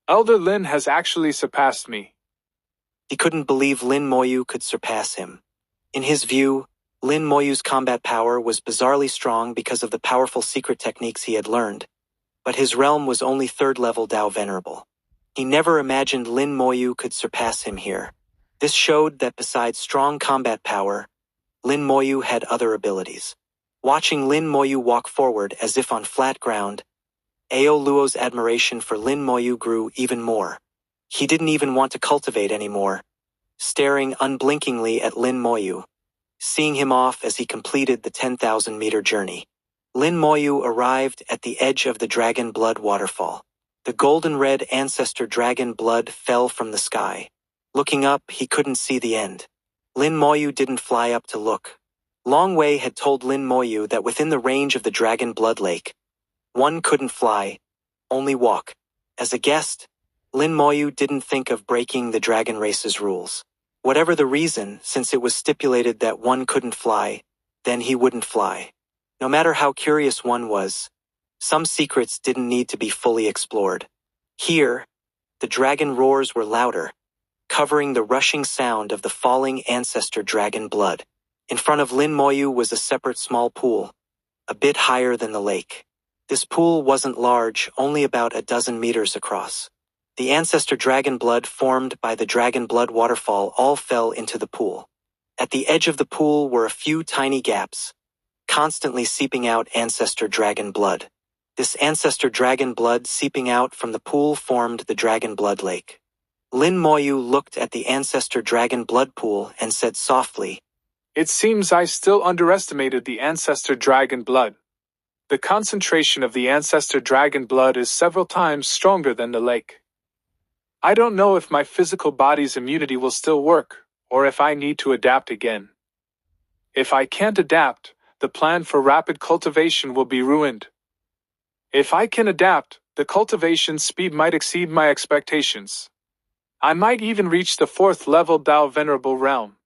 Elder Lin has actually surpassed me. He couldn't believe Lin Moyu could surpass him. In his view, Lin Moyu's combat power was bizarrely strong because of the powerful secret techniques he had learned, but his realm was only 3rd-level Dao Venerable. He never imagined Lin Moyu could surpass him here. This showed that besides strong combat power, Lin Moyu had other abilities. Watching Lin Moyu walk forward as if on flat ground, Ao Luo's admiration for Lin Moyu grew even more. He didn't even want to cultivate anymore, staring unblinkingly at Lin Moyu, seeing him off as he completed the 10,000-meter journey. Lin Moyu arrived at the edge of the Dragon Blood waterfall. The golden-red ancestor dragon blood fell from the sky. Looking up, he couldn't see the end. Lin Moyu didn't fly up to look. Long Wei had told Lin Moyu that within the range of the Dragon Blood Lake, one couldn't fly, only walk. As a guest, Lin Moyu didn't think of breaking the dragon race's rules. Whatever the reason, since it was stipulated that one couldn't fly, then he wouldn't fly. No matter how curious one was, some secrets didn't need to be fully explored. Here, the dragon roars were louder, covering the rushing sound of the falling ancestor dragon blood. In front of Lin Moyu was a separate small pool, a bit higher than the lake. This pool wasn't large, only about a dozen meters across. The ancestor dragon blood formed by the Dragon Blood waterfall all fell into the pool. At the edge of the pool were a few tiny gaps, constantly seeping out ancestor dragon blood. This ancestor dragon blood seeping out from the pool formed the Dragon Blood Lake. Lin Moyu looked at the ancestor dragon blood pool and said softly, It seems I still underestimated the ancestor dragon blood. The concentration of the ancestor dragon blood is several times stronger than the lake. I don't know if my physical body's immunity will still work, or if I need to adapt again. If I can't adapt, the plan for rapid cultivation will be ruined. If I can adapt, the cultivation speed might exceed my expectations. I might even reach the 4th-level Dao Venerable realm.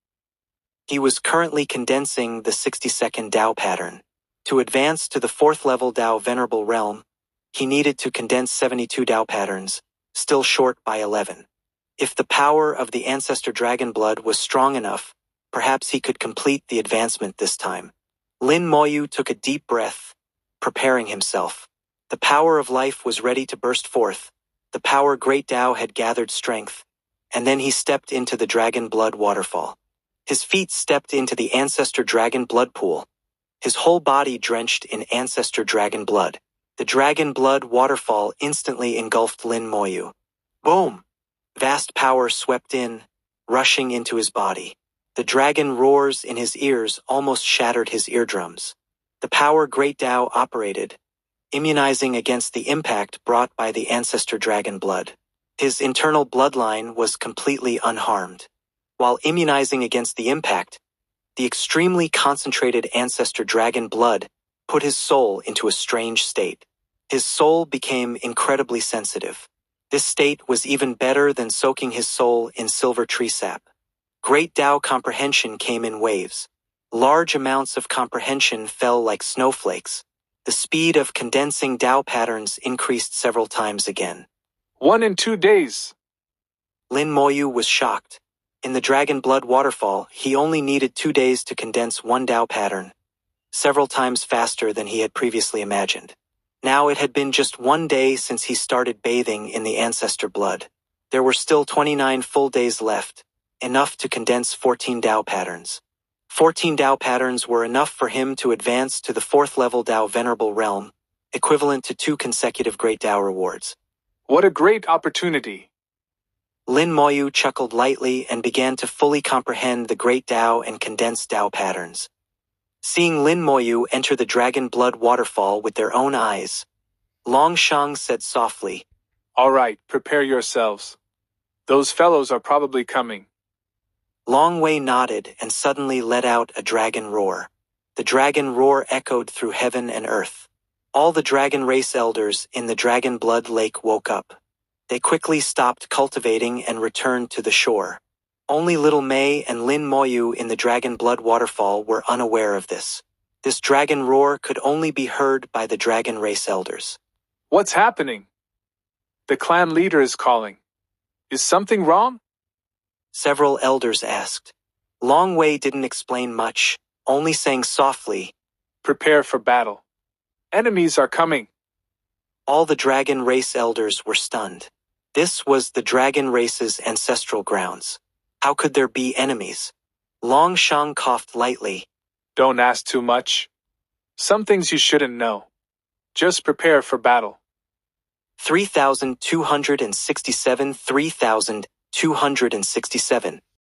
He was currently condensing the 60-second Dao pattern. To advance to the 4th-level Dao Venerable realm, he needed to condense 72 Dao patterns, still short by 11. If the power of the ancestor dragon blood was strong enough, perhaps he could complete the advancement this time. Lin Moyu took a deep breath, preparing himself. The power of life was ready to burst forth. The power Great Dao had gathered strength, and then he stepped into the Dragon Blood waterfall. His feet stepped into the ancestor dragon blood pool, his whole body drenched in ancestor dragon blood. The Dragon Blood waterfall instantly engulfed Lin Moyu. Boom! Vast power swept in, rushing into his body. The dragon roars in his ears almost shattered his eardrums. The power Great Dao operated, immunizing against the impact brought by the ancestor dragon blood. His internal bloodline was completely unharmed. While immunizing against the impact, the extremely concentrated ancestor dragon blood put his soul into a strange state. His soul became incredibly sensitive. This state was even better than soaking his soul in silver tree sap. Great Dao comprehension came in waves. Large amounts of comprehension fell like snowflakes. The speed of condensing Dao patterns increased several times again. 1 in 2 days. Lin Moyu was shocked. In the Dragon Blood Waterfall, he only needed 2 days to condense one Dao pattern, several times faster than he had previously imagined. Now it had been just 1 day since he started bathing in the ancestor blood. There were still 29 full days left, enough to condense 14 Dao patterns. 14 Dao patterns were enough for him to advance to the 4th level Dao Venerable Realm, equivalent to 2 consecutive Great Dao rewards. What a great opportunity! Lin Moyu chuckled lightly and began to fully comprehend the Great Dao and condensed Dao patterns. Seeing Lin Moyu enter the Dragon Blood Waterfall with their own eyes, Long Shang said softly, All right, prepare yourselves. Those fellows are probably coming. Long Wei nodded and suddenly let out a dragon roar. The dragon roar echoed through heaven and earth. All the dragon race elders in the Dragon Blood Lake woke up. They quickly stopped cultivating and returned to the shore. Only Little Mei and Lin Moyu in the Dragon Blood Waterfall were unaware of this. This dragon roar could only be heard by the dragon race elders. What's happening? The clan leader is calling. Is something wrong? Several elders asked. Long Wei didn't explain much, only saying softly, Prepare for battle. Enemies are coming. All the dragon race elders were stunned. This was the dragon race's ancestral grounds. How could there be enemies? Long Shang coughed lightly. Don't ask too much. Some things you shouldn't know. Just prepare for battle. 3,267 3,267